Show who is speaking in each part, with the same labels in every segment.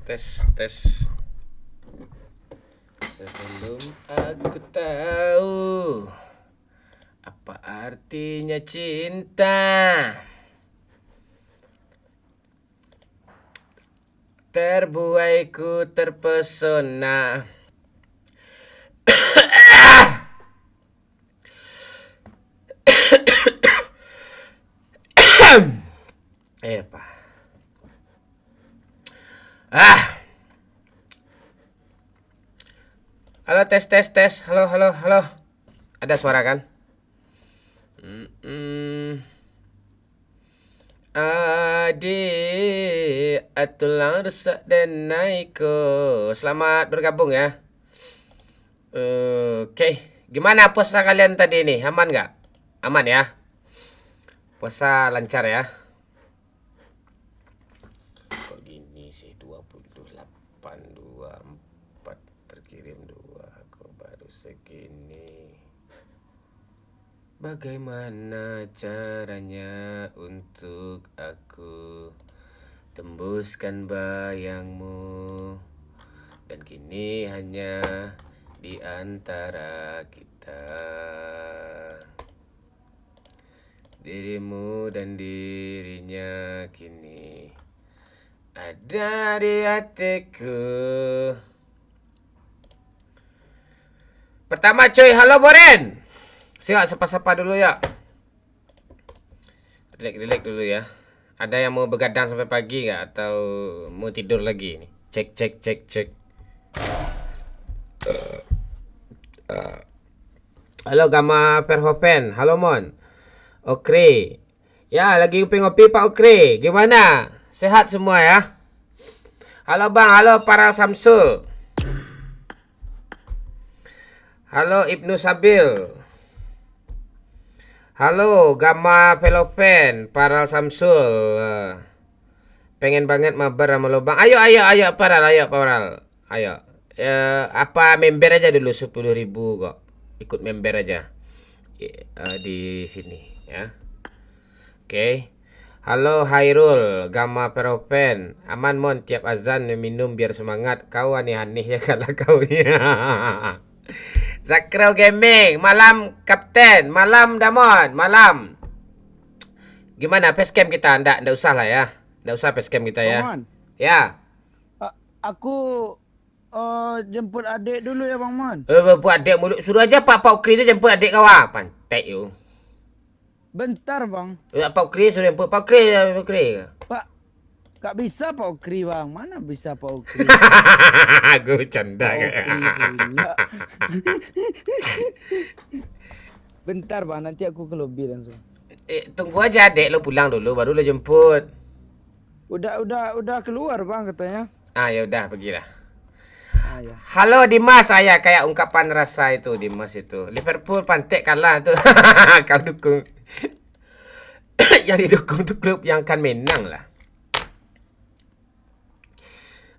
Speaker 1: tes. Sebelum aku tahu apa artinya cinta, terbuaiku terpesona. Apa? Halo, tes. Halo. Ada suara kan? Adi atulang rusak dan naiko. Selamat bergabung ya. Oke, gimana puasa kalian tadi nih? Aman nggak? Aman ya? Puasa lancar ya? Kok gini sih 28, 24 terkirim 2, kok baru segini? Bagaimana caranya untuk aku tembuskan bayangmu? Dan kini hanya di antara kita, dirimu dan dirinya kini ada di hatiku. Pertama cuy, halo Boren. Siap, sapa-sapa dulu ya. Relax dulu ya. Ada yang mau begadang sampai pagi nggak? Atau mau tidur lagi nih? Cek. Halo Gama Verhoeven. Halo Mon. Okre. Ya, lagi ngopi Pak Okre. Gimana? Sehat semua ya? Halo Bang, halo para Samsul. Halo Ibnu Sabil. Halo Gama Veloven, Paral Samsul. Pengen banget mabar sama lo Bang. Ayo Paral. Ayo. Apa member aja dulu 10.000 kok. Ikut member aja. Di sini ya. Oke. Halo Hairul, Gama Veloven. Aman Mon, tiap azan minum biar semangat. Kau aneh-aneh ya kalau kau nih. Zakrau Gaming, malam Kapten, malam Damon, malam. Gimana facecam kita? Ndak usah lah ya. Ndak usah facecam kita ya.
Speaker 2: Bang Man,
Speaker 1: Ya.
Speaker 2: aku jemput adik dulu ya Bang Man.
Speaker 1: Buat adik mulut. Suruh aja Pak Ukri itu jemput adik kau ah. Pantek you.
Speaker 2: Bentar Bang.
Speaker 1: Pak Ukri suruh jemput Pak Ukri.
Speaker 2: Pak, gak bisa Pak Ukri Bang. Mana bisa Pak Ukri?
Speaker 1: Gue bercanda.
Speaker 2: Pak Ukri pula. Bentar Bang, nanti aku ke lobby langsung.
Speaker 1: Tunggu aja adik lo pulang dulu baru lo jemput.
Speaker 2: Udah keluar Bang katanya.
Speaker 1: Ya udah pergilah.
Speaker 2: Ya.
Speaker 1: Halo Dimas, saya kayak ungkapan rasa itu Dimas itu. Liverpool pantek kalah tuh. Kau dukung. Yang didukung tuh klub yang akan menang lah.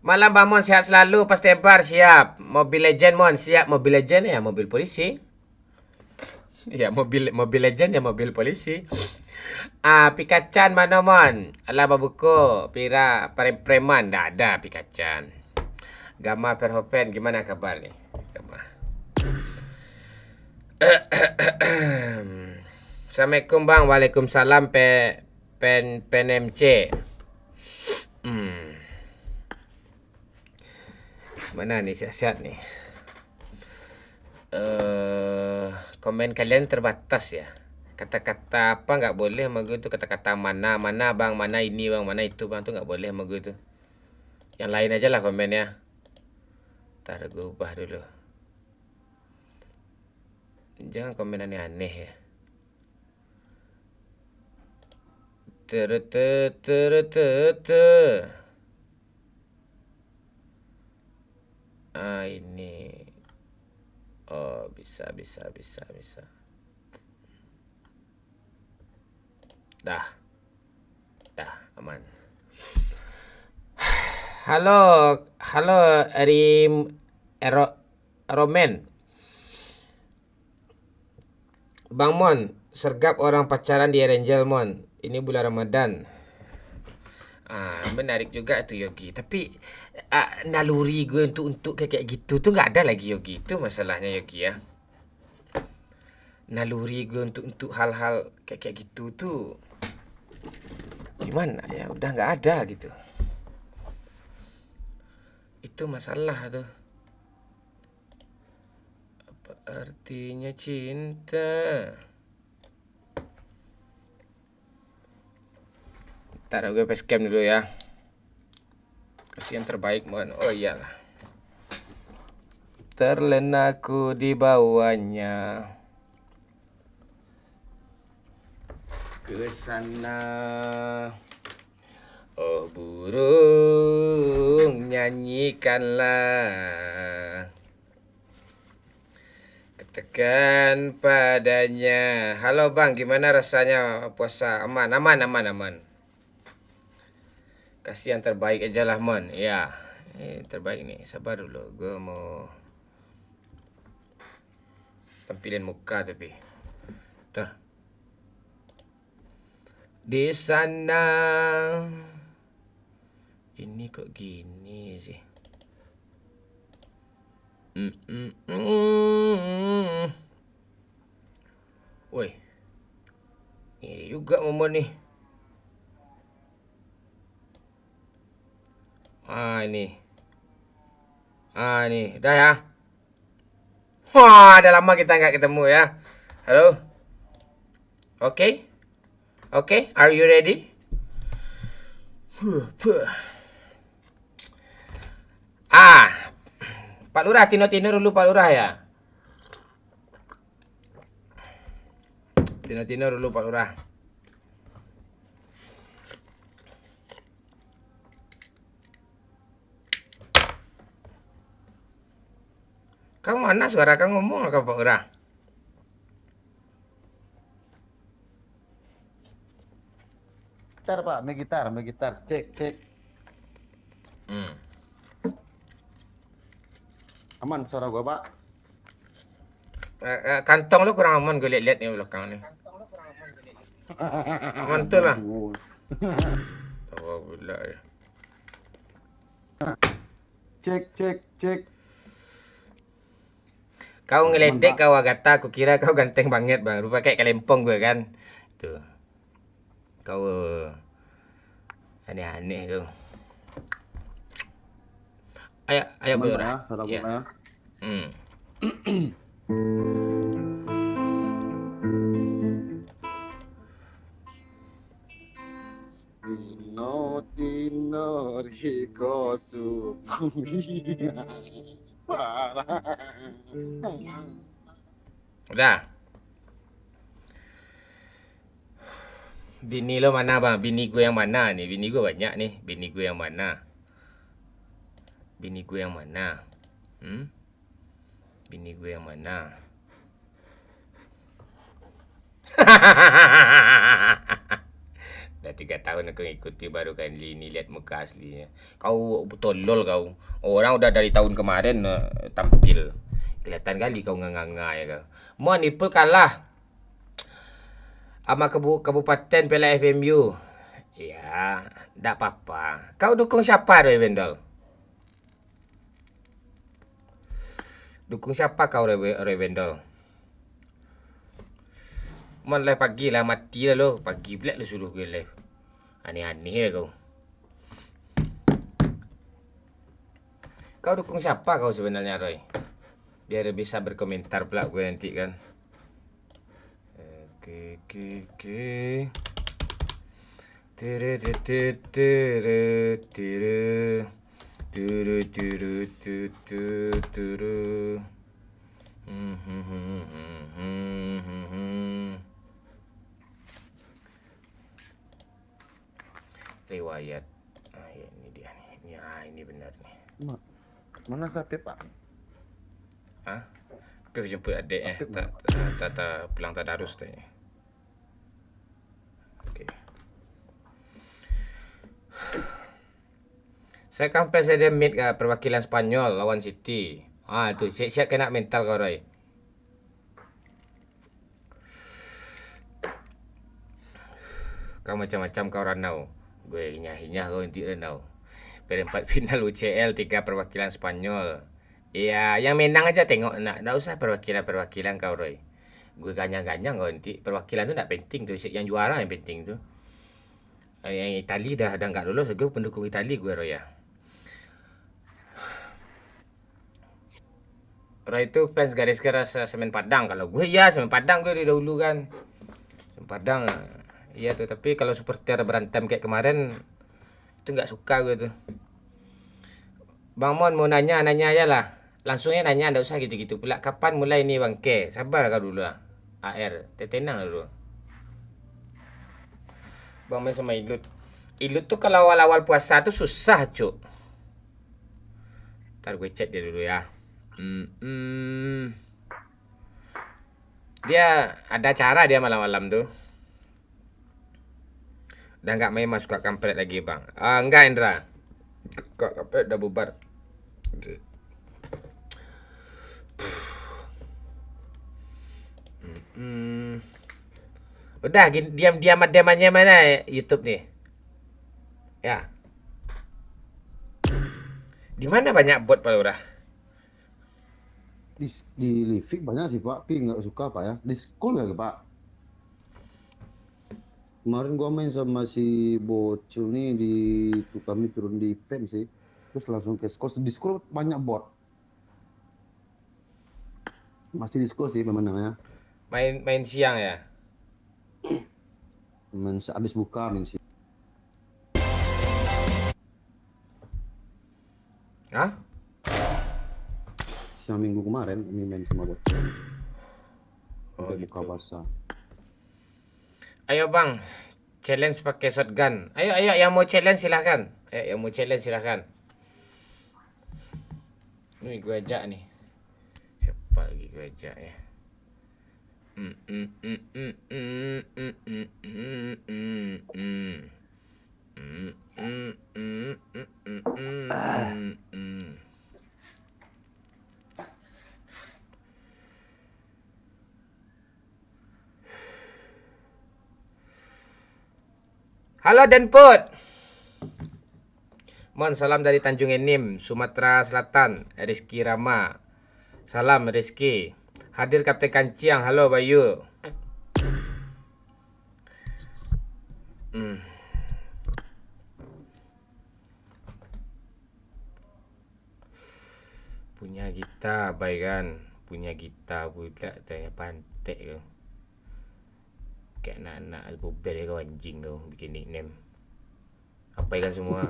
Speaker 1: Malam Bang Mon, sehat selalu, pasti bar siap. Mobil Legend Mon, siap. Mobil Legend ya mobil polisi. Ya mobil Legend ya mobil polisi. Pikacan mana Mon? Alah babuko, pira preman dah ada Pikacan. Gama Verhoeven, gimana kabar nih? Gama. Assalamualaikum Bang, waalaikumsalam PNMC. Mana nih sehat-sehat nih? Komen kalian terbatas ya. Kata-kata apa nggak boleh sama gue tuh, kata-kata mana bang, mana ini bang, mana itu bang tuh nggak boleh sama gue tuh. Yang lain aja lah komennya. Ntar gue ubah dulu. Jangan komen aneh-aneh ya. Ini. Oh, bisa. Dah, aman. Halo Romen. Bang Mon, sergap orang pacaran di Angel Mon. Ini bulan Ramadan. Menarik juga itu Yogi. Tapi naluri gue untuk kayak gitu tuh nggak ada lagi Yogi. Itu masalahnya Yogi ya. Naluri gue untuk hal-hal kayak gitu tuh gimana ya, udah nggak ada gitu. Itu masalah tuh. Apa artinya cinta? Ntar gue facecam dulu ya. Kasih yang terbaik mohon. Oh iyalah. Terlena aku di bawahnya. Ke sana. Oh burung nyanyikanlah. Katakan padanya. Halo bang, gimana rasanya puasa? Aman, aman, aman, aman. Kasih yang terbaik aja lah mon. Ya, terbaik nih. Sabar dulu, gue mau tampilin muka tapi. Tuh. Di sana. Ini kok gini sih? Woi. Ini juga momen nih. Ini. Ini. Dah ya. Wah, udah lama kita nggak ketemu ya. Halo. Oke. Oke, are you ready? Pak Lurah, Tino dulu Pak Lurah ya. Tino dulu Pak Lurah. Kamu mana suara kamu ngomong ke Pak Lurah?
Speaker 2: Gitar Pak, main gitar. Cek, cek. Aman suara gua Pak.
Speaker 1: Kantong lu kurang aman gue lihat-lihat nih belakang nih. Mantul lah. Tahu pula ya.
Speaker 2: Cek, cek, cek.
Speaker 1: Kau ngeledek kau Agatha, aku kira kau ganteng banget bang. Rupa kayak kelempong gue kan. Tuh. Kau aneh-aneh kau. Ayo, ayo
Speaker 2: Aman,
Speaker 1: Pak
Speaker 2: Pak, ya,
Speaker 1: Lurah.
Speaker 2: suara
Speaker 1: Ya.
Speaker 2: gua ya. Tino Tino Riko Supumi.
Speaker 1: Udah. Bini lo mana bang? Bini gue yang mana nih? Bini gue banyak nih. Bini gue yang mana? Bini gue yang mana? Bini gue yang mana? Udah 3 tahun aku ngikuti baru kali ini lihat muka aslinya. Kau tolol kau. Orang udah dari tahun kemarin tampil. Kelihatan kali kau nganga ya kau. Mau nipul kalah sama Kabupaten Pela FMU. Ya, enggak apa-apa. Kau dukung siapa Roy Wendol? Dukung siapa kau Roy Wendol? Man live pagi lah, mati lah lo. Pagi pula lo suruh gue live. Aneh-aneh ya kau. Kau dukung siapa kau sebenarnya Roy? Biar bisa berkomentar pula gue nanti kan. Oke. Riwayat. Ya, ini dia nih. Ya, ini benar nih.
Speaker 2: Mana sapi Pak?
Speaker 1: Hah? Tapi jemput adik tak pulang tadarus tanya. Oke. Saya kan presiden meet ke perwakilan Spanyol lawan City. Tuh siap-siap kena mental kau Roy. Kau macam-macam kau Ranau. Gue hinyah kau nanti Ranau. Perempat final UCL 3 perwakilan Spanyol. Iya, yang menang aja tengok. Nak usah perwakilan kau Roy. Gue ganyang-ganyang kau nanti. Perwakilan tu nak penting tu. Yang juara yang penting tu. Yang Itali dah nggak lolos. Gue pendukung Itali gue Roy ya. Roy itu fans garis keras Semen Padang. Kalau gue ya Semen Padang gue dari dahulu kan. Semen Padang. Iya tuh. Tapi kalau supporter berantem kayak kemarin itu nggak suka gue tuh. Bang Mon mau nanya aja lah. Langsungnya nanya, nggak usah gitu-gitu pula. Kapan mulai nih Bang Ke? Sabar kau dulu lah. AR, tenang dulu. Bang main sama Ilut. Ilut tuh kalau awal-awal puasa tuh susah, Cuk. Ntar gue chat dia dulu ya. Dia ada cara dia malam-malam tuh. Udah nggak main masuk ke kampret lagi bang. Enggak Indra. Kok kampret udah bubar. Udah diam-diam aja mana YouTube nih. Ya. Di mana banyak bot Pak Lurah?
Speaker 3: Di Livik banyak sih Pak, tapi nggak suka Pak ya. Di school ya Pak. Kemarin gua main sama si bocil nih kami turun di pen sih. Terus langsung ke school. Di school banyak bot. Masih di school sih pemenangnya.
Speaker 1: Main siang ya?
Speaker 3: Main habis buka main sih.
Speaker 1: Hah?
Speaker 3: Siang minggu kemarin kami main sama bocil.
Speaker 1: Oh,
Speaker 3: Udah buka
Speaker 1: gitu.
Speaker 3: puasa.
Speaker 1: Ayo bang, challenge pakai shotgun. Ayo yang mau challenge silahkan. Yang mau challenge silahkan. Ini gue ajak nih. Siapa lagi gue ajak ya? Halo Denput. Mon, salam dari Tanjung Enim, Sumatera Selatan. Rizky Rama. Salam Rizky. Hadir Kapten Kanciang. Halo Bayu. Punya kita, baik kan? Punya kita pula tanya pantek ke. Kayak anak-anak albubel kau anjing kau bikin nickname. Apa kan semua?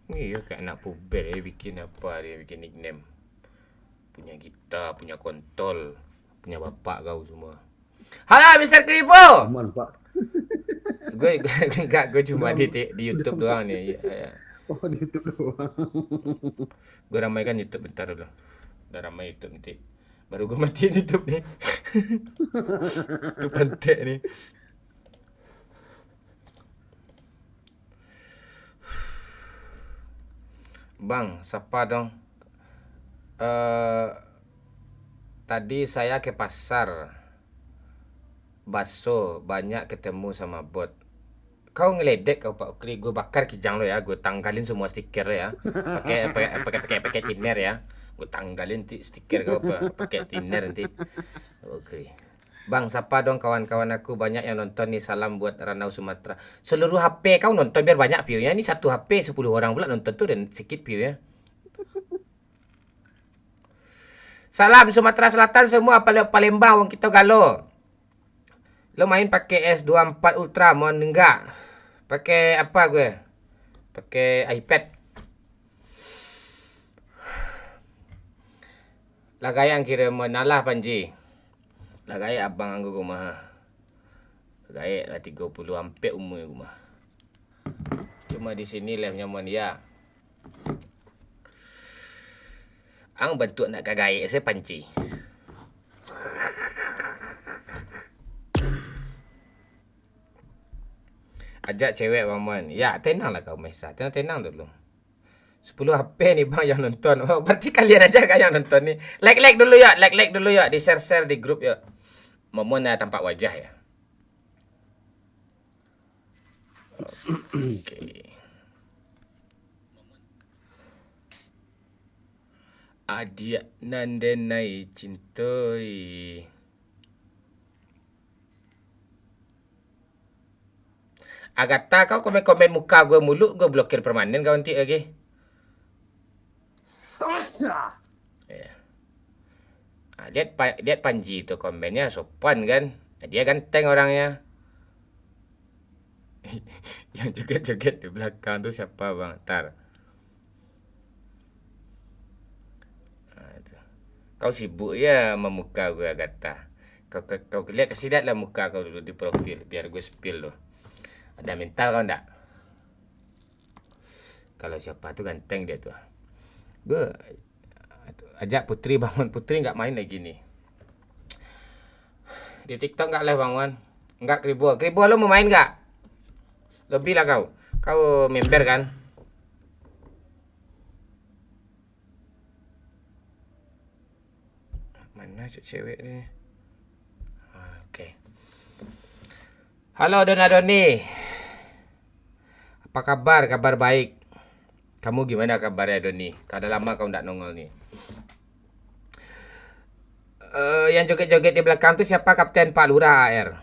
Speaker 1: Iya kayak anak puber dia bikin apa dia bikin nickname. Punya kita, punya kontol, punya bapak kau semua. Halo Mr. Kribo.
Speaker 3: Aman Pak.
Speaker 1: Gue cuma di YouTube doang nih. Ya.
Speaker 3: Oh di YouTube doang.
Speaker 1: Gue ramaikan YouTube bentar dulu. Udah ramai YouTube nanti. Baru gue matiin YouTube nih. Itu pentek nih. Bang, siapa dong? Tadi saya ke pasar bakso banyak ketemu sama bot. Kau ngeledek kau Pak Ukri, gue bakar kijang lo ya, gue tanggalin semua stiker lo ya. Pakai thinner ya. Gue tanggalin stiker kau pakai thinner nanti. Oke. Bang, siapa dong kawan-kawan aku banyak yang nonton nih, salam buat Ranau Sumatera. Seluruh HP kau nonton biar banyak view-nya. Ini satu HP 10 orang pula nonton tuh dan sedikit view ya. Salam Sumatera Selatan semua, Palembang wong kita galo. Lo main pakai S24 Ultra mau enggak? Pakai apa gue? Pakai iPad. Lagayang kira menalah Panji. Lagay abang anggo rumah. Lagay lah 30 ampere umur rumah. Cuma di sini live-nya mon ya. Ang bentuk nak kagaya saya Panji. Ajak cewek Bang Mon. Ya, tenanglah kau Mesa. Tenang dulu. 10 HP nih Bang yang nonton. Oh, berarti kalian aja kan yang nonton nih. Like dulu ya, like dulu ya, di share di grup ya. Momon tampak wajah ya. Oke. Adia nandenai cintoi. Agatha, kau komen-komen muka gue mulu, gue blokir permanen kau nanti lagi. Ya. Lihat Panji itu komennya sopan kan. Dia ganteng orangnya. Yang joget-joget di belakang tuh siapa bang? Ntar. Nah, itu. Kau sibuk ya sama muka gue Agatha. Kau lihat, kasih lihat lah muka kau dulu di profil biar gue spill loh. Ada mental kau enggak? Kalau siapa tuh ganteng dia tuh. Gue ajak Putri bangun, Putri nggak main lagi nih. Di TikTok nggak live bangun. Nggak Kribo. Kribo lo mau main nggak? Lebih lah kau. Kau member kan? Mana cewek ini? Oke. Halo Donadoni. Apa kabar? Kabar baik. Kamu gimana kabarnya Doni? Kada lama kau ndak nongol nih. Yang joget-joget di belakang tuh siapa? Kapten Pak Lurah AR.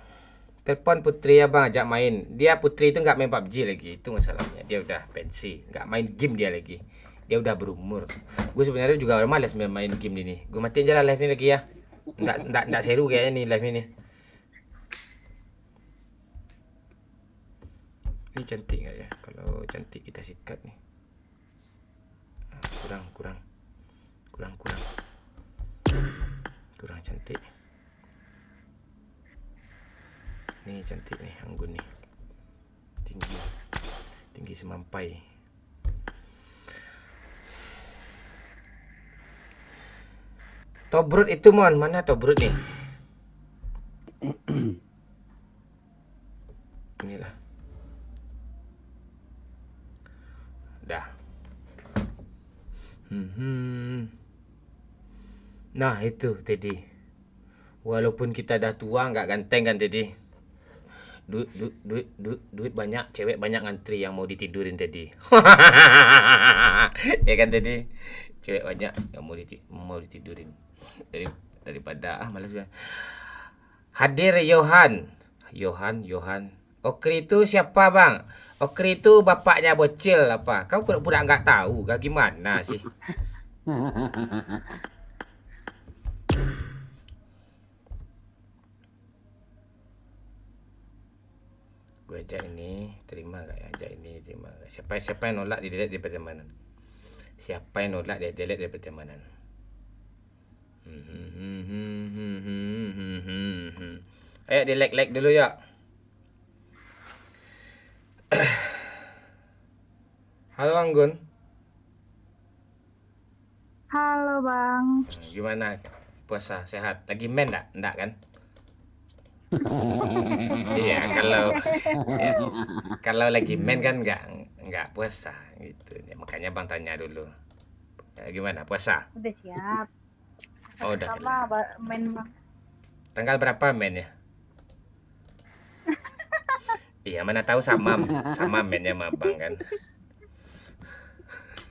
Speaker 1: Telepon Putri ya bang, ajak main. Dia Putri itu nggak main PUBG lagi, itu masalahnya. Dia udah pensi, nggak main game dia lagi. Dia udah berumur. Gue sebenarnya juga malas main game ini. Gue matiin aja lah live ini lagi ya. Nggak seru kayaknya nih live ini. Ini cantik nggak ya? Kalau cantik kita sikat nih. Kurang cantik. Nih cantik nih Anggun nih. Tinggi semampai. Tobrut itu mon, mana Tobrut nih? Inilah. Dah. Nah itu Teddy. Walaupun kita dah tua nggak ganteng kan Teddy. Duit banyak, cewek banyak ngantri yang mau ditidurin Teddy. Ya kan Teddy? Cewek banyak yang mau ditidurin. Daripada malas gue. Hadir Yohan. Okri itu siapa bang? Okri itu bapaknya bocil apa? Kau pura-pura nggak tahu, gak gimana sih? Gue ajak ini, terima gak ya? Ajak ini, terima gak? Siapa yang nolak di delete dari pertemanan? Siapa yang nolak dia delete dari pertemanan? Ayo di like dulu ya. Halo Anggun.
Speaker 4: Halo Bang.
Speaker 1: Gimana puasa sehat? Lagi men enggak? Enggak kan? Iya, kalau lagi men kan enggak puasa gitu. Ya, makanya Bang tanya dulu. Gimana puasa?
Speaker 4: Udah siap.
Speaker 1: Oh, udah
Speaker 4: Sama main Bang.
Speaker 1: Tanggal berapa men ya? Iya, mana tahu sama mennya sama Bang kan.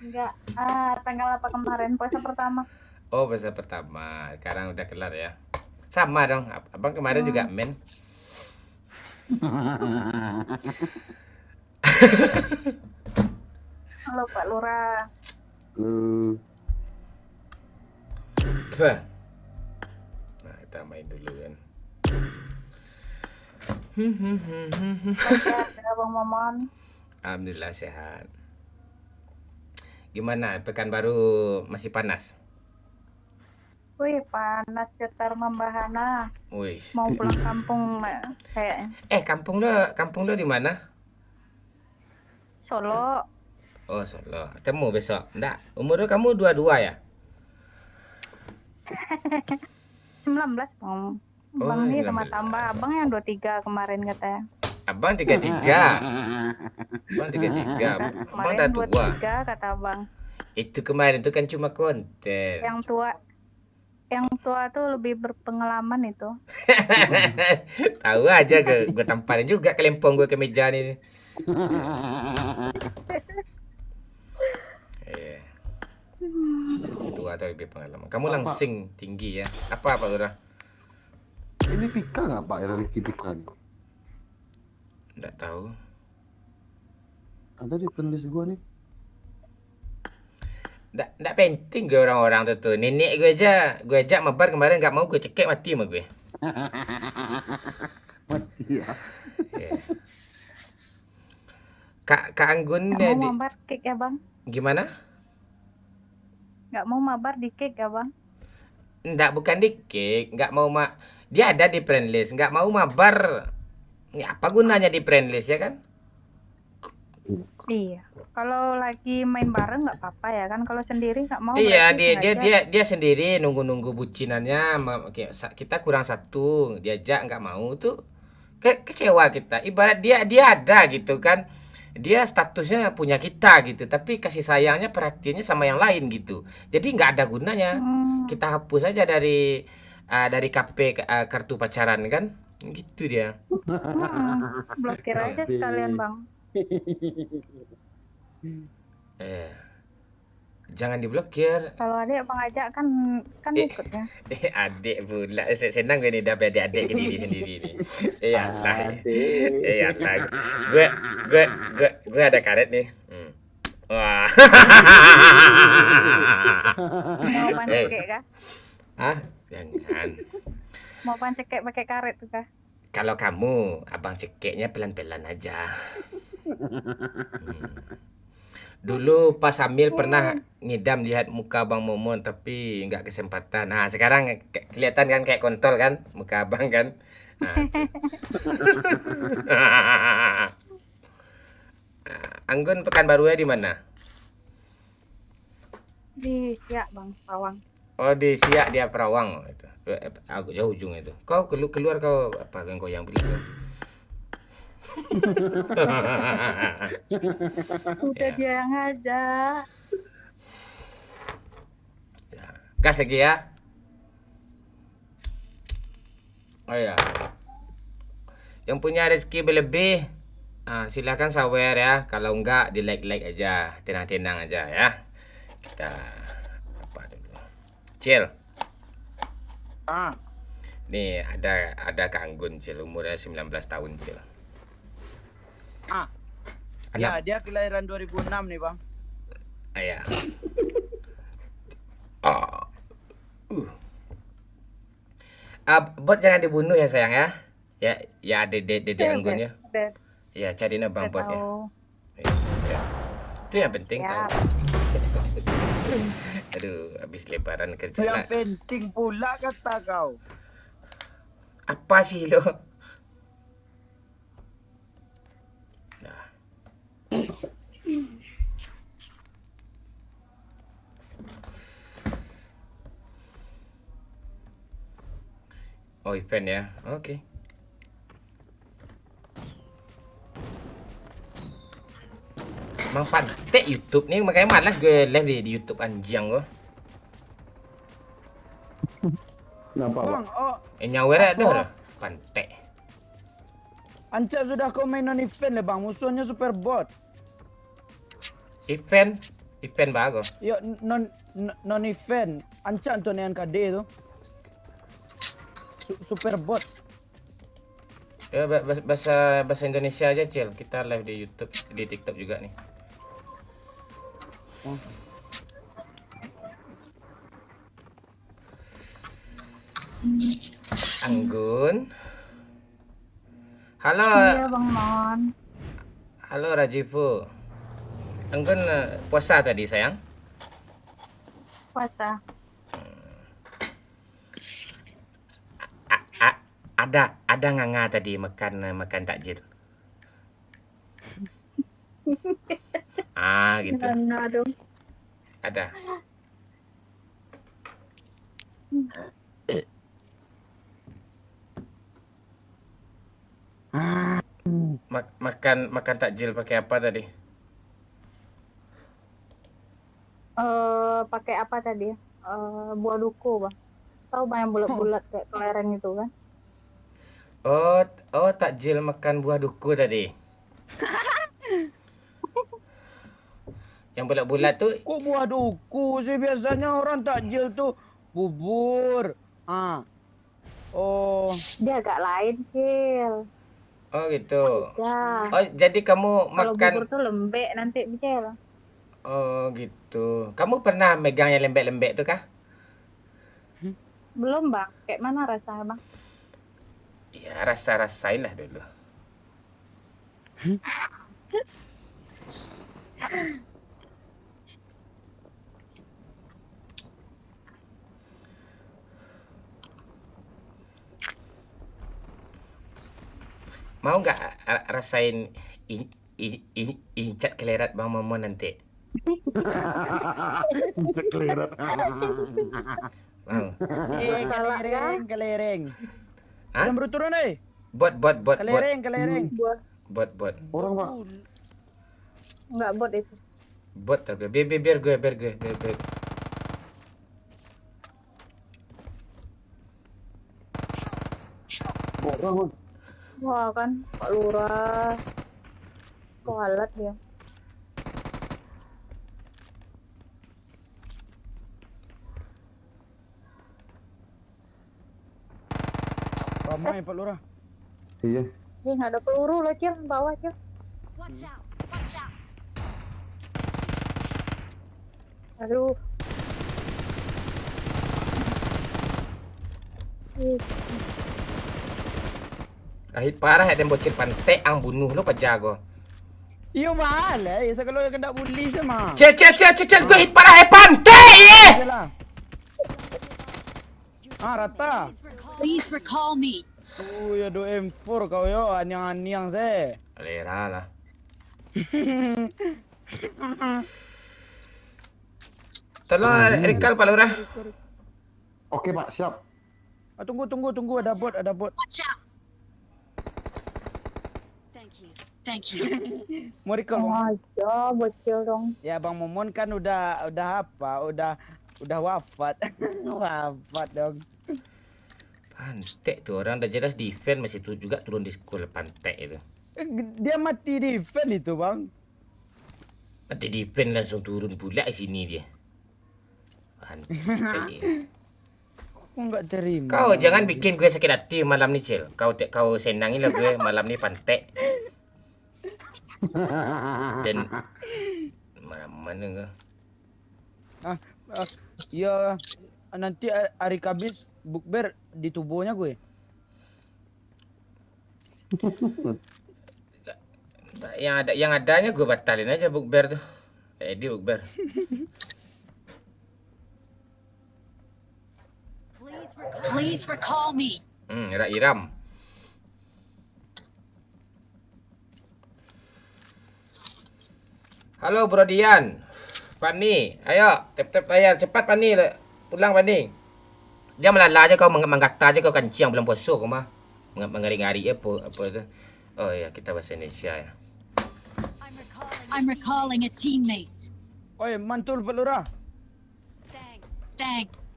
Speaker 4: Enggak, tanggal apa kemarin puasa pertama.
Speaker 1: Oh, puasa pertama. Sekarang udah kelar ya. Sama dong. Abang kemarin juga men.
Speaker 4: Halo Pak Lurah.
Speaker 1: Nah, kita main dulu kan.
Speaker 4: Sehat ya Bang Momon.
Speaker 1: Alhamdulillah sehat. Gimana Pekanbaru masih panas?
Speaker 4: Wih, panas cetar membahana.
Speaker 1: Wih.
Speaker 4: Mau pulang kampung kayaknya.
Speaker 1: Kampung lo di mana?
Speaker 4: Solo.
Speaker 1: Oh, Solo. Temu besok. Enggak. Umur kamu 22 ya?
Speaker 4: 19 Bang.
Speaker 1: Oh,
Speaker 4: Bang ini
Speaker 1: 19.
Speaker 4: sama tambah abang yang 23 kemarin katanya.
Speaker 1: Abang 33. Abang 33. Abang
Speaker 4: Kemarin
Speaker 1: udah tua.
Speaker 4: 23 kata abang.
Speaker 1: Itu kemarin itu kan cuma konten.
Speaker 4: Yang tua tuh lebih berpengalaman itu.
Speaker 1: Tahu aja gue tamparin juga kelempong gue ke meja nih. Iya. Itu tua atau lebih pengalaman. Kamu
Speaker 3: Apa?
Speaker 1: langsing tinggi ya. Apa Pak Lurah?
Speaker 3: Ini Pika nggak Pak? Era Ricky Pika nih.
Speaker 1: Nggak tahu.
Speaker 3: Ada di penulis gua nih.
Speaker 1: Nggak penting gue orang-orang tuh. Nenek gue ajak mabar kemarin nggak mau, gue cekek mati sama gue.
Speaker 3: Mati ya.
Speaker 1: Yeah. Kak Anggun
Speaker 4: Nggak mau mabar kick ya bang?
Speaker 1: gimana?
Speaker 4: Nggak mau mabar di kick ya bang?
Speaker 1: Nggak, bukan di kick, nggak mau dia ada di friend list, nggak mau mabar. Ya, apa gunanya di friend list ya kan?
Speaker 4: Iya. Kalau lagi main bareng nggak apa-apa ya kan? Kalau sendiri nggak mau.
Speaker 1: Iya,
Speaker 4: berarti
Speaker 1: dia sendiri nunggu cinannya. Kita kurang satu, diajak nggak mau tuh kecewa kita. Ibarat dia ada gitu kan. Dia statusnya punya kita gitu, tapi kasih sayangnya perhatiannya sama yang lain gitu. Jadi nggak ada gunanya. Kita hapus aja dari KP kartu pacaran kan. Gitu dia.
Speaker 4: Blokir aja sekalian bang.
Speaker 1: Jangan diblokir.
Speaker 4: Kalau adik pengajak kan ikut ya.
Speaker 1: Adik pula. Senang gue nih dapat adik-adik ke diri sendiri nih. Iyalah. Gue ada karet nih. Wah.
Speaker 4: Mau pancekek kah?
Speaker 1: Hah? Jangan.
Speaker 4: Mau pancekek pakai karet tuh kah?
Speaker 1: Kalau kamu, abang cekeknya pelan-pelan aja. Dulu pas hamil pernah ngidam lihat muka Bang Momon tapi nggak kesempatan. Nah sekarang kelihatan kan kayak kontol kan muka abang kan. Nah, Anggun Pekanbaru di mana?
Speaker 4: Di Siak bang, Pawang.
Speaker 1: Oh di Siak, dia Perawang itu. Agak jauh ujung itu. Kau keluar kau apa yang bilang?
Speaker 4: Udah dia yang ngajak.
Speaker 1: Gas lagi ya. Oh ya. Yang punya rezeki berlebih, silakan sawer ya. Kalau enggak di like aja, tenang-tenang aja ya. Kita apa dulu? Cil. Nih ada Kak Anggun Cil, umurnya 19 tahun Cil.
Speaker 2: Ya, dia kelahiran 2006 nih, Bang.
Speaker 1: Ya. Bot jangan dibunuh ya sayang ya. Ya Dede Anggun ya. Ya cari bang bot ya. Ya. Itu yang penting
Speaker 4: Ya.
Speaker 1: tahu. Aduh, habis lebaran kerja.
Speaker 2: Yang penting pula kata kau.
Speaker 1: Apa sih lo? Nah. Oh, event ya. Oke. Emang pantek YouTube nih, makanya malas gue live di YouTube anjing gue.
Speaker 3: Kenapa Pak?
Speaker 2: Bang,
Speaker 1: Nyawer ada dah. Pantek.
Speaker 2: Ancak sudah kau main non-event lah, Bang. Musuhnya super bot.
Speaker 1: Event bagus.
Speaker 2: Yo, non-event. Ancak untuk nean KD tu. Super bot.
Speaker 1: Ya bahasa Indonesia aja, Cil. Kita live di YouTube, di TikTok juga nih. Anggun. Halo.
Speaker 4: Iya Bang Mon.
Speaker 1: Halo Rajivu. Anggun puasa tadi sayang?
Speaker 4: Puasa.
Speaker 1: Ada nganga tadi makan takjil. Gitu.
Speaker 4: Aduh.
Speaker 1: Ada. Makan takjil pakai apa tadi?
Speaker 4: Pakai apa tadi? Buah duku bang. Tahu bang yang bulat-bulat kayak kelereng itu kan?
Speaker 1: Oh takjil makan buah duku tadi. Yang bulat-bulat tu
Speaker 2: Kok buah duku sih? Biasanya orang takjil tuh bubur. Ah. Oh,
Speaker 4: Dia agak lain, Cil.
Speaker 1: oh gitu.
Speaker 4: Ya.
Speaker 1: Oh, jadi kamu
Speaker 4: Kalau bubur
Speaker 1: makan
Speaker 4: tuh lembek nanti, Cil.
Speaker 1: oh gitu. Kamu pernah megang yang lembek-lembek tu kah?
Speaker 4: Belum, Bang. Kayak mana rasanya, Bang?
Speaker 1: Ya, rasa-rasain lah dulu. Mau nggak rasain incat kelerat Bang Momon nanti?
Speaker 3: Sekelerat.
Speaker 1: Mau?
Speaker 2: kelereng.
Speaker 1: Hah?
Speaker 2: Yang berturun eh.
Speaker 1: Bot.
Speaker 2: Kelereng.
Speaker 1: Bot.
Speaker 3: Orang Pak.
Speaker 4: Enggak bot itu.
Speaker 1: Bot tak gue. Biar gue.
Speaker 3: Orang.
Speaker 4: Wah kan, Pak Lurah. Kualat dia.
Speaker 2: Ramai Pak Lurah.
Speaker 3: Iya.
Speaker 4: Nggak ada peluru lah, Cil. Bawah, Cil. Aduh. Ih,
Speaker 1: Kahit parah ada bocil pantai ang bunuh lo pajago.
Speaker 2: Iyo mahal eh. Isa kalau kena bully sama.
Speaker 1: Cel, gue hit parah pantai eh.
Speaker 2: Jelah. Rata.
Speaker 5: Please recall me.
Speaker 2: Ya do M4 kau yo anyang-anyang se.
Speaker 1: Lera lah. Tolong recall Pak Lurah.
Speaker 3: Oke Pak, siap.
Speaker 2: Tunggu ada bot.
Speaker 5: Watch out. Thank you.
Speaker 2: Mau recall Bang?
Speaker 4: aja bocil dong.
Speaker 2: Ya Bang Momon kan udah apa? Udah wafat. Wafat dong.
Speaker 1: Pantai tuh orang udah jelas defend masih tuh juga turun di school pantai itu.
Speaker 2: Dia mati defend itu Bang.
Speaker 1: Nanti defend langsung turun pula di sini dia. Pantai.
Speaker 2: Aku nggak terima.
Speaker 1: Kau jangan bikin gue sakit hati malam ni Cil. Kau senangin lah gue malam ni pantai. Dan mana kau?
Speaker 2: Ya nanti hari Kamis bukber di tubuhnya gue.
Speaker 1: Yang adanya gue batalin aja bukber tuh. Di bukber.
Speaker 5: Please recall me.
Speaker 1: Iram. Halo Bro Dian. Pani, ayo tap bayar cepat Pani. Pulang Pani. Dia melala aja kau menggata aja kau kancing belum puasa kau mah. Mengari-ngari apa tu. Oh ya, kita bahasa Indonesia ya.
Speaker 5: I'm recalling a teammate.
Speaker 2: Oi, mantul Pak Lurah.
Speaker 5: Thanks.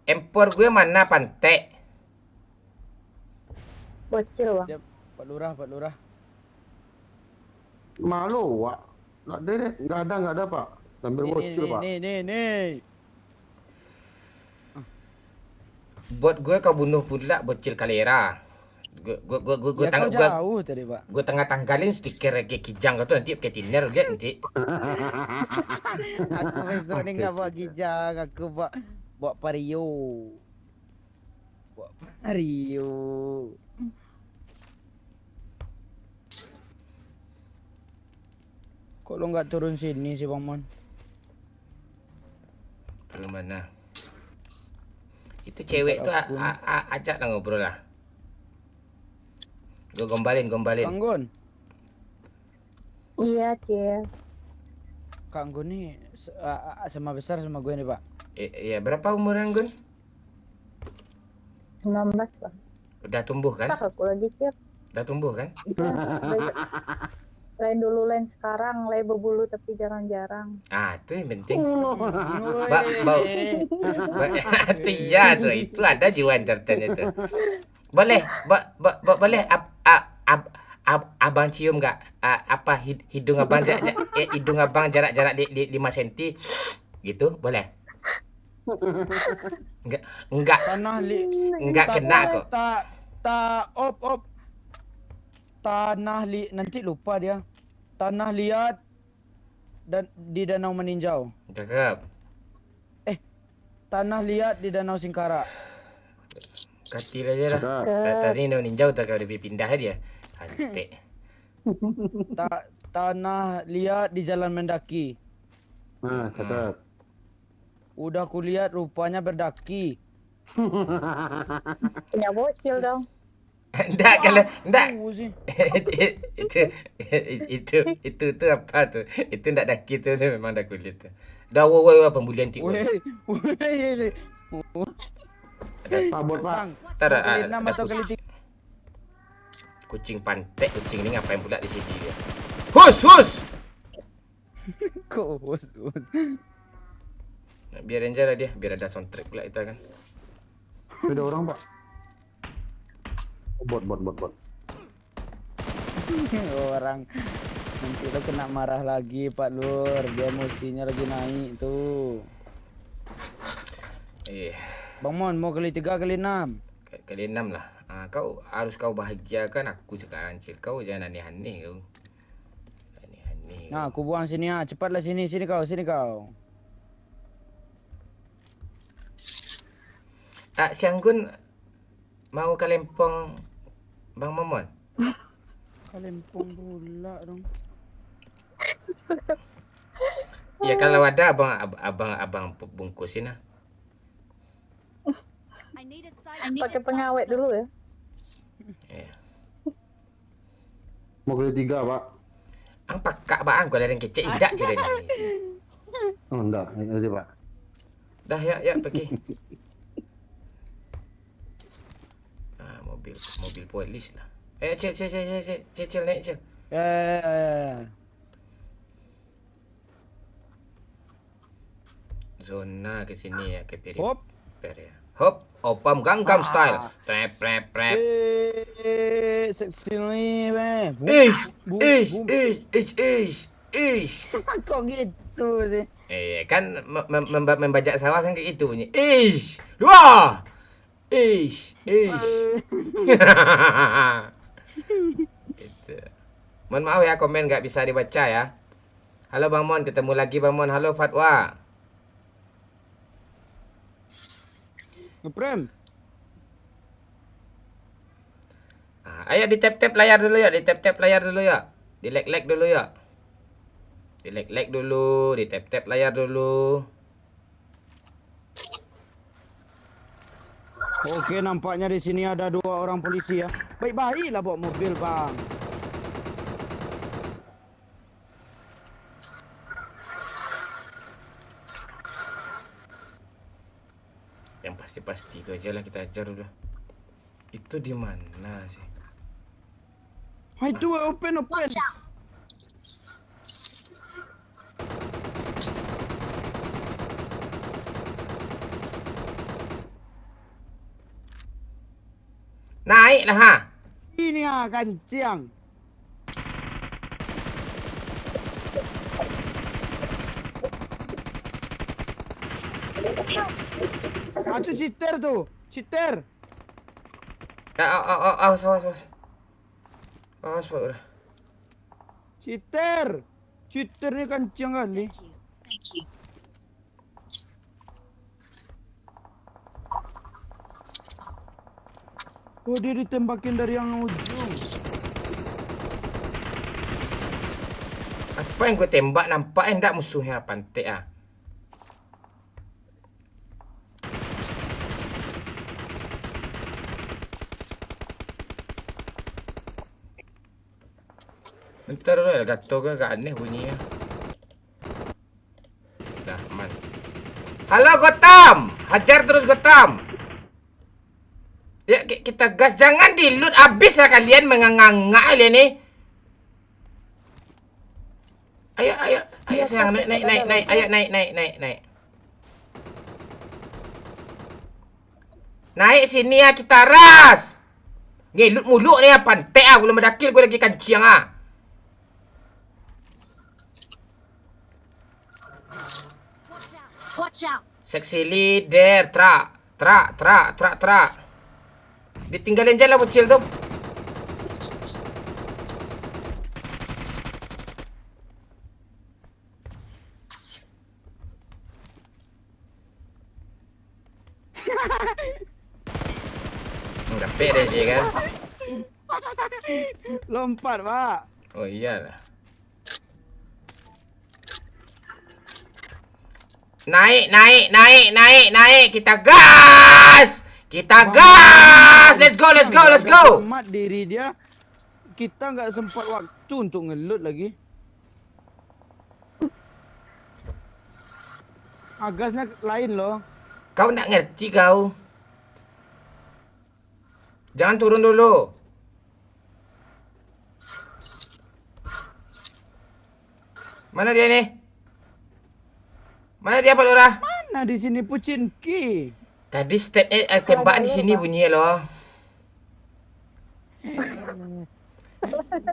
Speaker 1: Empor gue mana pantai?
Speaker 4: Bocil, Bang.
Speaker 2: Ya, Pak Lurah.
Speaker 3: Malu, Wak. Nggak ada Pak. Sambil bocil Pak.
Speaker 2: Nih.
Speaker 1: Bot gue kau bunuh pula bocil kalera. Gue
Speaker 2: Ya, kau jauh tadi Pak.
Speaker 1: gue tanggalin stiker kayak kijang kau tuh nanti pakai tiner dia nanti.
Speaker 2: Aku besok ni nggak bawa gijang, aku bawa pario. Kok lo nggak turun sini sih Bang Mon?
Speaker 1: Turun mana? Itu cewek tuh ajak lah ngobrol lah. Gue gombalin.
Speaker 2: Kang Gun.
Speaker 4: Iya, Cil.
Speaker 2: Kang Gun nih sama besar sama gue nih Pak.
Speaker 1: Iya, berapa umur Gun?
Speaker 4: 19, Bang.
Speaker 1: Udah tumbuh kan?
Speaker 4: Sak aku lagi, Cil.
Speaker 1: Udah tumbuh kan?
Speaker 4: Lain dulu, lain sekarang. Lain berbulu tapi jarang-jarang.
Speaker 1: Itu yang penting. Bau. Itu iya tuh, itu ada jiwa entertain itu. Boleh, boleh abang cium nggak hidung abang hidung abang jarak 5 cm gitu boleh? Enggak
Speaker 2: Tanah li
Speaker 1: enggak kena kok.
Speaker 2: op. Tanah li nanti lupa dia. Tanah liat dan di Danau Meninjau.
Speaker 1: Cakep.
Speaker 2: Tanah liat di Danau Singkara.
Speaker 1: Katil aja lah.
Speaker 3: Cakep.
Speaker 1: Tadi ninjau tak kau lebih pindah dia. Hantik.
Speaker 2: Tanah liat di Jalan Mendaki.
Speaker 3: Nah, cakep.
Speaker 4: Hmm.
Speaker 2: Udah kulihat rupanya berdaki.
Speaker 4: Punya bocil dong.
Speaker 1: Enggak kalau enggak.
Speaker 2: Tahu sih.
Speaker 1: Itu apa tuh? Itu enggak daki tu memang dah kulit tu. Dah woi pembulian ti.
Speaker 2: Weh.
Speaker 3: Pak bot pak.
Speaker 2: Bang,
Speaker 1: Tar,
Speaker 2: kali
Speaker 1: ada
Speaker 2: 6 atau kali 3?
Speaker 1: Kucing pantek, kucing ni ngapain pula di sini dia? Hus.
Speaker 2: Kok bos.
Speaker 1: Biarin aja lah dia, biar ada soundtrack pula kita kan.
Speaker 3: Beda orang pak. Bot.
Speaker 2: Orang nanti lo kena marah lagi Pak Lur. Dia emosinya lagi naik tuh. Bang Mon mau kali 3 kali 6.
Speaker 1: Kali 6 lah. Kau bahagiakan aku sekarang, Cil. Kau jangan aneh-aneh kau. Aneh-aneh.
Speaker 2: Nah, aku buang sini ah. Cepatlah sini kau.
Speaker 1: Sianggun mau ke Lempong Bang Momon?
Speaker 2: Kalempong pula dong.
Speaker 1: Ya kalau ada abang bungkusin lah.
Speaker 5: I need a
Speaker 4: Pakai pengawet dulu ya.
Speaker 1: Ya.
Speaker 3: Mau kali 3 pak.
Speaker 1: Ang pakak bang gua lereng kecek indak cerita ni.
Speaker 3: Oh enggak, ini pak.
Speaker 1: Dah ya pergi. Mobil polis lah. Cil naik Cil. Zona ke sini ya ke Peri.
Speaker 2: Hop.
Speaker 1: Peri. Hop, Opam Gangnam Style. Trap.
Speaker 2: Seksi ni weh.
Speaker 1: Ish.
Speaker 2: Kok gitu sih?
Speaker 1: Kan membajak sawah kan kayak gitu bunyi. Ish. Wah. Ish. Gitu. Mohon maaf ya komen nggak bisa dibaca ya. Halo Bang Mon, ketemu lagi Bang Mon. Halo Fatwa.
Speaker 2: Ngeprem.
Speaker 1: Ayo di tap layar dulu ya, di tap layar dulu ya. Di like dulu ya. Di like dulu, di tap layar dulu.
Speaker 2: Oke, nampaknya di sini ada 2 orang polisi ya. Baik-baiklah bawa mobil, Bang.
Speaker 1: Yang pasti itu aja lah kita ajar udah. Itu di mana sih?
Speaker 2: Hai tu open.
Speaker 5: Watch out!
Speaker 1: Naik lah ha.
Speaker 2: Ini kancing. Acu cheater tu. Cheater.
Speaker 1: Awas. Awas Pak udah.
Speaker 2: Cheater. Cheater ni kancing kali.
Speaker 5: Thank you.
Speaker 2: Oh, dia ditembakin dari yang ujung.
Speaker 1: Apa yang gue tembak nampak enggak musuhnya pantek ah. Bentar dulu Elgato ke agak aneh bunyinya. Dah aman. Halo Gotham, hajar terus Gotham. Ya kita gas, jangan di loot habis lah kalian menganga kalian nih. Ayo sayang naik. Ayo naik. Naik sini ya kita ras. Ngelut muluk ni pantek ah, belum mendakil gue lagi kanciang ah.
Speaker 5: Watch out!
Speaker 1: Seksi leader, tra. Ditinggalin je lah bocil tu. Dapet dia je kan.
Speaker 2: Lompat, Pak.
Speaker 1: Oh iyalah. Naik. Kita gas. Let's go.
Speaker 2: Mat diri dia. Kita nggak sempat waktu untuk ngelut lagi. Gasnya lain loh.
Speaker 1: Kau nak ngerti kau. Jangan turun dulu. Mana dia ni? Mana dia Pak Lurah?
Speaker 2: Mana di sini Pucinki?
Speaker 1: Tadi step tembak di sini bunyi loh.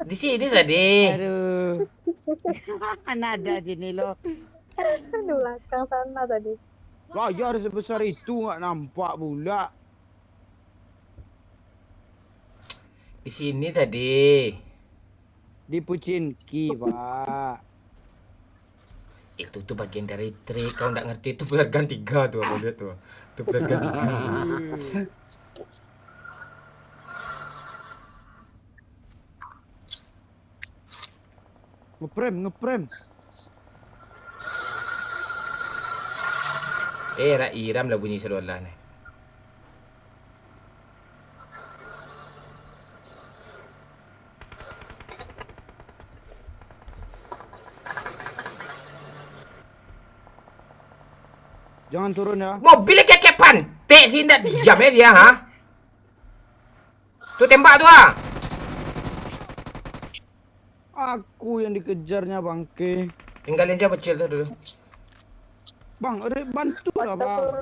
Speaker 1: Di sini tadi.
Speaker 2: Aduh. Mana ada sini loh.
Speaker 4: Di belakang sana tadi.
Speaker 2: Layar sebesar itu nggak nampak pula.
Speaker 1: Di sini tadi.
Speaker 2: Di Pucinki, Pak.
Speaker 1: Itu tuh bagian dari trik. Kau nggak ngerti itu pelargan 3 tuh aku lihat tuh. Itu pelargan 3.
Speaker 2: Ngeprem.
Speaker 1: Rak iram lah bunyi seluar ni.
Speaker 2: Jangan turun ya.
Speaker 1: Mobilnya kayak pantek sih, ndak diam ya dia, ha? Tuh tembak tuh, ah.
Speaker 2: Aku yang dikejarnya bangke.
Speaker 1: Tinggalin aja kecil tuh dulu.
Speaker 2: Bang, bantu lah, Bang.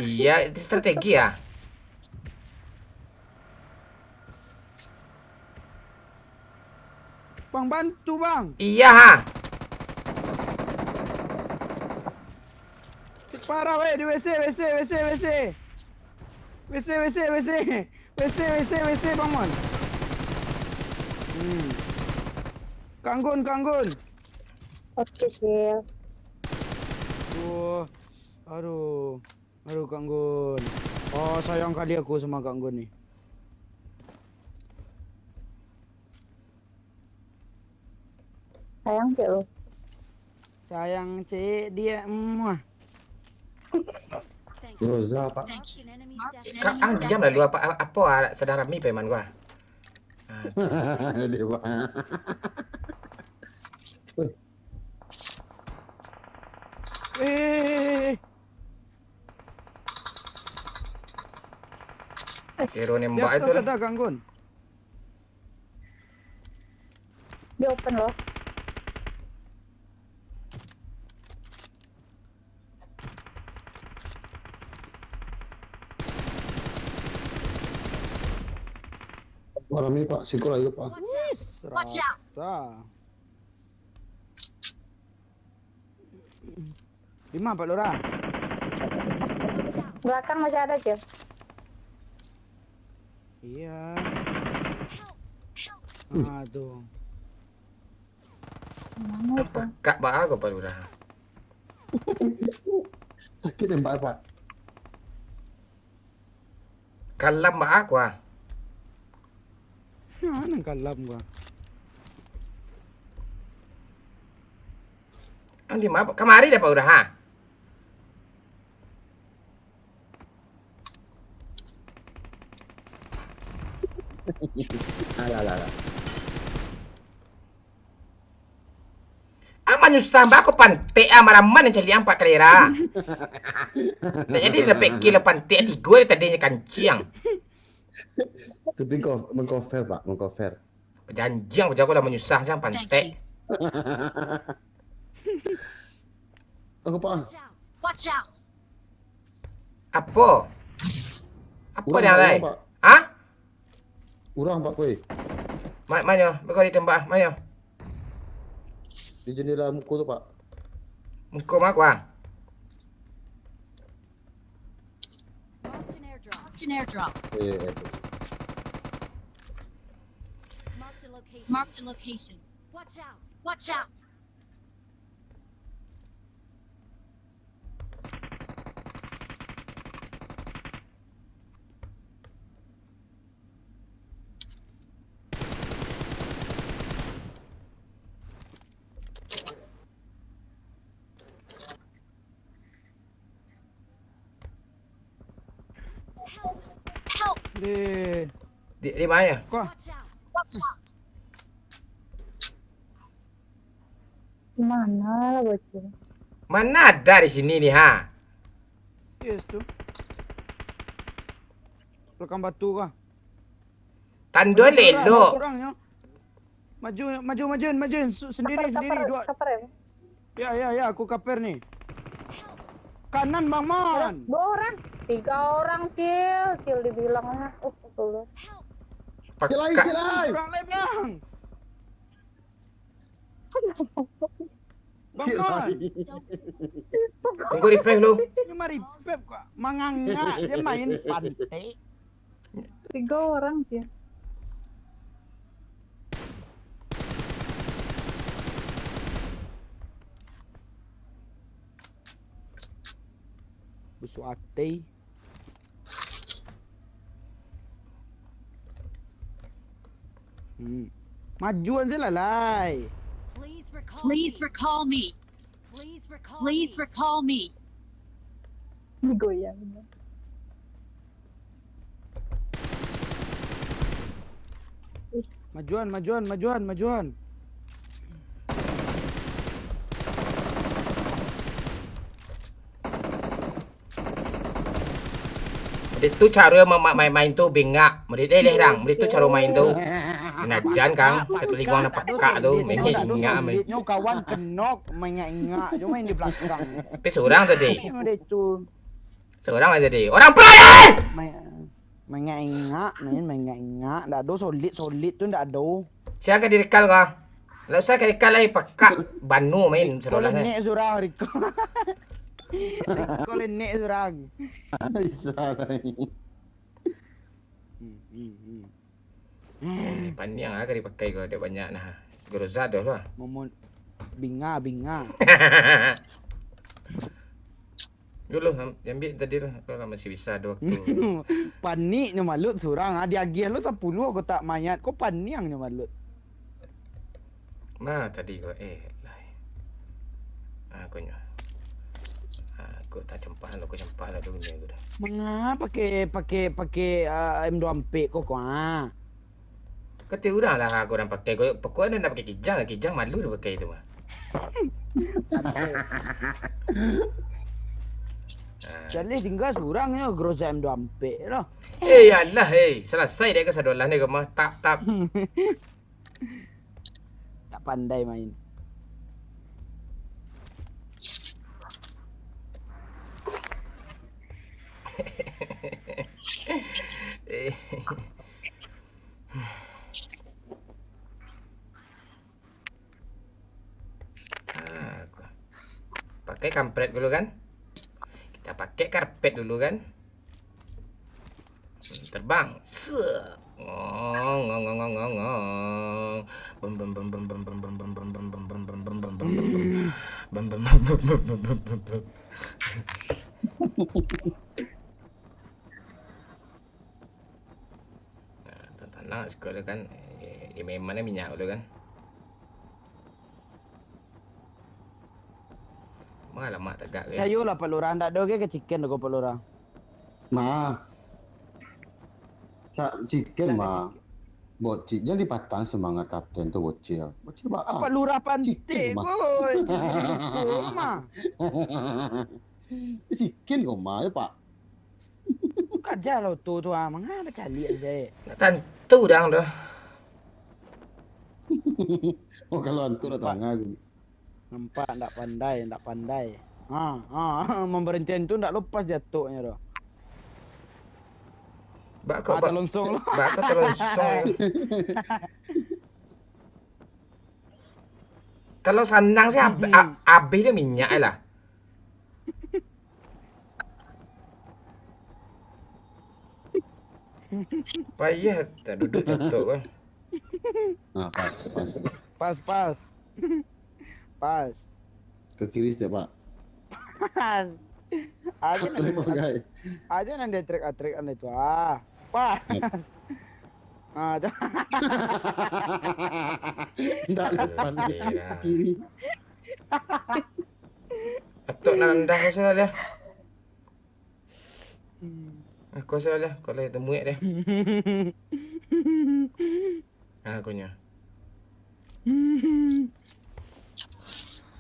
Speaker 1: Iya, itu strategi ya.
Speaker 2: Bang, bantu, Bang.
Speaker 1: Iya, ha.
Speaker 2: Parah, weh, di WC, bangun. Kanggun.
Speaker 4: Oke, Sil.
Speaker 2: Aduh, Kanggun. Oh, sayang kali aku sama Kanggun nih.
Speaker 4: Sayang sih lo.
Speaker 2: Sayang, Cik, dia
Speaker 3: Roza, Pak.
Speaker 1: Diam lah lu apa saudara mi peman gua.
Speaker 3: Dia, Pak.
Speaker 1: Hero
Speaker 2: Di
Speaker 1: nembak itu
Speaker 2: atas
Speaker 1: lah.
Speaker 2: ada Kanggun.
Speaker 4: Dia open loh.
Speaker 3: Rame, Pak. Sikul lagi, Pak.
Speaker 5: Watch out!
Speaker 2: Rata. 5, Pak Lurah.
Speaker 4: Belakang masih ada, Sil.
Speaker 2: Iya. Tuh.
Speaker 4: Mana itu?
Speaker 1: Kak ba aku Pak Lurah.
Speaker 3: Sakit ya, Pak.
Speaker 1: Kalam ba aku ah.
Speaker 2: Nang kalam gua.
Speaker 1: Andi mah kemari dah Pak Lurah ha.
Speaker 3: Alah.
Speaker 1: Aman nyusah mbak aku pantek maraman yang cari ampak kalera. Jadi dapat kilo pantek 3 tadinya kanciang.
Speaker 3: Tapi mengcover, Pak. Mengcover.
Speaker 1: Janjang jago lah menyusah jang
Speaker 5: Thank
Speaker 1: pantek.
Speaker 5: you.
Speaker 3: Aku, Pak.
Speaker 5: Watch out!
Speaker 1: Apa? Apa
Speaker 3: Udah,
Speaker 1: dia
Speaker 3: Pak,
Speaker 1: lain?
Speaker 3: Pak.
Speaker 1: Hah?
Speaker 3: Urang Pak Kue.
Speaker 1: Manyo, beko ditembak, manyo.
Speaker 3: Di jendela muka tu Pak.
Speaker 1: Muka mak wang.
Speaker 5: Marked an airdrop. Marked a location. Watch out. Watch out. Help.
Speaker 2: Di
Speaker 1: Di mana?
Speaker 2: kau.
Speaker 5: Watch out. Watch out.
Speaker 4: Mana lah bocil?
Speaker 1: Mana ada di sini nih, ha?
Speaker 2: Yes tu. Belakang batu kah?
Speaker 1: Tando lelo.
Speaker 2: Orangnya. Maju. Sendiri. Dua.
Speaker 4: Kaper ya?
Speaker 2: Ya, aku kaper nih. Kanan Bang Man.
Speaker 4: 2 orang, 3 orang kill dibilangnya. Betul.
Speaker 3: Kilai.
Speaker 2: Orang lain Bang. Bang Man.
Speaker 1: Tunggu refresh lu.
Speaker 2: Ini mari Pep kok. Manganga dia main pantai.
Speaker 4: 3 orang sih.
Speaker 2: Busuk ate. Majuan sila lai.
Speaker 5: Please recall me. Please recall me.
Speaker 4: Digoyang.
Speaker 2: Majuan.
Speaker 1: Itu cara main tu bengak. Mereka leh rang. Mereka cara main tu. Najan kang. Satu lagi nak pakak tu. Main ingat main.
Speaker 2: Nyo kawan kenok mengengak. Cuma main di belakang.
Speaker 1: Tapi seorang tadi.
Speaker 2: Tengok dia tu.
Speaker 1: Seorang aja tadi. Orang pelayan.
Speaker 2: Mengengak. Ndak ada solid tu ndak ada.
Speaker 1: Siapa direkal kah? Lalu saya direkal lagi pakak Banu main seolah
Speaker 2: Kalau
Speaker 1: ni.
Speaker 2: nek surang Riko. Kalau nek surang.
Speaker 1: Panjang ah kali pakai kau dia banyak nah. Groza dah lah.
Speaker 2: Momon binga.
Speaker 1: Dulu ambil tadi lah. Kalau masih bisa ada waktu.
Speaker 2: Paniknya malut surang. Dia agian lu 10 aku tak mayat. Kau paniangnya malut.
Speaker 1: Ma tadi kau lah. Aku nyo. Aku tak cempah lah, aku cempah lah dunia aku dah.
Speaker 2: Mengapa pakai M24 kok ah.
Speaker 1: Kata orang lah aku orang pakai. Kau ada nak pakai kijang malu dia pakai itu mah.
Speaker 2: Jadi tinggal surangnya Groza M24 lah.
Speaker 1: Yalah selesai dia ke sadolah ni kau mah tap.
Speaker 2: Tak pandai main.
Speaker 1: Pakai kampret dulu kan? Kita pakai karpet dulu kan? Terbang. Tanah sekolah kan dia memangnya minyak dulu kan. Malah mak tegak ke.
Speaker 2: Sayo lah pelura ndak ada ke chicken ko pelura.
Speaker 3: Mah. Chicken mah. Bocil jadi patang semangat kapten tu bocil. Bocil bah.
Speaker 2: Apa lurah pantik
Speaker 3: Chicken, Ma.
Speaker 2: koi. Mah.
Speaker 3: Chicken kau mah ya Pak.
Speaker 2: Kerja lo tu mengapa cari aja.
Speaker 1: Tentu dah dah.
Speaker 3: Oh kalau antu datang aku.
Speaker 2: Nampak ndak pandai. Memberhentian tu ndak lepas jatuhnya dah.
Speaker 1: Bak kok
Speaker 2: Mata longsong lo.
Speaker 1: bak kok terlongsong. Kalau sandang sih habis dia minyak lah. Payah tak duduk jatuh kan.
Speaker 3: Nah, pas, pas.
Speaker 2: Pas, pas. Pas.
Speaker 3: Ke kiri setiap Pak.
Speaker 2: Aja nanti,
Speaker 3: Terima guys.
Speaker 2: aja nanti trik anda itu. Ah, pas. Ah, dah.
Speaker 3: Nggak depan
Speaker 1: Iya.
Speaker 3: kiri.
Speaker 1: Atuk nandah aku salah dia. Aku salah dia. Kalau itu muik dia. Akunya.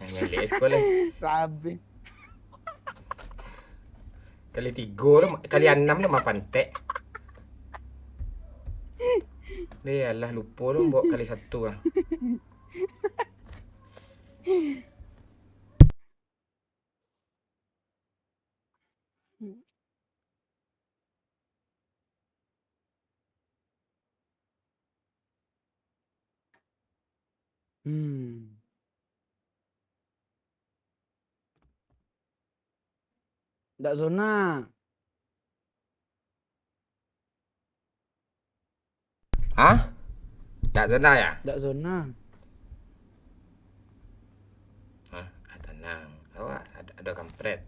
Speaker 1: Yang ngelik sekolah.
Speaker 2: Rabi.
Speaker 1: Kali 3 tu, kali 6 tu mah pantek. Dia lah lupa tu bawa kali 1 lah.
Speaker 2: Nggak zona.
Speaker 1: Hah? Tak zona ya?
Speaker 2: Nggak zona.
Speaker 1: Hah? Tenang. Awak ada kampret.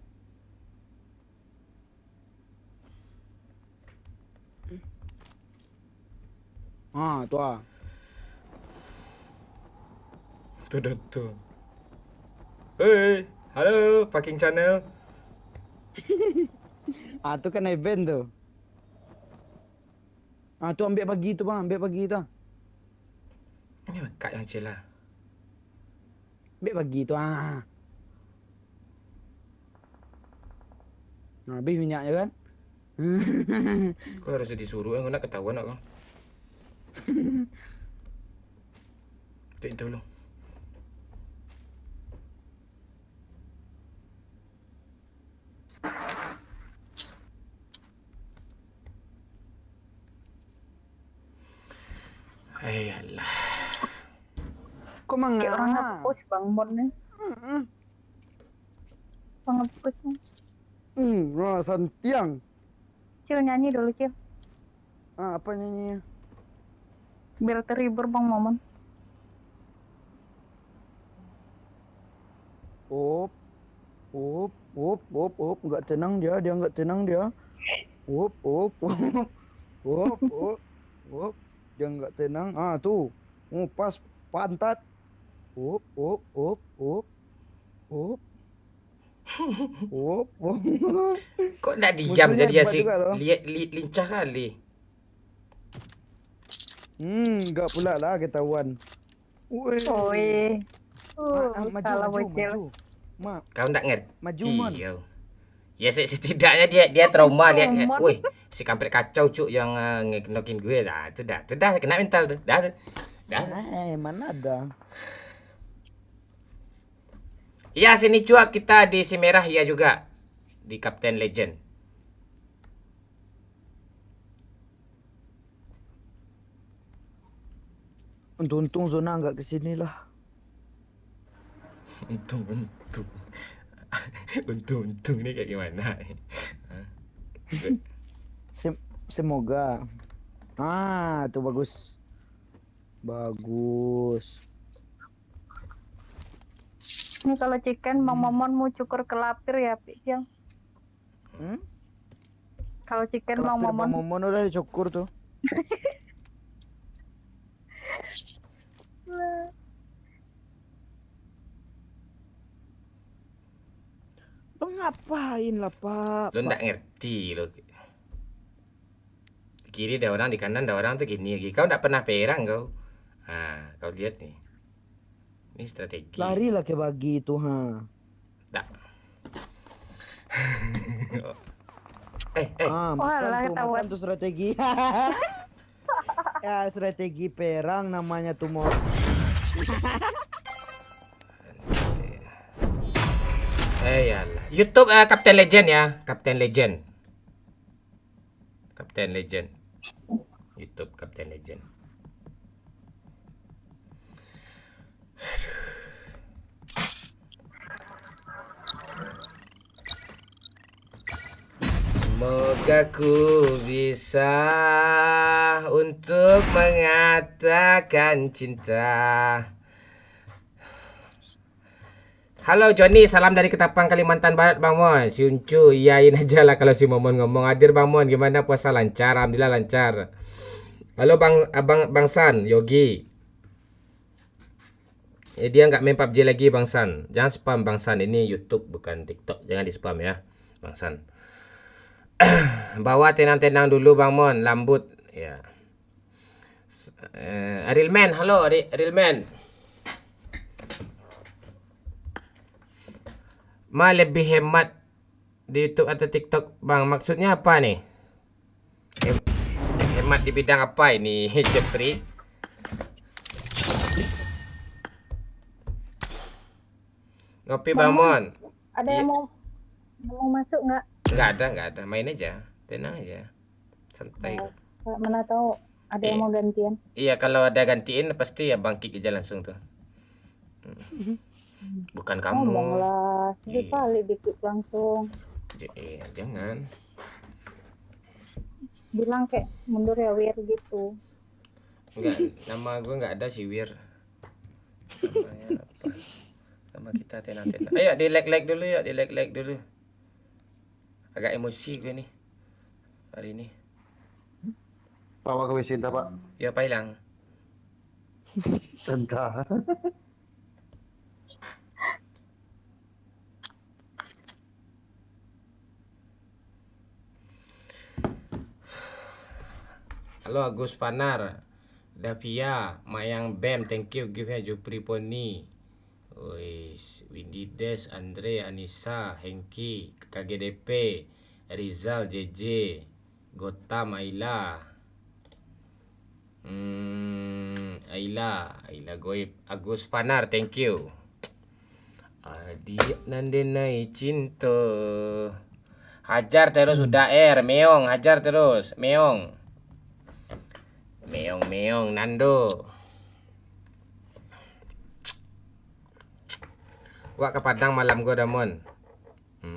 Speaker 2: Ah, tu ah.
Speaker 1: Tu. Hei, halo, parking channel.
Speaker 2: Ah, tu kan event tu. Ah, tu ambil pagi tu bang, ambil pagi tu.
Speaker 1: Ini kat yang cila.
Speaker 2: Ambil pagi tu ah. Nah, habis minyaknya kan?
Speaker 1: Kau harus disuruh kan, kau nak ketahuan tak kau? Itu dulu. Ayolah.
Speaker 2: Kok mang
Speaker 4: Kayak orang nge-push Bang Mon nih. Orang nge-push nih.
Speaker 2: Wah, santiang.
Speaker 4: Cil nyanyi dulu Cil.
Speaker 2: Ah, apa nyanyinya?
Speaker 4: Biar terhibur Bang Momon.
Speaker 2: Op, nggak tenang dia nggak tenang dia. Op, dia nggak tenang. Ah, tuh. Pas pantat. Op.
Speaker 1: Kok nak diam
Speaker 2: Musuhnya
Speaker 1: jadi
Speaker 2: hebat
Speaker 1: asyik
Speaker 2: juga loh.
Speaker 1: lincah kali.
Speaker 2: Nggak pula lah ketahuan. Wih.
Speaker 4: Oi. Salah bocil.
Speaker 2: maju. Ma,
Speaker 1: Kau tak ngerti
Speaker 2: maju mon.
Speaker 1: kau. Ya setidaknya dia trauma lihat.
Speaker 4: Trauma.
Speaker 1: Woi, si kampret kacau cuk yang ngenokin gue dah. Itu dah kena mental tu. Dah.
Speaker 2: Mana ada?
Speaker 1: Ya sini cuak kita di si merah ya juga di Captain Legend.
Speaker 2: Untung zona nggak kesini lah.
Speaker 1: Untung. Untung ni kayak gimana?
Speaker 2: Semoga. Ah, itu bagus. Bagus.
Speaker 4: Ini kalau chicken Bang Momon mau cukur ke lapir ya, Cil. Kalau chicken Bang
Speaker 2: Kelapir Bang
Speaker 4: Momon.
Speaker 2: Momon udah dicukur tuh. Lo ngapain lah, Pak?
Speaker 1: Lo ndak ngerti lo. Di kiri ada orang, di kanan ada orang tuh gini lagi. Kau ndak pernah perang kau. Ah, kau lihat nih. Ini strategi.
Speaker 2: Lari lah ke bagi itu, ha.
Speaker 1: Tak.
Speaker 2: Ah,
Speaker 4: Walah,
Speaker 2: makan
Speaker 4: ketahuan.
Speaker 2: tuh strategi. Ya, strategi perang namanya tuh mau.
Speaker 1: Yalah. YouTube Captain Legend ya, Captain Legend. Captain Legend. YouTube Captain Legend. Semoga ku bisa untuk mengatakan cinta. Halo Johnny, salam dari Ketapang, Kalimantan Barat, Bang Mon. Si Uncu, iyain aja lah kalau si Momon ngomong. Hadir Bang Mon, gimana puasa lancar? Alhamdulillah lancar. Halo Bang San, Yogi. Dia nggak main PUBG lagi Bang San. Jangan spam Bang San, ini YouTube bukan TikTok. Jangan di spam ya, Bang San. Bawa tenang-tenang dulu Bang Mon, lambut ya. Ariel Man, halo Ariel Man. Lebih hemat di YouTube atau TikTok Bang? Maksudnya apa nih? Hemat di bidang apa ini, Jeffrey? Ngopi Bang Mon.
Speaker 4: Ada yang mau masuk nggak?
Speaker 1: Nggak ada. Main aja. Tenang aja. Santai.
Speaker 4: Mana tahu ada yang mau gantian.
Speaker 1: Iya, kalau ada gantiin pasti ya bangkit aja langsung tuh. Bukan kamu.
Speaker 4: Ngomong lah, sekali dikit langsung.
Speaker 1: Jangan.
Speaker 4: Bilang kayak mundur ya Wir gitu.
Speaker 1: Enggak, nama gue nggak ada si Wir. Namanya apa? Nama kita tenang-tenang. Ayo di like dulu ya, di like dulu. Agak emosi gue nih hari ini.
Speaker 3: Bawa ke WC entah, Pak.
Speaker 1: Ya Pak Ilang.
Speaker 3: Entah.
Speaker 1: Halo Agus Panar, Davia, Mayang Bem, thank you, give ya Jupri Poni, Windy Des, Andre, Anissa, Hengki, KGDP, Rizal, JJ, Gotam, Aila, Aila Goib, Agus Panar, thank you. Adik nandenai cinta. Hajar terus udah Meong, hajar terus, Meong. Meong Nando. Wak ke Padang malam gua Damon.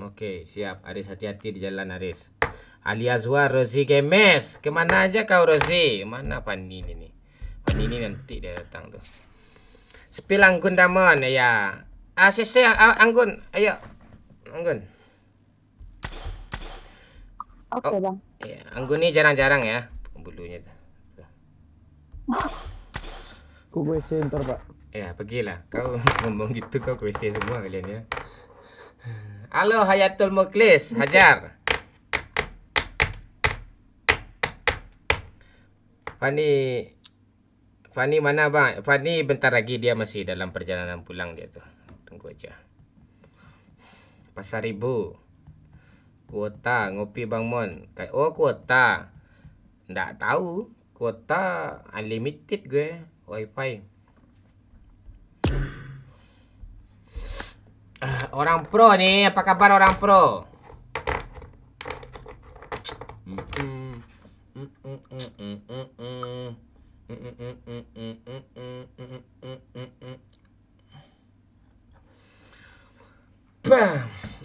Speaker 1: Oke, siap. Aris hati-hati di jalan Aris. Ali Azwar, Rozi Gemes. Kemana aja kau Rozi? Mana Pani ini nih? Pani ini nanti dia datang tuh. Spill Anggun Damon ya. ACC Anggun, ayo. Anggun.
Speaker 4: Oke, Bang.
Speaker 1: Ya, Anggun ini jarang-jarang ya bulunya tuh.
Speaker 2: Ku WC ntar, Pak.
Speaker 1: Ya, pergilah. Kau ngomong gitu kau ke WC semua kalian ya. Halo Hayatul Muklis, hajar. Fani mana Bang? Fani bentar lagi dia masih dalam perjalanan pulang dia tuh. Tunggu aja. Pasar Ibu. Kuota ngopi Bang Mon. Oh, kuota. Nggak tahu. Kuota unlimited gue, wifi. Orang pro nih, apa kabar orang pro?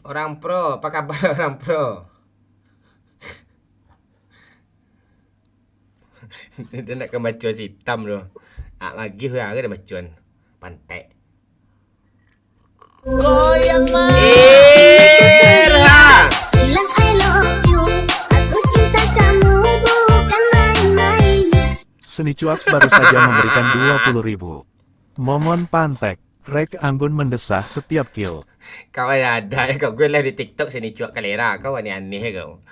Speaker 1: Orang pro, apa kabar orang pro? Dia nak ke macuan si hitam tu. Lagi huang ke dia macuan. Pantai.
Speaker 6: Goyang
Speaker 1: Irha.
Speaker 7: Bilang I love you, aku cinta kamu bukan main-main.
Speaker 8: Seni Cuaks baru saja memberikan 20.000. Momon Pantek, Rek Anggun mendesah setiap kill.
Speaker 1: Kau ada kau gue live di TikTok sini cuak kalera. Kau aneh kau.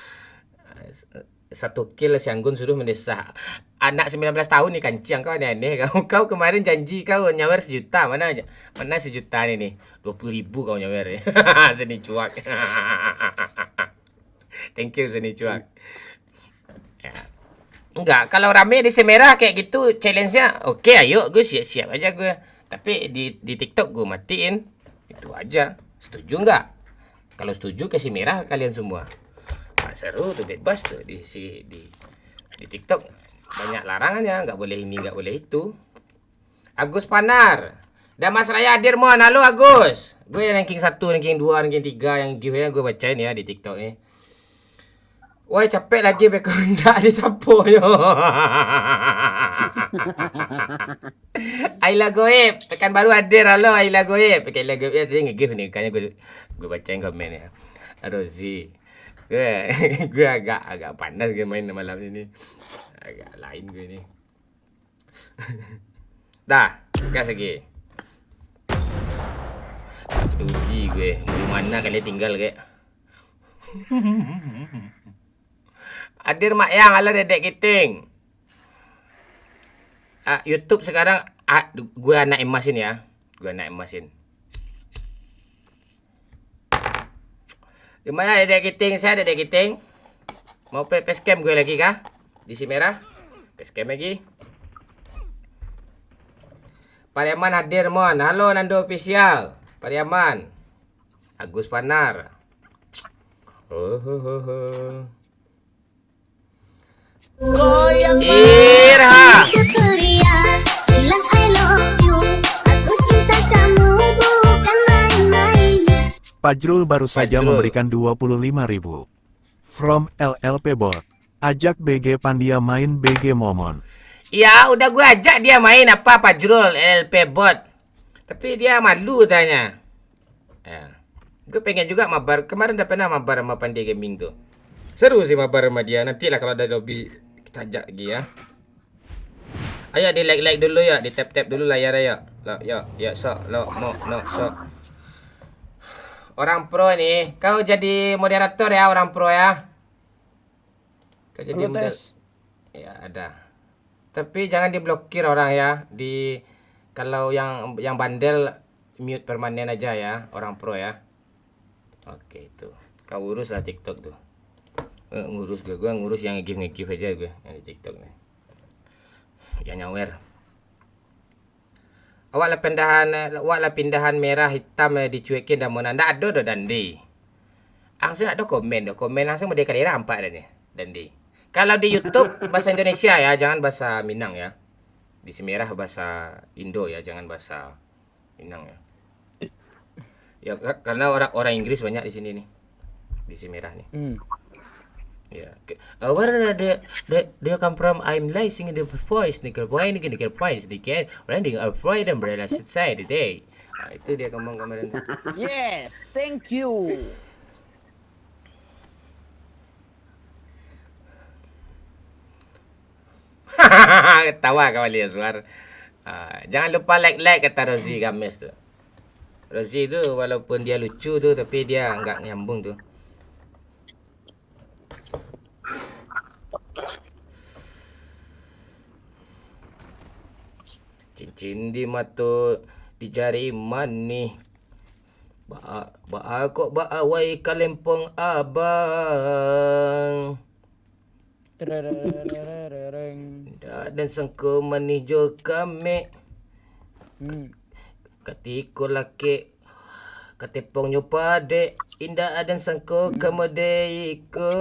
Speaker 1: 1 kill si Anggun suruh mendesah. Anak 19 tahun nih kancing kau aneh kau kemarin janji kau nyawer 1 juta. Mana 1 juta nih 20.000 kau nyawer. Seni cuak. Thank you Seni cuak. Ya. Enggak, kalau rame di Semerah kayak gitu challenge-nya oke, ayo gue siap-siap aja gue. Tapi di TikTok gue matiin. Itu aja. Setuju nggak? Kalau setuju kasih merah kalian semua. Seru tuh, bebas tuh di Di TikTok banyak larangannya, nggak boleh ini, nggak boleh itu. Agus Panar. Dan Mas Raya hadir mohon. Halo Agus. Gue yang ranking 1, ranking 2, ranking 3 yang giveaway gue bacain ya di TikTok nih. Woi capek lagi bekondak di sapo yo. Aila Goib, pekan baru hadir. Halo Aila Goib. Pekan Aila Goib ya dia nge-give nih, kayaknya gue bacain komen ya. Rozi. Gue agak panas gue main malam ini. Agak lain gue ini. Dah, gas lagi. Rugi gue, di mana kalian tinggal kayak. Hadir Mak Yang, halo Dedek Kiting. YouTube sekarang gue anak emasin ya. Gue anak emasin. Gimana Dedek Kiting? Saya Dedek Kiting. Mau facecam gue lagi kah? Di si merah. Facecam lagi. Pariaman hadir mon. Halo Nando Official. Pariaman. Agus Panar. Irha.
Speaker 7: Ceria, bilang I love you. Aku cinta kamu bukan main-main.
Speaker 8: Pajrul baru saja
Speaker 1: Pajrul.
Speaker 8: memberikan 25.000. From LLP Bot. Ajak BG Pandia main BG Momon.
Speaker 1: Ya udah gue ajak dia main apa Pajrul LP Bot. Tapi dia malu tanya. Ya. Gue pengen juga mabar. Kemarin udah pernah mabar sama Pandai Gaming tuh. Seru sih mabar sama dia. Nantilah kalau ada lobby kita ajak lagi ya. Ayo di like dulu ya, di tap dulu layar ya. Ya sok lo no sok. Orang pro nih, kau jadi moderator ya orang pro ya. Kau jadi
Speaker 2: Protes.
Speaker 1: Ya ada. Tapi jangan diblokir orang ya. Kalau yang bandel mute permanen aja ya, orang pro ya. Oke itu. Kau urus lah TikTok tuh. Ngurus gue ngurus yang nge-give aja gue yang di TikTok nih. Yang nyawer. Awak lah pindahan merah hitam dicuekin dan mana ndak ada dandi. Langsung ada komen langsung dia kali rampak dah ni dandi. Kalau di YouTube bahasa Indonesia ya, jangan bahasa Minang ya. Di si merah bahasa Indo ya, jangan bahasa Minang ya. Ya karena orang Inggris banyak di sini nih. Di si merah nih. Yeah. Where they come from? I'm listening the voice, nickel point, they can running a Freud umbrella society today. Nah, itu dia ngomong kemarin tuh.
Speaker 2: Yes, thank you.
Speaker 1: Ketawa kau lihat suara. Jangan lupa like kata Rozi Games tuh. Rozi itu walaupun dia lucu tuh, tapi dia nggak nyambung tuh. Cincin di mata di jari manis. Kok awai kalempong abang.
Speaker 2: Tereng.
Speaker 1: Dan sangko manis jo kami. Katiko laki katepong nyo pade. Indah dan sangko kamodeiko.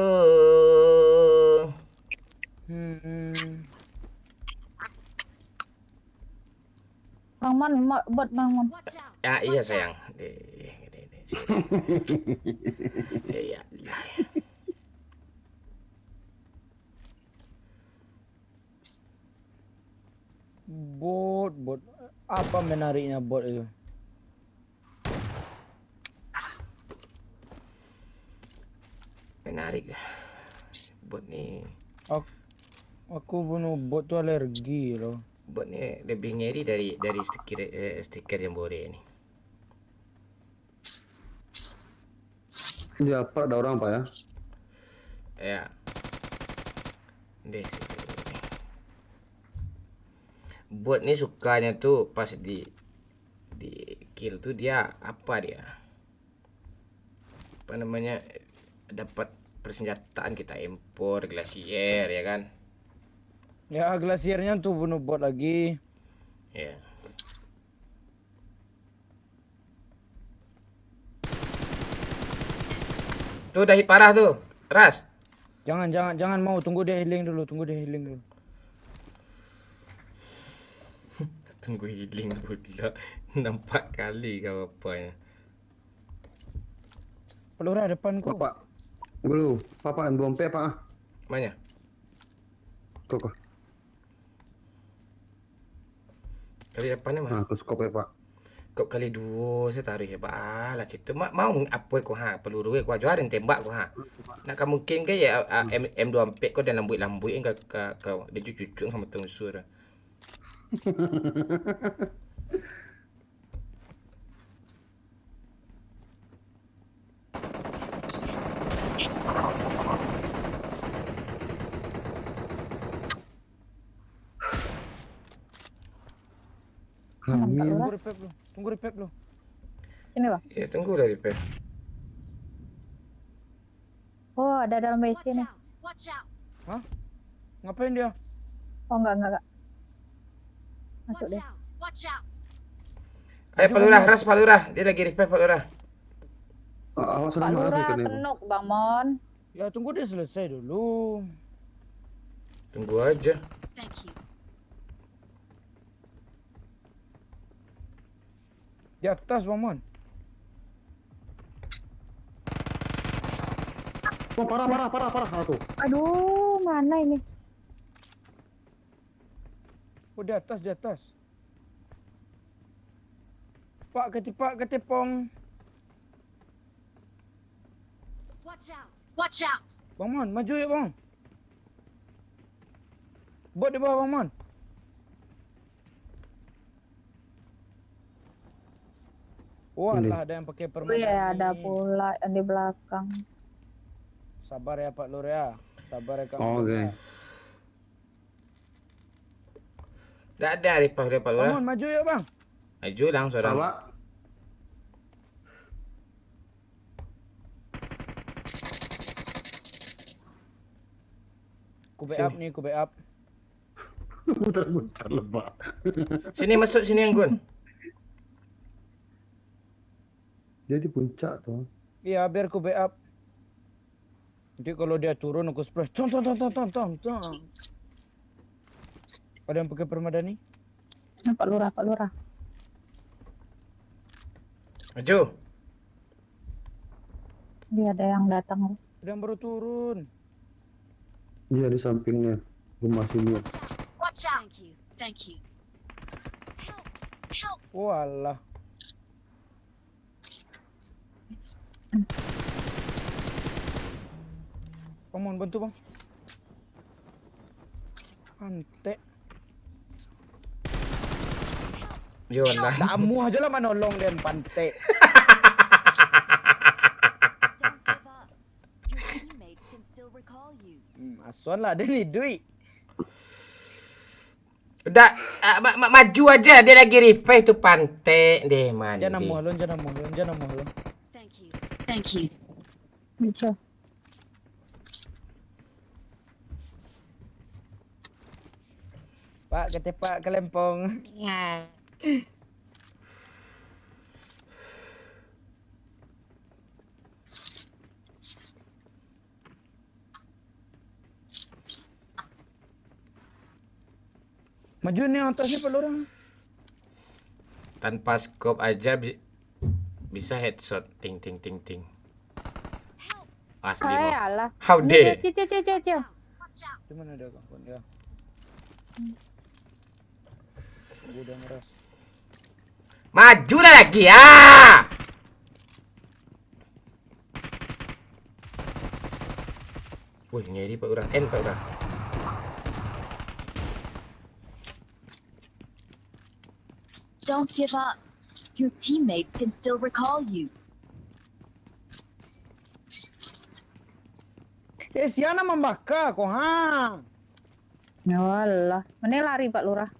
Speaker 4: Bang Mon, buat Bang Mon.
Speaker 5: Watch out.
Speaker 1: Ya iya sayang. Ya lah.
Speaker 2: Bot. Apa menariknya bot itu?
Speaker 1: Menarik. Bot ni.
Speaker 2: Aku bunuh bot tu alergi loh.
Speaker 1: Bot ni lebih ngeri dari stiker yang boleh ni.
Speaker 3: Di apa ada orang pak ya?
Speaker 1: Ya. Deh. Bot ni sukanya tuh pas di kill tuh dia apa dia? Apa namanya? Dapat persenjataan kita impor glasier ya kan?
Speaker 2: Ya glasiernya tuh bunuh bot lagi.
Speaker 1: Ya. Tuh udah hit parah tuh. Ras.
Speaker 2: Jangan mau, tunggu dia healing dulu.
Speaker 1: Tunggu healing pula. Nampak kali kau apa ya.
Speaker 2: Pelura depan kau.
Speaker 3: Bapak. Gulu, Papa dompet Pak.
Speaker 1: Mana?
Speaker 3: Kok.
Speaker 1: Kali depan mana?
Speaker 3: Aku skop ya, Pak.
Speaker 1: Kau kali 2 saya taruh ya. Lah cik tu mau apa kau ha peluru kau ajarin tembak kau ha. Nak kan mungkin ke ya M24 kau dan lambut-lambut kau dia cucuk sama musuh dah.
Speaker 3: Hamil.
Speaker 2: Tunggu repair lu.
Speaker 4: Ini bang.
Speaker 1: Ya tunggu dah repair.
Speaker 4: Oh, ada dalam
Speaker 5: Watch
Speaker 4: WC nih.
Speaker 5: out! Watch out!
Speaker 2: Ngapain dia?
Speaker 4: Oh, enggak. Masuk
Speaker 5: Watch
Speaker 4: deh.
Speaker 5: out! Watch out!
Speaker 1: Ayo Pak Lurah, ras Pak Lurah. Dia lagi repair Pak Lurah.
Speaker 3: Awas
Speaker 4: Pak
Speaker 3: sudah marah
Speaker 4: Lurah,
Speaker 3: kan ya.
Speaker 4: penuk Bang Mon.
Speaker 2: Ya tunggu dia selesai dulu.
Speaker 1: Tunggu aja.
Speaker 5: Thank you.
Speaker 2: Di atas Bang Mon.
Speaker 3: Oh, parah. Tuh.
Speaker 4: Aduh, mana ini?
Speaker 2: Oh di atas. Pak ketipong.
Speaker 5: Watch out! Watch out!
Speaker 2: Bang Mon, maju ya Bang. Bot di bawah Bang Mon. Wah,
Speaker 3: Ini.
Speaker 2: lah ada yang pakai
Speaker 4: Oh
Speaker 2: permadani.
Speaker 4: iya, ada pula yang di belakang.
Speaker 2: Sabar ya Pak Lur ya. Sabar ya Kang.
Speaker 3: Oke.
Speaker 1: Tak ada repair dia Pak
Speaker 2: Bang
Speaker 1: Lurah.
Speaker 2: Mon, maju ya Bang.
Speaker 1: Maju lang seorang.
Speaker 3: Pak.
Speaker 2: Ku backup nih, ku backup.
Speaker 3: Mutar lebak.
Speaker 1: Sini masuk sini Anggun.
Speaker 3: Dia di puncak tuh.
Speaker 2: Iya, biar ku backup. Nanti kalau dia turun aku spray. Tom. Ada yang pakai permadani?
Speaker 4: Nah, Pak Lurah.
Speaker 1: Maju.
Speaker 4: Dia ada yang datang.
Speaker 2: Ada yang baru turun.
Speaker 3: Iya di sampingnya. Rumah sini.
Speaker 5: Watch out! Thank you. Help!
Speaker 2: Walah. Bang Mon, bantu Bang. Antek.
Speaker 1: Yolah.
Speaker 2: Kamu aja lah menolong dia pantek.
Speaker 6: Don't give up. Your teammates can still recall you.
Speaker 2: Asuhan lah dia ni duit.
Speaker 1: Udah maju aja dia lagi repair tu pantai deh mandi.
Speaker 2: Jangan mohon.
Speaker 5: Thank you.
Speaker 4: Bisa.
Speaker 2: Pak, ketepak kelempong. Maju nih atasnya Pak Lurah.
Speaker 1: Tanpa scope aja bisa headshot ting. Asli
Speaker 4: Hai,
Speaker 1: mau.
Speaker 4: alah.
Speaker 1: How dare.
Speaker 4: Cio.
Speaker 5: Watch out!
Speaker 2: Di mana dia kawan ya? Gua udah ngeras.
Speaker 1: Majulah lagi ya. Wih, ngeri Pak Lurah. Pak Lurah.
Speaker 5: Don't give up. Your teammates can still recall you.
Speaker 2: Siana membakar kok ha.
Speaker 4: Ya Allah. Mana lari Pak Lurah?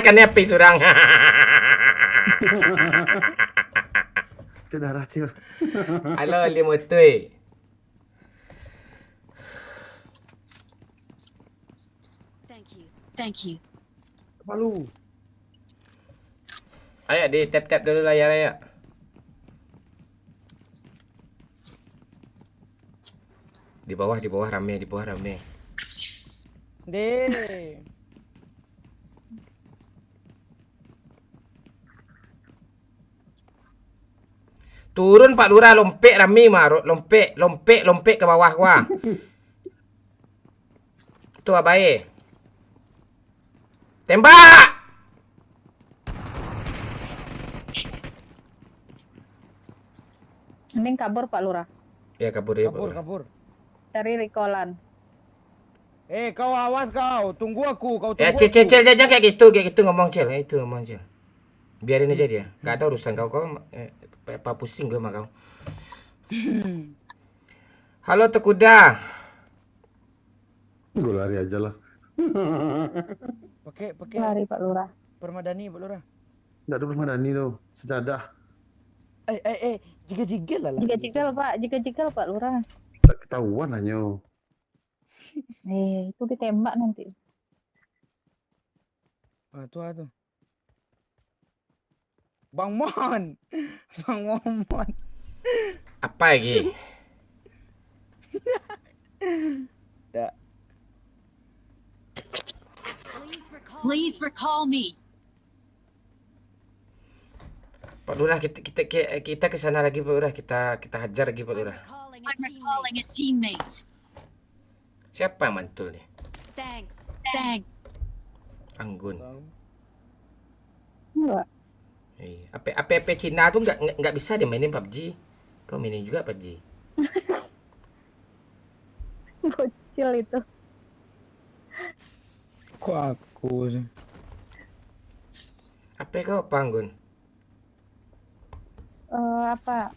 Speaker 1: Kan api surang.
Speaker 3: Sudah racil.
Speaker 1: Halo limutui.
Speaker 5: Thank you.
Speaker 3: Malu.
Speaker 1: Ayo di tap dulu layar ayo. Di bawah rame, di bawah rame.
Speaker 2: Deh.
Speaker 1: Turun Pak Lurah, lompek rame mah, lompek ke bawah gua. Tuh abai. Tembak!
Speaker 4: Mending kabur Pak Lurah.
Speaker 1: Ya kabur ya Pak
Speaker 2: Kabur,
Speaker 1: Lurah.
Speaker 2: kabur.
Speaker 4: Cari recallan.
Speaker 2: Kau awas kau. Tunggu aku. Kau tunggu
Speaker 1: Ya
Speaker 2: aku.
Speaker 1: Cil, jangan kayak gitu ngomong Cil. Itu ngomong Cil. Biarin aja dia. Gak ada urusan kau apa pusing gue sama kau. Halo Tekuda.
Speaker 3: Gue lari aja lah.
Speaker 2: Pakai
Speaker 4: Lari Pak Lurah.
Speaker 2: permadani, Pak Lurah.
Speaker 3: Nggak ada permadani tuh. Sejadah.
Speaker 2: Jika-jika lah.
Speaker 4: Jika Pak Lurah.
Speaker 3: Tak ketahuan hanya.
Speaker 4: Itu ditembak nanti.
Speaker 2: Tuh. Bang Mon. Bang Mon.
Speaker 1: Apa lagi?
Speaker 5: Please recall me.
Speaker 1: Pak Lurah kita ke sana lagi Pak Lurah. Kita hajar lagi Pak Lurah.
Speaker 6: Recalling a
Speaker 5: I'm
Speaker 6: teammate.
Speaker 5: recalling a teammate.
Speaker 1: Siapa yang mantul nih?
Speaker 6: Thanks.
Speaker 5: Thanks.
Speaker 1: Anggun.
Speaker 4: Enggak.
Speaker 1: Iya. AP Cina tuh nggak bisa dia mainin PUBG. Kau mainin juga PUBG.
Speaker 4: Bocil itu.
Speaker 2: Kok aku sih?
Speaker 1: AP kau apa Anggun?
Speaker 4: Apa?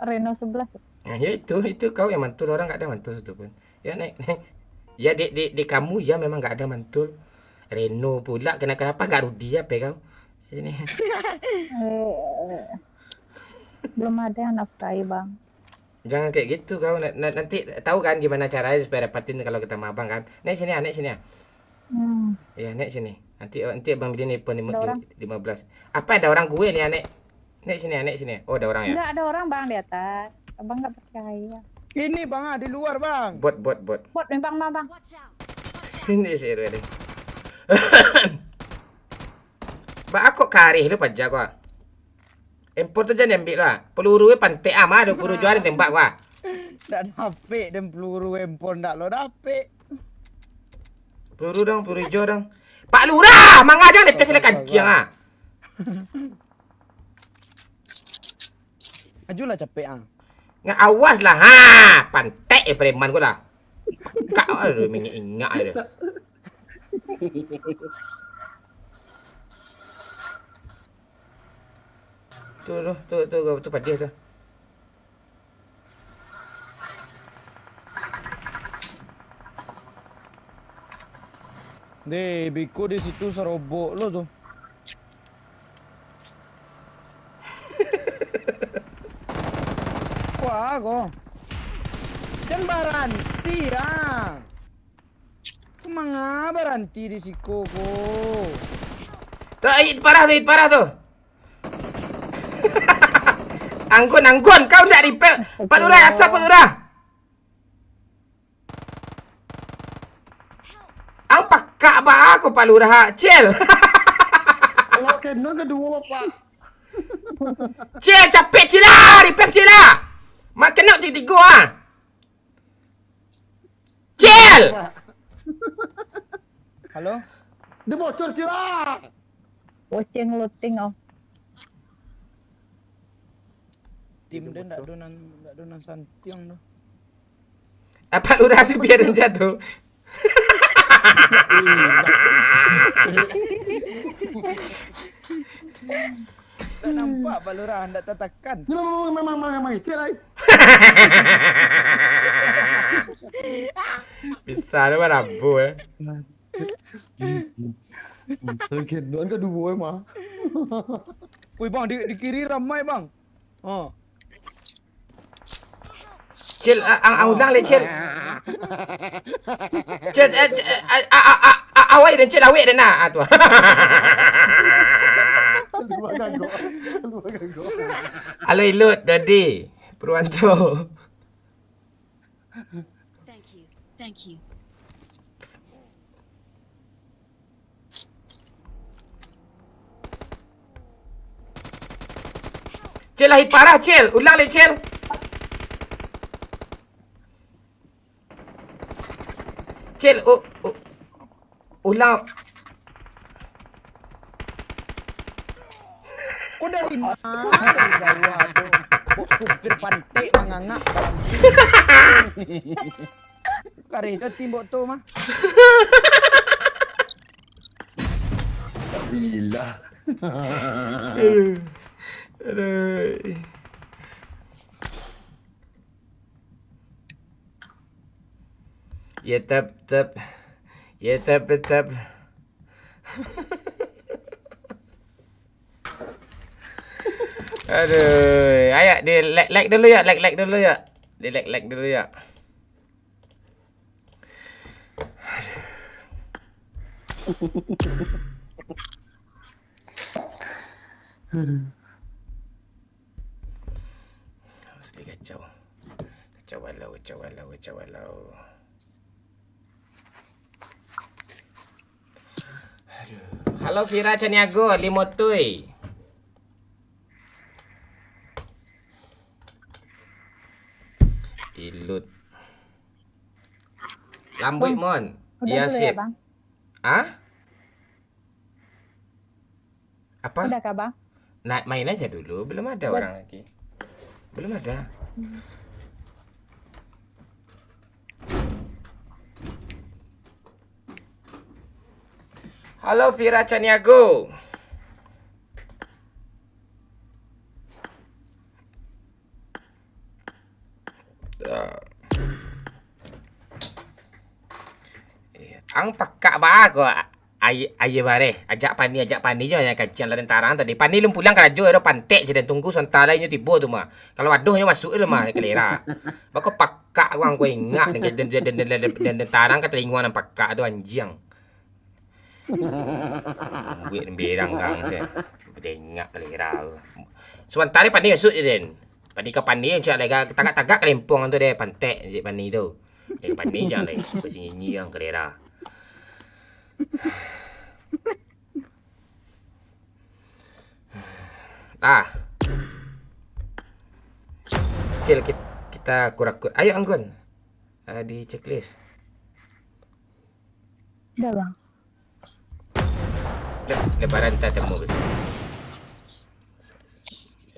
Speaker 4: Reno 11.
Speaker 1: Nah, ya itu kau yang mantul, orang nggak ada mantul itu pun. Ya naik. Ya di kamu ya memang nggak ada mantul. Reno pula kenapa nggak Rudi ya kau? Sini.
Speaker 4: Belum ada yang nafkahi Bang.
Speaker 1: Jangan kayak gitu kau. Nanti tahu kan gimana caranya supaya dapatin kalau kita sama abang kan. Naik sini ya. Ya naik sini. Nanti abang beli nih
Speaker 4: Ada orang?
Speaker 1: 15. Apa ada orang gue nih naik? Naik sini. Oh ada orang ya.
Speaker 4: Enggak ada orang Bang di atas. Abang nggak percaya.
Speaker 2: Ini Bang, di luar Bang.
Speaker 1: Bot.
Speaker 4: Bot nih Bang.
Speaker 6: Watch out.
Speaker 1: Ini seru ini. Ba aku karih lu pajak gua. Import aja ambil lah. Peluru pantai ama ada peluru jual tembak gua.
Speaker 2: Nggak dapet dan peluru handphone nggak lo dapet.
Speaker 1: Peluru dong, peluru hijau dong. Pak Lurah, mangga jangan netes lah kajian ah.
Speaker 2: Ajulah capek ah.
Speaker 1: Nggak awas lah ha, pantai preman gua lah. Kau aduh ingat ada. Tuh pada dia tuh.
Speaker 2: Deh, Biko di situ serobok lo tuh. Wah, kok. Jangan berhenti ya. Kemana berhenti di siku kok.
Speaker 1: Tuh, it parah tuh. Anggun, kau nggak repair. Pak Lurah, asap Pak Lurah. Apa kak aku Pak Lurah, Cil.
Speaker 3: Kalau Canon kedua Pak.
Speaker 1: Cil, capek Cil lah, repair Cil lah. Mak kena tiga ah. Cil.
Speaker 2: Halo?
Speaker 3: Dia bocor sila.
Speaker 4: Watching looting oh.
Speaker 2: Tim dia nggak donan santiang tuh.
Speaker 1: Pak Lurah tu biarin dia tuh.
Speaker 2: Tak nampak Pak Lurah, ndak tertekan.
Speaker 3: Memang itu lah.
Speaker 1: Bisa ada rabu
Speaker 3: Canon kedua mah.
Speaker 2: Woi bang, di kiri ramai bang. Oh.
Speaker 1: Cil, ulang le Cil. Cil, awak dan Cil awak dan nak tu.
Speaker 3: Kedua ganggu.
Speaker 1: Halo Ilut, Dadi, Purwanto.
Speaker 5: Thank you.
Speaker 1: Cil lahir parah, Cil. Ulang lagi, Cil. Cil, ulang.
Speaker 2: Kau dari mana? Dari bawah tu. Kok supir pantai mangangak dalam sini. Kareta timbuk tu mah.
Speaker 3: Gila.
Speaker 1: Aduh. Ya tap. Ya tap. Aduh, ayo di like dulu ya, like dulu ya. Di like dulu ya. Asli kacau. Kacau walau. Aduh. Halo Vira Caniago, Limotui. Ilut. Lambuy mon.
Speaker 4: Udah
Speaker 1: Iya
Speaker 4: dulu
Speaker 1: sip.
Speaker 4: ya, Bang?
Speaker 1: Ah? Apa?
Speaker 4: Udah kah, Bang?
Speaker 1: Nah, main aja dulu. Belum ada orang lagi. Belum ada. Halo Vira Caniago. Ang pakak ba ko ay bare ajak pani je yang kajian lain tarang tadi pani lum pulang karajo ero pantek je dan tunggu sementara inyo tibo tu mah kalau aduhnya masuk le mah kelera bako pakak wang ko ingat dan tarang ka telinguan ang pakak tu anjing buat berang kang se tengok kelera sementara pani masuk je den pani ka pani insya Allah tagak kelempong tu deh pantek je pani tu jadi pani jangan lagi bersini yang kelera. Cil kita kurak-kurak. Ayo Anggun. Di checklist.
Speaker 4: Udah, Bang.
Speaker 1: Lebaran kita temu besok.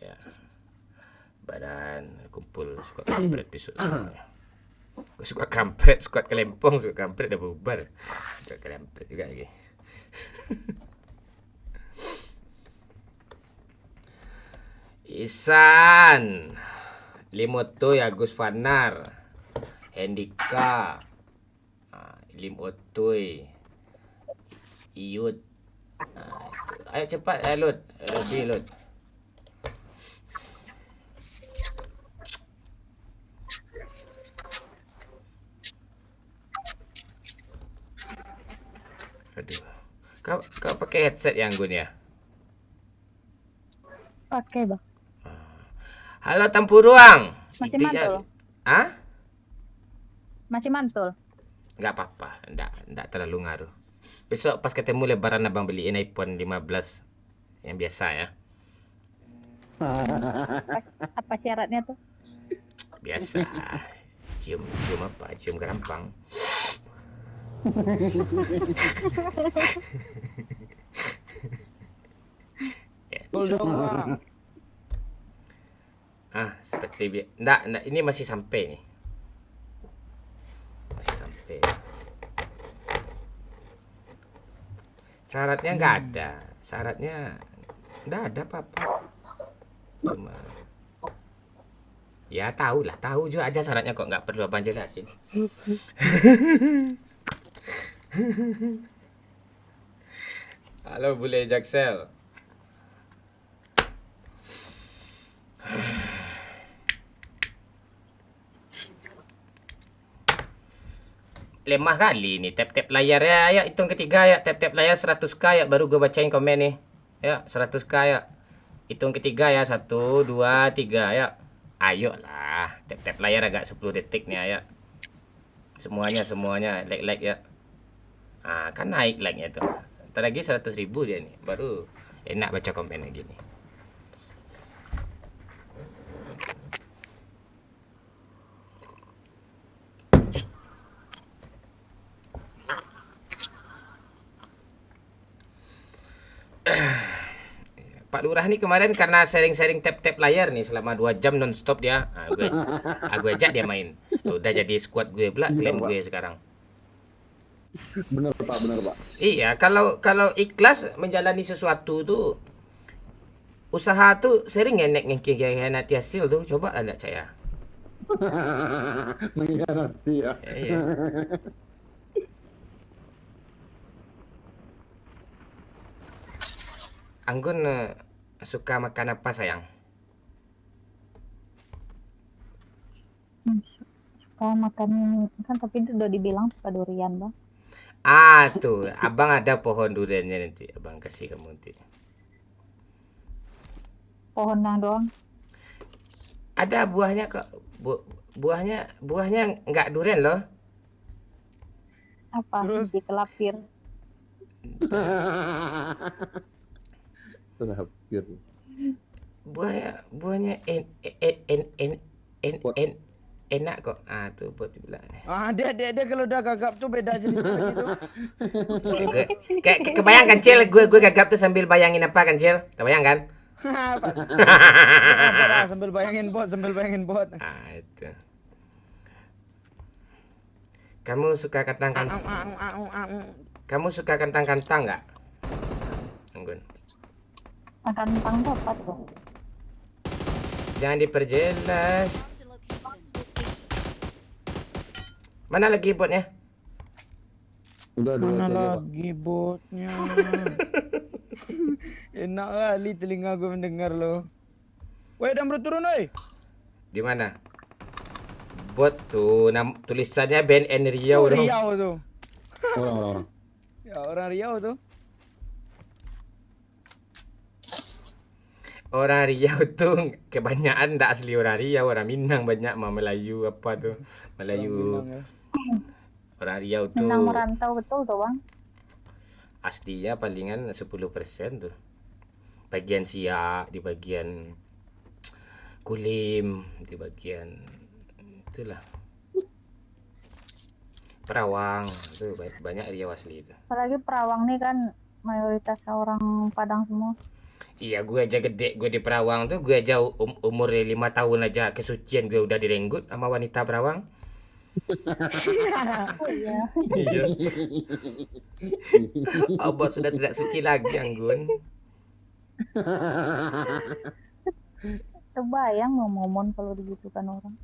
Speaker 1: Ya. Badan kumpul suka kampret besok semuanya. Gue suka kampret, suka kelempong, suka kampret dah bubar. Suka kampret juga lagi. Isan, Limotoy, Agus Fanar, Hendika, Limotoy, Iyut. Ayo cepat, Lut. Lebih, Lut. Aduh. Kau pakai headset yang Gun ya?
Speaker 4: Pakai, Bang.
Speaker 1: Halo Tampuruang.
Speaker 4: Masih
Speaker 1: Itu
Speaker 4: mantul?
Speaker 1: Hah?
Speaker 4: Masih mantul?
Speaker 1: Enggak apa-apa. Enggak terlalu ngaruh. Besok pas ketemu lebaran abang beliin iPhone 15 yang biasa ya.
Speaker 4: Apa syaratnya tuh?
Speaker 1: Biasa. Cium apa? Cium gerampang. Ya. Seperti enggak, ini masih sampai nih. Masih sampai. Syaratnya enggak ada. Syaratnya enggak ada apa-apa. Cuma ya tahu juga aja syaratnya kok nggak perlu abang jelasin. Halo Bule Jaksel. Lemah kali nih tap-tap layar ya. Ayo hitung ketiga ya. Tap-tap layar 100k ya. Baru gue bacain komen nih. Ya 100k ya. Hitung ketiga ya. 1, 2, 3 ya. Ayo lah. Tap-tap layar agak 10 detik nih ya. Semuanya lag ya. Kan naik lagnya tuh. Ntar lagi 100.000 dia nih, baru enak baca komen lagi nih. Pak Lurah nih kemarin karena sharing-sharing tap-tap layar nih selama 2 jam nonstop dia. Gue ajak dia main. Udah jadi squad gue pula,
Speaker 3: Iya,
Speaker 1: clan
Speaker 3: Pak.
Speaker 1: gue sekarang.
Speaker 3: Bener Pak, bener Pak.
Speaker 1: Iya, kalau ikhlas menjalani sesuatu tuh, usaha tuh sering ngenek nanti hasil tuh. Coba ada saya.
Speaker 3: Mengkhianati ya.
Speaker 1: Iya. Anggun suka makan apa sayang?
Speaker 4: Suka makan kan, tapi itu udah dibilang suka durian bang.
Speaker 1: Tuh, abang ada pohon duriannya nanti, abang kasih kamu nanti.
Speaker 4: Pohon yang doang.
Speaker 1: Ada buahnya kok, buahnya nggak durian loh.
Speaker 4: Apa?
Speaker 2: Terus?
Speaker 4: Di kelapir.
Speaker 3: Terakhir.
Speaker 1: Buahnya enak kok. Tuh buat dibilang.
Speaker 2: Dia kalau udah gagap tuh beda cerita gitu.
Speaker 1: Kayak kebayang kan Cil, gue gagap tuh sambil bayangin apa kan Cil? Kebayang kan?
Speaker 2: Sambil bayangin bot.
Speaker 1: Itu. Kamu suka kentang-kentang? Kamu suka kentang-kentang nggak? Anggun.
Speaker 4: Makan kentang tuh apa tuh?
Speaker 1: Jangan diperjelas.
Speaker 6: Marked a location.
Speaker 1: Mana lagi botnya?
Speaker 3: Udah dua
Speaker 2: Mana
Speaker 3: aja, Pak.
Speaker 2: lagi botnya? Enak kali telinga gue mendengar lo. Woi, dan berturun woi.
Speaker 1: Di mana? Bot tuh, tulisannya BNN Riau dong.
Speaker 2: Riau tuh.
Speaker 3: Orang.
Speaker 2: Ya orang Riau tuh.
Speaker 1: Orang Riau tuh kebanyakan ndak asli orang Riau, orang Minang banyak mah Melayu apa tuh. Melayu.
Speaker 2: Bilang ya.
Speaker 1: Orang Riau tuh
Speaker 4: Minang merantau betul tuh bang.
Speaker 1: aslinya palingan 10% tuh. Bagian Siak, di bagian Kulim, di bagian itulah. Perawang, itu banyak Riau asli itu.
Speaker 4: Apalagi Perawang nih kan mayoritas orang Padang semua.
Speaker 1: Iya, gue aja gede, gue di Perawang tuh, gue aja umur 5 tahun aja kesucian gue udah direnggut sama wanita Perawang.
Speaker 4: Oh iya.
Speaker 1: Iya. Abah sudah tidak suci lagi, Anggun.
Speaker 4: Terbayang mau momon kalau digitukan orang.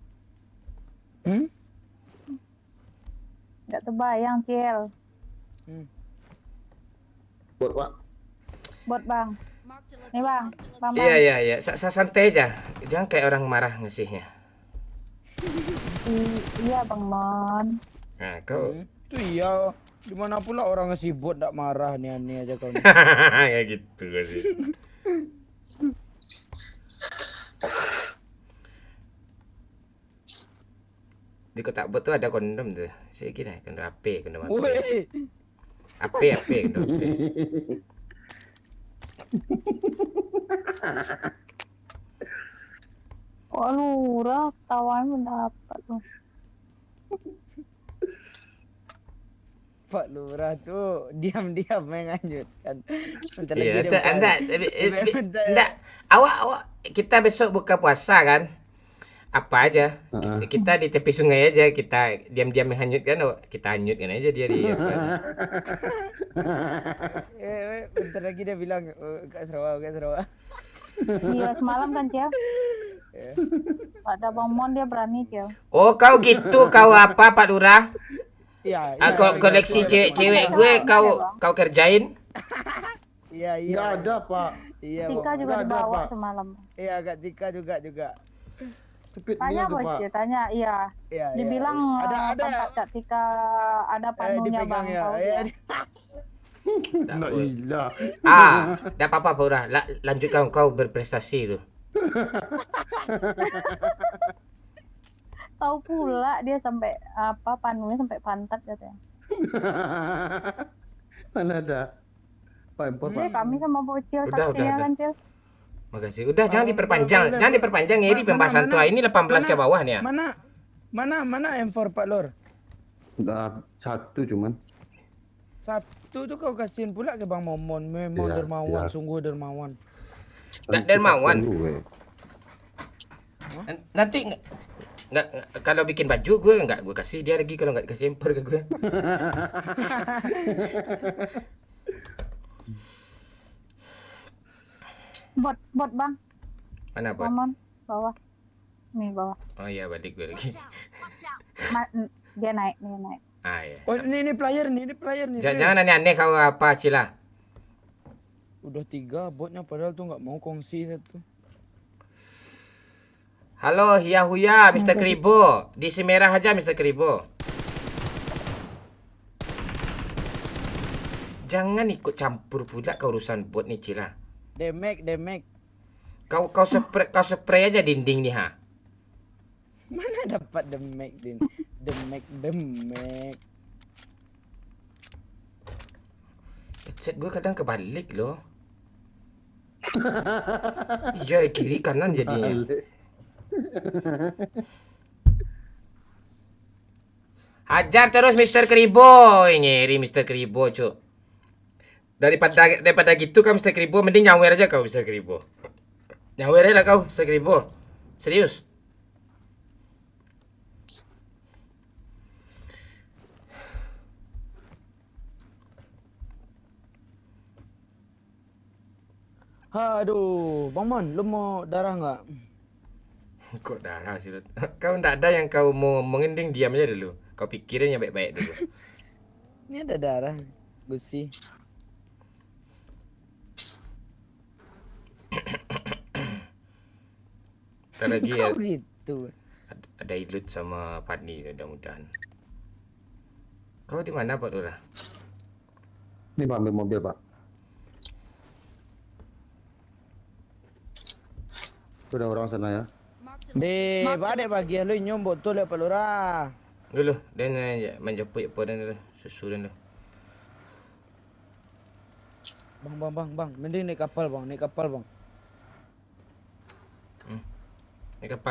Speaker 4: Nggak terbayang Ciel.
Speaker 3: Buat Pak.
Speaker 4: Buat bang.
Speaker 6: Marked a
Speaker 4: Nih bang.
Speaker 6: location.
Speaker 4: Bang.
Speaker 1: Iya. Santai aja. Jangan kayak orang marah ngasihnya.
Speaker 4: Iya bang Mon.
Speaker 1: Nah, kau
Speaker 2: Itu iya. Dimana pula orang ngasih bot tak marah nih aneh aja kau.
Speaker 1: kayak gitu sih. Di kotak bot tuh ada kondom tuh. Saya kira kondom AP, kondom AP.
Speaker 2: Woi.
Speaker 1: AP, kondom AP.
Speaker 4: Oh lurah tawanya mendapat tuh.
Speaker 2: Pak Lurah tuh diam-diam menganjutkan. Bentar
Speaker 1: Iya,
Speaker 2: lagi dia
Speaker 1: anda,
Speaker 2: buka-
Speaker 1: enggak, awak, kita besok buka puasa kan? Apa aja? Kita di tepi sungai aja, kita diam-diam menghanyutkan, kita hanyutkan aja dia di apa.
Speaker 2: bentar lagi dia bilang Kak Sarawak.
Speaker 4: Iya semalam kan Ciel. Ada bang Mon dia berani Ciel.
Speaker 1: Oh, kau gitu, kau apa Pak Lurah?
Speaker 2: Iya.
Speaker 1: Koleksi cewek gue kau kerjain?
Speaker 2: Iya.
Speaker 3: Nggak ada Pak.
Speaker 2: Iya,
Speaker 4: Tika
Speaker 2: Bang.
Speaker 4: juga
Speaker 3: Nggak ada,
Speaker 4: dibawa
Speaker 3: Pak.
Speaker 4: semalam.
Speaker 2: Iya, Kak Tika juga.
Speaker 3: Stupid
Speaker 4: Tanya
Speaker 3: tuh
Speaker 4: bos
Speaker 3: Pak.
Speaker 4: Ciel, tanya iya.
Speaker 2: Iya.
Speaker 4: Dibilang
Speaker 2: ada
Speaker 4: tempat Kak Tika ada panunya
Speaker 2: dipegang
Speaker 4: bang.
Speaker 2: ya.
Speaker 4: Tahu
Speaker 2: Iya.
Speaker 4: dia.
Speaker 3: Nggak gila.
Speaker 1: Dah apa-apa Pak Lurah, lanjutkan kau berprestasi tuh.
Speaker 4: Tahu pula dia sampai apa panunya sampai pantat katanya.
Speaker 3: Mana ada? Pak impor
Speaker 4: Iya
Speaker 3: Pak.
Speaker 4: kami sama bocil
Speaker 1: Udah,
Speaker 4: saksinya
Speaker 1: udah.
Speaker 4: kan Cil.
Speaker 1: Makasih. Udah jangan
Speaker 2: Boleh,
Speaker 1: diperpanjang,
Speaker 2: boleh,
Speaker 1: jangan
Speaker 2: boleh.
Speaker 1: diperpanjang ngeri
Speaker 2: Mana,
Speaker 1: pembahasan
Speaker 2: mana?
Speaker 1: tua. Ini 18 ke
Speaker 2: Mana?
Speaker 1: bawah nih ya.
Speaker 2: Mana M4 Pak Lor?
Speaker 3: Udah satu cuman.
Speaker 2: Satu tuh kau kasihin pula ke Bang Momon. Memang
Speaker 3: Iya,
Speaker 2: dermawan,
Speaker 3: iya.
Speaker 2: sungguh dermawan.
Speaker 1: Nggak dermawan.
Speaker 3: Gue.
Speaker 1: Nanti nggak kalau bikin baju gue nggak gue kasih dia lagi kalau nggak dikasih impor ke gue.
Speaker 4: Bot Bang.
Speaker 1: Mana buat?
Speaker 4: Momon bawah. Nih bawah.
Speaker 1: Oh iya balik gue lagi.
Speaker 4: Dia naik.
Speaker 1: Ah ya.
Speaker 2: Oh ini player nih.
Speaker 1: Jangan aneh-aneh kau apa Cila.
Speaker 2: Udah 3 botnya padahal tuh nggak mau kongsi satu.
Speaker 1: Halo Hiya Huya Mr. Kribo. Di si merah aja Mr. Kribo. Jangan ikut campur pula ke urusan bot nih Cila.
Speaker 2: Demek.
Speaker 1: Kau spray aja dinding nih ha.
Speaker 2: Mana dapat demek din? Demek.
Speaker 1: Headset gue kadang kebalik loh. Iya kiri kanan jadinya. Hajar terus Mr. Kribo. Ngeri Mr. Kribo cuk. Daripada gitu kan Mr. Kribo mending nyawer aja kau Mr. Kribo. Nyawer aja lah kau Mr. Kribo. Serius.
Speaker 2: Aduh, Bang Mon, lu mau darah nggak?
Speaker 1: Kok darah sih lu? Kau ndak ada yang kau mau mengending diam aja dulu. Kau pikirin yang baik-baik dulu.
Speaker 2: Ini ada darah, gusi.
Speaker 1: Ntar lagi ya,
Speaker 2: Kau gitu.
Speaker 1: ada Ilut sama Fadli mudah-mudahan. Kau di mana Pak Lurah?
Speaker 3: Ini Pak ambil mobil Pak. Sudah orang sana ya.
Speaker 2: Deh, badai bagi lu nyom botol ya Pak Lurah.
Speaker 1: Dulu, dan menjeput apa dan dulu, susu dan dulu.
Speaker 2: Bang, mending naik kapal bang.
Speaker 1: Ini kapal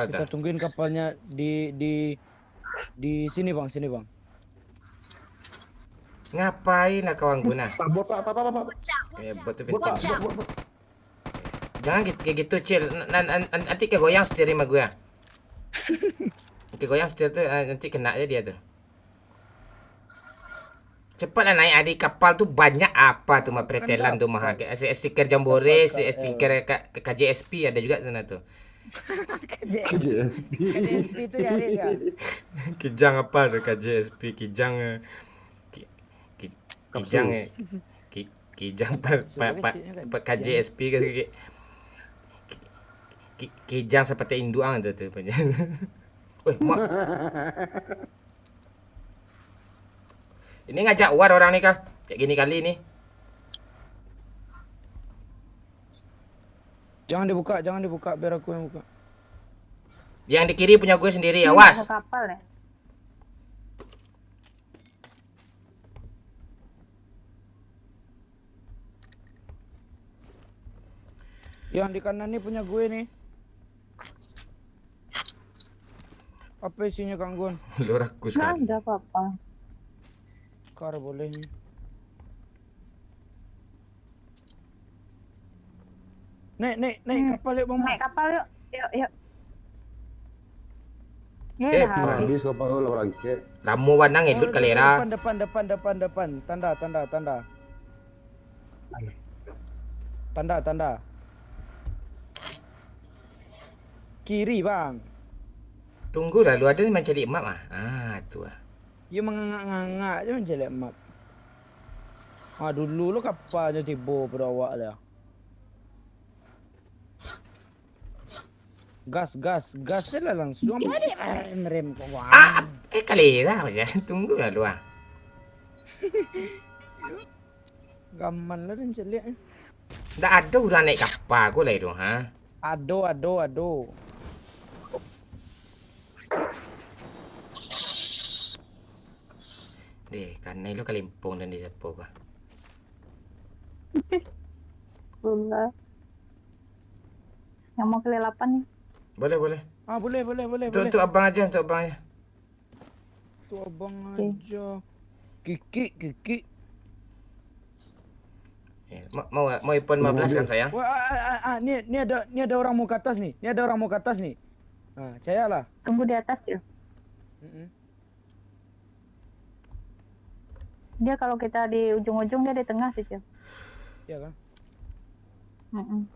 Speaker 2: Kita
Speaker 1: tak?
Speaker 2: tungguin kapalnya di sini bang.
Speaker 1: Ngapain lah kawan guna?
Speaker 3: Pak bot Pak.
Speaker 1: Ya, buat tu penting. Jangan kayak gitu, Cil. Nanti kegoyang setir sama gue. Kegoyang setir tu nanti kena aja dia tu. Cepatlah naik adik kapal tu banyak apa tu mah pretelan tu mah. Stiker Jambore, stiker KJSP ada juga sana tu.
Speaker 2: KJSP itu dari ya.
Speaker 1: Kijang apa tu KJSP? Kijang Kijang KJSP Kijang seperti induang tu panjang. Weh, mak. Ini ngajak war orang ni kah? Kayak gini kali ni.
Speaker 2: Jangan dibuka biar aku yang buka.
Speaker 1: Yang di kiri punya gue sendiri,
Speaker 4: Ini
Speaker 1: awas.
Speaker 4: ada kapal ya.
Speaker 2: Yang di kanan nih punya gue nih. Apa isinya Kang Gun?
Speaker 1: Lu rakus
Speaker 4: Nggak
Speaker 1: kan.
Speaker 4: ada apa-apa.
Speaker 2: Kar boleh nih. Naik kapal yuk bang.
Speaker 4: Naik kapal yuk. Yuk. Ya
Speaker 1: Eh,
Speaker 4: udah habis.
Speaker 3: Habis kapal lu orang ke.
Speaker 1: Lamu wanang edut kalera.
Speaker 2: Depan. Tanda. Kiri bang.
Speaker 1: Tunggu lah, lu ada mencari emak mah. Ah, tu ah.
Speaker 2: Dia mengangak-ngangak je macam lek map. Dulu lo kapalnya tiba pada awak dah. Gas je lah langsung. Balik rem kau wah.
Speaker 1: Kalera aja. Tunggu lah lu ah.
Speaker 2: Gaman lah dia macam lek.
Speaker 1: Tak ada orang naik kapal aku lah itu, ha?
Speaker 2: Ado.
Speaker 1: Deh, karena lo Kalimpong dan di Sepo kah?
Speaker 4: Gula. Yang mau kelelapan nih.
Speaker 1: Boleh, boleh.
Speaker 2: Ah, boleh.
Speaker 1: Untuk abang aja, untuk abang aja.
Speaker 2: Tuh abang
Speaker 4: Oke.
Speaker 2: aja. Kiki.
Speaker 1: Ya, mau iPhone 15 kan sayang?
Speaker 2: Wah, ni ada orang mau ke atas nih. Ah, saya lah.
Speaker 4: Tunggu di atas Cil. Dia kalau kita di ujung-ujung dia di tengah sih Cil.
Speaker 2: Ya kan?
Speaker 4: Mm-mm.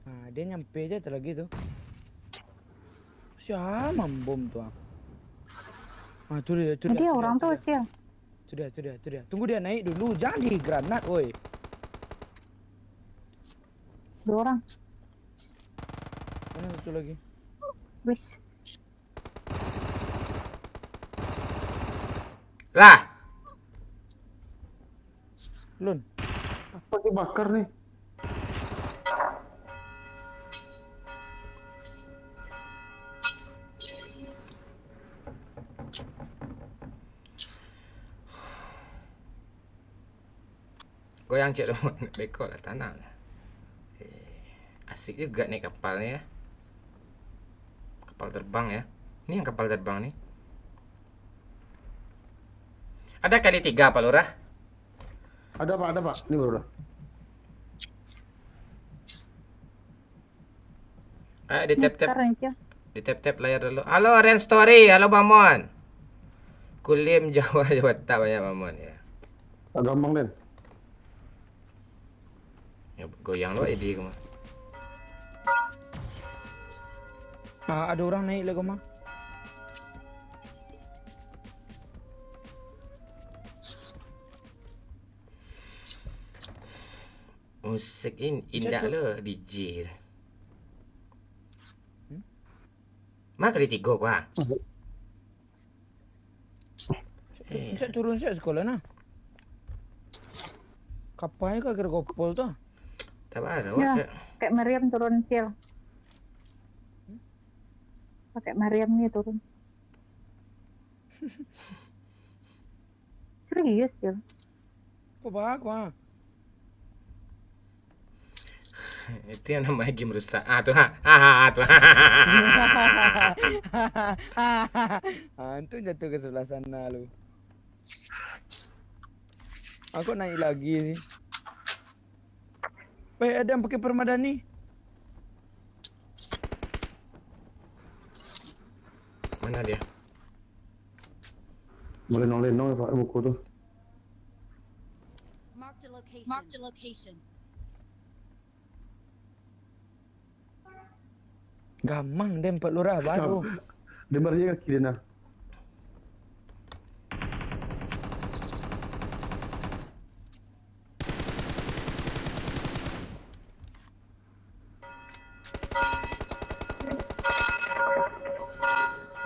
Speaker 2: Nah, dia nyampe aja lagi tuh. Siapa bom tuh? Ah, tuh dia.
Speaker 4: Dia orang tuh Cil.
Speaker 2: Sudah. Tunggu dia naik dulu. Jangan di granat, woi.
Speaker 4: 2 orang.
Speaker 2: Mana satu lagi?
Speaker 4: Wis.
Speaker 1: Lah,
Speaker 2: Lun.
Speaker 3: Pakai bakar nih.
Speaker 1: goyang cek dong, beko lah tanah. Asik juga nih kapalnya ya. Kapal terbang ya. Ini yang kapal terbang nih. Ada kali 3 Pak Lurah?
Speaker 3: Ada pak. Ini baru dah.
Speaker 1: Ayo di tap-tap.
Speaker 4: Ntar nih Cil.
Speaker 1: Di tap-tap layar dulu. Halo Ren Story, halo Bamon. Kulim Jawa tak banyak Bamon ya.
Speaker 3: Tak gampang Den.
Speaker 1: Ya goyang lo ini kamu.
Speaker 2: Ah, ada orang naik lagi mah.
Speaker 1: Musik ini indah lo DJ. Mak kali 3 gua.
Speaker 2: Saya turun saya sekolah nah. Kapalnya kagak gopol tuh.
Speaker 1: Tak ada
Speaker 4: Ya,
Speaker 1: wak.
Speaker 4: kayak Mariam turun Cil. Pakai Mariam nih turun. Serius Cil.
Speaker 2: Kok bak mah?
Speaker 1: Itu yang namanya game rusak. Ah tuh tuh.
Speaker 2: Antu jatuh ke sebelah sana lu. Aku naik lagi sih. Ada yang pakai permadani.
Speaker 1: Mana dia?
Speaker 3: Melenong-lenong ya pak buku tuh.
Speaker 6: Marked a location.
Speaker 2: Gamang dia 4 lurah baru.
Speaker 3: Demar aja kaki dia nah.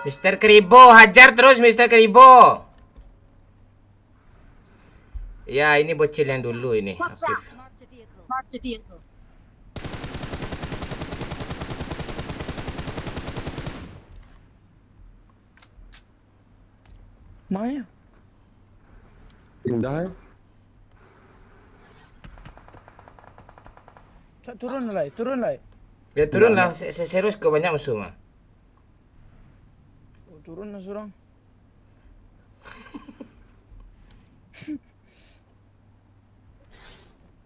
Speaker 1: Mister Keribo, hajar terus Mister Keribo. Ya, ini bocil yang dulu ini.
Speaker 6: Watch
Speaker 1: Aktif.
Speaker 6: out! Marked a vehicle.
Speaker 2: Maya.
Speaker 3: Indah ya.
Speaker 2: Cak turun lah.
Speaker 1: Ya turun lah, serius ke banyak musuh mah.
Speaker 2: Oh, turun lah surang.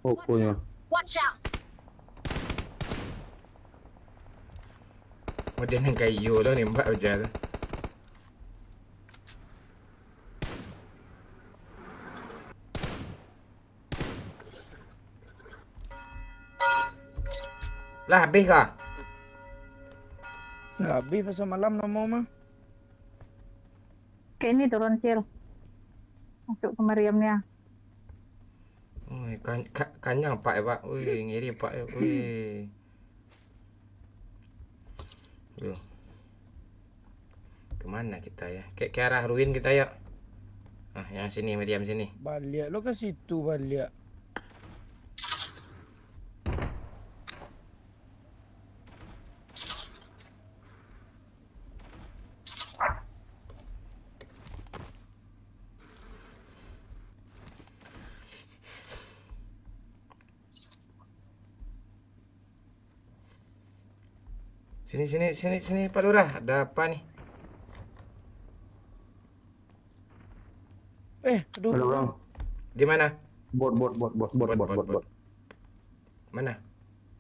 Speaker 3: Pokoknya.
Speaker 6: Watch out!
Speaker 1: Model yang kayu lo nembak aja. Lah habis kah?
Speaker 2: Nggak habis pasal malam nama mah.
Speaker 4: Kayak ini turun Cil. Masuk ke Mariamnya.
Speaker 1: Wih, kanyang pak ya pak. Wih, ngiri pak ya. Wih. Duh. Kemana kita ya? Ke arah ruin kita ya. Ah, yang sini, Meriam sini.
Speaker 2: Balik lo ke situ balik.
Speaker 1: Sini Pak Lurah. Ada apa nih?
Speaker 2: Aduh.
Speaker 3: Ada orang.
Speaker 1: Di mana?
Speaker 3: Bot.
Speaker 1: Mana?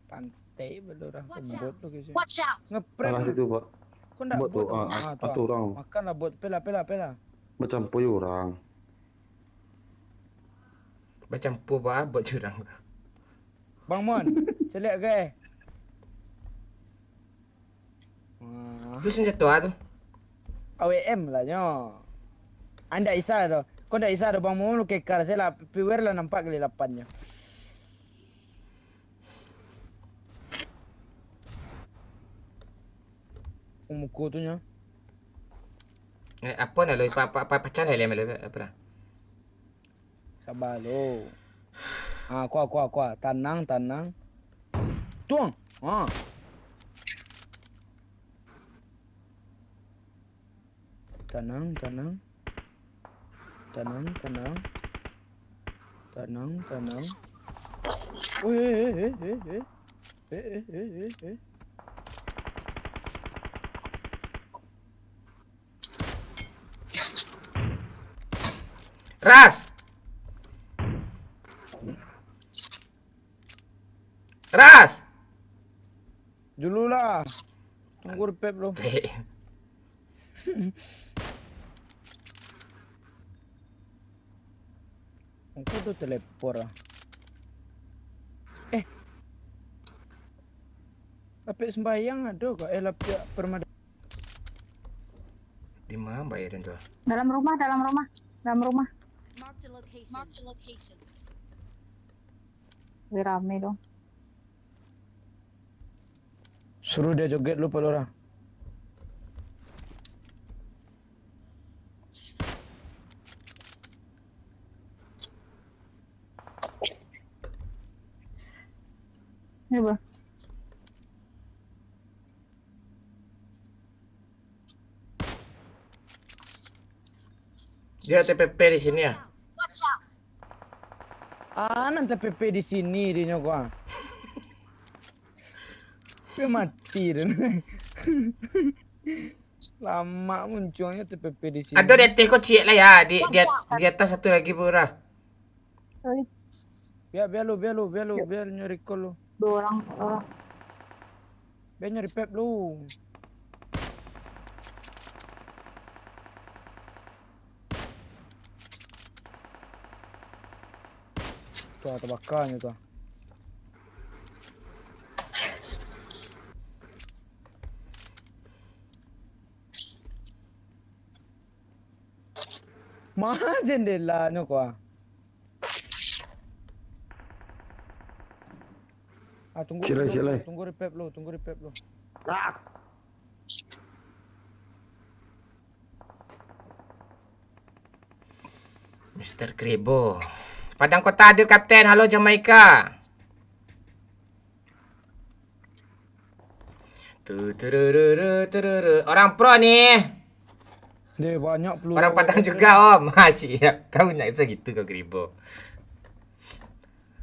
Speaker 2: Pantai Belurah
Speaker 6: Watch
Speaker 2: bot
Speaker 6: out.
Speaker 2: tuh guys.
Speaker 6: Watch out.
Speaker 2: Ngeprank.
Speaker 3: Salah situ, Pak.
Speaker 2: Kok enggak
Speaker 3: Bot
Speaker 2: bot?
Speaker 3: tuh.
Speaker 2: Tuh,
Speaker 3: Satu orang.
Speaker 2: makanlah bot. Pela.
Speaker 3: Macam puyuh orang.
Speaker 1: Macam apa buat curang.
Speaker 2: Bang Mon, celiak ke? Wah,
Speaker 1: Itu senjata tu.
Speaker 2: AWM lah nyo. Anda isa do. Kau ndak isa do Bang Mon lu kekar saya lah piwer lah nampak kali 8-nya. Muka tu nya.
Speaker 1: Apa nak lu? Apa pacar lah lu? Apa dah?
Speaker 2: Sabar lo. Kuah. Tenang. Tuang. Tenang. Eh.
Speaker 1: Ras!
Speaker 2: Dululah. Tunggu repep lo. Engkau tu teleport lah. Lapik sembayang ada kok. Lapik permada.
Speaker 1: Di mana bayarin tu?
Speaker 4: Dalam rumah.
Speaker 6: Marked a location. Marked a location.
Speaker 4: Wih, rame dong.
Speaker 2: Suruh dia joget lu Palura.
Speaker 4: Ini bro.
Speaker 1: Dia TPP di sini ya?
Speaker 6: Watch out.
Speaker 2: Nanti PP di sini dia nyokok. Dia mati dia. Lama munculnya TPP di sini.
Speaker 1: Ada di atas kocik lah ya. Di atas satu lagi pura.
Speaker 2: Biar nyari call lu.
Speaker 4: 2 orang.
Speaker 2: Biar nyari pep lu. Tuh, terbakarnya tuh. Mana jendela ni kau? Tunggu.
Speaker 3: Silai.
Speaker 2: Tunggu repep lu.
Speaker 1: Mr. Kribo. Padang Kota hadir Kapten. Halo Jamaika. Orang pro nih.
Speaker 2: Dia banyak peluru.
Speaker 1: Orang Padang juga om. Masih ya. Kau nak segitu kau Kribo.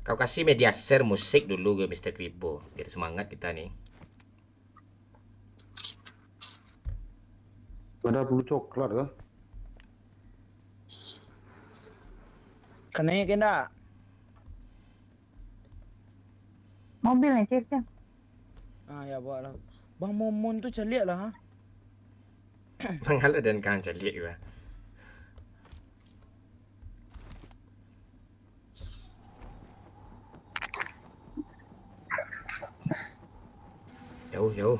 Speaker 1: Kau kasih media share musik dulu ke Mr. Kribo. Biar semangat kita nih.
Speaker 3: Ada peluru coklat kah?
Speaker 2: Kena ke tak?
Speaker 4: Mobil nih, Cik.
Speaker 2: Ya bawa lah. Bang Momon tu celiak lah.
Speaker 1: Menghala dan kau calik juga. Jauh.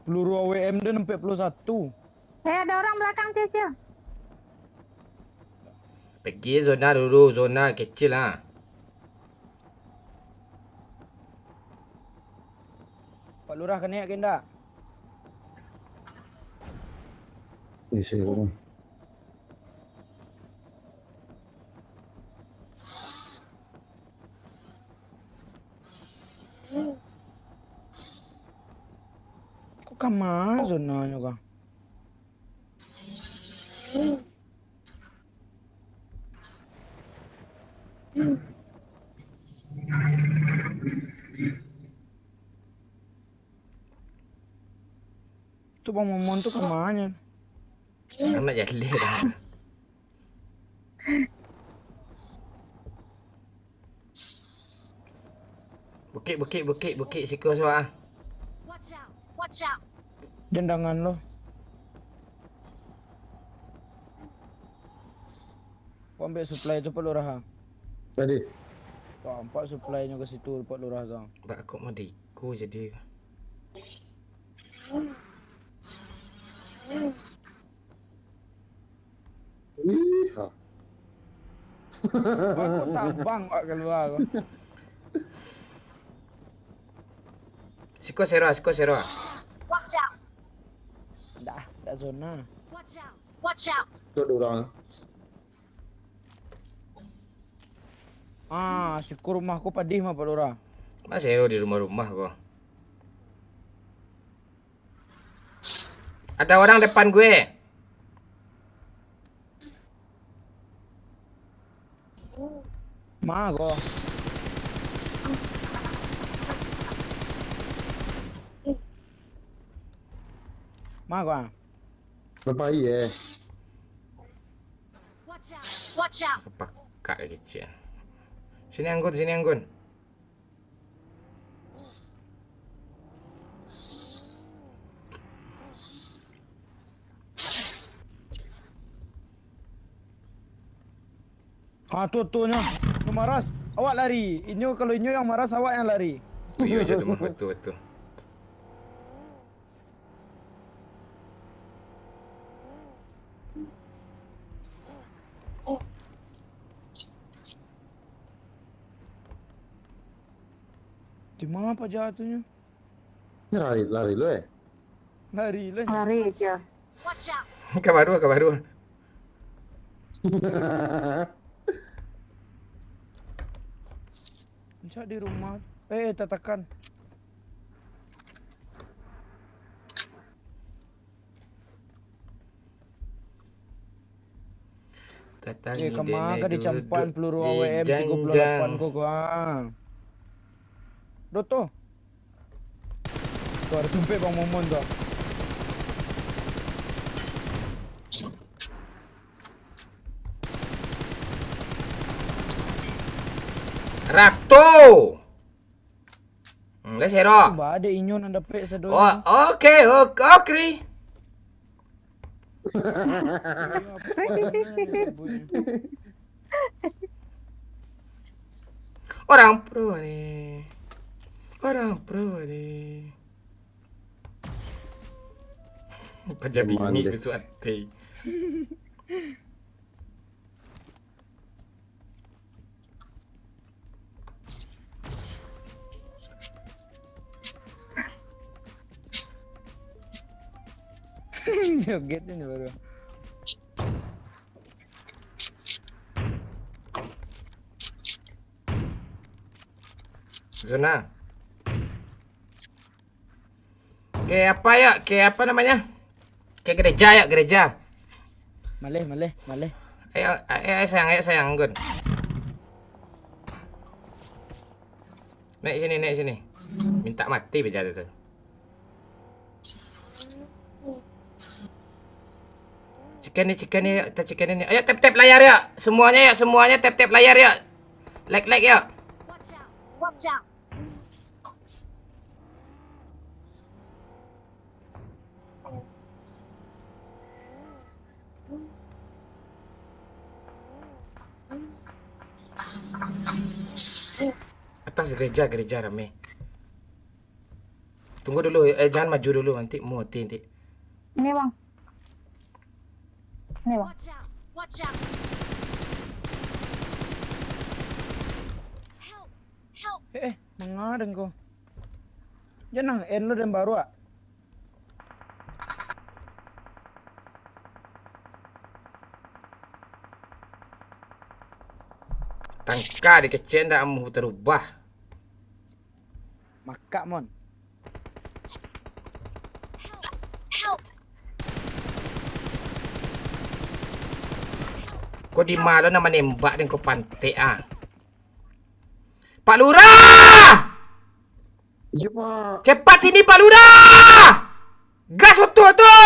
Speaker 2: Peluru AWM dia 41.
Speaker 4: Ada orang belakang, Cik.
Speaker 1: Pergi zona dulu, zona kecil lah.
Speaker 2: Pak Lurah kena ke tak?
Speaker 3: Saya orang.
Speaker 2: Kok kamar zonanya kah? Tuh Bang Momon tuh kemana?
Speaker 1: Anak jale dah. Bukit siko suah.
Speaker 6: Watch out! Watch out!
Speaker 2: Jendangan lo. Kau ambil supply itu Pak Lurah.
Speaker 3: Tadi.
Speaker 2: Tampak supply-nya ke situ Pak Lurah tu.
Speaker 1: Bak aku mau diku jadi.
Speaker 3: Ih,
Speaker 2: Aku tabang Pak keluar.
Speaker 1: Siko sero.
Speaker 6: Watch out!
Speaker 2: Dah zona.
Speaker 6: Watch out! Watch out!
Speaker 3: Itu ada orang.
Speaker 2: Syukur rumahku padih mah Pak Lurah.
Speaker 1: Mas sero di rumah-rumah kok. Ada orang depan gue.
Speaker 2: Mah kok. Mah kok.
Speaker 3: Apa iya?
Speaker 6: Watch out! Watch out!
Speaker 1: Kepakak kecil. Sini Anggun.
Speaker 2: Tuhnya. Lu maras. Awak lari. Kalau Inyo yang maras, awak yang lari.
Speaker 1: Iya aja tuh mah betul.
Speaker 2: Di mana Pak jatuhnya?
Speaker 3: Ini lari lo ya?
Speaker 2: Lari lah.
Speaker 4: Lari aja.
Speaker 6: Watch out!
Speaker 1: Kabaru.
Speaker 2: Bisa di rumah. Tatakan. Kemana dicampan peluru AWM 38 kok gua. Doto. Tuh ada tumpek Bang Momon tuh.
Speaker 1: Rakto. Lah sero.
Speaker 2: Mbak ada Inyon ada pek sedoyo.
Speaker 1: Oh, oke. Orang pro nih. Pajabi ini
Speaker 3: Mandi.
Speaker 1: kesuate.
Speaker 2: Joget ini baru.
Speaker 1: Zona. Kayak apa namanya? Kayak gereja.
Speaker 2: Maleh.
Speaker 1: Ayo sayang, Gun. Naik sini. Minta mati beja tu. Chicken ni, kita chicken ni. Ayo tap layar ya. Semuanya tap layar ya. Like ya.
Speaker 6: Watch out! Watch out!
Speaker 1: Atas gereja rame. Tunggu dulu, jangan maju dulu nanti muti nanti.
Speaker 4: Ini Bang.
Speaker 6: Watch out! Watch out! Help!
Speaker 2: Mengadeng kau. Jangan lo dan baru ah.
Speaker 1: Tangka dikecen dah amu terubah.
Speaker 2: Maka mon.
Speaker 6: Help!
Speaker 1: Kau di mana nama nembak dan kau pantai ah. Pak Lurah!
Speaker 3: Iya Pak.
Speaker 1: Cepat sini Pak Lurah! Gas untuk tu!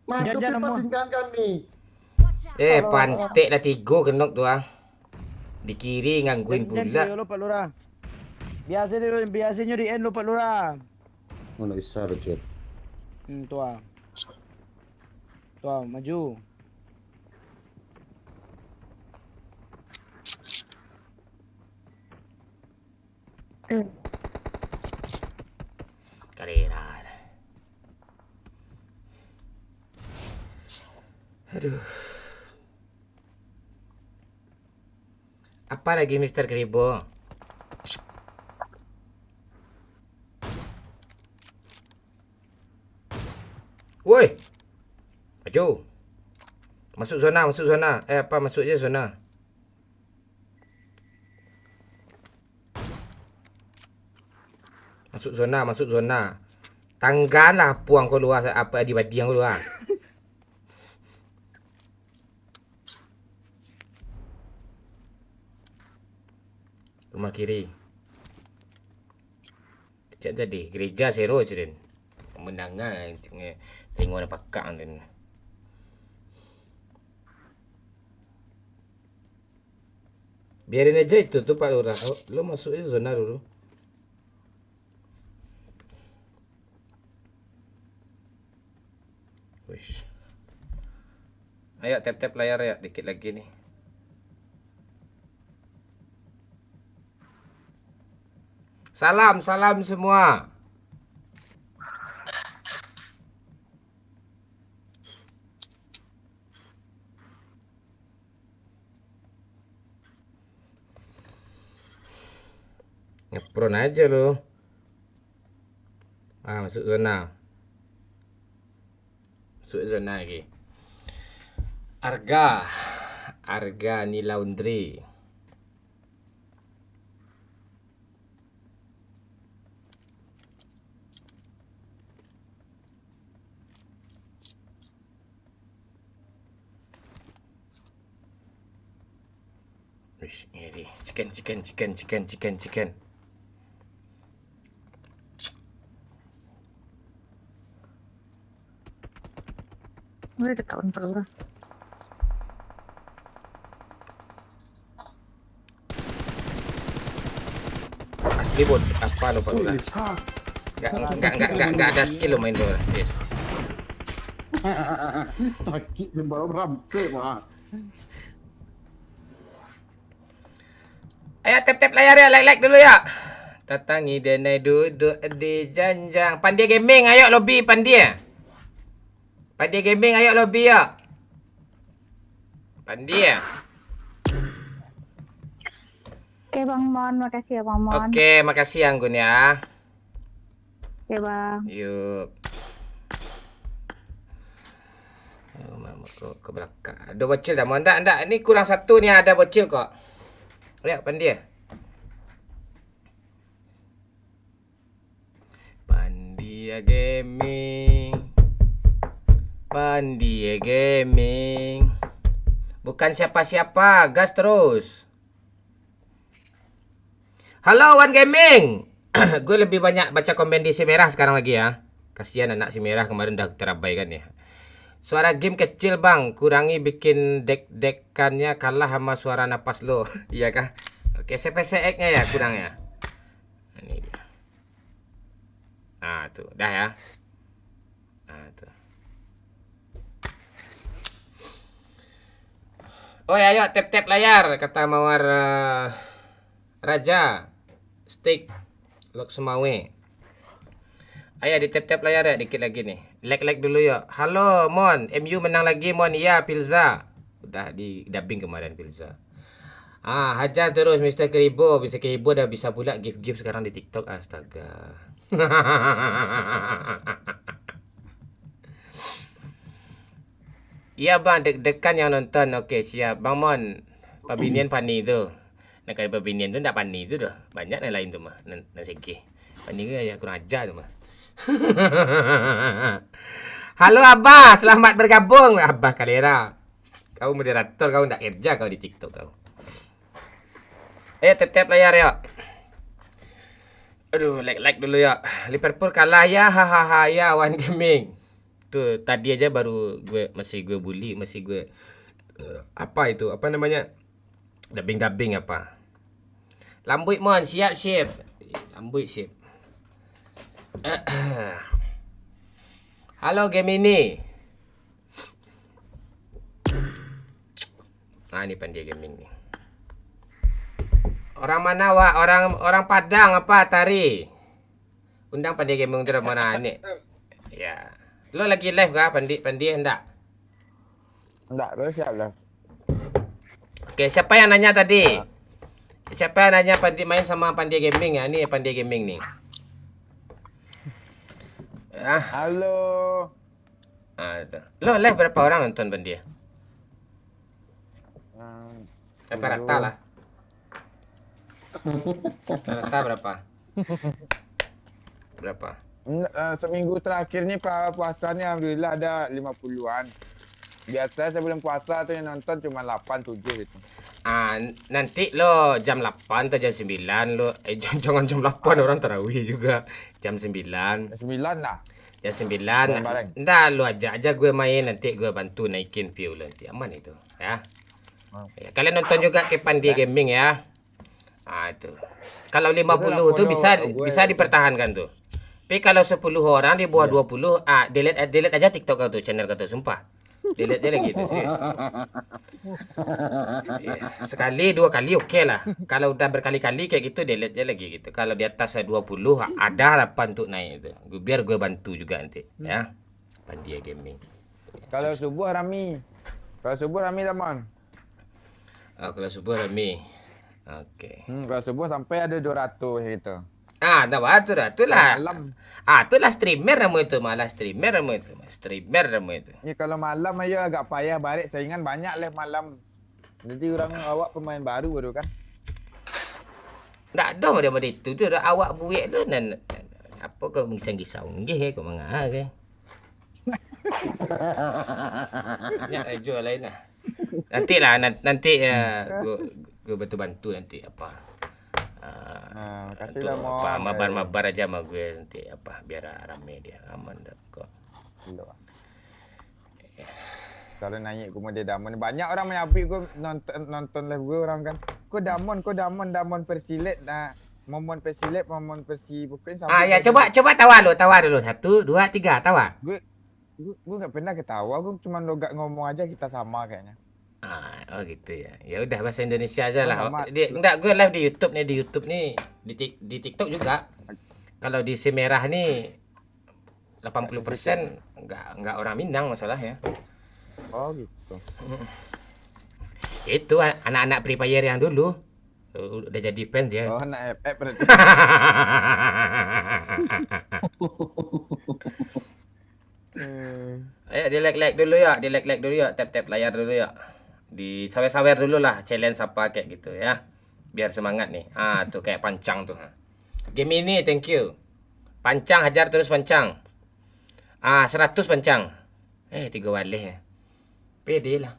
Speaker 3: Masuk
Speaker 2: Jangan, Mon.
Speaker 3: tinggalkan kami.
Speaker 6: Watch out.
Speaker 1: Pantik dah 3 kenok tu ah. Di kiri ngangguin
Speaker 2: Dan
Speaker 1: pula.
Speaker 2: saya lupa lurah. Biasanya di end lupa lurah.
Speaker 3: Mana isar chat.
Speaker 2: Tua. Tua, maju.
Speaker 1: Karera. Aduh. Apa lagi Mr. Kribo? Woi. Maju. Masuk zona, masuk zona. Apa masuk je zona. Masuk zona, masuk zona. Tanggalah puang kau luar apa di badi yang kau luar. Rumah kiri. Cak tadi gereja Sero ceren. Kemenangan tengok ada pakak kan. Biarin aja itu tuh Pak Lurah. Lo masuk aja zona dulu. Wish. Ayo tap-tap layar ya, dikit lagi nih. Salam, salam semua. Ngepron aja lo. Masuk zona. Masuk zona lagi. Arga ni laundry. Wish, ini chicken.
Speaker 4: Udah dekat Pak Lurah.
Speaker 1: Asli bot apa lo Pak Lurah? Enggak ada skill lo main bola. Yes.
Speaker 3: Sakit membawa rampe mah.
Speaker 1: Ayo tap-tap layar ya, like dulu ya. Tatangi denai duduk di janjang. Pandia Gaming, ayo lobby Pandia. Pandia Gaming, ayo lobby ya. Pandia.
Speaker 4: Oke Bang Mon, makasih ya Bang Mon.
Speaker 1: Oke, makasih Anggun ya.
Speaker 4: Oke Bang.
Speaker 1: Yuk. Oh, mama kok ke belakang. Ada bocil dah. Enggak. Ini kurang satu ni ada bocil kok. Lihat Pandia. Pandia Gaming. Bukan siapa-siapa, gas terus. Halo One Gaming. Gue lebih banyak baca komen di si merah sekarang lagi ya. Kasihan anak si merah kemarin udah terabaikan ya. Suara game kecil bang, kurangi bikin dek-dekannya kalah sama suara napas lo. Iya kah? Oke, CPCX-nya ya kurang ya. Ini dia. Nah, tuh, dah ya. Nah, tuh. Oh ya, ayo tap-tap layar kata Mawar Raja. Stick Lok Semawe. Ayo di tap-tap layar ya dikit lagi nih. Like dulu ya. Halo Mon, MU menang lagi Mon. Iya Pilza. Udah di dubbing kemarin Pilza. Hajar terus Mr. Kribo. Mr. Kribo dah bisa pula gift sekarang di TikTok. Astaga. Iya bang, deg-degan yang nonton. Oke siap. Bang Mon, Pabinian Pani tu. Nak kali Pabinian tu tak Pani tu dah. Banyak yang lain tu mah. Nak segi. Pani ke ya kurang ajar tu mah. Halo Abah, selamat bergabung. Abah Kalera. Kau moderator, kau tak kerja kau di TikTok kau. Ayo tap-tap layar ya. Aduh, like dulu ya. Liverpool kalah ya, hahaha ya, One Gaming. Tuh, tadi aja baru gue bully, masih gue apa itu? Apa namanya? Dubbing apa? Lambuit mon, siap sip. Lambuit sip. Halo Gemini. Nah, ini Pandai Gaming nih. Orang mana Wak? Orang Padang apa Tari? Undang Pandai Gaming dari mana nih? Ya. Lo lagi live kah Pandai enggak?
Speaker 2: Enggak, gue siap lah.
Speaker 1: Oke, siapa yang nanya tadi? Siapa yang nanya Pandai main sama Pandai Gaming ya? Ini Pandai Gaming nih.
Speaker 2: Halo.
Speaker 1: Itu. Lo live berapa orang nonton Pandai? Rata-rata lah. Rata berapa? Berapa?
Speaker 2: Seminggu terakhir nih puasanya alhamdulillah ada 50-an. Biasa sebelum puasa tuh yang nonton cuma 8 7 gitu.
Speaker 1: Nanti lo jam 8 atau jam 9 lo jangan jam 8 orang tarawih juga. Jam 9.
Speaker 2: 9 lah.
Speaker 1: Jam 9. Entar lo ajak aja gue main, nanti gue bantu naikin view lo, nanti aman itu ya. Ya, kalian nonton juga ke Pandai Gaming ya. Itu. Kalau 50 itu bisa dipertahankan tuh. Tapi kalau 10 orang di bawah 20, delete aja TikTok kau tuh, channel kau tuh, sumpah. Delete aja lagi tuh, serius. Sekali, 2 kali oke lah. Kalau udah berkali-kali kayak gitu, delete aja lagi gitu. Kalau di atas 20, ada harapan untuk naik itu. Biar gue bantu juga nanti, ya. Pandai Gaming.
Speaker 2: Kalau subuh rame. Teman.
Speaker 1: Kalau subuh rame. Oke.
Speaker 2: Kalau subuh sampai ada 200 gitu.
Speaker 1: Itulah.
Speaker 2: Malam.
Speaker 1: Itulah streamer kamu itu, malah streamer kamu itu.
Speaker 2: Ya kalau malam aja agak payah balik, saingan banyak lah malam. Jadi awak pemain baru kan.
Speaker 1: Nggak ada dia itu tu dah awak buik tu nan apa kau mengisang-gisang nggih kau mangah ke. Banyak jual lain lah. Nanti gue bantu nanti apa.
Speaker 2: Kasih lah mau.
Speaker 1: Mabar aja sama gue nanti apa biar rame dia aman dah kok.
Speaker 2: Kalau nanya aku mau dia damon, banyak orang menyapi gue nonton live gue orang kan. Kau damon persilet nah. Momon persilet, momon persi bukan sama.
Speaker 1: Ya coba tawa dulu. 1 2 3 tawa.
Speaker 2: Gue nggak pernah ketawa, gue cuma logak ngomong aja kita sama kayaknya.
Speaker 1: Oh gitu ya. Ya udah bahasa Indonesia aja lah. Enggak, gue live di YouTube nih, di TikTok juga. Kalau di si merah nih 80% enggak orang Minang masalah ya.
Speaker 2: Oh gitu.
Speaker 1: Itu anak-anak Free Fire yang dulu udah jadi fans ya.
Speaker 2: Oh, anak FF berarti.
Speaker 1: Ayo di like dulu ya, tap layar dulu ya. Di sawer dulu lah, challenge apa kayak gitu ya. Biar semangat nih. Tuh kayak pancang tuh. Game ini thank you. Pancang hajar terus pancang. 100 pancang. 3 walih ya. Pede lah.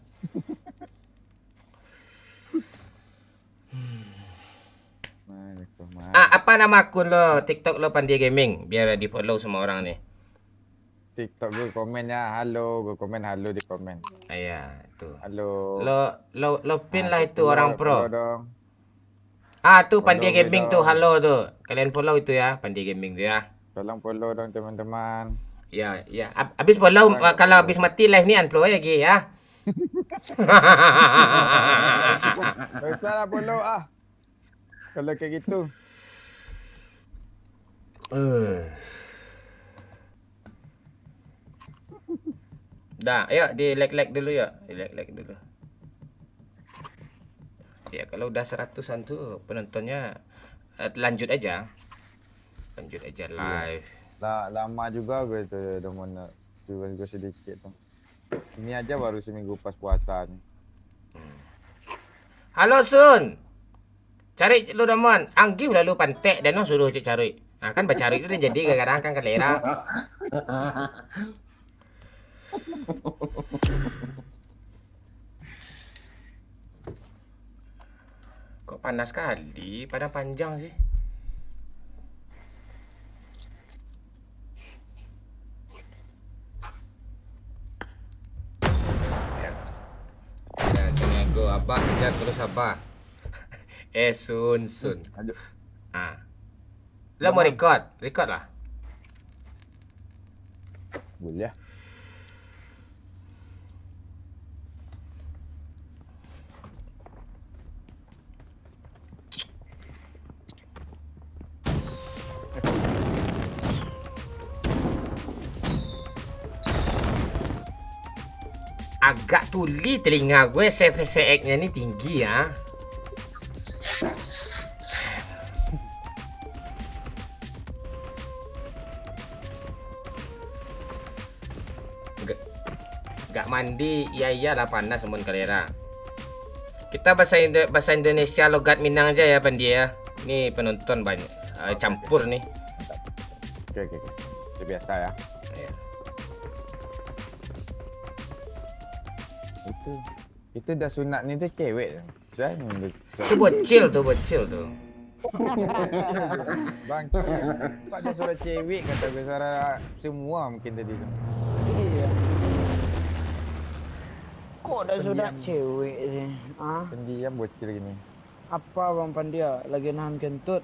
Speaker 1: Apa nama akun lo? TikTok lo Pandai Gaming biar di follow semua orang nih.
Speaker 2: TikTok gue komennya halo, gue komen halo di komen.
Speaker 1: Iya, tuh.
Speaker 2: Halo.
Speaker 1: Lo pin lah itu orang pro.
Speaker 2: Dong.
Speaker 1: Tuh Pandai Gaming tuh halo tuh. Kalian follow itu ya, Pandai Gaming tuh ya.
Speaker 2: Tolong follow dong teman-teman.
Speaker 1: Ya. Habis follow kalau habis mati live nih unfollow lagi ya.
Speaker 2: Gak usah lah follow kalau kayak gitu.
Speaker 1: Dah, ayo di like dulu ya. Di like dulu. Ya kalau udah 100-an tuh penontonnya lanjut aja live.
Speaker 2: Lama juga gue tuh udah mau gue sedikit tuh. Ini aja baru seminggu pas puasa nih.
Speaker 1: Halo Sun. Cari lu Damon. Anggi lalu pantek dan suruh cik cari. Kan bacari itu jadi kadang-kadang kan kelera. Kok panas sekali, padang panjang sih. Go abah kejar terus abah. Sun.
Speaker 2: Aduh.
Speaker 1: Ah. Lo mau record? Record lah.
Speaker 2: Boleh.
Speaker 1: Agak tuli telinga gue, CX-nya ini tinggi ya. Gak mandi, iya lah panas semun kalera. Kita bahasa Indonesia logat Minang aja ya Pandi ya. Ini penonton banyak campur nih.
Speaker 2: Oke. Itu biasa ya.
Speaker 1: Iya.
Speaker 2: Itu dah sunat ni tu cewek tu. Saya
Speaker 1: Itu bocil tuh.
Speaker 2: Bang, kok ada suara cewek kata gue, suara semua mungkin tadi tu.
Speaker 9: Iya. Kok ada sudah
Speaker 2: Pendiam.
Speaker 9: cewek sih? Ah,
Speaker 2: Pendiam bocil gini.
Speaker 9: apa Bang Pandia lagi nahan kentut?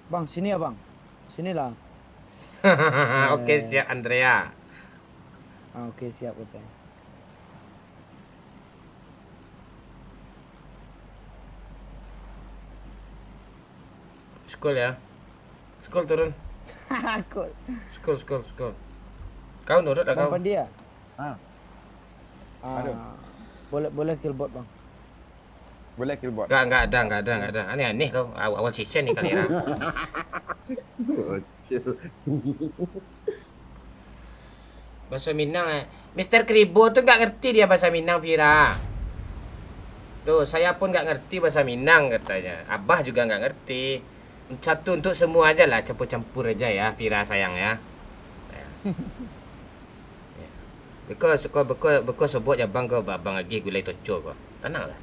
Speaker 9: Bang, sini ya Bang. Sinilah.
Speaker 1: Oke, siap Andrea.
Speaker 9: Ah, oke, siap betul.
Speaker 1: Scroll ya. Scroll turun.
Speaker 9: Aku.
Speaker 1: Scroll. Kau nurut lah
Speaker 9: Bang
Speaker 1: kau.
Speaker 9: Pandia.
Speaker 2: Ah.
Speaker 9: Ah,
Speaker 2: Aduh.
Speaker 9: boleh kill bot Bang.
Speaker 2: Boleh killboard.
Speaker 1: Enggak ada. Aneh kau. Awal session nih kalera. Bahasa Minang Mr. Kribo tuh nggak ngerti dia bahasa Minang Pira. Tuh saya pun nggak ngerti bahasa Minang katanya. Abah juga nggak ngerti. Satu untuk semua aja lah, campur-campur aja ya Pira sayang ya. Beko sebut ya bang kau babang lagi gulai toco kau. Tenang lah.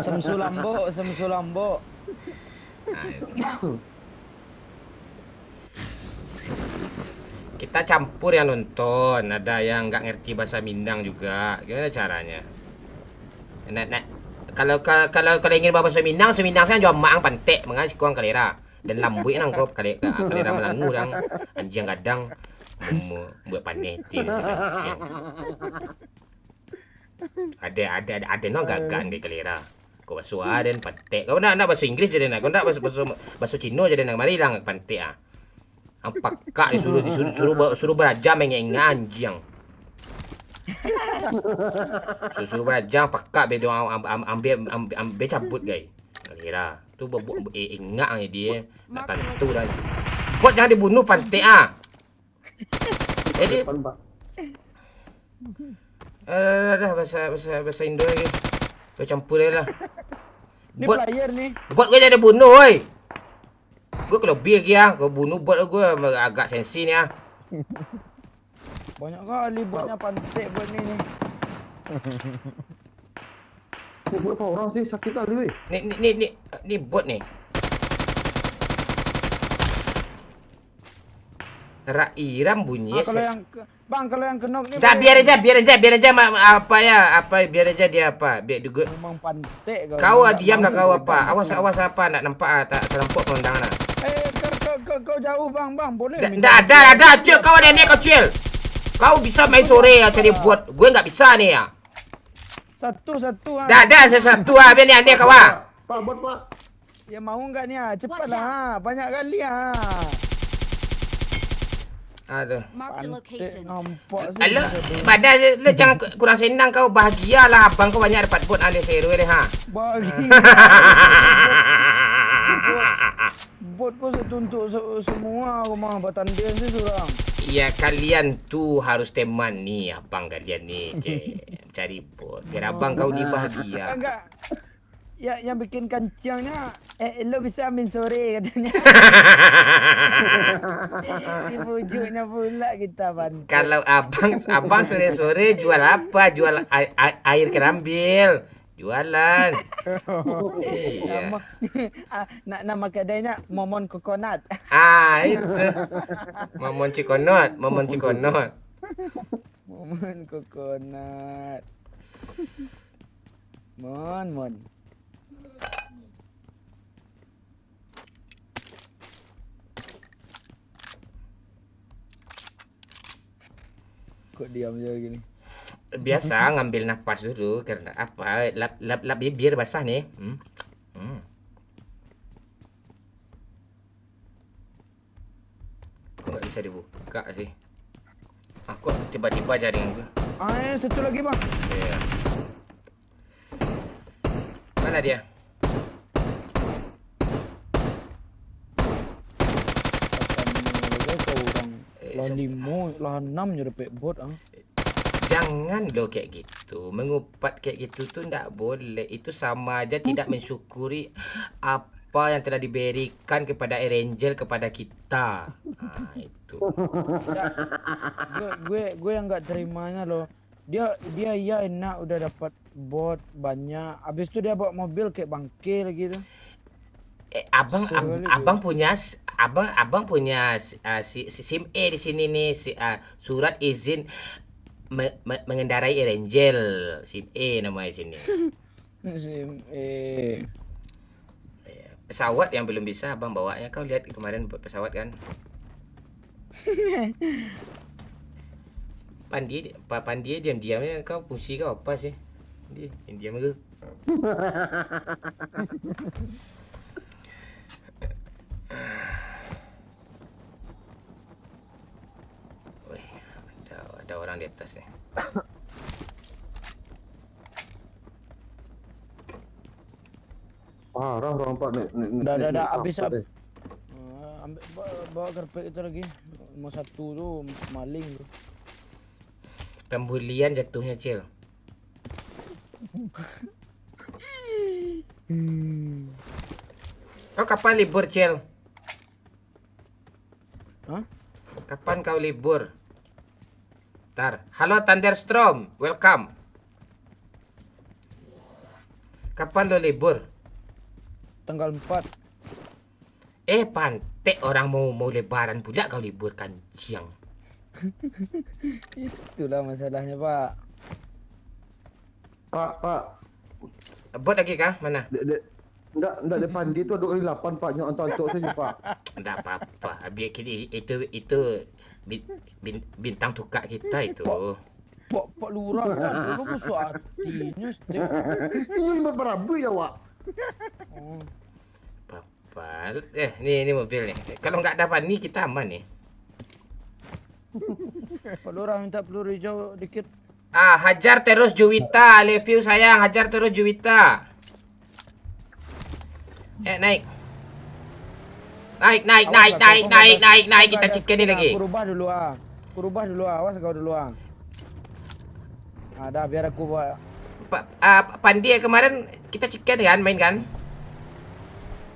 Speaker 9: Semsulambo.
Speaker 1: Kita campur yang nonton, ada yang nggak ngerti bahasa Minang juga. Gimana caranya? Nak. Kalau ingin bahasa Minang saya jual maang pantek mengasih kuang kalera dan lambui nang kau kalera melangu dang anjing kadang buat paneti. Ada no gagak di kalera. Kau bahasa dan pantek. Kau nak bahasa Inggris jadi nak. Kau nak bahasa Cina jadi nak. Mari lang pantek ah. Ampak kak disuruh berajam yang anjing. Suruh berajam pakak be doang ambil cabut guys. Kira tu ingat dia nak tentu dah. Bot jangan dibunuh pantek ah. Jadi dah bahasa Indo lagi. Kau campur dia lah.
Speaker 9: Ni
Speaker 1: Bot
Speaker 9: player ni.
Speaker 1: gue jadi bunuh woi. Gue kalau lebih lagi ah, gue bunuh bot gue agak sensi ni ah.
Speaker 9: Banyak kali botnya pantik bot ni.
Speaker 3: Berapa orang sih sakit kali weh?
Speaker 1: Ni bot ni. Iram bunyi.
Speaker 9: Kalau yang kalau yang kenok ni.
Speaker 1: Dah biar aja biar aja dia apa. Biar juga.
Speaker 9: Memang pantik
Speaker 1: Kau diam lah kau apa. Awas apa nak nampak tak terlampau pemandangan lah.
Speaker 9: Kau jauh bang boleh.
Speaker 1: Dah cil kau ada ni kau cil. Kau bisa main sore ya cari buat. Gue nggak bisa nih ya.
Speaker 9: Satu ah.
Speaker 1: Dah satu ah biar ni kau ah.
Speaker 3: Pak, bot pak.
Speaker 9: Ya mau enggak ni ah? Cepatlah. Banyak kali ah.
Speaker 1: Aduh.
Speaker 6: Marked a location.
Speaker 9: Nampak sih.
Speaker 1: Alah, badan lu jangan kurang senang kau, bahagialah abang kau banyak dapat bot ada zero deh ha.
Speaker 9: Bagi. Bot kau setuntuk semua rumah bertanding sih surang.
Speaker 1: Ya kalian tuh harus teman nih abang kalian nih cari bot biar abang kau ni bahagia.
Speaker 9: Enggak. Ya yang bikin kancangnya lo bisa ambil sore katanya. Dibujuknya pula kita bantu.
Speaker 1: Kalau abang sore-sore jual apa? Jual air kerambil. Jualan.
Speaker 9: Nama, nama kedainya Momon Coconut.
Speaker 1: Itu. Momon Cikonot.
Speaker 9: Momon Coconut. Mon. Kok diam aja gini?
Speaker 1: Biasa ngambil nafas dulu karena apa? Lap bibir basah nih. Kok nggak bisa dibuka sih? Aku tiba-tiba jaring gue.
Speaker 9: Satu lagi bang.
Speaker 1: Iya. Mana dia?
Speaker 9: Lahan 5, lahan 6 nyerepek bot
Speaker 1: Jangan lo kayak gitu. Mengupat kayak gitu tuh ndak boleh. Itu sama aja tidak mensyukuri apa yang telah diberikan kepada Erangel kepada kita. Nah, itu.
Speaker 9: gue yang nggak terimanya loh. Dia iya enak udah dapat bot banyak. Abis itu dia bawa mobil kayak bangke gitu.
Speaker 1: Abang punya SIM E di sini nih, surat izin mengendarai Erangel, SIM E namanya sini.
Speaker 9: SIM E.
Speaker 1: Pesawat yang belum bisa abang bawanya. Kau lihat kemarin pesawat kan? Pandi diam-diamnya. Kau fungsi kau apa sih? Dia diam tu. Ada orang di atas nih.
Speaker 3: Parah orang Pak nek.
Speaker 9: Dah habis. Ambil bawa karpet itu lagi. Mau satu tu maling tu.
Speaker 1: Pembulian jatuhnya, Cil. Kau kapan libur, Cil?
Speaker 9: Hah?
Speaker 1: Kapan kau libur? Halo Thunderstorm, welcome. Kapan lo libur?
Speaker 9: Tanggal 4.
Speaker 1: Pantek orang mau lebaran pula kau liburkan siang.
Speaker 9: Itulah masalahnya, Pak.
Speaker 3: Pak.
Speaker 1: Bot lagi kah? Mana?
Speaker 3: Enggak depan dia tu 2 kali 8 Pak. Nyok antuk saja Pak.
Speaker 1: Enggak apa-apa. Biar itu bintang tukar kita itu.
Speaker 9: Pak Lurah kan dulu kusuk hatinya setiap.
Speaker 3: Ini berabu ya, Wak.
Speaker 1: Papa. Ini mobil nih. Kalau nggak dapat nih kita aman nih.
Speaker 9: Pak Lurah minta peluru hijau dikit.
Speaker 1: Hajar terus Juwita. Love you sayang. Hajar terus Juwita. Naik. Naik. Kita chicken ni lagi.
Speaker 9: Aku rubah dulu awas kau dulu dah biar aku buat.
Speaker 1: Pandi kemarin kita chicken kan, main kan?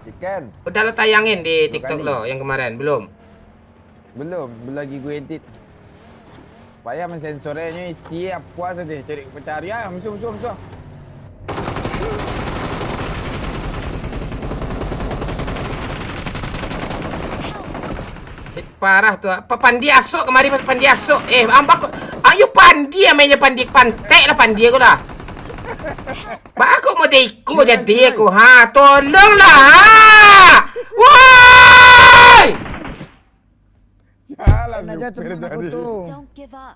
Speaker 2: Chicken.
Speaker 1: Udah lo tayangin di
Speaker 2: 2
Speaker 1: TikTok
Speaker 2: kali.
Speaker 1: lo yang kemarin, belum?
Speaker 2: Belum lagi gue edit. Payah mensensornya tiap puas aja cari pencarian musuh.
Speaker 1: Parah tuh. Pandi asuk kemari Pandi asuk. Ambak. Ayo Pandi yang mainnya Pandi pantek lah Pandi aku lah. Aku mau deko jadi aku. Tolonglah Woi!
Speaker 2: Salah
Speaker 9: Aja
Speaker 2: supir
Speaker 9: temen aku
Speaker 2: tadi.
Speaker 9: tu.
Speaker 5: Don't give up.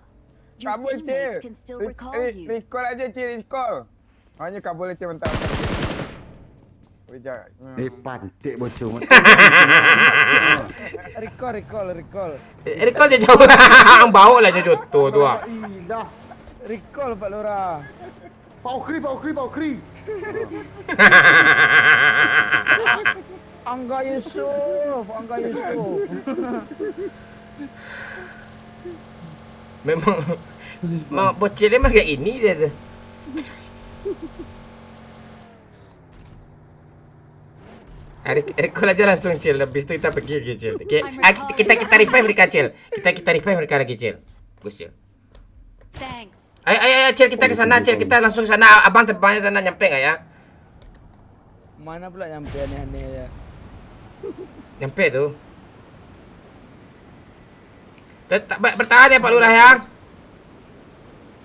Speaker 5: Your
Speaker 2: Kabul
Speaker 5: teammates
Speaker 2: cik.
Speaker 5: can still recall you.
Speaker 2: Recall aja cik, recall. Hanya kabul cik mentah. Sekejap.
Speaker 3: Pantik bocor.
Speaker 9: Recall.
Speaker 1: Recall je jauh. Bau lah je joto tu ah.
Speaker 3: Dah.
Speaker 9: Recall Pak Lurah.
Speaker 3: Pak Okri.
Speaker 9: Angga Yusuf.
Speaker 1: Memang bocil dia mah kayak ini dia tu. Recall aja langsung Cil. Habis tu kita pergi lagi Cil. Kita revive mereka Cil. Kita revive mereka lagi Cil. Bagus Cil.
Speaker 5: Thanks.
Speaker 1: Ayo, Cil, kita ke sana, Cil. Kita langsung ke sana. Abang terbangnya sana, nyampe nggak ya?
Speaker 9: Mana pula nyampe aneh-aneh ya.
Speaker 1: Nyampe tuh. Bertahan ya Pak Lurah ya.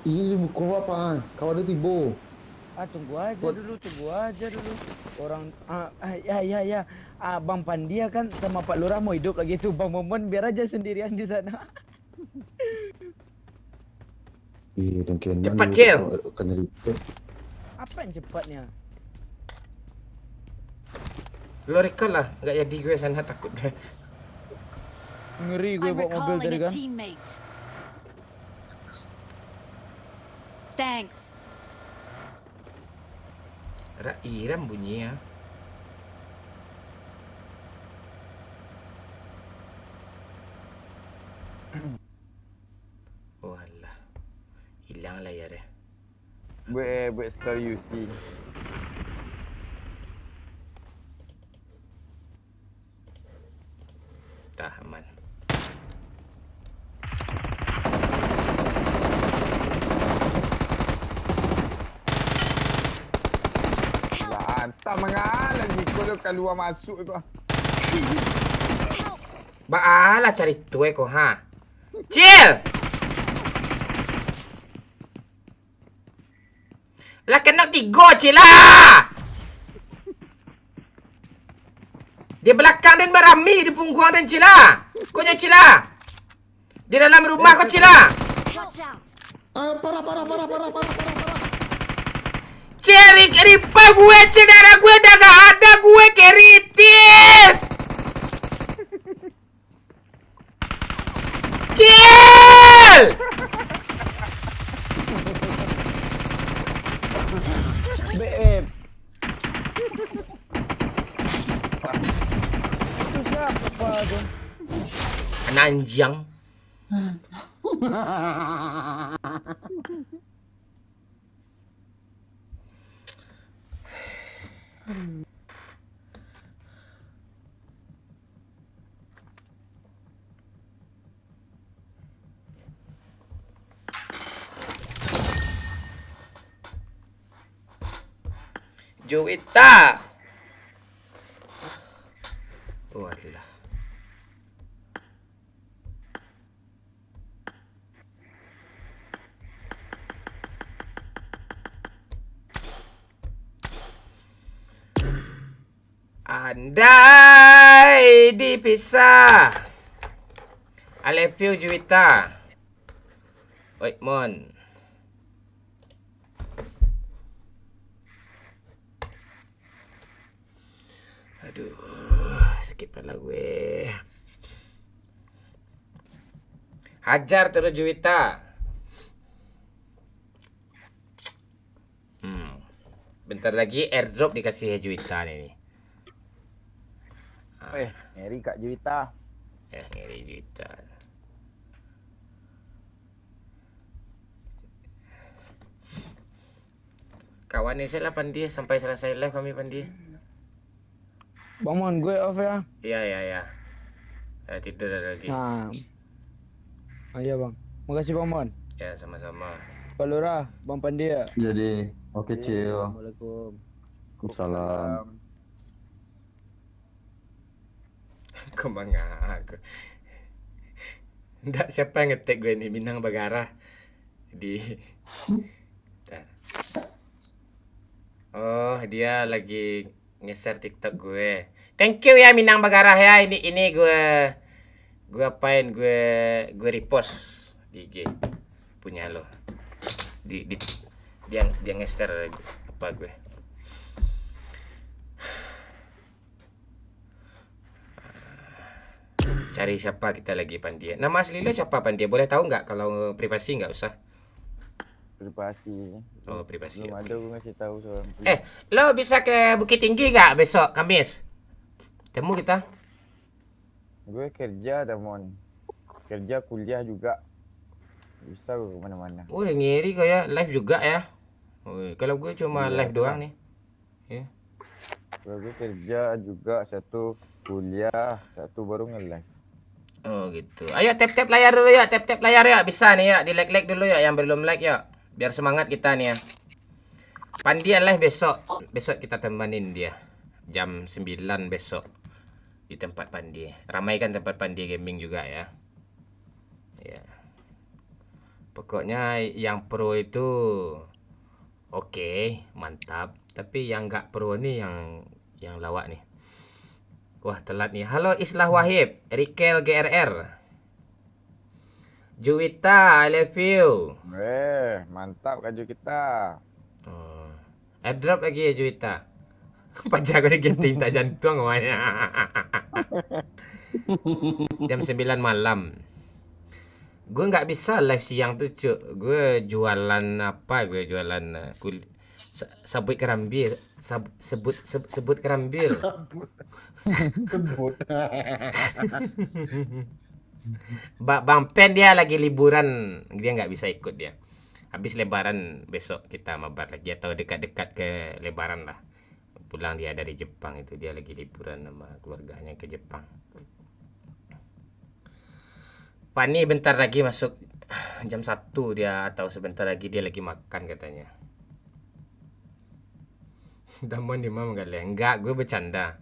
Speaker 3: Ini buku apa? Kau ada tibo.
Speaker 9: Tunggu aja dulu. Orang ya. Bang Pandia kan sama Pak Lurah mau hidup lagi tuh. Bang Momon biar aja sendirian di sana.
Speaker 3: Iya, dan kian
Speaker 1: Cepat, Cil.
Speaker 3: Kena repair.
Speaker 9: Apa yang cepatnya?
Speaker 1: Lo record lah. Nggak jadi gue sana, takut gue.
Speaker 9: Ngeri gue
Speaker 6: I'm
Speaker 9: bawa mobil
Speaker 6: recalling
Speaker 9: tadi
Speaker 6: a
Speaker 9: kan.
Speaker 6: teammate. Thanks.
Speaker 1: Ada Iram bunyi ya. Walah. Hilang layarnya.
Speaker 2: Buat story UC.
Speaker 1: Dah aman.
Speaker 2: Lah, tak mengalah lagi kau tu keluar masuk tu.
Speaker 1: Baalah cari tuai kau ha. Cil! Lah kena 3 Cil lah. Di belakang dan berami di punggung dan Cil lah. Kau nya Cil lah. Di dalam rumah kau Cil lah.
Speaker 6: Watch out.
Speaker 3: Parah.
Speaker 1: Ciri ripa gue Cil, darah gue dah gak ada, gue keritis. Cil!
Speaker 9: BM. Itu siapa tuh?
Speaker 1: Anak anjang. Juwita. Walah. Andai dipisah. I love you Juwita. Oi, Mon. Aduh, sakit kepala gue. Hajar terus Juwita. Bentar lagi airdrop dikasih Juwita nih.
Speaker 2: Ngeri Kak Juwita.
Speaker 1: Ngeri Juwita. Kawan ni saya lah Pandi sampai selesai live kami Pandi.
Speaker 9: Bang Mon, gue off ya.
Speaker 1: Iya. Tidur dah lagi.
Speaker 9: Nah. Iya bang. Makasih Bang Mon.
Speaker 1: Ya, sama-sama.
Speaker 9: Pak Lurah, Bang Pandia.
Speaker 3: Jadi, oke Cil.
Speaker 9: Assalamualaikum.
Speaker 3: Salam.
Speaker 1: Kau bangga aku. Nggak, siapa yang ngetek gue nih Minang Bagara di. Bentar. Oh, dia lagi nge-share TikTok gue. Thank you ya Minang Bagara ya. Ini gue apain, gue repost di IG punya lo. Dia nge-share apa gue. Cari siapa kita lagi Pandia. Nama asli lo siapa Pandia? Boleh tahu nggak? Kalau privasi nggak usah.
Speaker 2: Privasi.
Speaker 1: Oh, privasi.
Speaker 2: Belum
Speaker 1: Oke.
Speaker 2: ada gue ngasih tahu soal.
Speaker 1: Lo bisa ke Bukit Tinggi nggak besok Kamis? Temu kita.
Speaker 2: Gue kerja dah Mon. Kerja kuliah juga. Bisa gue kemana-mana.
Speaker 1: Oh, ngiri kau ya, live juga ya. Oh, kalau gue cuma
Speaker 2: Iya,
Speaker 1: live doang nih. Ya.
Speaker 2: Gue kerja juga, satu kuliah, satu baru nge-live.
Speaker 1: Oh gitu. Ayo tap layar dulu ya, tap layar ya. Bisa nih ya, di like dulu ya yang belum like ya. Biar semangat kita nih ya. Pandi live besok. Besok kita temanin dia. Jam 9 besok. Di tempat Pandi. Ramai kan tempat Pandi Gaming juga ya. Ya. Pokoknya yang pro itu oke, mantap. Tapi yang nggak pro nih yang lawak nih. Wah, telat nih. Halo Islah Wahib, Rikel GRR. Juwita, I love you.
Speaker 2: Mantap kaju kita.
Speaker 1: Oh. Airdrop lagi ya Juwita. Pajak gue genting tak jantung namanya. Jam 9 malam. Gue nggak bisa live siang tuh cuk. Gue jualan apa? Gue jualan sabut kerambil. Sebut kerambil.
Speaker 3: Kebut.
Speaker 1: Bang Pen dia lagi liburan. Dia nggak bisa ikut dia. Habis lebaran besok kita mabar lagi. Atau dekat-dekat ke lebaran lah. Pulang dia dari Jepang itu. Dia lagi liburan sama keluarganya ke Jepang. Pani bentar lagi masuk jam 1 dia. Atau sebentar lagi dia lagi makan katanya. Damon di mana kali? Enggak, gue bercanda.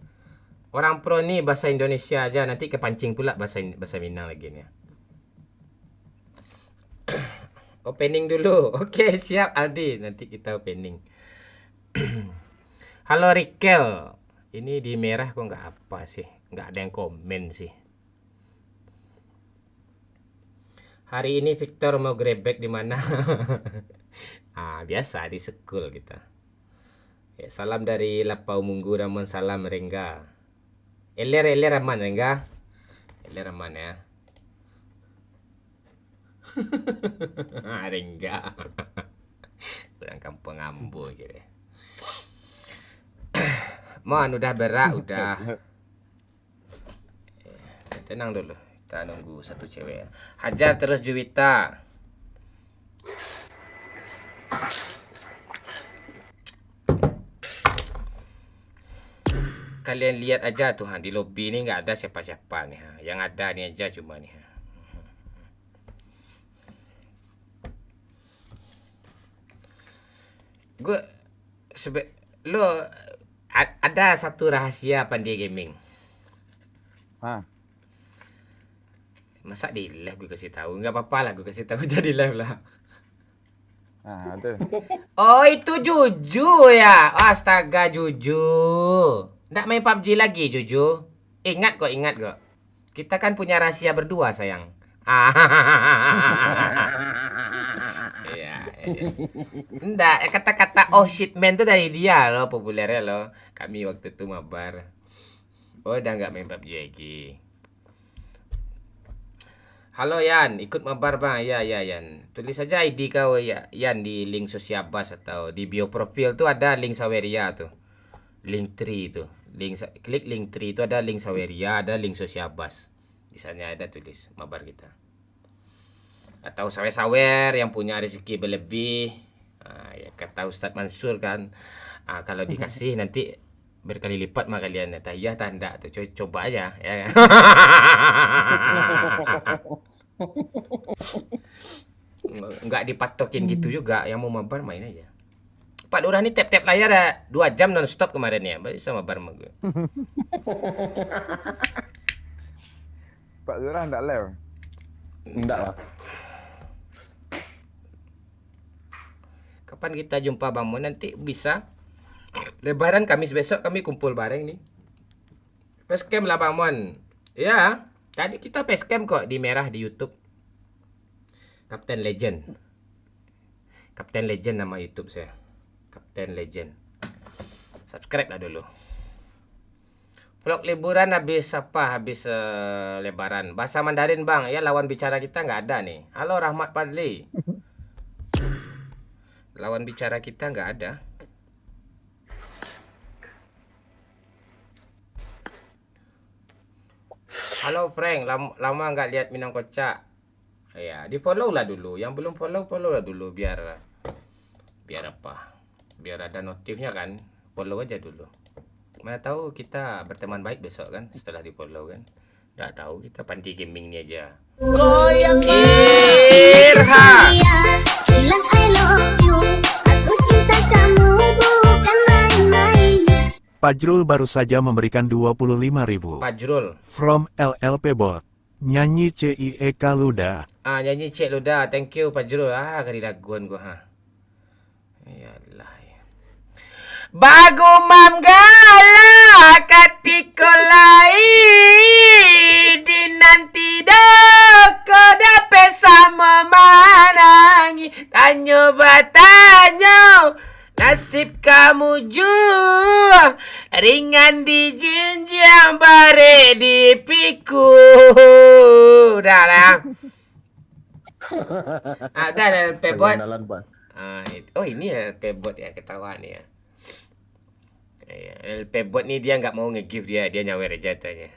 Speaker 1: Orang pro nih bahasa Indonesia aja. Nanti kepancing pula bahasa Minang lagi nih. Opening dulu. Oke, siap Aldi. Nanti kita opening. Halo Rikel. Ini di merah kok nggak apa sih? Nggak ada yang komen sih. Hari ini Victor mau grebek di mana? Biasa di sekul kita. Ya, salam dari Lapau Munggu Ramon, salam Rengga. Eler aman Rengga. Eler aman ya. Rengga. Kurang kampung Ambo gitu. Mon udah berak udah. Tenang dulu. Kita nunggu satu cewek. Hajar terus Juwita. Kalian lihat aja tuh di lobby ini nggak ada siapa-siapa nih. Yang ada nih aja cuma nih. Gue lo ada satu rahasia Pandai Gaming. Masa di live gue kasih tahu? Nggak apa-apa lah gue kasih tahu jadi live lah.
Speaker 2: Ada.
Speaker 1: Oh itu Juju ya. Astaga Juju. Nggak main PUBG lagi Juju. Ingat kok. Kita kan punya rahasia berdua sayang. Iya. Nggak, kata-kata oh shit man tuh dari dia loh, populernya loh. Kami waktu itu mabar. Oh udah nggak main PUBG lagi. Halo Yan, ikut mabar bang. Ya Yan. Tulis saja ID kau ya Yan di link Sosiabas atau di bio profil tuh ada link Saweria tuh. Link 3 itu. Klik link 3 itu ada link Saweria, ada link Sosiabas. Di sana ada tulis mabar kita. Atau sawer-sawer yang punya rezeki berlebih. Ya kata Ustadz Mansur kan. Kalau dikasih nanti berkali lipat mah kalian. Iya tanda tuh coba aja ya. Nggak dipatokin gitu juga. Yang mau mabar main aja. Pak Lurah nih tap-tap layar 2 jam non-stop kemarin ya. Bisa mabar sama gue.
Speaker 2: Pak Lurah enggak live?
Speaker 3: Enggak lah.
Speaker 1: Kapan kita jumpa Bang Mon? Nanti bisa. Lebaran Kamis besok kami kumpul bareng nih. Facecam lah Bang Mon. Ya, tadi kita facecam kok di merah di YouTube. Kapten Legend. Kapten Legend nama YouTube saya. Kapten Legend. Subscribe lah dulu. Vlog liburan habis apa? Habis lebaran. Bahasa Mandarin Bang. Ya lawan bicara kita nggak ada nih. Halo Rahmat Padli. Lawan bicara kita nggak ada. Halo Frank, lama nggak lihat Minang Kocak. Ya, di follow lah dulu. Yang belum follow lah dulu biar apa? Biar ada notifnya kan. Follow aja dulu. Mana tahu kita berteman baik besok kan setelah di follow kan. Nggak tahu kita Panti Gaming ini aja. Goyang Irha.
Speaker 7: Bilang I love
Speaker 8: Fajrul baru saja memberikan 25.000.
Speaker 1: Fajrul.
Speaker 8: From LLP Bot. Nyanyi CIEK Luda.
Speaker 1: Nyanyi Cik Luda. Thank you Fajrul. Kali laguan gua ha. Yalah. Bagu mam gala katiko lai di nanti doko dape sama manangi tanyo batanyo nasib kamu jua ringan di jinjang bare di piku dah lah. Dah pebot. Oh ini pebot ya ketawa ni ya. Pebot ni dia nggak mau nge-give dia nyawer aja tanya.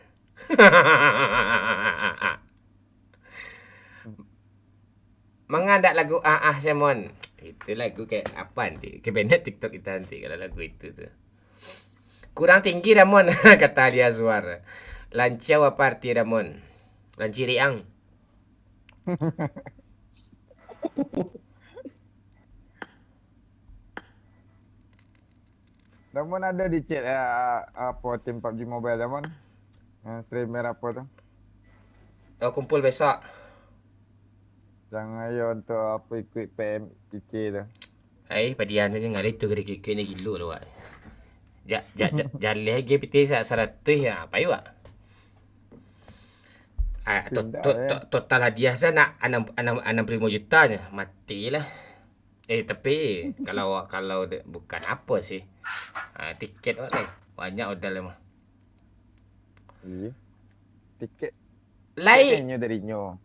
Speaker 1: Mengandak lagu Simon. Itu lagu kayak apa nanti? Kebenet TikTok kita nanti kalau lagu itu tuh. Kurang tinggi Ramon kata Alia Suar. Lancau apa arti Ramon? Lanci riang.
Speaker 2: Damon ada di chat apa tim PUBG Mobile Damon? Streamer apa tu?
Speaker 1: Kumpul besok.
Speaker 2: Jangan ayo untuk apa ikut PM PC tu.
Speaker 1: Padian tu nggak itu kira-kira ni gilo tu wak. Jalan lagi PT 100 ya, apa ya? Total hadiah saya nak 65 juta nya, matilah. Tapi kalau bukan apa sih. Tiket banyak order lah.
Speaker 2: Iya. Tiket.
Speaker 1: Lain.
Speaker 2: Tiketnya dari nyo.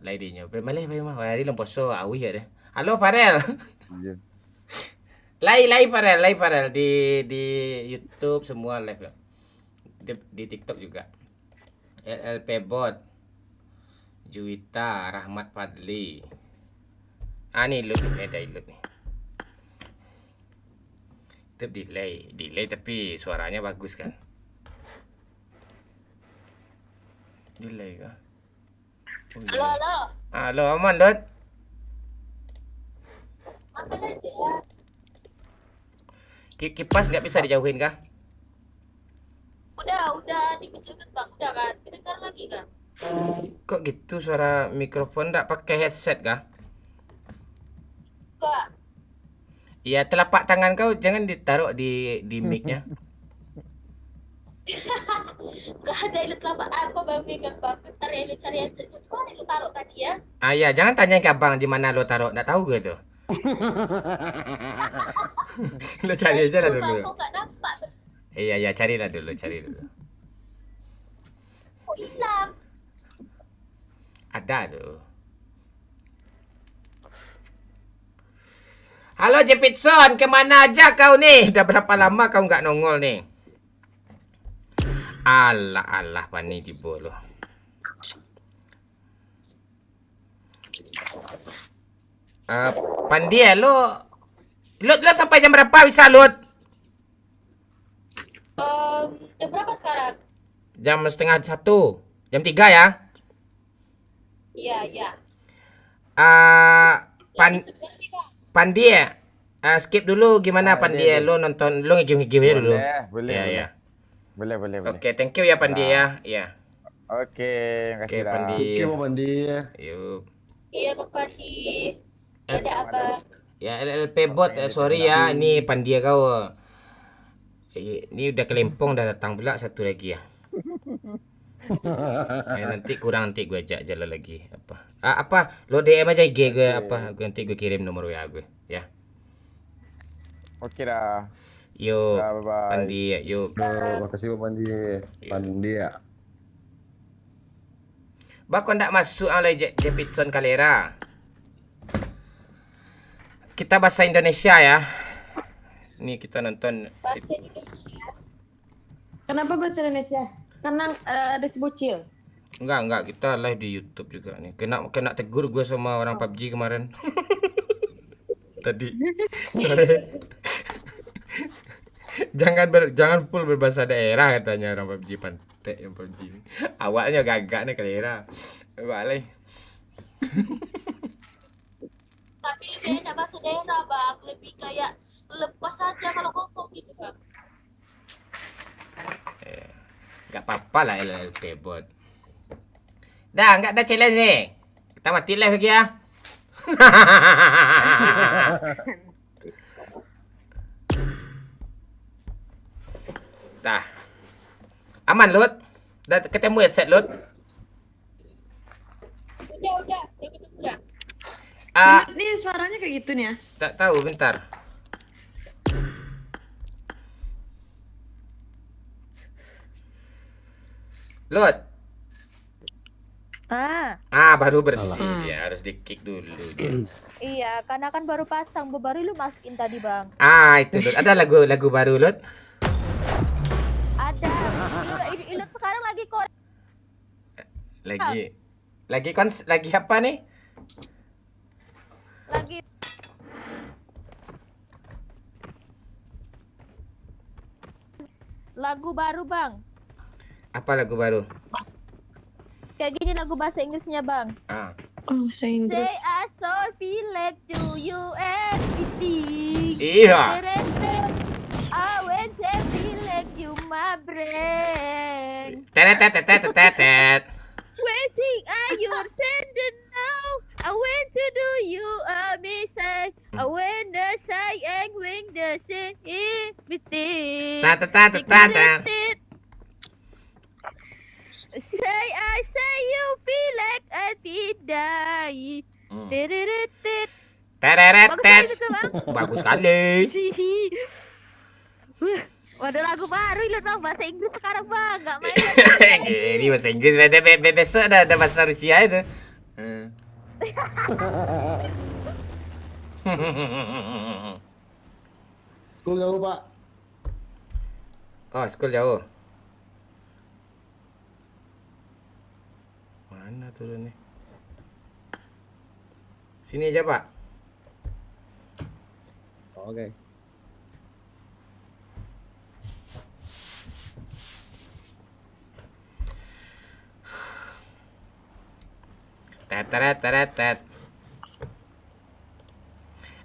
Speaker 1: Lain dia nyo. Malay mah hari lemposo awi ada. Halo Farel.
Speaker 2: Iya.
Speaker 1: Live Farel di YouTube semua live. Di TikTok juga. LLP Bot. Juwita, Rahmat Fadli. Ni loop ni, ada loop ni. Itu delay tapi suaranya bagus kan? Delay kah?
Speaker 5: Halo.
Speaker 1: Halo, aman Dot?
Speaker 5: Apa aja ya?
Speaker 1: Kipas nggak bisa dijauhin kah?
Speaker 5: Udah dikecilkan bang, udah kan? Kedengar lagi kan?
Speaker 1: Kok gitu suara mikrofon nggak pakai headset kah?
Speaker 5: Kak,
Speaker 1: Ya telapak tangan kau jangan ditaruh di mic-nya.
Speaker 5: gak ada ilu telapak apa bang megang bang. Bentar ya ilu cari headset. Mana ilu taruh tadi ya?
Speaker 1: Ya jangan tanya ke abang di mana lo taruh, nggak tahu gue tuh. Lo cari aja lah dulu.
Speaker 5: Aku gak nampak.
Speaker 1: Iya carilah dulu.
Speaker 5: Kok hilang?
Speaker 1: Ada tuh. Halo Jepitson, kemana aja kau nih? Udah berapa lama kau nggak nongol nih? Allah Pani di bolo. Pandi lo sampai jam berapa bisa Lut?
Speaker 5: Jam berapa sekarang?
Speaker 1: Jam 12:30. Jam 3 ya?
Speaker 5: Iya.
Speaker 1: Pandi ya? Skip dulu gimana Pandi ya? Lo nonton, lo nge-game aja dulu.
Speaker 2: Boleh.
Speaker 1: Ya.
Speaker 2: Boleh.
Speaker 1: Oke, thank you ya Pandi ya. Iya.
Speaker 2: Oke,
Speaker 1: Oke,
Speaker 2: makasih dah.
Speaker 1: Pandi.
Speaker 3: Oke, Bang Pandi.
Speaker 1: Yuk.
Speaker 5: Iya Bang Pandi. Ada apa?
Speaker 1: Ya LLP Bot, sorry ya, ini Pandi kau. Ini udah kelempong dah datang pula satu lagi ya. Nanti gue ajak jalan lagi apa lo DM aja IG gue nanti gue kirim nomor WA gue ya.
Speaker 2: Oke dah.
Speaker 1: Yuk
Speaker 2: Bye-bye.
Speaker 1: Pandi yuk.
Speaker 3: Makasih Bang Pandi. Pandi ya.
Speaker 1: Bakon ndak masuk oleh Jepitson Kalera. Kita bahasa Indonesia ya. Nih kita nonton.
Speaker 5: Bahasa Indonesia.
Speaker 4: Kenapa bahasa Indonesia? Karena ada si bocil.
Speaker 1: Enggak, kita live di YouTube juga nih. Kena tegur gue sama orang PUBG kemarin. Tadi. Sorry. jangan full berbahasa daerah katanya orang PUBG pantek yang PUBG. Awaknya gagak nih Kalera. Balik.
Speaker 5: Tapi lebih enak bahasa daerah bang. Lebih kayak lepas aja kalau ngomong gitu bang.
Speaker 1: Gak apa-apa lah LLP bot. Dah, nggak ada challenge nih. Kita mati live lagi ya. Dah. Aman, Lut? Dah ketemu headset, Lut?
Speaker 5: Udah gitu udah.
Speaker 10: Ini suaranya kayak gitu nih ya.
Speaker 1: Tak tahu, bentar. Lut. Baru bersih dia, harus di-kick dulu dia.
Speaker 4: Iya, karena kan baru pasang, baru lu masukin tadi bang.
Speaker 1: Itu Lut. Ada lagu baru, Lut?
Speaker 4: Ada. Ilut sekarang lagi kok.
Speaker 1: Lagi apa nih?
Speaker 4: Lagi lagu baru bang.
Speaker 1: Apa lagu baru?
Speaker 4: Kayak gini lagu bahasa Inggrisnya bang.
Speaker 10: Oh, bahasa Inggris.
Speaker 4: Say I so feel like to you everything.
Speaker 1: Iya.
Speaker 4: I went to feel like you my brain.
Speaker 1: Tetet.
Speaker 4: Waiting are your sending now. I went to do you a mistake. I went the sayang wing the say everything. Say I say you feel like I did die.
Speaker 1: Tereret. Bagus sekali.
Speaker 4: Ada lagu baru Ilut bang, bahasa Inggris sekarang bang, nggak main.
Speaker 1: Ini bahasa Inggris, besok ada bahasa Rusia itu.
Speaker 3: School jauh, Pak.
Speaker 1: Oh, school jauh. Mana turunnya? Sini aja, Pak.
Speaker 3: Oke.
Speaker 1: Teret.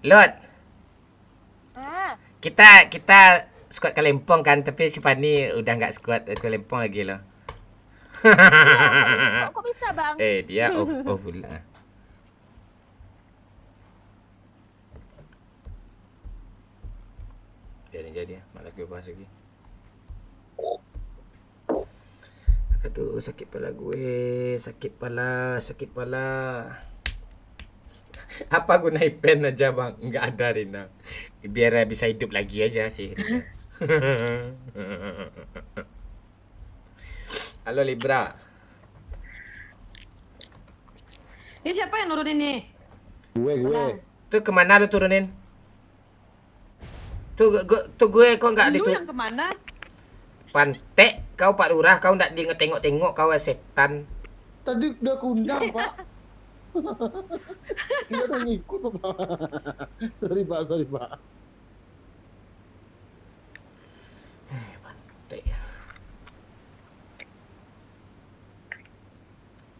Speaker 1: Lut. Kita squad Kalempong kan, tapi si Fani udah nggak squad Kalempong lagi loh.
Speaker 4: Kok bisa bang?
Speaker 1: Dia off pula. Jadi malas gue bahas lagi. Aduh, sakit pala gue, sakit pala. Apa guna pen aja bang? Nggak ada Rina. Biar bisa hidup lagi aja sih Rina. Halo Libra.
Speaker 10: Ini siapa yang nurunin nih?
Speaker 3: Gue.
Speaker 1: Tuh kemana lu turunin? Tuh gue kok nggak
Speaker 10: Lu
Speaker 1: ditu...
Speaker 10: yang kemana?
Speaker 1: Pantek, kau Pak Lurah, kau nggak di tengok-tengok, kau setan.
Speaker 3: Tadi udah kundang, Pak. Dia udah ngikut, Pak. Sorry, Pak.
Speaker 1: Pantek.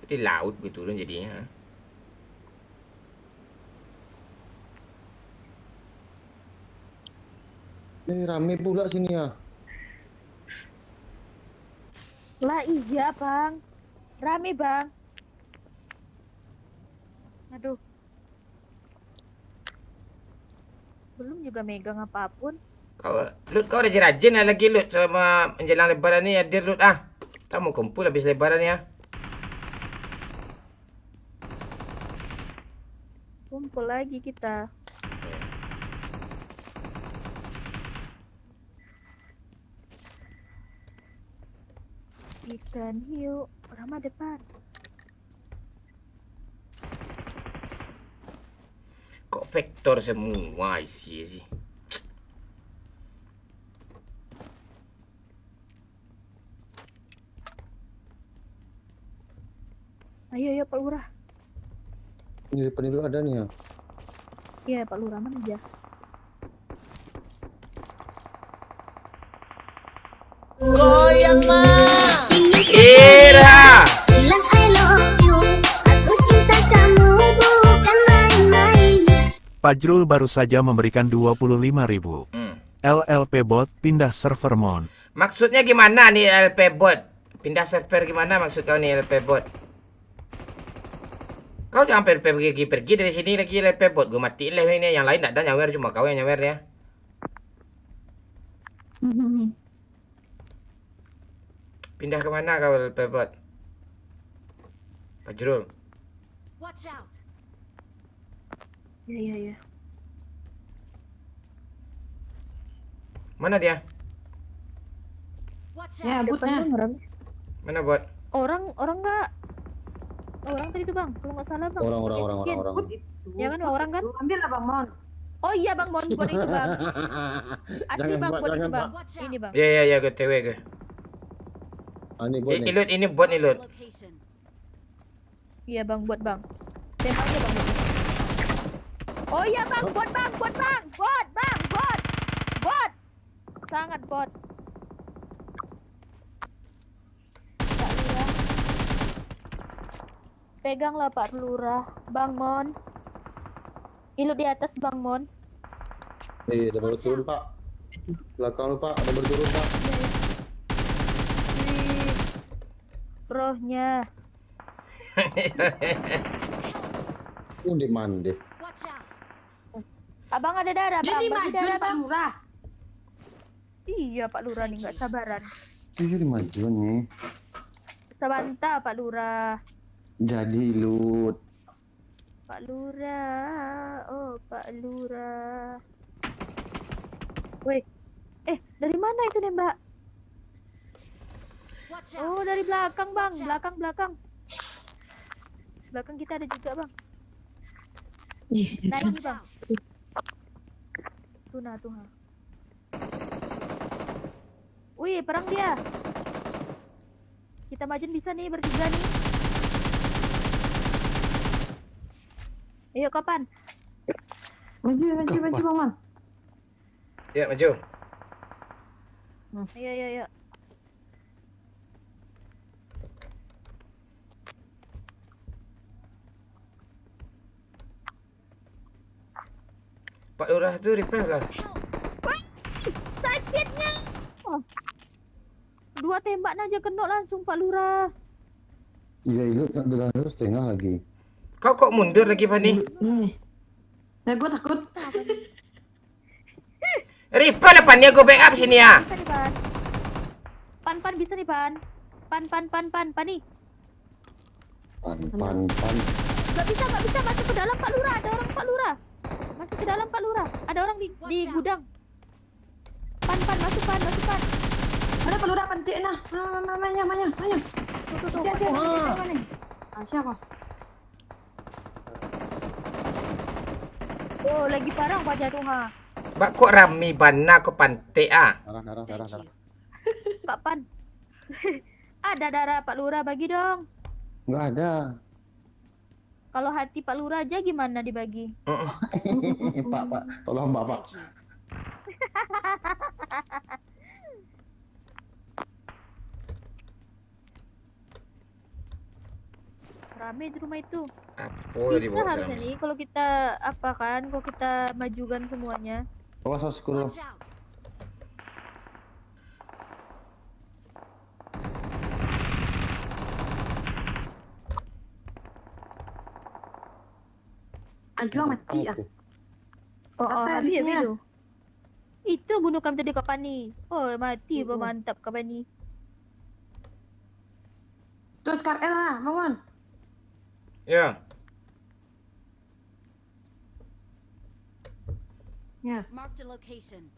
Speaker 1: Di laut gue turun jadinya.
Speaker 3: Rame pula sini ya.
Speaker 4: Lah iya bang, rame bang. Aduh, belum juga megang apapun.
Speaker 1: Lut, kau udah rajin lagi Lut sama menjelang lebaran ni hadir Lut Kita mau kumpul habis lebaran ya.
Speaker 4: Kumpul lagi kita. Ikan hiu, ramah depan.
Speaker 1: Kok vektor semua isi sih?
Speaker 4: Ayo Pak Lurah.
Speaker 3: Di depan itu ada nih ya.
Speaker 4: Iya Pak Lurah, mana aja.
Speaker 7: Goyang mah.
Speaker 1: Ira.
Speaker 7: Bilang I love you. Aku cinta kamu bukan main-main.
Speaker 8: Fajrul baru saja memberikan 25.000. LLP bot pindah server Mon.
Speaker 1: Maksudnya gimana nih LP bot? Pindah server gimana maksud kau nih LP bot? Kau jangan pergi dari sini lagi LP bot. Gue matiin lah ini. Yang lain tak ada nyawer, cuma kau yang nyawer ya. Pindah kemana kau LP bot? Fajrul.
Speaker 6: Watch out.
Speaker 4: Ya.
Speaker 1: Mana dia?
Speaker 6: Watch
Speaker 10: Ya,
Speaker 6: out.
Speaker 10: butnya.
Speaker 1: Mana bot?
Speaker 4: Orang nggak? Orang tadi itu bang, kalau nggak salah bang.
Speaker 3: Orang.
Speaker 4: Ya kan orang kan?
Speaker 10: Ambil lah Bang Mon.
Speaker 4: Oh iya bang, bot itu bang. Asli
Speaker 3: Jangan,
Speaker 4: bang,
Speaker 3: Pak,
Speaker 4: bot itu
Speaker 3: jangan,
Speaker 4: bang.
Speaker 6: Pak.
Speaker 4: Ini bang.
Speaker 1: Ya, gue TW gue.
Speaker 3: Ini bot nih.
Speaker 1: Ilut, ini bot nih, Lut.
Speaker 6: Location.
Speaker 4: Iya bang, buat bang. Tembak aja bang. Oh iya bang, bot bang, bot bang, bot. Sangat bot. Pak Lurah. Peganglah Pak Lurah, Bang Mon. Ilut di atas Bang Mon.
Speaker 3: Ada baru turun Pak. Belakang lu Pak, ada baru turun Pak.
Speaker 4: Wih, rohnya.
Speaker 3: Udah mandi.
Speaker 6: Watch out.
Speaker 4: Abang ada darah bang,
Speaker 10: Jadi
Speaker 4: bagi
Speaker 10: maju
Speaker 4: darah
Speaker 10: Pak
Speaker 4: bang.
Speaker 10: Lurah.
Speaker 4: Iya Pak Lurah nih nggak sabaran.
Speaker 3: Jadi maju nih.
Speaker 4: Sabanta Pak Lurah.
Speaker 3: Jadi Lut.
Speaker 4: Pak Lurah, oh Pak Lurah. Woi, dari mana itu nembak?
Speaker 6: Watch out.
Speaker 4: Oh dari belakang bang, belakang. Belakang kita ada juga bang. Nah ini
Speaker 6: Watch
Speaker 4: bang,
Speaker 6: out.
Speaker 4: Tuna. Wih perang dia. Kita majuin bisa nih bertiga nih. Ayo kapan?
Speaker 10: Maju Bang Mon.
Speaker 1: Ya, maju.
Speaker 4: Ayo.
Speaker 1: Pak Lurah tuh repair lah.
Speaker 4: Sakitnya. Oh. 2 tembak aja kena langsung Pak Lurah.
Speaker 3: Iya Lut, ada setengah lagi.
Speaker 1: Kau kok mundur lagi, Pani?
Speaker 10: Ya gue takut.
Speaker 1: Repair lah, Pani. Gue backup sini ya.
Speaker 4: Bisa nih Pan. Pan bisa nih Pan. Pani.
Speaker 3: Pan.
Speaker 4: Gak bisa masuk ke dalam Pak Lurah. Ada orang Pak Lurah. Masuk ke dalam Pak Lurah. Ada orang di gudang. Pan masuk Pan.
Speaker 10: Ada Pak Lurah penting nah. Manya.
Speaker 4: Tuh.
Speaker 10: Siapa nih? Siapa?
Speaker 4: Oh lagi parang wajah tuh ha.
Speaker 1: Bak kok rami bana kok pantai ah.
Speaker 3: Darah.
Speaker 4: Pak Pan. Ada darah Pak Lurah bagi dong.
Speaker 3: Nggak ada.
Speaker 4: Kalau hati Pak Lurah aja gimana dibagi?
Speaker 3: Pak, tolong Bapak.
Speaker 6: Thank you.
Speaker 4: Rame di rumah itu.
Speaker 1: Apa
Speaker 4: Kita
Speaker 1: dibawa
Speaker 4: harusnya
Speaker 1: sana?
Speaker 4: nih kalau kita kalau kita majukan semuanya.
Speaker 3: Awas dulu.
Speaker 6: Watch out.
Speaker 10: Ajwa mati ya.
Speaker 4: Oh,
Speaker 10: Apa
Speaker 4: habis
Speaker 10: habisnya?
Speaker 4: itu. Itu bunuh kami tadi kapan nih? Oh, mati mantap kapan nih?
Speaker 10: Terus KL lah, Bang Mon.
Speaker 1: Ya.
Speaker 10: Ya.
Speaker 6: Mark the location.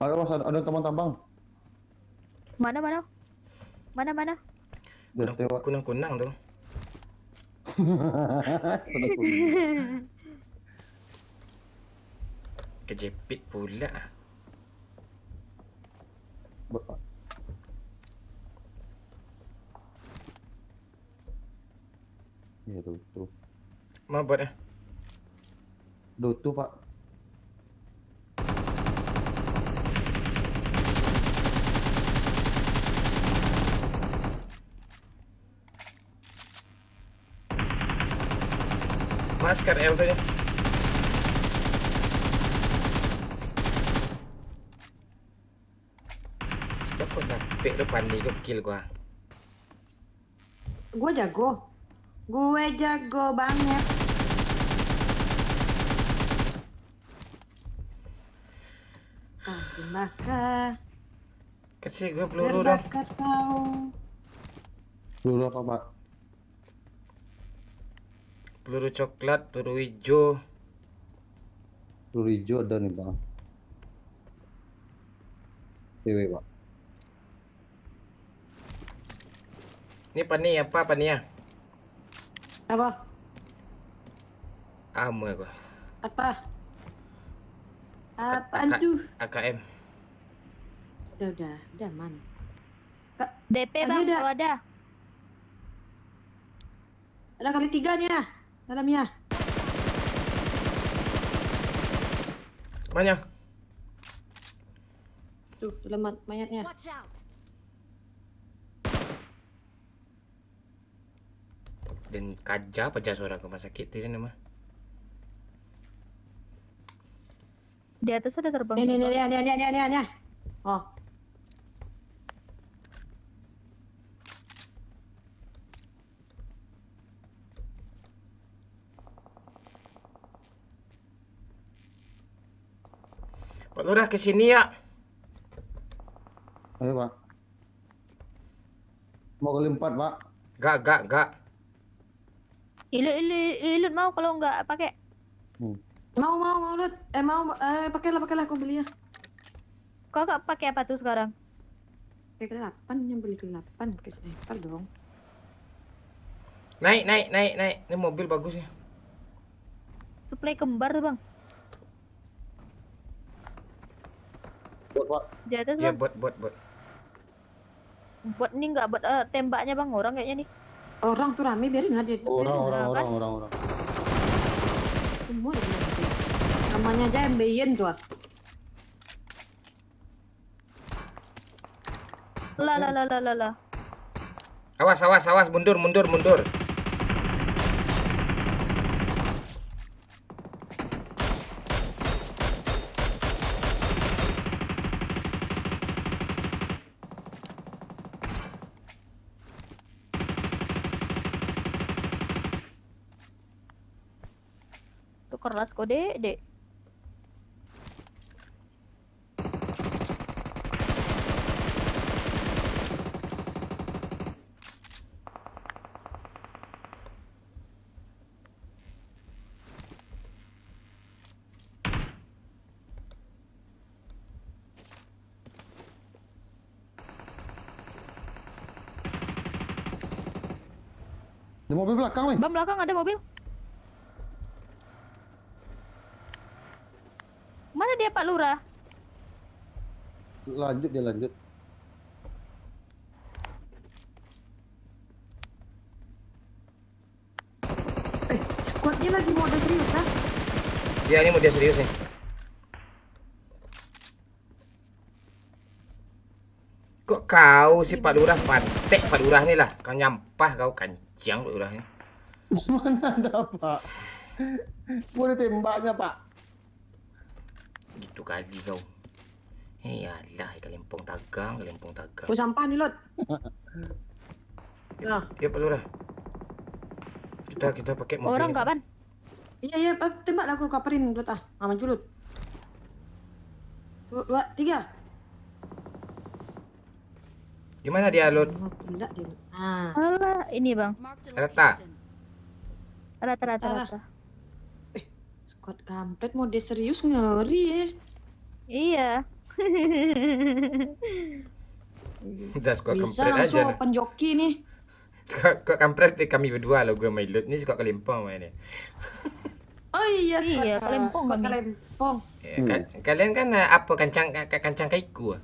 Speaker 3: Ada mas, ada teman tambang.
Speaker 4: Mana?
Speaker 3: Udah tewa.
Speaker 1: Kunang-kunang tuh. Kejepit pula.
Speaker 3: Ya tuh.
Speaker 1: Mau buat ah.
Speaker 3: Tuh Pak.
Speaker 1: Masker L tuh ya. Kok dapet depan nih gokil gua.
Speaker 10: Gue jago. Gue jago banget. Maka
Speaker 1: Kasih gua peluru dong.
Speaker 10: terbakat kau.
Speaker 3: Peluru apa, Pak?
Speaker 1: Peluru coklat, peluru hijau.
Speaker 3: Peluru hijau ada nih, Bang. Dewe, Pak.
Speaker 1: Ini apa nih ya?
Speaker 10: Apa?
Speaker 1: Amo gua.
Speaker 10: Apa? Apaan tuh?
Speaker 1: AKM.
Speaker 10: Udah man.
Speaker 4: DP bang,
Speaker 10: Ada.
Speaker 4: kalau ada.
Speaker 10: Ada kali 3 nih ya. Dalamnya.
Speaker 1: Mana?
Speaker 10: Tuh, dalam mayatnya.
Speaker 6: Watch out.
Speaker 1: Dan kaja pecah suara ke rumah sakit di sini mah.
Speaker 4: Di atas ada terbang.
Speaker 10: Nih. Oh.
Speaker 1: Pak Lurah kesini ya.
Speaker 3: Ayo, Pak. Mau kali 4, Pak.
Speaker 1: Gak.
Speaker 4: Ilut mau kalau nggak pakai.
Speaker 10: Mau Lut. Pakailah aku beli ya.
Speaker 4: Kau nggak pakai apa tuh sekarang?
Speaker 10: Pakai ke-8, yang beli ke-8 pakai sniper dong.
Speaker 1: Naik. Ini mobil bagus ya.
Speaker 4: Suplai kembar tuh bang.
Speaker 3: Buat, Pak.
Speaker 4: Di atas
Speaker 1: Ya
Speaker 4: bang.
Speaker 1: buat.
Speaker 4: Buat ini nggak buat tembaknya bang, orang kayaknya nih.
Speaker 10: Orang tuh rame, biarin aja.
Speaker 3: Orang.
Speaker 10: Semua udah bilang. Namanya aja MBN tuh.
Speaker 4: Lah.
Speaker 1: Awas, mundur.
Speaker 4: Tuh keras kode, dek.
Speaker 3: Di mobil belakang, nih.
Speaker 4: Bang belakang ada mobil. Mana dia Pak Lurah?
Speaker 3: Lanjut.
Speaker 10: Squadnya lagi mode serius kan?
Speaker 1: Ya ini mau dia serius nih. Kok kau si Pak Lurah pantek Pak Lurah nih lah. Kau nyampah kau kancang Pak Lurah nih.
Speaker 3: Mana ada, Pak? Boleh tembaknya, Pak.
Speaker 1: Gitu kali kau. Yalah, kelempong tagang.
Speaker 10: Oh, sampah nih, Lot. Nah,
Speaker 1: Ya Pak Lurah. Kita pakai mobil.
Speaker 4: Orang kapan?
Speaker 10: iya, tembak lah aku kaperin Lut ah. Maju Lut. 2, 3.
Speaker 1: Gimana dia Lut?
Speaker 10: Gila dia. Lut. Ah.
Speaker 4: Alah, ini bang.
Speaker 6: Marked a
Speaker 1: Rata.
Speaker 6: location.
Speaker 4: Rata.
Speaker 10: Squad kampret mode serius ngeri ya.
Speaker 4: Iya.
Speaker 1: Udah suka
Speaker 10: Bisa
Speaker 1: kampret aja.
Speaker 10: langsung
Speaker 1: Nah.
Speaker 10: open joki nih.
Speaker 1: Suka kampret kami berdua lo, gue main Lut ni suka kelempong mainnya.
Speaker 10: Oh iya,
Speaker 4: Iya, kelempong
Speaker 10: squad
Speaker 4: kami.
Speaker 10: kelempong.
Speaker 1: Ya, kalian kan apa kancang kaiku.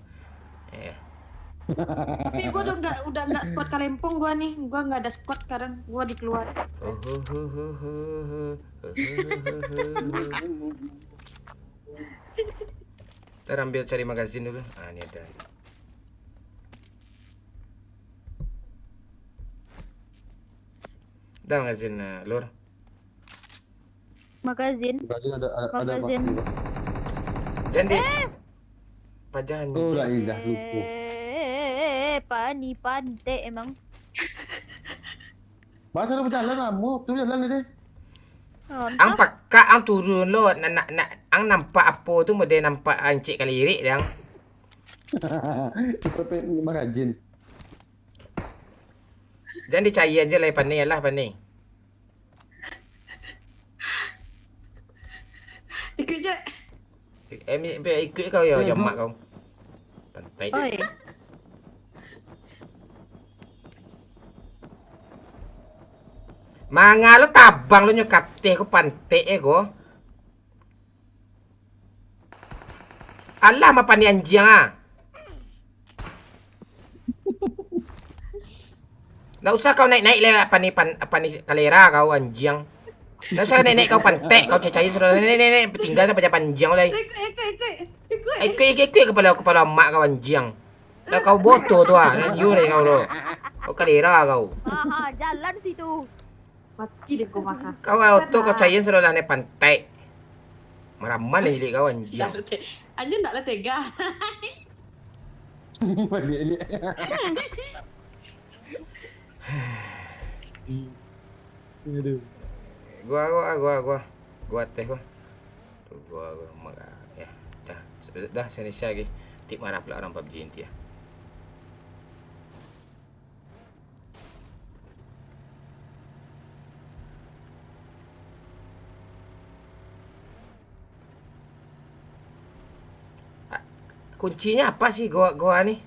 Speaker 10: Tapi gua udah nggak squad kalempong gua nih. Gua nggak ada squad sekarang. Gua dikeluar.
Speaker 1: Ntar ambil cari magazin dulu. Ah, ini ada. Ada magazin Lur.
Speaker 4: Magazin.
Speaker 3: Magazin ada, Pak.
Speaker 4: Magazin.
Speaker 1: Jadi pajangan.
Speaker 3: Oh, la ilah lupa.
Speaker 4: gua ni pandai emang.
Speaker 3: Masa lu berjalan kamu, tu jalan ni deh.
Speaker 1: Ang peka ang turun lo, ang nampak apa tu model nampak Encik Kalirik dia.
Speaker 3: Tapi memang rajin.
Speaker 1: Jangan dicari aja lah pandai lah pandai.
Speaker 10: Ikut je.
Speaker 1: Ikut kau ya, jamak kau. Pantai.
Speaker 4: Oi.
Speaker 1: Manga lo tabang lo nyokap teh ko pantai ko. Alah mapan anjing ah. Nggak usah kau naik-naik lah apa ni kalera kau anjing. Nggak usah naik-naik kau pantai kau cacai sudah nenek tinggal pada panjang lah. Ikut kepala mak kau anjing. Dah kau bodoh tu ah. You ni kau tu. Kau kalera kau.
Speaker 4: Aha, jalan situ.
Speaker 10: Mati deh kau makan.
Speaker 1: Kau auto kau cayin sudah naik pantai. Maraman ni jadi kau anjing.
Speaker 10: Aja naklah tega.
Speaker 3: Balik. Aduh.
Speaker 1: Gua teh gua. Tu gua marah. Ya, dah selesai lagi. Tip marah pula orang PUBG nanti ya. Kuncinya apa sih gua ni?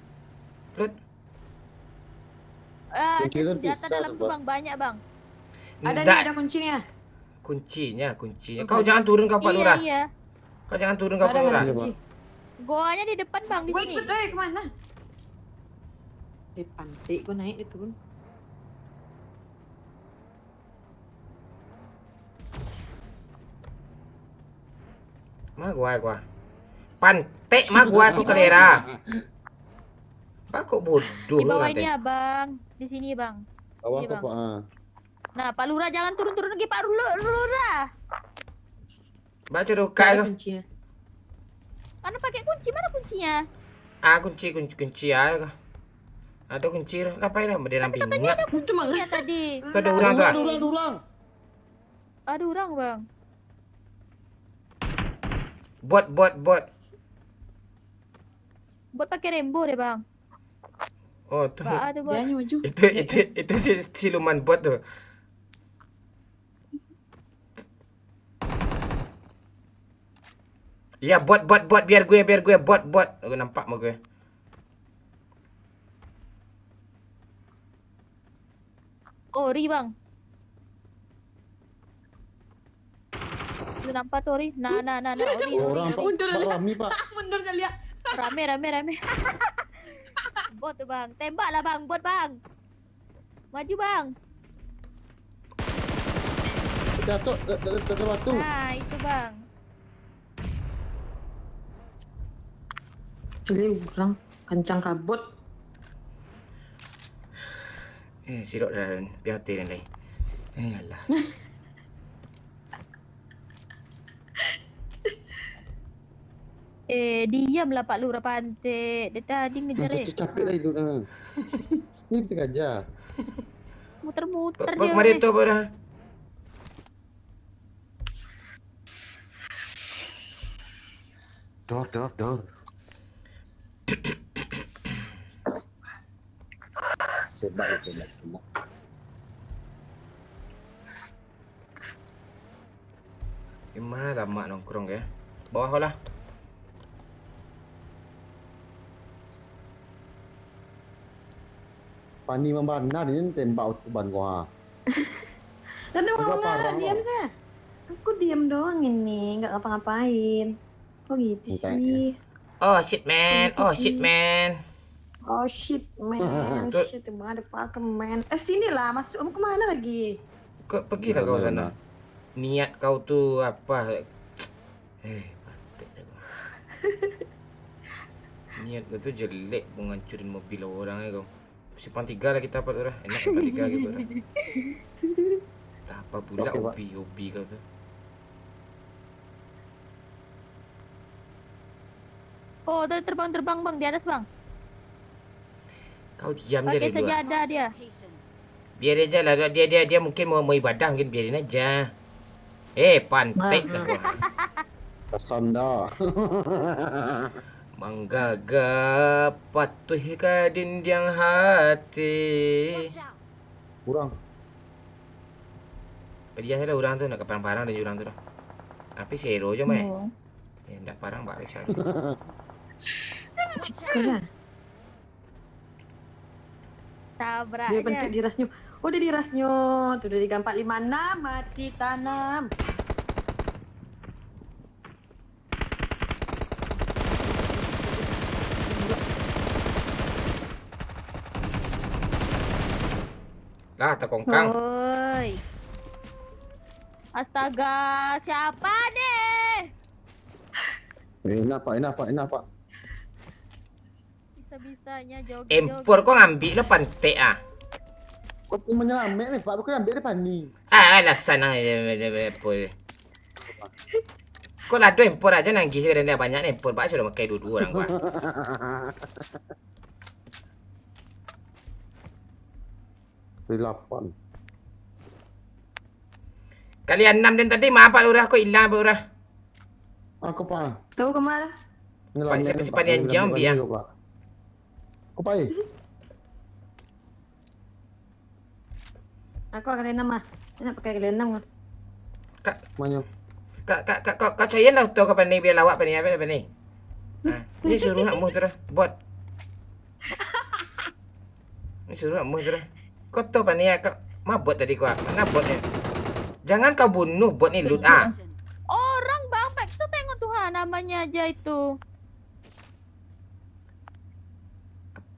Speaker 1: Lut.
Speaker 3: Kunci kan
Speaker 4: Senjata
Speaker 3: pisah
Speaker 4: dalam tu
Speaker 3: tu,
Speaker 4: bang, banyak bang.
Speaker 10: Ada ni,
Speaker 1: Ndak.
Speaker 10: ada kuncinya.
Speaker 1: Kuncinya. Kau jangan turun kau Pak Lurah.
Speaker 4: Iya.
Speaker 1: Kau jangan turun kau Pak Lurah.
Speaker 3: Iya, Pak.
Speaker 4: Goanya di depan bang di
Speaker 10: Gua
Speaker 4: sini.
Speaker 10: ikut, kemana? Depan, gua naik dia turun.
Speaker 1: Mah gua. Pantek mah gua aku kalera. Pak kok bodoh
Speaker 4: Di
Speaker 1: lu
Speaker 4: bawah
Speaker 1: nanti.
Speaker 4: ini abang, di sini bang.
Speaker 3: Bawah
Speaker 4: Iya,
Speaker 3: kau
Speaker 4: Bang.
Speaker 3: Pak. Ah.
Speaker 4: Nah Pak Lurah jangan turun lagi Pak Lurah.
Speaker 1: Baca
Speaker 10: Gak
Speaker 1: ruka
Speaker 10: ada
Speaker 1: tu.
Speaker 10: kuncinya.
Speaker 4: Mana pakai kunci? Mana kuncinya?
Speaker 1: Kunci ya. Ada kunci tu. Apa ini? Dia nak bingat.
Speaker 10: Itu mah
Speaker 4: Iya tadi.
Speaker 1: Tu ada orang tu. Ah?
Speaker 3: Ulang.
Speaker 4: Ada orang bang.
Speaker 1: Bot.
Speaker 4: Buat pakai rembo deh bang.
Speaker 1: Oh tu.
Speaker 4: Gak ada
Speaker 10: dia
Speaker 4: buat.
Speaker 10: hanya maju.
Speaker 1: Itu siluman bot tu. Ya bot biar gue bot. Aku nampak mau gue.
Speaker 4: Ori bang. Lu nampak tuh Ori? Nah Ori.
Speaker 3: Orang Pak. Pak Rami Pak.
Speaker 10: Mundur kali ya.
Speaker 4: Rame. Bot tuh bang. Tembak lah bang, bot bang. Maju bang.
Speaker 3: Jatuh ke batu.
Speaker 4: Nah itu bang.
Speaker 10: Ini orang kencang kabut.
Speaker 1: Sirok dah biar hati dan lain. Alah.
Speaker 4: Diamlah Pak Lurah pantai. Dia tadi ngejar
Speaker 3: Macam capek dah hidup dah. Ni kita kejar.
Speaker 4: muter-muter
Speaker 1: Pak
Speaker 4: dia.
Speaker 1: mari tu apa dah?
Speaker 3: Dor. Sebab.
Speaker 1: Gimana lama nongkrong ya? Bawah lah.
Speaker 3: Pani membana dia ni tembak ban gua.
Speaker 10: Tadi
Speaker 3: Agak
Speaker 10: mau
Speaker 3: parah,
Speaker 10: nggak diam
Speaker 3: Bang.
Speaker 10: saya. Aku diam doang ini, nggak ngapa-ngapain. Kok gitu
Speaker 3: Entah,
Speaker 10: sih?
Speaker 1: Oh shit man.
Speaker 10: Oh shit,
Speaker 1: man.
Speaker 10: Oh shit man,
Speaker 1: Tuh.
Speaker 10: shit motherfucker man. Sini lah, masuk kamu kemana lagi?
Speaker 1: Kau pergilah kau sana. Niat kau tu apa? Pantai dah kau. Niat kau tu jelek menghancurin mobil orang kau. Simpan 3 lah kita apa tu dah. Enak simpan 3 lagi dah. Tak apa pula
Speaker 3: Okey, Pak.
Speaker 1: hobi kau tu.
Speaker 4: Oh, tadi terbang bang di atas bang.
Speaker 1: Kau diam je
Speaker 4: Pakai
Speaker 1: dulu.
Speaker 4: sejadah dia.
Speaker 6: Location.
Speaker 1: Biar aja lah, dia mungkin mau ibadah, mungkin biarin aja. Pantek dah gua.
Speaker 3: Kesan dah.
Speaker 1: Menggagap patuh ke dinding hati.
Speaker 6: Watch out.
Speaker 3: Kurang.
Speaker 1: Pergi lah orang tu nak ke parang-parang dan orang tu dah. Tapi zero je mai.
Speaker 4: Oh.
Speaker 1: Dah parang balik cari.
Speaker 6: Watch out.
Speaker 10: Kerja.
Speaker 4: Tabrak
Speaker 10: Dia
Speaker 4: je.
Speaker 10: pencet di rasnya. Oh, dia di rasnya. Tu dia 3456 mati tanam.
Speaker 1: Lah terkongkang.
Speaker 4: Oi. Astaga, siapa ni?
Speaker 3: Enak pak.
Speaker 4: Bisa-bisanya joget.
Speaker 1: Empor kau ambil lah pantek ah.
Speaker 3: Kau tu menyelamat ni pak, bukan ambil depan ni.
Speaker 1: Alasan empor. Kau lah tu empor aja nangis sudah dia banyak empor. Pak sudah makai dua-dua orang gua.
Speaker 3: Delapan.
Speaker 1: Kalian 6 dan tadi maaf Pak Lurah, kau hilang Pak Lurah.
Speaker 3: Aku pak.
Speaker 10: Tahu ke mana?
Speaker 1: Siapa yang jam dia?
Speaker 3: Kau pak.
Speaker 10: Aku akan kalian nama. Nak pakai kalian nama.
Speaker 3: Mana?
Speaker 1: Kau cayan lah tu kapan ni biar lawak apa ni. Ni suruh nak muh terus bot. Ni suruh nak muh terus. Kau tahu apa ni ya? Kau mabot tadi kau. Mana bot ni? Jangan kau bunuh bot ni loot ah.
Speaker 6: Location.
Speaker 4: Orang Bang Pak tu tengok Tuhan namanya aja itu.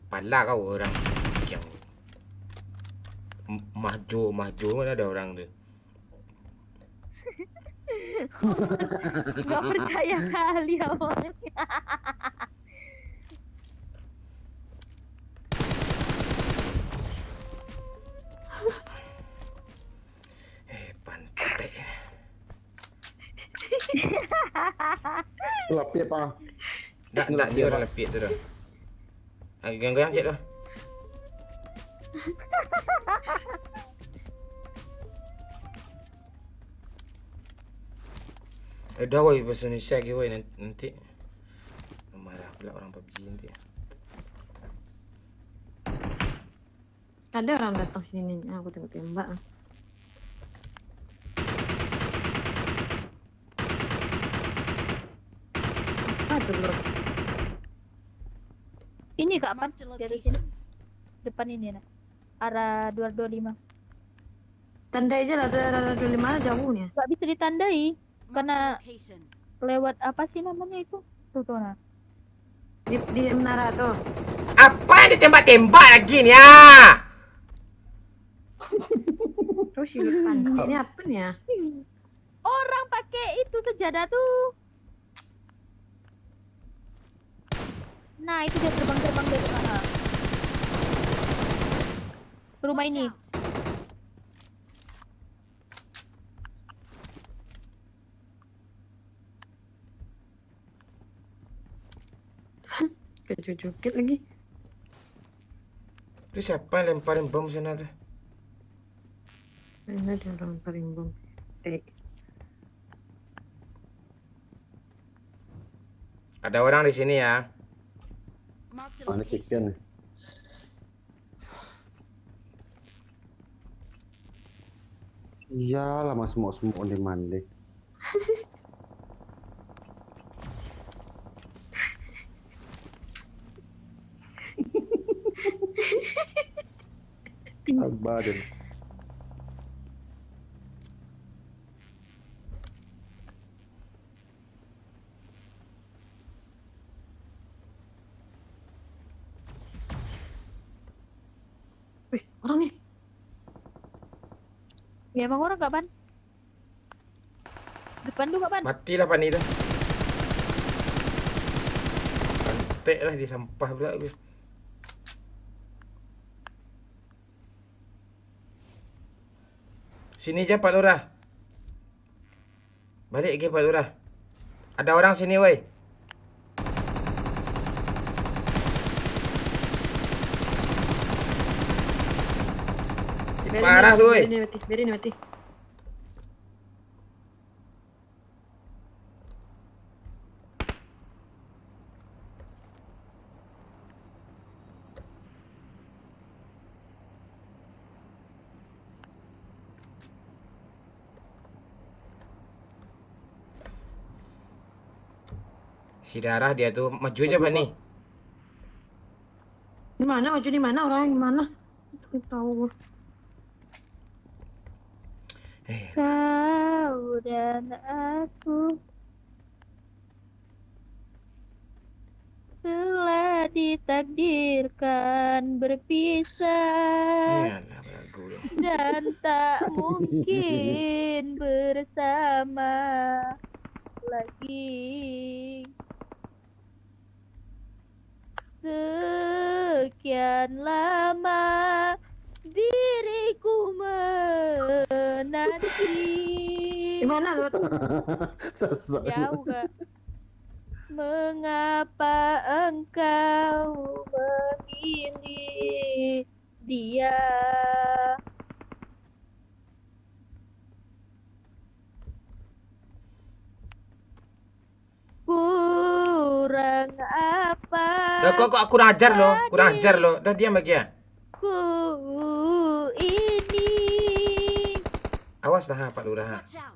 Speaker 1: Pala kau orang yang maju mana ada orang tu.
Speaker 4: Gak percaya kali awalnya.
Speaker 1: Pantai.
Speaker 3: Lapik pak.
Speaker 1: Tak dia orang lepit tu dah. Goyang-goyang cik tu. Dah woi bahasa Indonesia lagi woi nanti. Marah pula orang PUBG nanti.
Speaker 10: Ada orang datang sini nih. Aku tembak. Apa tuh bro?
Speaker 4: Ini Kak Pan,
Speaker 6: Marked a
Speaker 4: dari sini.
Speaker 6: location.
Speaker 4: Depan ini nak. Arah 225.
Speaker 10: Tandai aja lah, ada 25 jauhnya.
Speaker 4: Gak bisa ditandai
Speaker 6: Marked
Speaker 4: karena
Speaker 6: a location.
Speaker 4: lewat apa sih namanya itu? Tuh nah.
Speaker 10: Di menara tuh.
Speaker 1: Apa yang ditembak-tembak lagi ni ya?
Speaker 10: Terus di depan. Ini apa nih ya?
Speaker 4: Orang pakai itu sejadah tuh. Nah, itu dia terbang-terbang dari sana. Rumah
Speaker 6: Watch
Speaker 4: ini.
Speaker 6: out.
Speaker 10: Kejut-jukit lagi.
Speaker 1: Tu siapa yang lemparin bom sana tu?
Speaker 10: Ini ada orang paling bom.
Speaker 1: Ada orang di sini ya.
Speaker 6: Marked a
Speaker 3: Mana
Speaker 6: location.
Speaker 3: chicken ni? Iyalah mas semua on demand deh. Sabar deh.
Speaker 10: Wih, orang nih.
Speaker 4: Ya emang orang Kak Pan. Depan tuh Kak Pan.
Speaker 1: Matilah Pani tu. Pantek lah di sampah pula gue. Sini je Pak Lurah. Balik lagi Pak Lurah. Ada orang sini woi. Parah tuh, woy.
Speaker 10: Biarin mati.
Speaker 1: Si darah dia tuh maju aja Pak nih.
Speaker 10: Di mana maju di mana orang di mana? Tahu.
Speaker 4: Kau dan aku telah ditakdirkan berpisah
Speaker 1: Iyalah lagu lu.
Speaker 4: dan tak mungkin bersama lagi. Sekian lama diriku menanti.
Speaker 10: Di mana lu?
Speaker 3: Sasa.
Speaker 4: Jauh gak? Mengapa engkau memilih dia? Kurang apa?
Speaker 1: Kok kurang ajar lo, kurang ajar lo. Dah diam lagi ya.
Speaker 4: Ku ini
Speaker 1: Awas dah Pak Lurah.
Speaker 6: Watch out.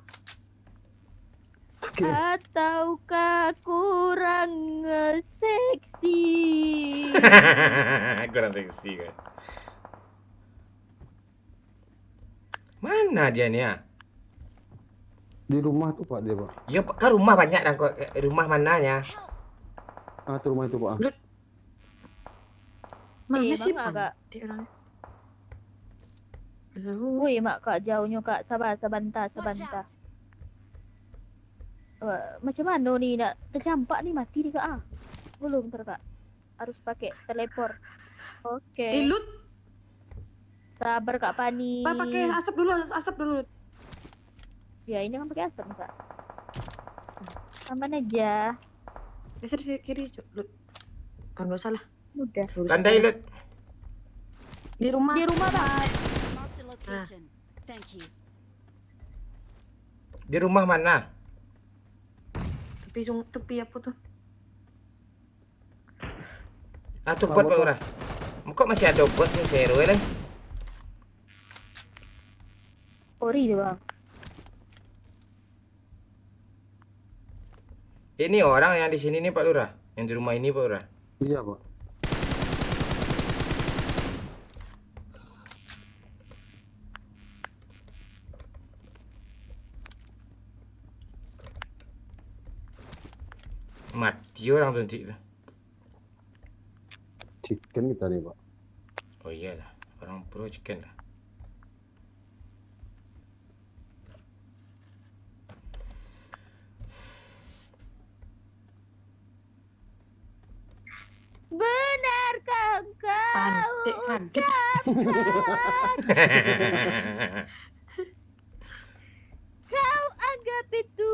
Speaker 4: ataukah kurang seksi?
Speaker 1: Kurang seksi kan. Mana dia nih ya?
Speaker 3: Di rumah tuh Pak dia Pak.
Speaker 1: Ya kan rumah banyak dah kok. Rumah mananya?
Speaker 3: Ah tuh rumah itu Pak.
Speaker 10: Mana sih
Speaker 4: Bang, agak.
Speaker 10: Di orang.
Speaker 4: Woi mak kak jauhnya kak, sabar sebentar.
Speaker 6: Watch out.
Speaker 4: Macam mana ni nak tercampak ni mati dia kak ah? Belum ntar kak. Harus pakai teleport. Okey.
Speaker 10: Lut,
Speaker 4: Sabar kak Pani.
Speaker 10: Pak pakai asap dulu.
Speaker 4: Ya ini kan pakai asap kak. Aman aja.
Speaker 10: Geser di kiri, Lut. Ah, enggak salah.
Speaker 4: Mudah.
Speaker 1: Tandai Lut.
Speaker 10: Di rumah.
Speaker 4: Di rumah bang.
Speaker 6: Marked a location. Thank you.
Speaker 1: Di rumah mana?
Speaker 10: Tepi apa tuh?
Speaker 1: Ah tuh buat Pak Lurah. Kok masih ada buat sih seru ya?
Speaker 4: Ori dia bang.
Speaker 1: Ini orang yang di sini nih Pak Lurah. Yang di rumah ini Pak Lurah.
Speaker 3: Iya Pak.
Speaker 1: Mati orang tuh nanti.
Speaker 3: Chicken kita nih Pak.
Speaker 1: Oh iyalah, orang pro chicken lah.
Speaker 4: Benarkah engkau
Speaker 10: Pantek kaget.
Speaker 4: Kau anggap itu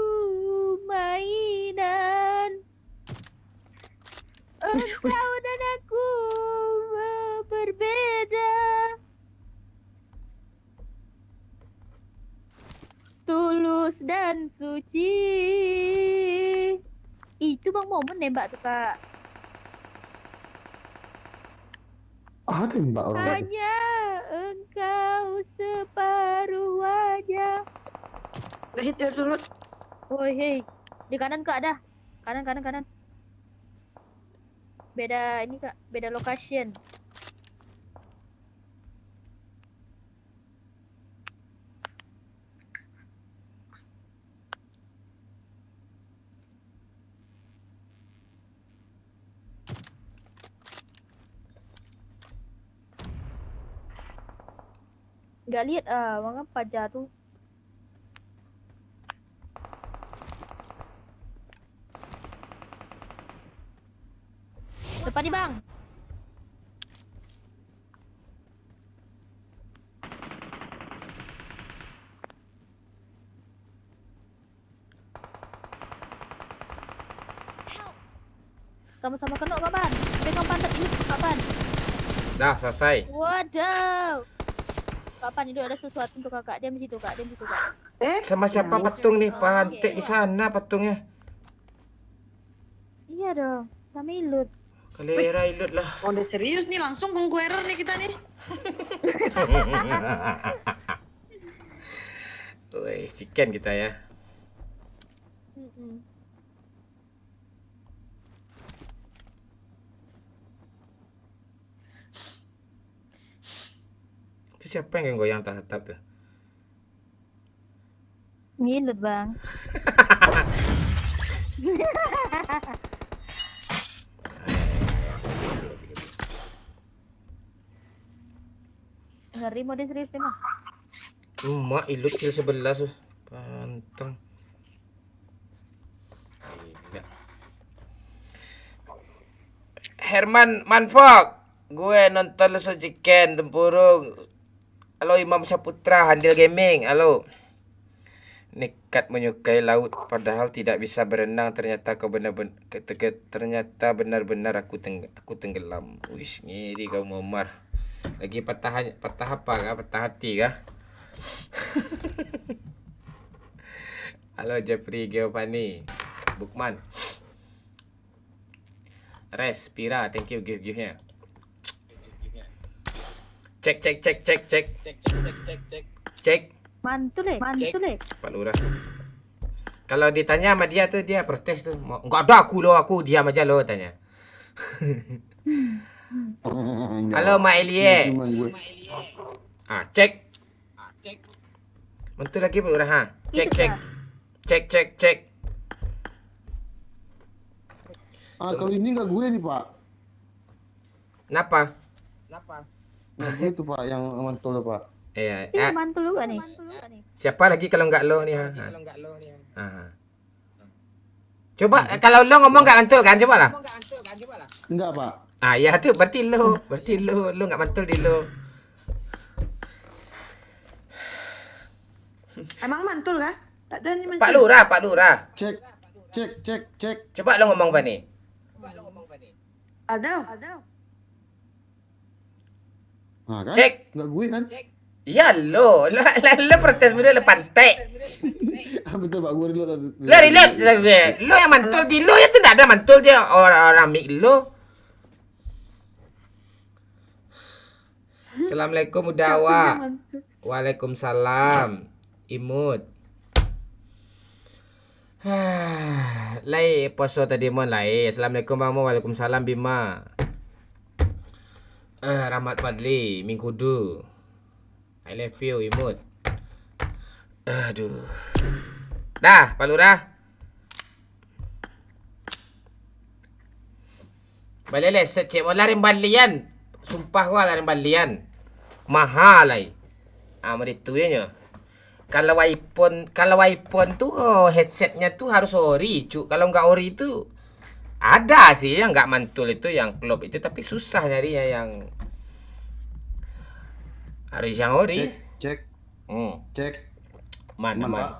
Speaker 4: mainan. Engkau dan aku berbeda. Tulus dan suci. Itu Bang Momen nembak tuh kak.
Speaker 3: Ah tembak orang tadi.
Speaker 4: Hanya engkau separuh wajah.
Speaker 10: Udah hit dulu.
Speaker 4: Woi hei, di kanan kak dah. Kanan. Beda ini kak, beda location. Gak lihat mana Pajar tuh. Depan nih bang. Sama-sama kena kapan? Pegang pantat ini kapan?
Speaker 1: Dah selesai.
Speaker 4: Waduh. Kak Pan, itu ada sesuatu untuk kakak. Diam di situ kak, diam di situ kak.
Speaker 1: Sama siapa patung nih? Pantek di sana patungnya.
Speaker 4: Iya dong, sama Ilut.
Speaker 1: Kalera ilut lah.
Speaker 10: Oh, udah serius nih, langsung conqueror nih kita nih.
Speaker 1: Woi, chicken kita ya. Itu siapa yang goyang tatap tuh?
Speaker 4: Ilut bang. Ngeri mode serius nih mah.
Speaker 1: Emak ilut kill 11 tuh. Pantang. Gila. Herman Manfok. Gue nonton Leso Chicken Tempurung. Halo Imam Saputra Handil Gaming. Halo. Nekat menyukai laut padahal tidak bisa berenang, ternyata kau benar-benar ternyata benar-benar aku tenggelam. Wis ngiri kau Momar. Lagi patah apa kah? Patah hati kah? Halo Jeffrey Giovanni Bukman Res Pira, thank you give-nya. Cek
Speaker 4: Mantul.
Speaker 1: Pak Lurah. Kalau ditanya sama dia tuh dia protes tuh. Enggak ada aku diam aja lo tanya. Halo Mak Elie. Cek. Mantul lagi Pak Lurah ha. Cek.
Speaker 3: Kalau ini nggak gue nih Pak.
Speaker 1: Kenapa?
Speaker 3: Nggak gue tuh Pak yang mantul Pak.
Speaker 1: Iya.
Speaker 4: Iya mantul juga nih.
Speaker 1: Siapa lagi kalau enggak lo nih ha? Coba kalau lo ngomong enggak mantul kan, coba lah.
Speaker 3: Enggak Pak.
Speaker 1: Ya tuh berarti lo enggak mantul di lo.
Speaker 10: Emang mantul kah? Tak ada nih
Speaker 1: Pak
Speaker 10: mantul.
Speaker 1: Lurah.
Speaker 3: Cek.
Speaker 1: Coba lo ngomong Pak nih.
Speaker 10: Ada.
Speaker 3: Nah, kan?
Speaker 1: Cek.
Speaker 3: Enggak gue kan?
Speaker 1: Iya lo protes dulu lo pantai.
Speaker 3: Betul Pak, gue dulu.
Speaker 1: Lo relate gue. Lo yang mantul di lo ya tidak ada mantul dia orang mik lo. Assalamualaikum Udawa. Waalaikumsalam. Imut. Lai poso tadi mon lai. Assalamualaikum Bang Mo. Waalaikumsalam Bima. Rahmat Fadli Mingkudu. I love you Imut. Aduh. Dah, Pak Lurah. Balele secek larin balian. Sumpah gua larin balian. Mahal ai. Meritu nya. Kalau iPhone tuh headsetnya tuh harus ori, cu. Kalau nggak ori itu ada sih yang nggak mantul itu yang klop itu, tapi susah nyarinya yang harus yang ori.
Speaker 3: Cek.
Speaker 1: Mana.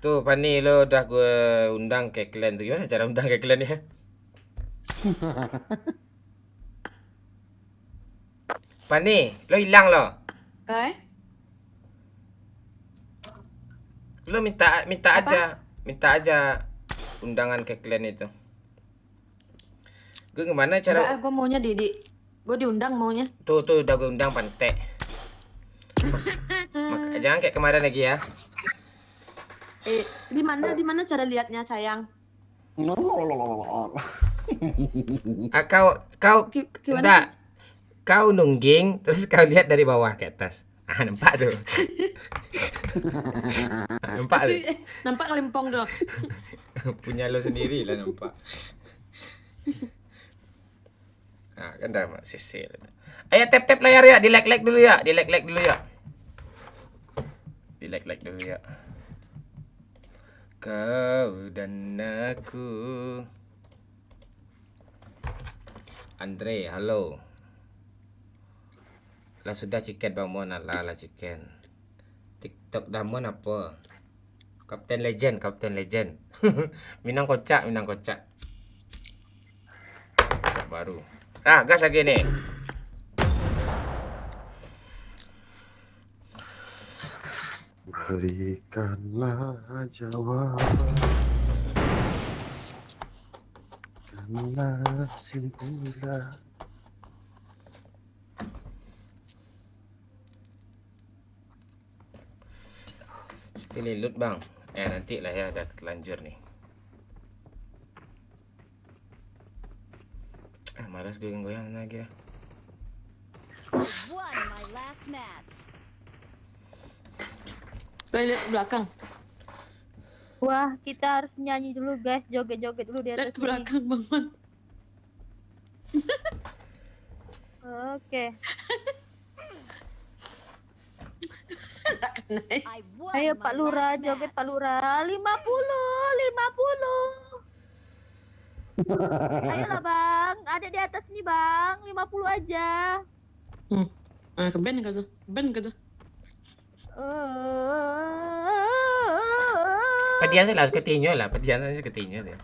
Speaker 1: Tuh Pani lo udah gue undang ke klan tuh, gimana cara undang ke klan ya? Pani, lo hilang lo. Lo minta aja undangan ke klan itu. Gue gimana cara?
Speaker 10: Gue maunya gue diundang maunya.
Speaker 1: Tuh udah gue undang Pantek. Jangan kayak kemarin lagi ya.
Speaker 10: Di mana cara lihatnya sayang?
Speaker 1: Kau nungging terus kau lihat dari bawah ke atas. Nampak tuh. Nampak tuh.
Speaker 10: Nampak kelempong tuh.
Speaker 1: Punya lo sendiri lah nampak. Kan dah sisil. Ayo tap layar ya, di like dulu ya, di like dulu ya. Di like dulu ya. Kau dan aku. Andre, halo. Lah sudah Chicken Bang Mon, lah Chicken. TikTok Damon apa? Kapten Legend. Minang kocak. baru. Ah, gas lagi nih.
Speaker 3: Berikanlah jawaban. Karena simpulan.
Speaker 1: Pilih loot bang. Nanti lah ya, dah terlanjur nih. Malas goyang-goyang lagi ya.
Speaker 6: Won my last match.
Speaker 10: Lihat ke belakang.
Speaker 4: Wah, kita harus nyanyi dulu guys, joget-joget dulu di
Speaker 10: Lihat
Speaker 4: atas
Speaker 10: ke belakang Bang Man.
Speaker 4: Oke.
Speaker 6: I won
Speaker 4: Ayo
Speaker 6: my
Speaker 4: Pak Lurah,
Speaker 6: last
Speaker 4: joget
Speaker 6: match.
Speaker 4: Pak Lurah. 50. Ayolah Bang, ada di atas nih Bang, 50 aja.
Speaker 10: Ke band ka tuh? Band ka tuh?
Speaker 1: Pedian saya lah ketinyo lah, pedian saya ketinyo ya.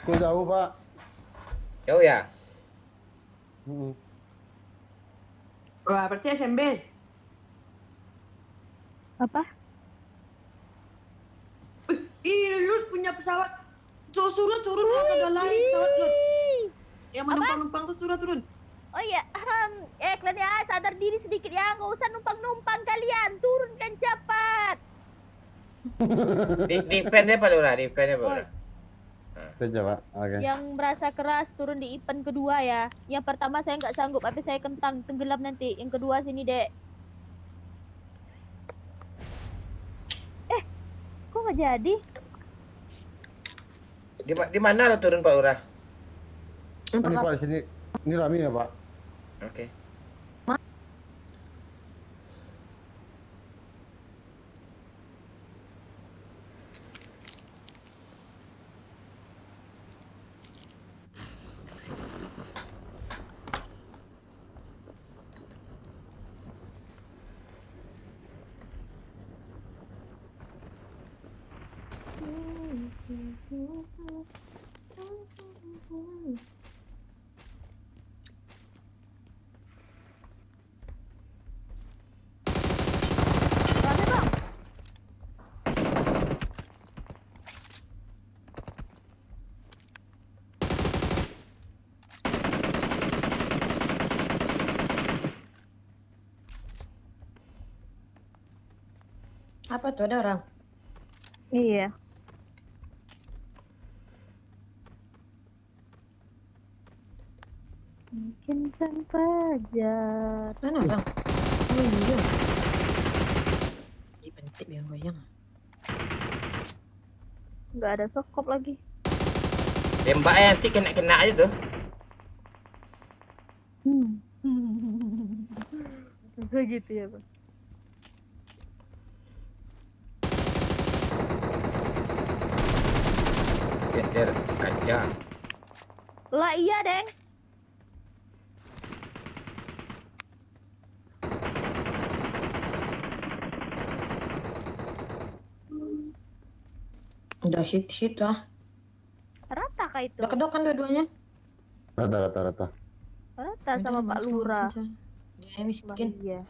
Speaker 3: Sekolah jauh, Pak.
Speaker 1: Jauh ya?
Speaker 10: Wah, berarti SMB.
Speaker 4: Apa?
Speaker 10: Lu punya pesawat. Suruh turun lah ke dalam pesawat lu. Yang menumpang-numpang tuh suruh turun.
Speaker 4: Oh iya, kalian ya sadar diri sedikit ya, nggak usah numpang-numpang kalian, turunkan cepat.
Speaker 1: Defense-nya Pak Lurah, defense-nya Pak Lurah.
Speaker 3: Saja, Pak. Oke.
Speaker 4: Yang merasa keras turun di event kedua ya. Yang pertama saya nggak sanggup, tapi saya kentang tenggelam nanti. Yang kedua sini dek. Kok nggak jadi?
Speaker 1: Di mana lo turun Pak Lurah?
Speaker 3: Ini Pak di sini. Ini Rami ya, Pak.
Speaker 1: Oke.
Speaker 10: Apa tuh, ada orang?
Speaker 4: Iya. Mungkin sang fajar.
Speaker 10: Mana bang? Oh iya. Ini penting yang goyang.
Speaker 4: Nggak ada sokop lagi.
Speaker 1: Tembaknya nanti kena aja tuh.
Speaker 4: Begitu ya bang.
Speaker 1: Biar kaca.
Speaker 4: Lah iya deng.
Speaker 10: Udah hit ah.
Speaker 4: Rata kah itu?
Speaker 10: Udah kedok kan dua-duanya?
Speaker 3: Rata.
Speaker 4: Rata sama Pak Lurah.
Speaker 10: Dia miskin.
Speaker 4: Iya.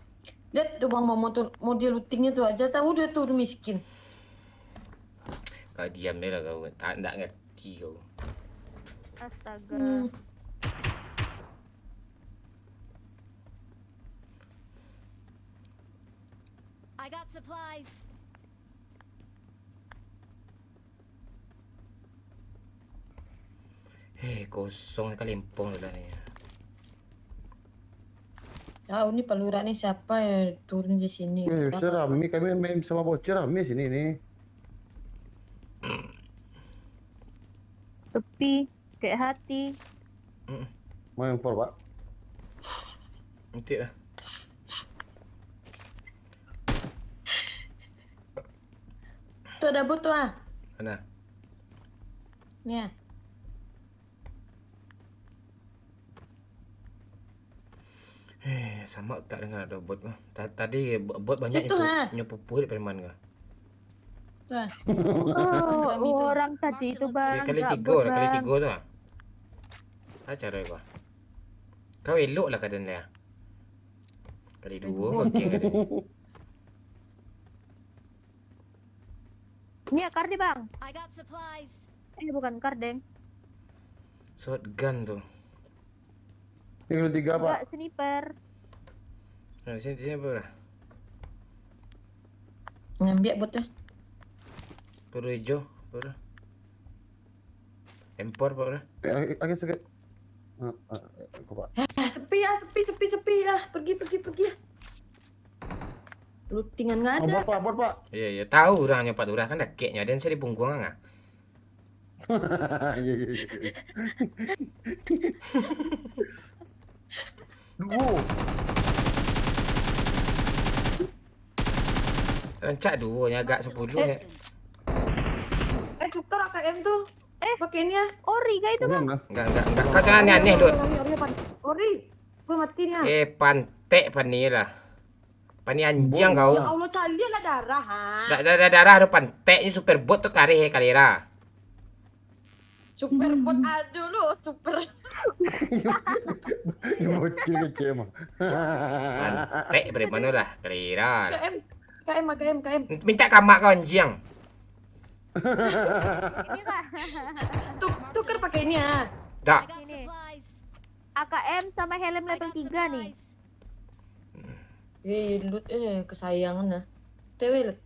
Speaker 10: Lihat tuh bang mau dia lootingnya tuh aja tahu udah tuh miskin.
Speaker 1: Kau diam deh lah kau. Tak ngerti kau.
Speaker 4: Astaga.
Speaker 6: I got supplies.
Speaker 1: Kosong kalimpong dah ni.
Speaker 10: Tahu nih Pak Lurah nih siapa ya turun di sini.
Speaker 3: Bisa Rami, kami main sama bocor Rami sini nih.
Speaker 4: Tepi, kayak hati.
Speaker 3: Mau yang for, Pak.
Speaker 1: Nanti lah.
Speaker 10: Tuh ada bot tuh ah.
Speaker 1: Mana?
Speaker 10: Nih.
Speaker 1: sama tak dengan ada bot mah. Tadi bot banyak
Speaker 10: Itu, ha.
Speaker 1: nyepupu di preman kah?
Speaker 10: Tuh.
Speaker 4: Oh, orang tadi itu bang.
Speaker 1: Kali
Speaker 4: nggak
Speaker 1: tiga
Speaker 4: bot,
Speaker 1: lah, kali
Speaker 4: Bang.
Speaker 1: tiga tu ah. Cara kau. Kau elok lah kadang dia. Kali dua okey kadang.
Speaker 4: Ini akar nih bang.
Speaker 6: I got supplies.
Speaker 4: Bukan kardeng.
Speaker 1: Shotgun tu.
Speaker 3: Tinggal 3 pak.
Speaker 4: Enggak, sniper.
Speaker 1: Nah, sini apa dah?
Speaker 10: Ngambil botnya.
Speaker 1: Peluru hijau, apa dah? Empor apa dah?
Speaker 3: Agak sakit. Kau pak.
Speaker 10: Sepi ya. Pergi. Lootingan nggak ada.
Speaker 3: Bot pak.
Speaker 1: Ya, tahu orang nyopat urah kan dah keknya dan saya di punggung ah.
Speaker 3: Iya. Duo.
Speaker 1: Rancak dua nya agak 10 ya.
Speaker 10: Tukar AKM tuh. Pakai ini ya.
Speaker 4: Ori kah itu bang?
Speaker 1: Enggak. Kau jangan aneh Dut.
Speaker 10: Ori. Gue matiin ya.
Speaker 1: Pantek pani lah. Pani anjing kau.
Speaker 10: Ya Allah, cari lah darah, ha.
Speaker 1: Darah ada pantek ni super bot tu karih kalera.
Speaker 10: Super bot aduh lu, super.
Speaker 3: Bocil kecil mah.
Speaker 1: Pantek dari mana lah kalera.
Speaker 10: KM.
Speaker 1: Minta kamak kau anjing.
Speaker 4: Ini bang.
Speaker 10: Tukar pakai ini ya.
Speaker 1: Tak.
Speaker 6: I got
Speaker 4: Ini.
Speaker 6: supplies.
Speaker 4: AKM sama helm
Speaker 6: I
Speaker 4: level
Speaker 6: got
Speaker 4: 3 nih.
Speaker 6: supplies.
Speaker 10: Loot kesayangan nah. TW Lut.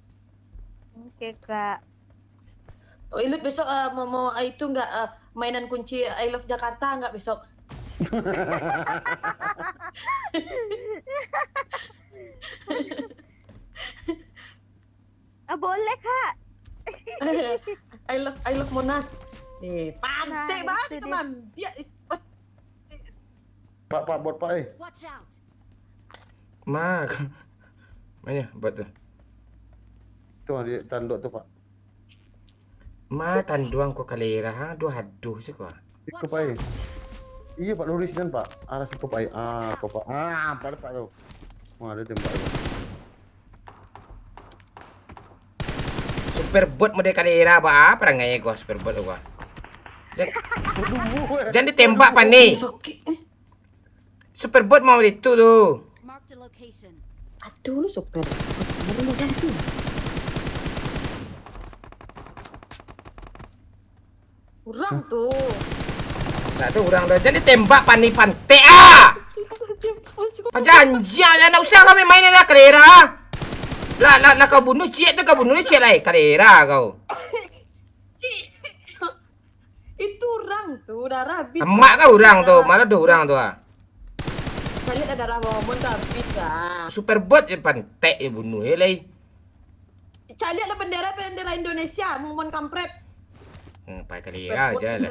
Speaker 4: Oke kak.
Speaker 10: Oh, Lut besok mau itu enggak mainan kunci I Love Jakarta enggak besok?
Speaker 4: Boleh kak.
Speaker 10: I love Monas. Pantai
Speaker 4: Nah,
Speaker 10: banget
Speaker 4: itu
Speaker 10: teman. Dia
Speaker 3: Pak bot pak.
Speaker 6: Watch out.
Speaker 1: Mak. Mana bot tu?
Speaker 3: Tu dia tanduk tu pak.
Speaker 1: Ma tanduang ko kalera ha, aduh sih kau.
Speaker 3: Kau pak. Iya pak lurus kan pak. Arah situ pak. Kau pak. Pada pak tu. Wah ada tembak tu.
Speaker 1: Super bot mode kalera apa perangai kau super bot kau. Jangan ditembak pan ni. Super bot mau itu tu.
Speaker 6: Marked a location.
Speaker 10: aduh lu super. Baru mau ganti. Kurang tuh.
Speaker 1: Tak tu orang dah. Jangan ditembak pan ni pantek ah. Janji jangan usah kami main lah kalera. Lah kau bunuh cik tu kau bunuh cik lah kalera kau.
Speaker 10: Itu orang tuh darah habis.
Speaker 1: Emak kau orang tu, malah dua orang tu ah.
Speaker 10: Kali ada darah momon habis ah.
Speaker 1: Super bot je pantek je bunuh lagi.
Speaker 10: Cari ada bendera Indonesia, momon kampret.
Speaker 1: Pakai kalera je lah.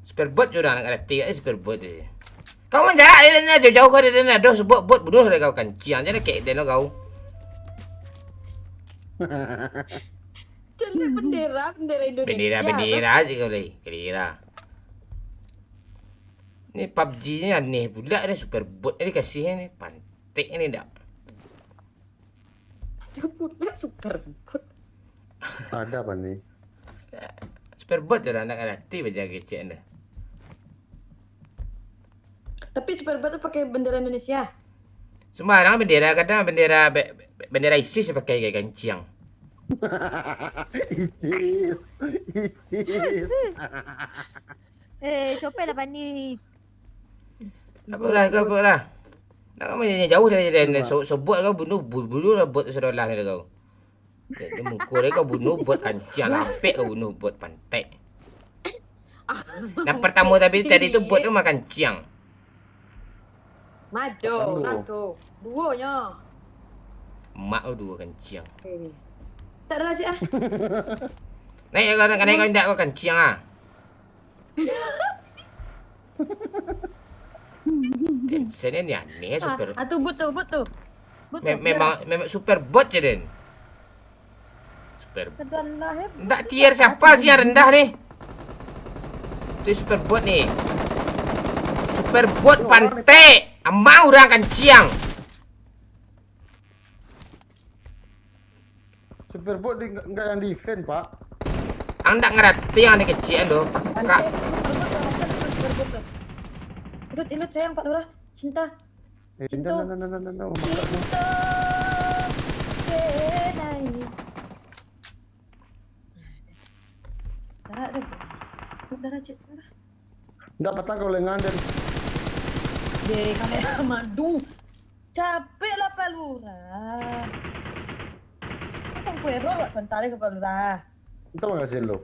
Speaker 1: Super bot sudah nak ada tiga super bot je. Kau menjarak dia jauh-jauh kau dia nak doh sebut bot bunuh kau kancian je kek dia kau.
Speaker 10: Cari bendera Indonesia.
Speaker 1: Bendera je kau lagi kalera. Ni PUBG ni aneh pula dia super bot ni kasih ni pantek ni dak.
Speaker 10: Dia pula super bot.
Speaker 3: Ada apa ni?
Speaker 1: Super bot je lah nak hati berjaga cik anda.
Speaker 10: Tapi super bot tu pakai bendera Indonesia.
Speaker 1: Sembarang bendera kadang bendera ISIS pakai kayak kanciang.
Speaker 4: Siapa dah pani?
Speaker 1: Apa lah. Nak kau main jauh dari dia. So bot kau bunuh lah bot serolah ni kau. Dia mukul dia kau bunuh bot kanciang lapik kau bunuh bot pantek. Yang pertama tadi tu bot tu makan ciang.
Speaker 10: Mado, satu, duonya.
Speaker 1: Mak kau dua kanciang.
Speaker 10: Tak ada lagi ah.
Speaker 1: Naik kau tidak kau kanciang ah. Tension ni aneh super.
Speaker 10: Tu bot tu.
Speaker 1: Memang super bot je Den. Super.
Speaker 10: Kedalah ya.
Speaker 1: Tak tier siapa sih yang rendah ni? Itu super bot ni. Super bot pantek. Amang orang kan ciang.
Speaker 3: Supir bot enggak yang defend, Pak.
Speaker 1: Anda ngerti yang ini kecil tuh. Kak,
Speaker 10: Ilut sayang Pak Lurah. Cinta.
Speaker 3: Cinta. No.
Speaker 10: Cinta. Kenai. Darah deh. Darah cik.
Speaker 3: Enggak patah kalau ngandel.
Speaker 10: Deh kamera madu. Capek lah Pak Lurah. Kan kue error Pak sebentar ke Pak Lurah.
Speaker 3: Kita mau ngasih lo.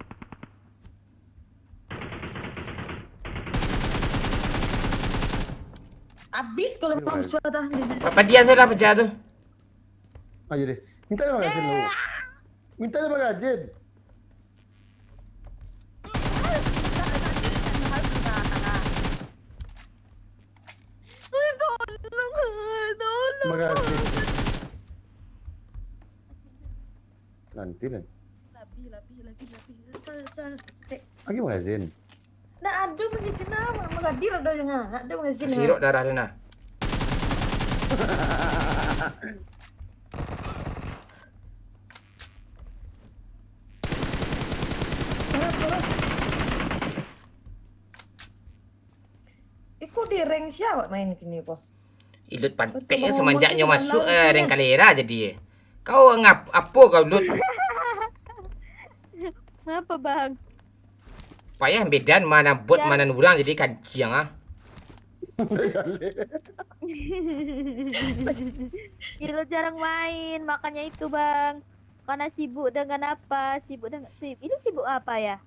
Speaker 10: Habis kalau memang suara
Speaker 1: apa dia sudah pecah tuh?
Speaker 3: Ayo deh. Minta dia magazin lo. Minta dia magazin. Magazin. Nanti lah. Lagi magazin.
Speaker 10: Nah ada magazin nama, magadir ada yang ada magazin.
Speaker 1: Sirok darah sana.
Speaker 10: Ikut di rank siapa main kini po?
Speaker 1: Ilut panteknya semenjaknya masuk rank kalera jadi. Kau apa kau Lut?
Speaker 4: Apa bang?
Speaker 1: Payah bedan mana bot mana orang jadi kanciang ah.
Speaker 4: Ilo jarang main, makanya itu bang. Karena sibuk dengan apa? Ini sibuk apa ya?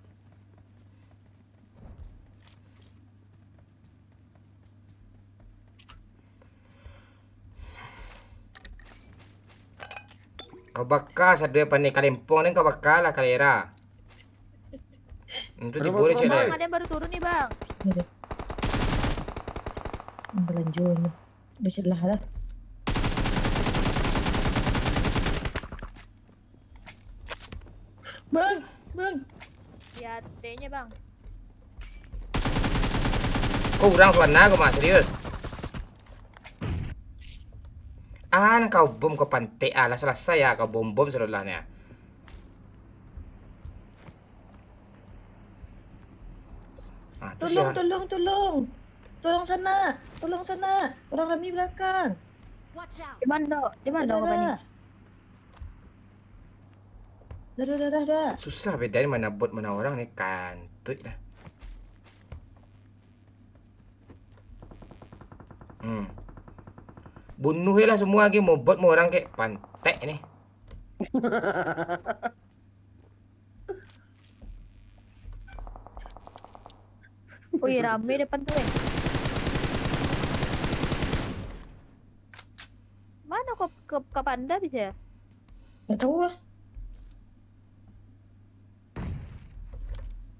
Speaker 1: Kau bakal sadar pandai Kalimpong dan kau bakal lah kalera. Itu diboleh cek
Speaker 4: Bang,
Speaker 1: dah.
Speaker 4: ada yang baru turun nih bang.
Speaker 10: Belanjanya. Berselah lah. Bang.
Speaker 4: Ya T-nya bang.
Speaker 1: Kau orang suana kau mah serius. Kau bom kau pantai lah selesai ya kau bom serulahnya.
Speaker 10: Tolong sana. Orang Rami belakang.
Speaker 6: Watch out.
Speaker 4: Di mana kau bani?
Speaker 10: Dah.
Speaker 1: Susah bedain mana bot mana orang ni kantut dah. Bunuh lah semua lagi mau bot mau orang kayak pantek ni.
Speaker 4: Wih rame depan tuh Mana kau ke Panda bisa?
Speaker 10: Nggak tahu ah.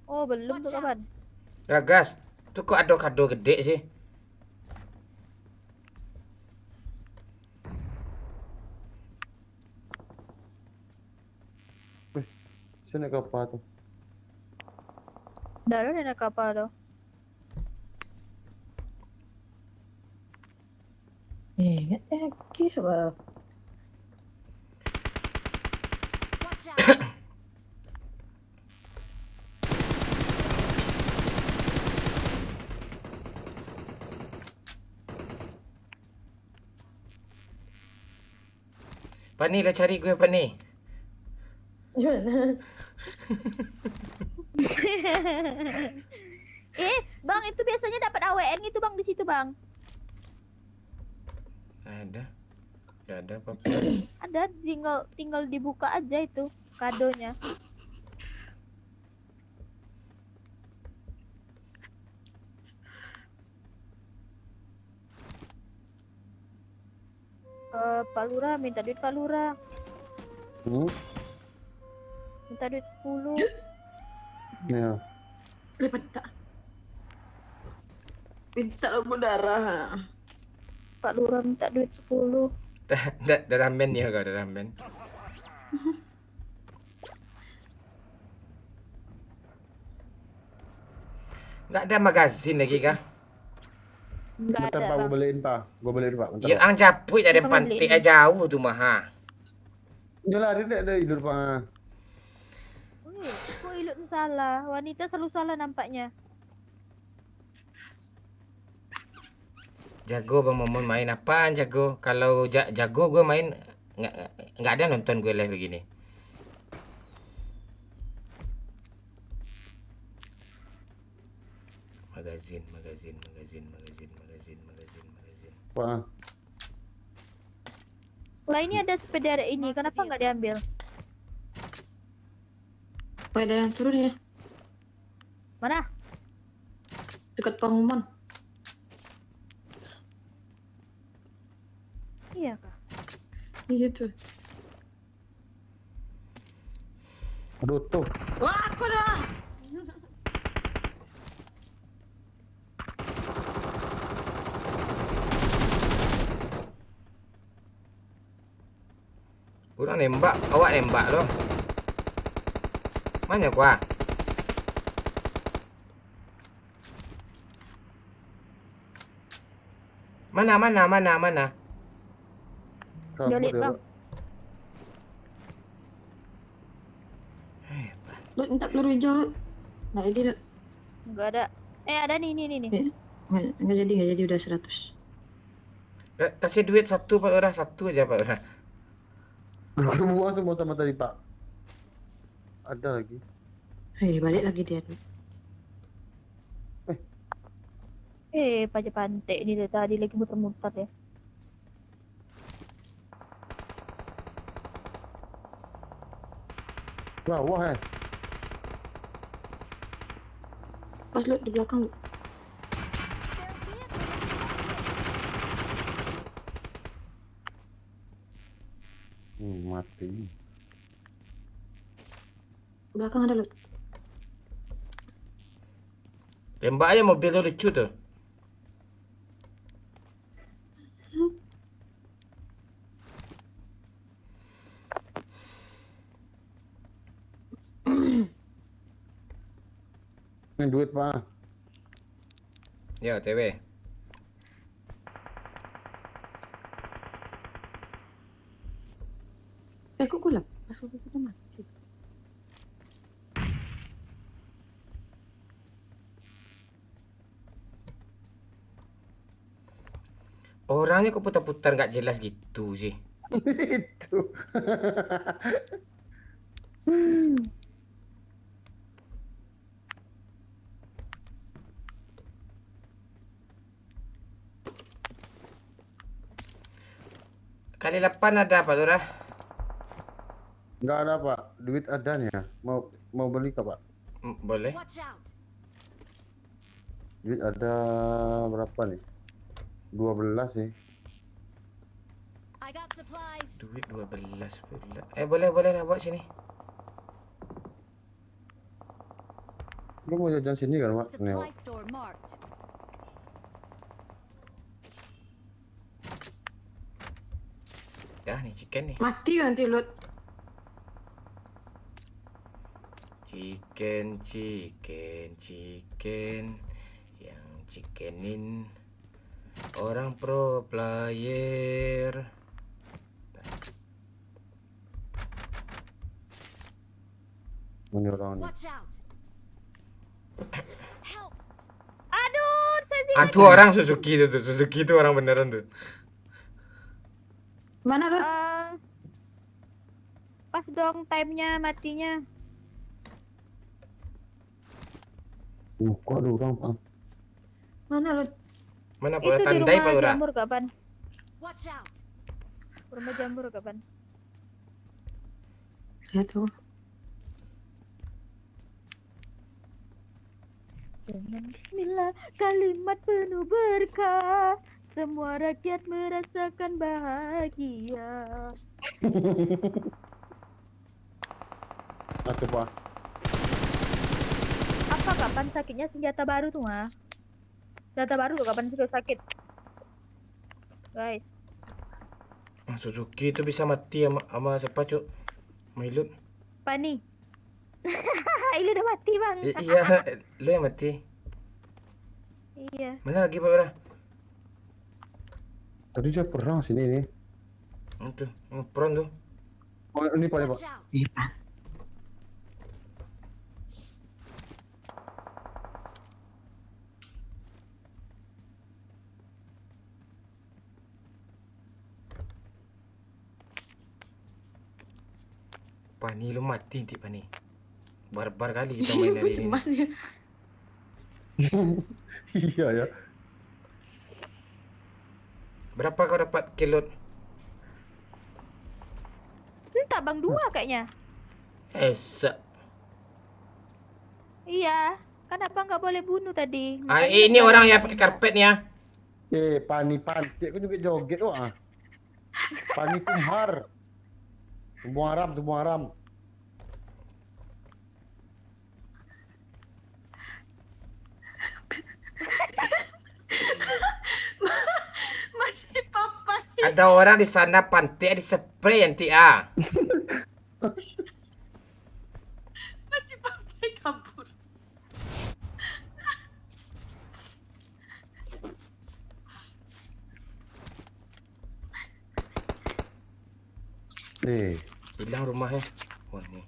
Speaker 4: Oh belum tuh kapan?
Speaker 1: Ya gas, tu kok ada kado gede sih.
Speaker 3: Saya naik kapal tu.
Speaker 4: Dah nak kapal tuh.
Speaker 10: Kisah.
Speaker 6: Watch out.
Speaker 1: Pani lah cari gue Pani.
Speaker 4: Bang itu biasanya dapat AWN itu bang di situ bang.
Speaker 1: Ada. Gak ada apa-apa.
Speaker 4: Ada tinggal dibuka aja itu kadonya. Pak Lurah minta duit Pak Lurah. Minta duit 10.
Speaker 3: Ya.
Speaker 10: Minta darah.
Speaker 4: Pak Lurah minta duit 10.
Speaker 1: Dah ramen ya kau, dah ramen. Nggak ada magazin lagi kah?
Speaker 4: Enggak
Speaker 3: Bentar
Speaker 4: ada,
Speaker 3: Pak,
Speaker 4: Bang.
Speaker 3: gue beliin Pak. Gue beliin Pak. Bentar
Speaker 1: Ya
Speaker 3: Pak.
Speaker 1: ang caput ada
Speaker 4: Kamu
Speaker 1: pantik
Speaker 4: beliin.
Speaker 1: jauh tuh mah.
Speaker 3: Dia lari deh dari tidur Pak.
Speaker 4: Wih, kok Ilut salah? Wanita selalu salah nampaknya.
Speaker 1: Jago Bang Momon main apaan jago? Kalau jago gue main nggak nggak ada nonton gue live begini. Magazin.
Speaker 3: Pak.
Speaker 4: Lah ini ada sepeda ini, kenapa nggak diambil?
Speaker 11: Sepeda yang turun ya,
Speaker 4: Mana?
Speaker 11: dekat pengumuman.
Speaker 4: Iya kah?
Speaker 11: Iya tuh.
Speaker 3: Aduh tuh.
Speaker 11: Wah, aku dah.
Speaker 1: Orang nembak, awak nembak loh. Mana gua? Mana?
Speaker 3: Kabur
Speaker 4: Jolit,
Speaker 3: dia,
Speaker 4: Bang.
Speaker 3: Pak.
Speaker 11: Lu minta peluru hijau. Nggak jadi, Dut.
Speaker 4: Nggak ada. Ada nih.
Speaker 11: Nggak jadi udah 100.
Speaker 1: Kasih duit satu Pak Lurah, satu aja Pak Lurah.
Speaker 3: Semua sama tadi Pak. Ada lagi.
Speaker 11: Balik lagi dia. Dut.
Speaker 4: Pajak pantai ini dari tadi lagi muter-muter ya.
Speaker 3: Bawah
Speaker 11: Pas lu di belakang lu.
Speaker 3: Mati.
Speaker 11: Belakang ada lu.
Speaker 1: Tembak aja mobil tuh lucu tuh.
Speaker 3: Ini duit Pak.
Speaker 1: Ya, TW.
Speaker 11: Kok kulap? Pas aku kita mati.
Speaker 1: Orangnya kok putar-putar nggak jelas gitu sih.
Speaker 3: Itu.
Speaker 1: Kali 8 ada Pak Lurah.
Speaker 3: Enggak ada Pak. Duit adanya. Mau beli kah Pak?
Speaker 1: Boleh.
Speaker 6: Watch out.
Speaker 3: Duit ada berapa nih? 12 sih.
Speaker 6: I got supplies.
Speaker 1: Duit 12 pula. Boleh lah buat sini.
Speaker 3: Lu mau jajan sini kan Pak? Nih,
Speaker 6: Supply store marked.
Speaker 1: Dah nih chicken nih.
Speaker 11: Mati nanti lu.
Speaker 1: Chicken. Yang chickenin orang pro player.
Speaker 3: ini orang nih.
Speaker 6: Watch out. Help.
Speaker 4: Aduh, saya
Speaker 1: Itu orang Suzuki tuh. Suzuki itu orang beneran tuh.
Speaker 11: Mana lu?
Speaker 4: pas dong timenya matinya.
Speaker 3: Kok ada orang Pak?
Speaker 11: Mana lu?
Speaker 1: Mana
Speaker 4: Itu
Speaker 1: Pak?
Speaker 4: di
Speaker 1: Tandai Pak
Speaker 4: rumah
Speaker 1: Lurah.
Speaker 4: jamur kapan?
Speaker 6: Watch out.
Speaker 4: Rumah jamur kapan?
Speaker 11: Lihat tuh.
Speaker 4: Dengan bismillah kalimat penuh berkah, semua rakyat merasakan bahagia.
Speaker 3: Masuk Pak.
Speaker 4: Apa kapan sakitnya senjata baru tuh mah? Senjata baru tuh kapan sudah sakit? Guys,
Speaker 1: Suzuki itu bisa mati sama siapa cuk? Mailut.
Speaker 4: Pani. Ilu udah mati bang.
Speaker 1: Iya, lu yang mati.
Speaker 4: Iya.
Speaker 1: Mana lagi Pak Lurah?
Speaker 3: Tadi dia perang sini nih.
Speaker 1: Itu, ngepron tuh.
Speaker 3: Oh, ini Pak, Pak.
Speaker 6: Watch out.
Speaker 11: Iya, Pak.
Speaker 1: Pani lu mati nanti Pani. Barbar kali kita main hari ini.
Speaker 11: Cemas dia.
Speaker 3: Iya ya.
Speaker 1: Berapa kau dapat kill loot?
Speaker 4: Entah bang 2 kayaknya.
Speaker 1: Esak.
Speaker 4: Iya. Kan abang nggak boleh bunuh tadi.
Speaker 1: Ini orang yang pakai karpet nih ya.
Speaker 3: Pani pantik kau juga joget wah. Pani kumhar. Tumbung haram.
Speaker 10: Masih papa.
Speaker 1: Ada orang di sana pantik di spray nanti ah.
Speaker 10: Masih papa kabur.
Speaker 1: Hilang rumahnya. Oh nih.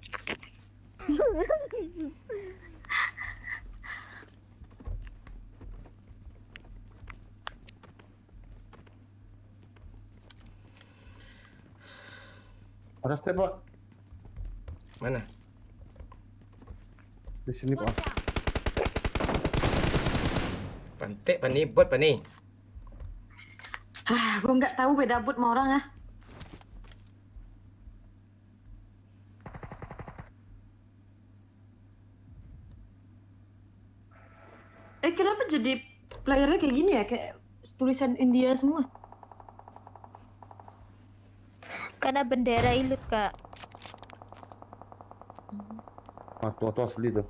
Speaker 3: Ada step Pak.
Speaker 1: Mana?
Speaker 3: Di sini Pak.
Speaker 6: Watch out.
Speaker 1: Pantik Pani, bot Pani.
Speaker 11: Gua nggak tahu beda but sama orang ah. Kenapa jadi playernya kayak gini ya? Kayak tulisan India semua.
Speaker 4: Karena bendera ilut kak.
Speaker 3: Tua asli tuh.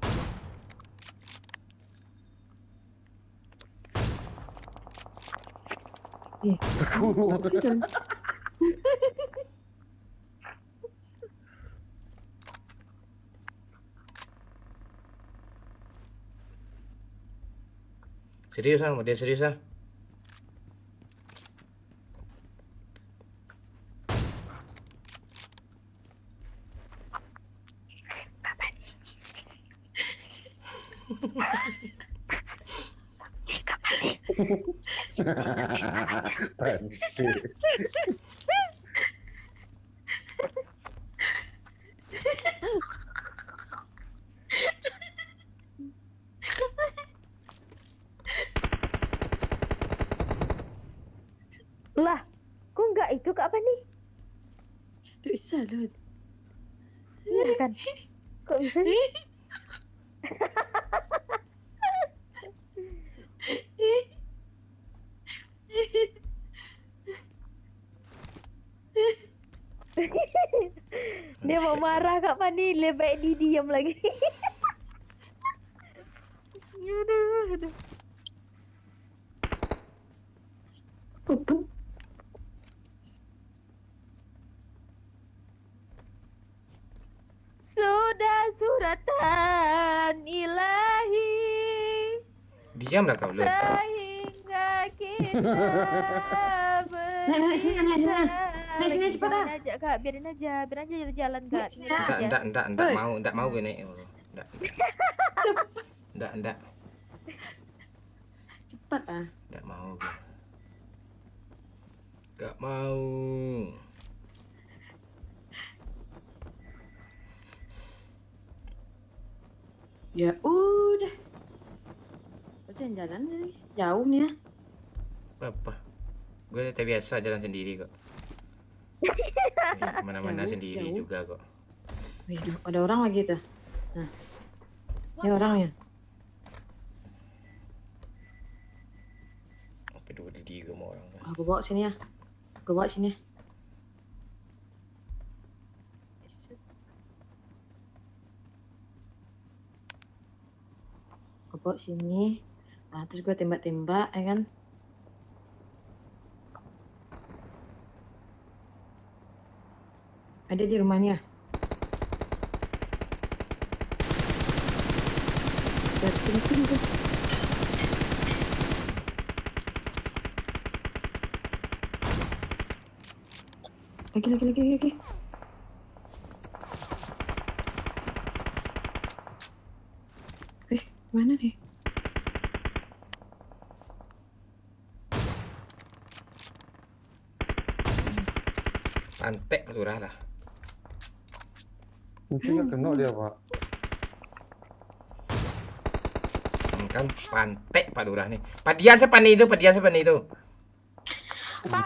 Speaker 1: Serius ah, dia serius ah.
Speaker 4: Lah, kok nggak itu kak apa nih?
Speaker 11: Tidak bisa loh.
Speaker 4: Iya kan? Kok bisa sih? Dia mau marah kak Pani, lebih baik diam lagi. Aduh. Sudah suratan ilahi.
Speaker 1: Diamlah kau lu.
Speaker 4: Sehingga kita
Speaker 11: Nenek sini, nenek sini cepat ah.
Speaker 4: Biarin aja kak, biarin aja jalan kak.
Speaker 1: Enggak mau gue nih. Enggak.
Speaker 11: Cepat ah.
Speaker 1: Enggak mau gue. Enggak mau.
Speaker 11: Ya udah. Jalan nih, jauh nih ya.
Speaker 1: Apa? Gue terbiasa jalan sendiri kok. Mana-mana sendiri
Speaker 11: jauh.
Speaker 1: juga kok.
Speaker 11: Waduh, ada orang lagi tuh. Nah, ini orangnya.
Speaker 1: Apa dua di tiga sama orang kan?
Speaker 11: Aku bawa sini ya. Aku bawa sini. Aku bawa sini. Nah, terus gue tembak-tembak, ya kan? Ada di rumahnya. Ting tuh. Lagi. Mana nih?
Speaker 1: Pantek Pak Lurah lah.
Speaker 3: Mungkin nggak kena dia, Pak.
Speaker 1: Kan pantek Pak Lurah nih. Padian siapa nih itu?
Speaker 11: Pak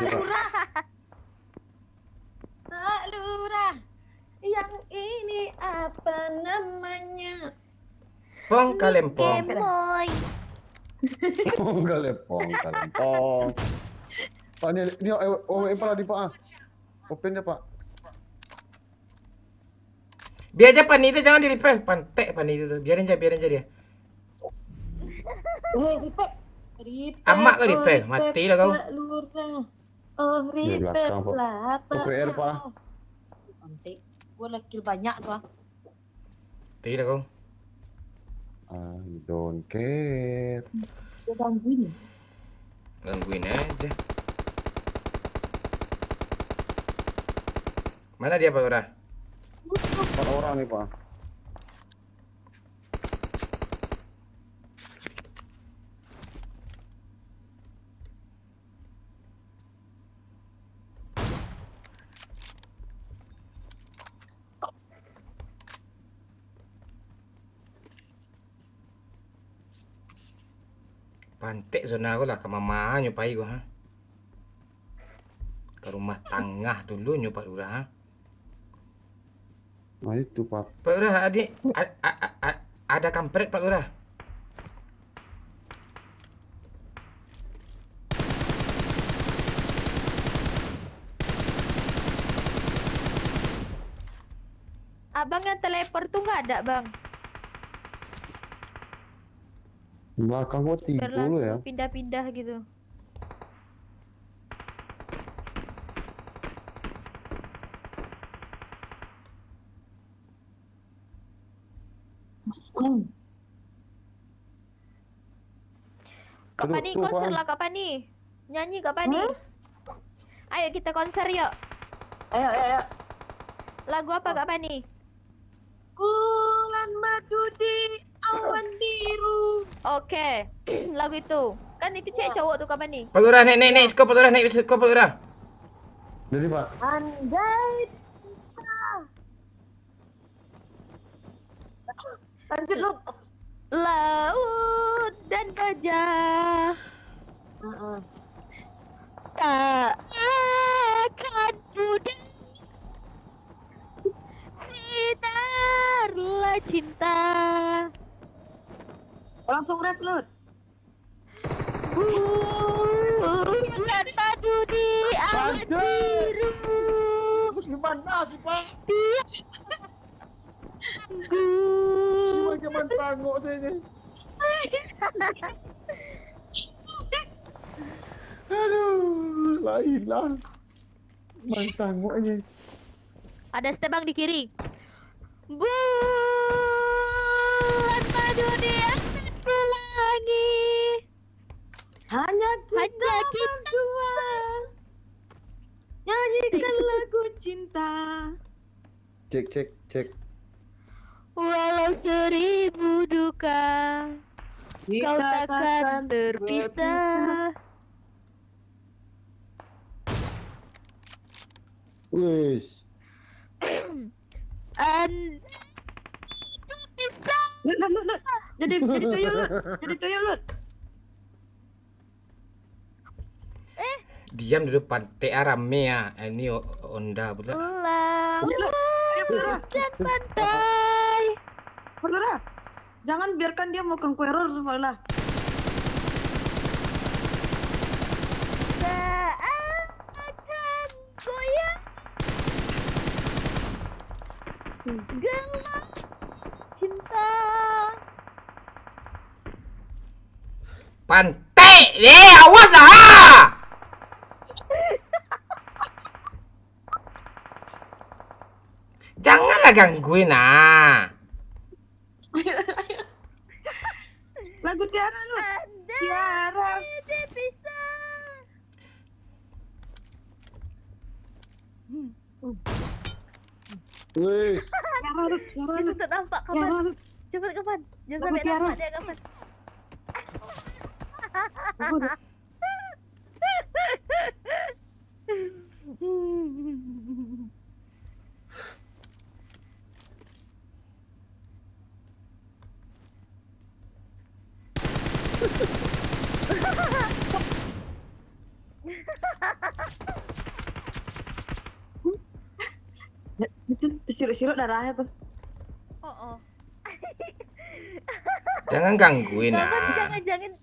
Speaker 11: Lurah. Pak Lurah. Yang ini apa namanya?
Speaker 1: Pong kalempong.
Speaker 4: Gemoy.
Speaker 3: Enggak lepong. Pak, ini apa tadi, Pak? Open dia, Pak.
Speaker 1: Biar aja Pan itu jangan di repair. Pantek Pan itu tuh. Biarin aja dia. Amak kau repair. Mati lah kau.
Speaker 11: Pak Lurah. Oh,
Speaker 3: Di belakang, Pak.
Speaker 11: lah,
Speaker 3: OPR, Pak.
Speaker 11: Nanti gua lagi kill banyak tuh.
Speaker 1: Mati lah kau.
Speaker 3: I don't care.
Speaker 11: Gua gangguin.
Speaker 1: Gangguin aja. Mana dia Pak Lurah?
Speaker 3: 4 orang nih, Pak.
Speaker 1: Pantek zona aku lah ke mama nyupai gua ha. Ke rumah tangah dulu nyupai Lurah ha.
Speaker 3: Nah itu, Pak.
Speaker 1: Pak Lurah ada kampret Pak Lurah.
Speaker 4: Abang yang teleport tuh nggak ada bang.
Speaker 3: Belakang gua 3 dulu ya.
Speaker 4: Pindah-pindah gitu. Kak
Speaker 3: Aduh,
Speaker 4: Pani
Speaker 3: tuh,
Speaker 4: konser
Speaker 3: Bang.
Speaker 4: lah Kak Pani. Nyanyi Kak Pani. Ayo kita konser yuk.
Speaker 11: Ayo.
Speaker 4: Lagu apa Kak Pani?
Speaker 11: Bulan madu di awan biru.
Speaker 4: Oke, lagu itu. Kan itu cewek cowok tuh Kak Pani.
Speaker 1: Pak Lurah naik skop Pak Lurah naik skop Pak Lurah.
Speaker 3: Jadi, Pak.
Speaker 11: Andai lanjut lu.
Speaker 4: Laut dan gajah tak akan mudah. Sinarlah cinta.
Speaker 11: Langsung rap lu.
Speaker 4: Bulan madu di awan biru.
Speaker 2: Gimana sih, Pak? Gimana tangguh saya ini? Aduh, lain lah. Main tangguh aja.
Speaker 4: Ada stebang di kiri. Bulan madu di awan pelangi.
Speaker 11: Hanya kita berdua. Nyanyikan lagu cinta.
Speaker 3: Cek.
Speaker 4: Walau 1000 duka, kau takkan terpisah.
Speaker 3: Wis.
Speaker 11: Lut. Jadi tuyul Lut.
Speaker 1: Diam dulu pantai rame ya. Ini Onda pula.
Speaker 4: Ulang dan pantai.
Speaker 11: Lurah. Jangan biarkan dia mau kengkueror lah.
Speaker 4: Seakan goyang gelap cinta.
Speaker 1: Pantai, awas lah. Janganlah gangguin
Speaker 11: Lagu Tiara lu. Tiara.
Speaker 4: Bisa.
Speaker 3: Wih,
Speaker 4: Itu tak nampak kapan? Cepat kapan? Jangan sampai nampak dia kapan?
Speaker 11: Itu sirup-sirup darahnya tuh.
Speaker 4: Oh.
Speaker 1: Jangan gangguin
Speaker 4: Kapan
Speaker 1: ah.
Speaker 4: jangan.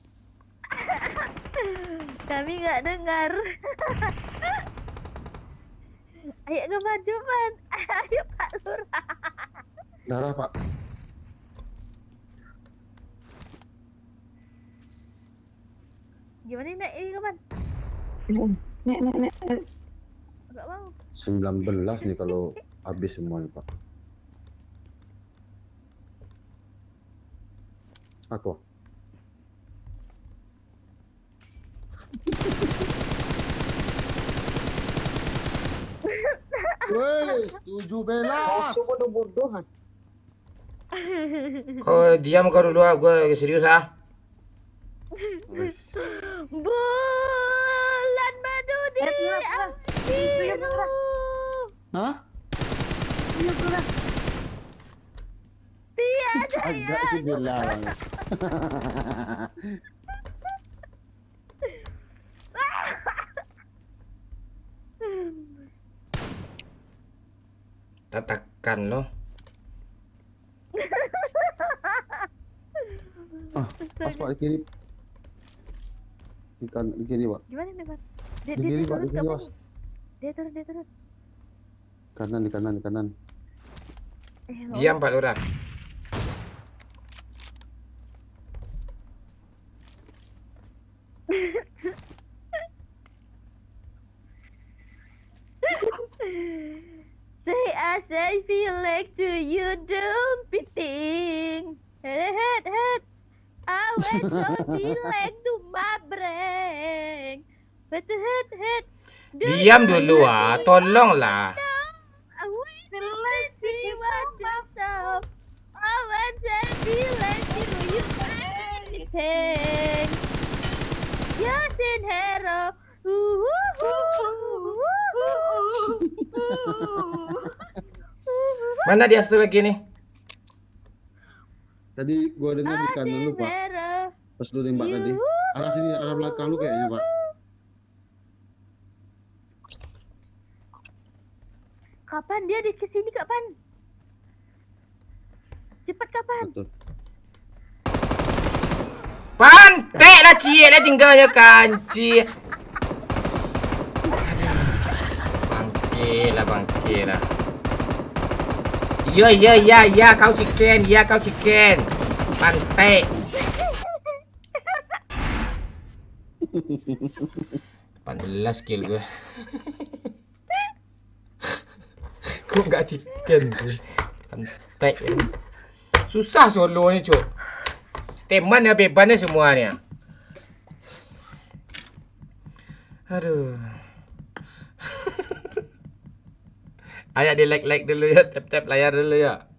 Speaker 4: Kami nggak dengar. Ayo kapan cepat. Ayo Pak Lurah.
Speaker 3: darah Pak.
Speaker 4: Gimana naik ini kapan?
Speaker 11: Nek.
Speaker 4: Enggak mau.
Speaker 3: 19 nih kalau habis semua nih Pak. Aku. Woi, 17.
Speaker 11: Bodoh-bodohan.
Speaker 1: Kau diam kau dulu ah, gue serius ah.
Speaker 4: Bulan madu di biru.
Speaker 3: Hah?
Speaker 4: Tiada
Speaker 3: Agak sih bilang.
Speaker 1: Tatakan loh.
Speaker 3: Pas Pak di kiri. Di kiri Pak.
Speaker 4: Gimana nih, Pak?
Speaker 3: Di kiri Pak, di kiri
Speaker 4: turun,
Speaker 3: Mas.
Speaker 4: Dia turun.
Speaker 3: Di kanan.
Speaker 1: Diam Pak Lurah.
Speaker 4: Say as I feel like to you don't piting. Head. I went so feel like to my brain. But head.
Speaker 1: Diam dulu ah, tolonglah.
Speaker 4: I went like see what you saw. I went and feel like you anything. Yasin hero.
Speaker 1: Mana dia satu lagi nih?
Speaker 3: Tadi gua dengar di kanan lu Pak. Pas lu tembak tadi. Arah sini, arah belakang lu kayaknya Pak.
Speaker 4: Kapan dia di kesini kapan? Cepat kapan?
Speaker 3: Betul.
Speaker 1: Pantek lah cie lah tinggalnya kanci. Bangke lah. Ya kau chicken. Pantek. Pantelas skill gue. Gue gak chicken. Pantek. Susah solo ni cuk. Teman ya bebannya semuanya. Aduh. Ayo di like dulu ya, tap layar dulu ya.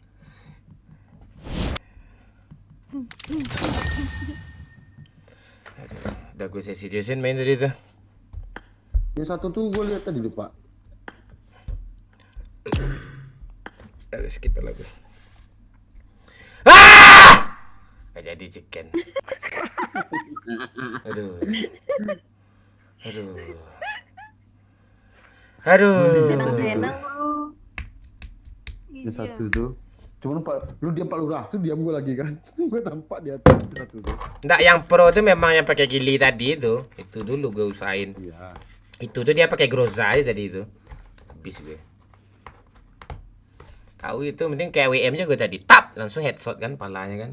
Speaker 1: Aduh, udah gue seriusin main tadi tuh.
Speaker 3: Yang satu tuh gue lihat tadi tuh Pak.
Speaker 1: Aduh, skip lagi. Ah! Gak jadi chicken. Aduh.
Speaker 3: Yang satu tuh. Cuman Pak, lu diam Pak Lurah, tuh diam gue lagi kan. Gue tampak di atas satu tuh.
Speaker 1: Nggak, yang pro tuh memang yang pakai gili tadi itu. Itu dulu gue usahain.
Speaker 3: Iya.
Speaker 1: Itu tuh dia pakai groza aja tadi itu. Habis gue. Tahu itu mending kayak WM nya gue tadi tap langsung headshot kan palanya kan.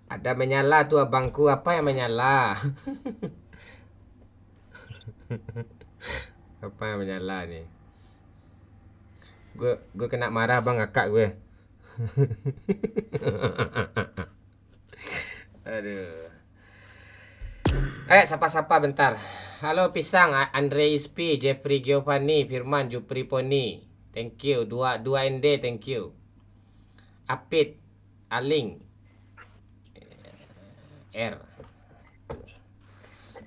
Speaker 1: Ada menyala tuh abangku, apa yang menyala? Apa yang menyala nih? Gue kena marah bang akak gue. Aduh. Sapa-sapa bentar. Halo Pisang, Andre Ispi, Jeffrey Giovanni, Firman, Jupri Poni. Thank you. Dua ND, thank you. Apit, Aling, R,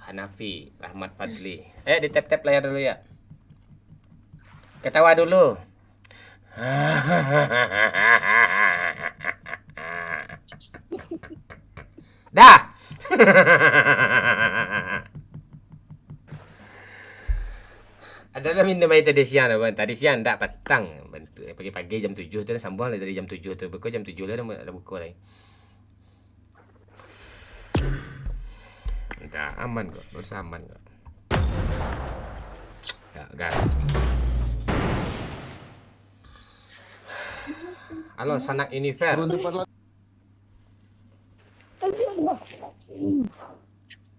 Speaker 1: Hanafi, Rahmat Fadli. Di tap-tap layar dulu ya. Ketawa dulu. Dah. Adalah minum air tadi siang bang. Tadi siang tak petang. Pagi-pagi jam 7 tu sambung lah dari jam 7 tu. Buku jam 7 lah dah buku lagi. Dah aman kok. Berusaha aman kok. Ya, gas. Halo Sanak Univer.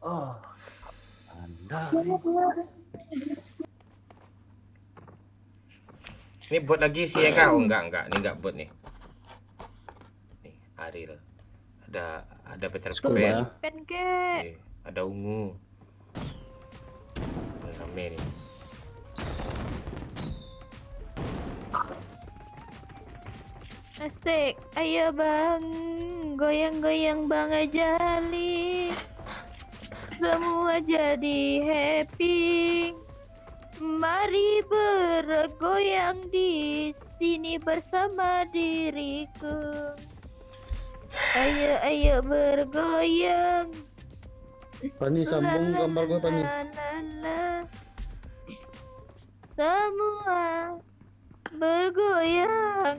Speaker 3: Oh, Anda.
Speaker 1: Ini bot lagi sih ya kah? Oh enggak. Ini enggak bot nih. Nih, Aril. Ada Peter Pan.
Speaker 4: Pen ke?
Speaker 1: Ada Ungu. Rame nih.
Speaker 4: Asik, ayo bang, goyang-goyang bang aja Ali. Semua jadi happy. Mari bergoyang di sini bersama diriku. Ayo bergoyang.
Speaker 3: Pani sambung gambar gue Pani.
Speaker 4: Semua bergoyang.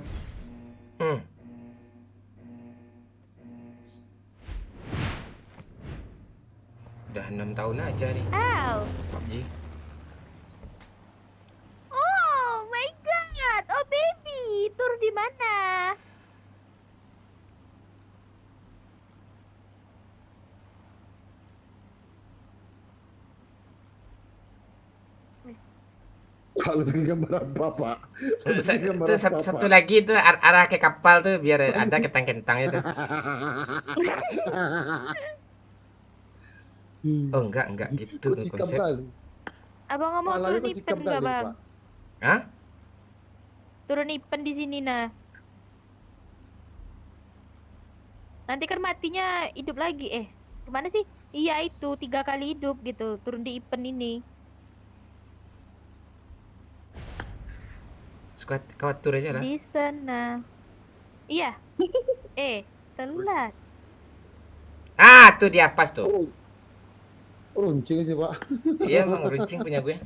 Speaker 1: Udah 6 tahun aja nih.
Speaker 4: Ow.
Speaker 1: PUBG.
Speaker 4: Oh my god. Oh baby, tur di mana?
Speaker 3: Kalau bikin gambar apa Pak?
Speaker 1: Satu lagi tuh arah ke kapal tuh biar ada kentang-kentangnya tuh. Oh enggak gitu konsep.
Speaker 4: Abang ngomong turun ipen nggak bang?
Speaker 1: Hah?
Speaker 4: Turun ipen di sini nah. Nanti kan matinya hidup lagi. Kemana sih? Iya itu 3 kali hidup gitu. Turun di ipen ini.
Speaker 1: Suka khawatir aja lah.
Speaker 4: Di sana. Iya. Telat.
Speaker 1: Tuh dia pas tuh.
Speaker 3: Runcing sih Pak.
Speaker 1: Iya emang runcing punya gue.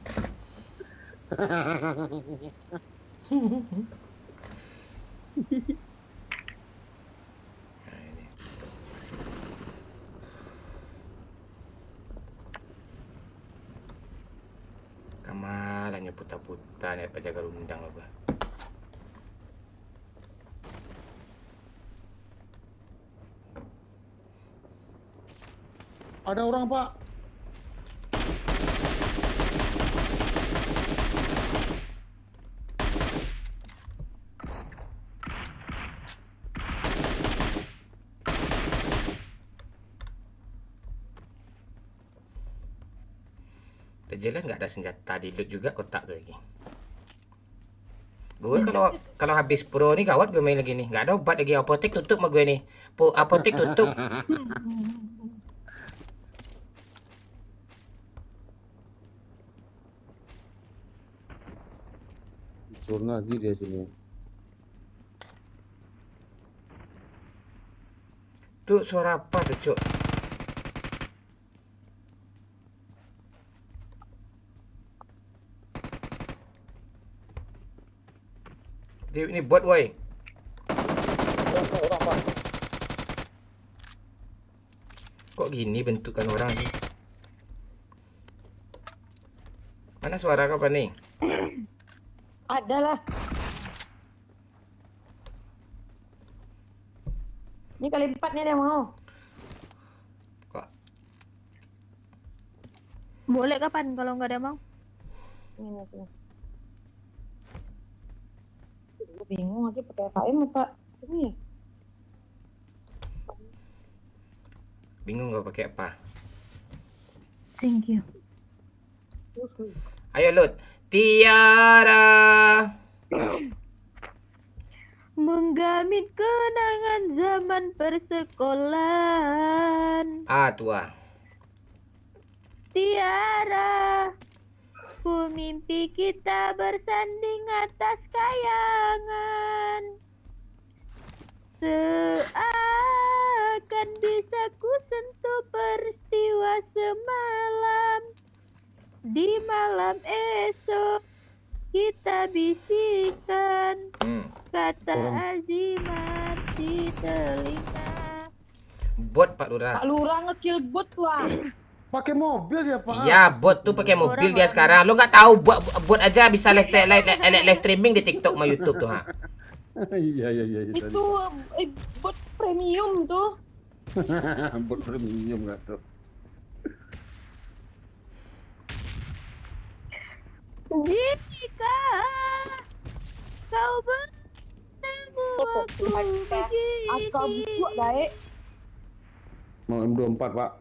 Speaker 1: Nah, ini. Kamalannya putar-putar nih jaga rundang apa.
Speaker 3: Ada orang Pak.
Speaker 1: Udah jelas nggak ada senjata di loot juga kotak tuh lagi. Gue kalau habis pro nih gawat gue main lagi nih. Nggak ada obat lagi, apotek tutup sama gue nih. Apotek tutup.
Speaker 3: Turun lagi dia sini.
Speaker 1: Tuh suara apa tuh, Cuk? Ini bot woi. Kok gini bentukan orang sih? Mana suara kapan nih?
Speaker 11: Ada lah. Ini kali 4 nih dia mau.
Speaker 1: Kok?
Speaker 4: Boleh kapan kalau nggak ada mau?
Speaker 11: Ini sini. Gue bingung aja pakai AKM apa ini ya?
Speaker 1: Bingung gak pakai apa?
Speaker 4: Thank you.
Speaker 1: Ayo Lut. Tiara.
Speaker 4: Menggamit kenangan zaman persekolahan.
Speaker 1: Tua.
Speaker 4: Tiara, ku mimpi kita bersanding atas kayangan. Seakan bisa ku sentuh peristiwa semalam. Di malam esok kita bisikan kata azimat di telinga.
Speaker 1: Bot Pak Lurah.
Speaker 11: Pak Lurah ngekill bot lah.
Speaker 3: Pakai mobil dia, Pak.
Speaker 1: Iya, bot tuh pakai mobil dia sekarang. Lo nggak tahu bot aja bisa live streaming di TikTok sama YouTube tuh, ha.
Speaker 3: Iya.
Speaker 11: Itu bot premium tuh.
Speaker 3: Bot premium nggak tuh.
Speaker 4: Jika kau bertemu aku begini,
Speaker 11: buat baik.
Speaker 3: Mau M24, Pak.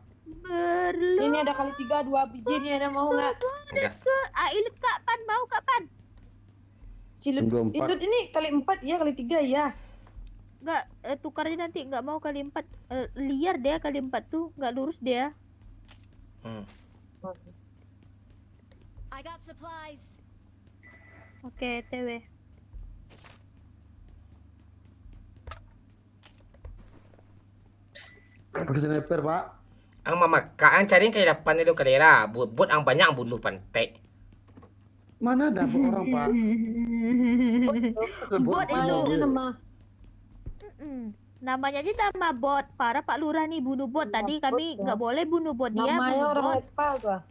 Speaker 11: Ini ada kali 3 2 biji nih, ada mau nggak?
Speaker 4: Ilut kapan? Mau kapan?
Speaker 11: Cilut
Speaker 3: M24.
Speaker 11: itu ini kali 4 ya, kali 3 ya.
Speaker 4: Enggak, tukarnya nanti enggak mau kali 4. Liar dia kali 4 tuh, enggak lurus dia.
Speaker 6: I got supplies.
Speaker 4: Oke, TW.
Speaker 3: Pakai sniper, Pak.
Speaker 1: Ang mamakaan cari kayak depan itu kalera. Bot ang banyak ang bunuh pantai.
Speaker 3: Mana ada orang, Pak?
Speaker 4: Bot itu
Speaker 11: nama.
Speaker 4: Namanya aja nama bot. Para Pak Lurah nih bunuh bot. Tadi kami nggak boleh bunuh bot dia.
Speaker 11: Namanya
Speaker 4: bunuh
Speaker 11: orang
Speaker 4: bot.
Speaker 11: Nepal tuh.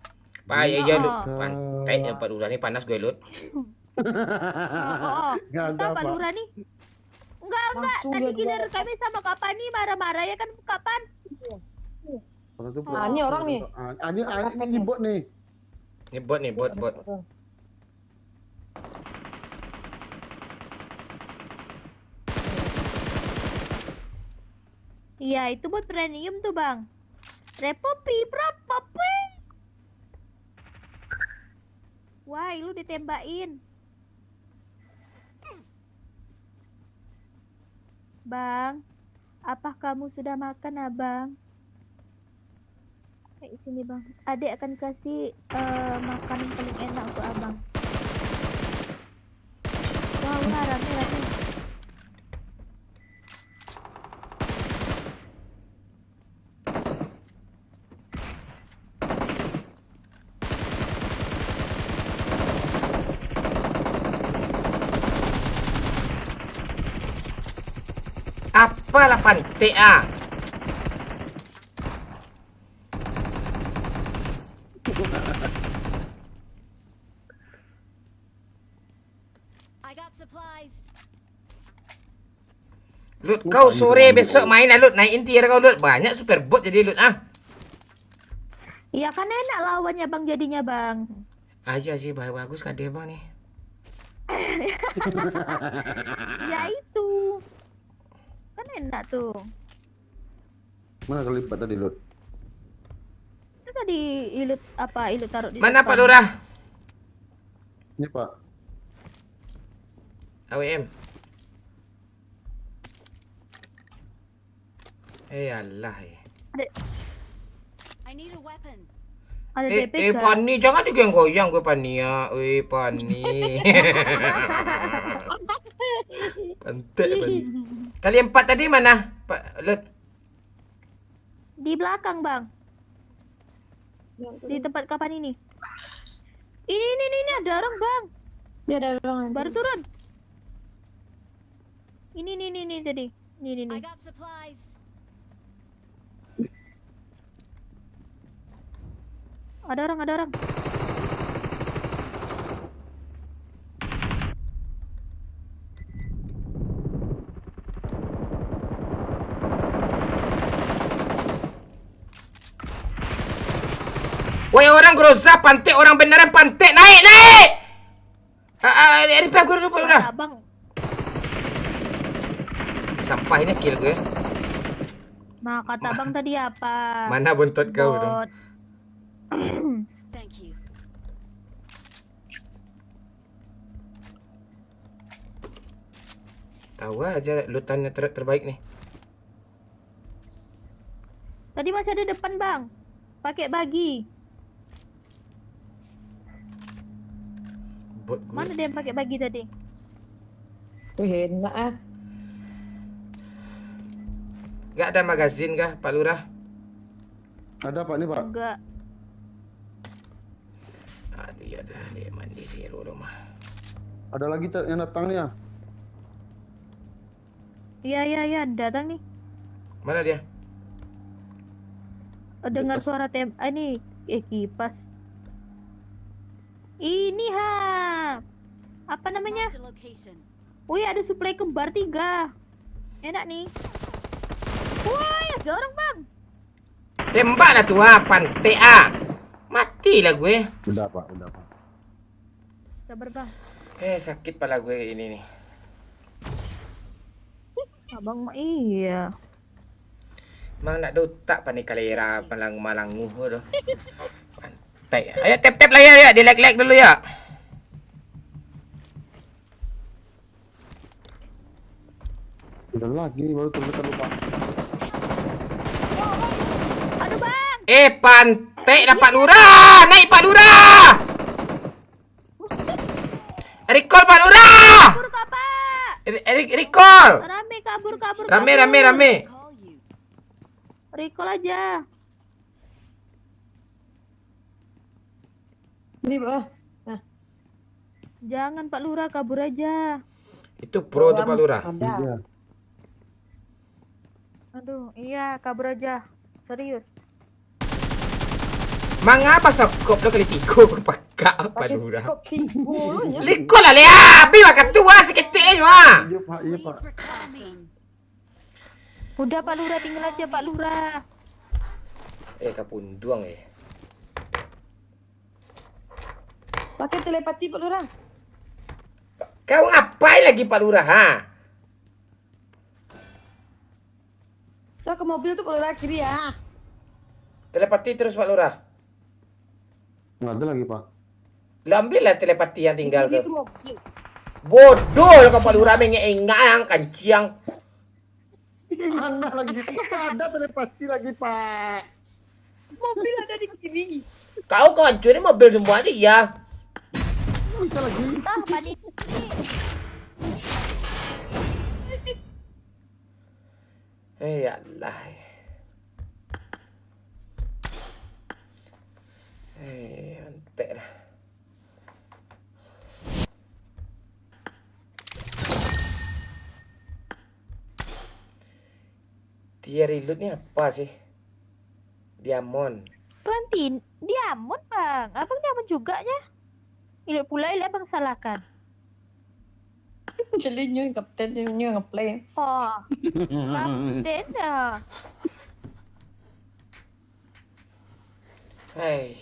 Speaker 1: Pak, iya lu. Pantai ya Pak Lurah nih panas gue Lut.
Speaker 4: Entah Pak Lurah nih. Enggak. Tadi giliran kami sama Kapan nih marah-marah ya kan Kapan?
Speaker 11: Ini orang nih.
Speaker 3: Ini bot nih.
Speaker 1: Ini bot nih, bot.
Speaker 4: Iya, itu bot premium tuh, Bang. Repopi, Propopi. Wah, lu ditembakin. Bang, apa kamu sudah makan, Abang? Kayak sini, Bang. Adek akan kasih makanan paling enak untuk Abang. Wow, rame.
Speaker 1: Apalah pantai ah.
Speaker 6: I got supplies.
Speaker 1: Lut, kau sore besok main lah Lut, naikin tier kau Lut. Banyak super bot jadi Lut ah.
Speaker 4: Iya kan enak lawannya Bang jadinya Bang.
Speaker 1: Aja sih bagus kan dia Bang nih.
Speaker 4: Ya itu. Kan enak tuh.
Speaker 3: Mana kelipat tadi, Lut?
Speaker 4: Itu tadi ilut taruh di
Speaker 1: Mana
Speaker 4: depan.
Speaker 1: Pak Lurah?
Speaker 3: Ini, Pak.
Speaker 1: AWM. Allah ya.
Speaker 6: I need a weapon.
Speaker 4: Ada DP
Speaker 1: Pani, jangan digoyang-goyang gue Pani ya. Pani. Pantek Pani. Kalian 4 tadi mana, Pak Lut?
Speaker 4: Di belakang, Bang. Di tempat Kapan ini. Ini ada orang, Bang.
Speaker 11: Dia ada orang.
Speaker 4: Baru turun. Ini tadi. Ini.
Speaker 6: I got supplies.
Speaker 4: Ada orang.
Speaker 1: Woi orang Groza pantek, orang beneran pantek, naik! Repair gue dulu udah.
Speaker 4: Abang.
Speaker 1: Sampah ini kill gue.
Speaker 4: Nah, kata bang tadi apa?
Speaker 1: Mana bontot kau dong?
Speaker 4: Bot.
Speaker 6: Thank you.
Speaker 1: Tahu aja lutannya terbaik nih.
Speaker 4: Tadi masih ada depan bang. Pakai bagi.
Speaker 1: Bot gue.
Speaker 4: Mana dia yang pakai bagi tadi?
Speaker 10: Wih, enak ah.
Speaker 1: Gak ada magazin kah, Pak Lurah?
Speaker 3: Ada Pak nih Pak.
Speaker 4: Enggak.
Speaker 1: Dia ada dia mandi sih rumah.
Speaker 3: Ada lagi yang datang nih ya.
Speaker 4: Iya, datang nih.
Speaker 1: Mana dia?
Speaker 4: Dengar suara ini kipas. Ini apa namanya?
Speaker 6: Marked a location.
Speaker 4: Wih, ada suplai kembar 3. Enak nih. Wah, ada orang bang.
Speaker 1: Tembaklah tuh pantai Matilah gue.
Speaker 3: Udah Pak.
Speaker 4: Sabar bang.
Speaker 1: Sakit pala gue ini nih.
Speaker 4: Abang mah iya.
Speaker 1: Mang nak dotak pani kalera malang-malanguh doh. Pantai. Ayo tap layar ya, di like dulu ya.
Speaker 3: Udah lagi baru terdekat lupa.
Speaker 4: Aduh bang.
Speaker 1: Pantai lah Pak Lurah. Naik Pak Lurah. Recall Pak Lurah.
Speaker 4: Kabur kakak.
Speaker 1: Recall.
Speaker 4: Rame kabur.
Speaker 1: Rame.
Speaker 6: Call you.
Speaker 4: Recall aja.
Speaker 10: Ini Pak.
Speaker 4: Jangan Pak Lurah, kabur aja.
Speaker 1: Itu pro tuh Pak Lurah.
Speaker 10: Ada.
Speaker 3: Iya.
Speaker 4: Aduh, iya kabur aja. Serius.
Speaker 1: Mangapa sokop lo kali tiko pakak Pak Lurah.
Speaker 10: Kok dulunya?
Speaker 1: Liko lah lea, api makan tua seketik aja mah.
Speaker 3: Iya Pak.
Speaker 6: Please recall me.
Speaker 4: Udah Pak Lurah, tinggal aja Pak Lurah.
Speaker 1: Kapunduang
Speaker 10: Pakai telepati Pak Lurah.
Speaker 1: Kau ngapain lagi Pak Lurah
Speaker 10: Tuh ke mobil tuh Pak Lurah kiri ya.
Speaker 1: Telepati terus Pak Lurah.
Speaker 3: Nggak ada lagi Pak.
Speaker 1: Lo ambil lah telepati yang tinggal
Speaker 10: Kiri
Speaker 1: tuh.
Speaker 10: itu mobil.
Speaker 1: Bodoh lo Pak Lurah mengengang kanciang.
Speaker 3: Mana lagi? Ada telepati lagi Pak.
Speaker 10: Mobil ada di kiri.
Speaker 1: Kau hancurin mobil semua aja ya.
Speaker 3: Bisa lagi.
Speaker 4: Panik.
Speaker 1: Ya Allah. Antek lah. Dia reload ni apa sih? Diamond.
Speaker 4: Diamond bang. Abang diamond juga ya? Ini pula ini abang salahkan.
Speaker 10: Jadi nyo yung kapten nyo nge-play.
Speaker 4: Oh. Kapten dah.
Speaker 1: Hai.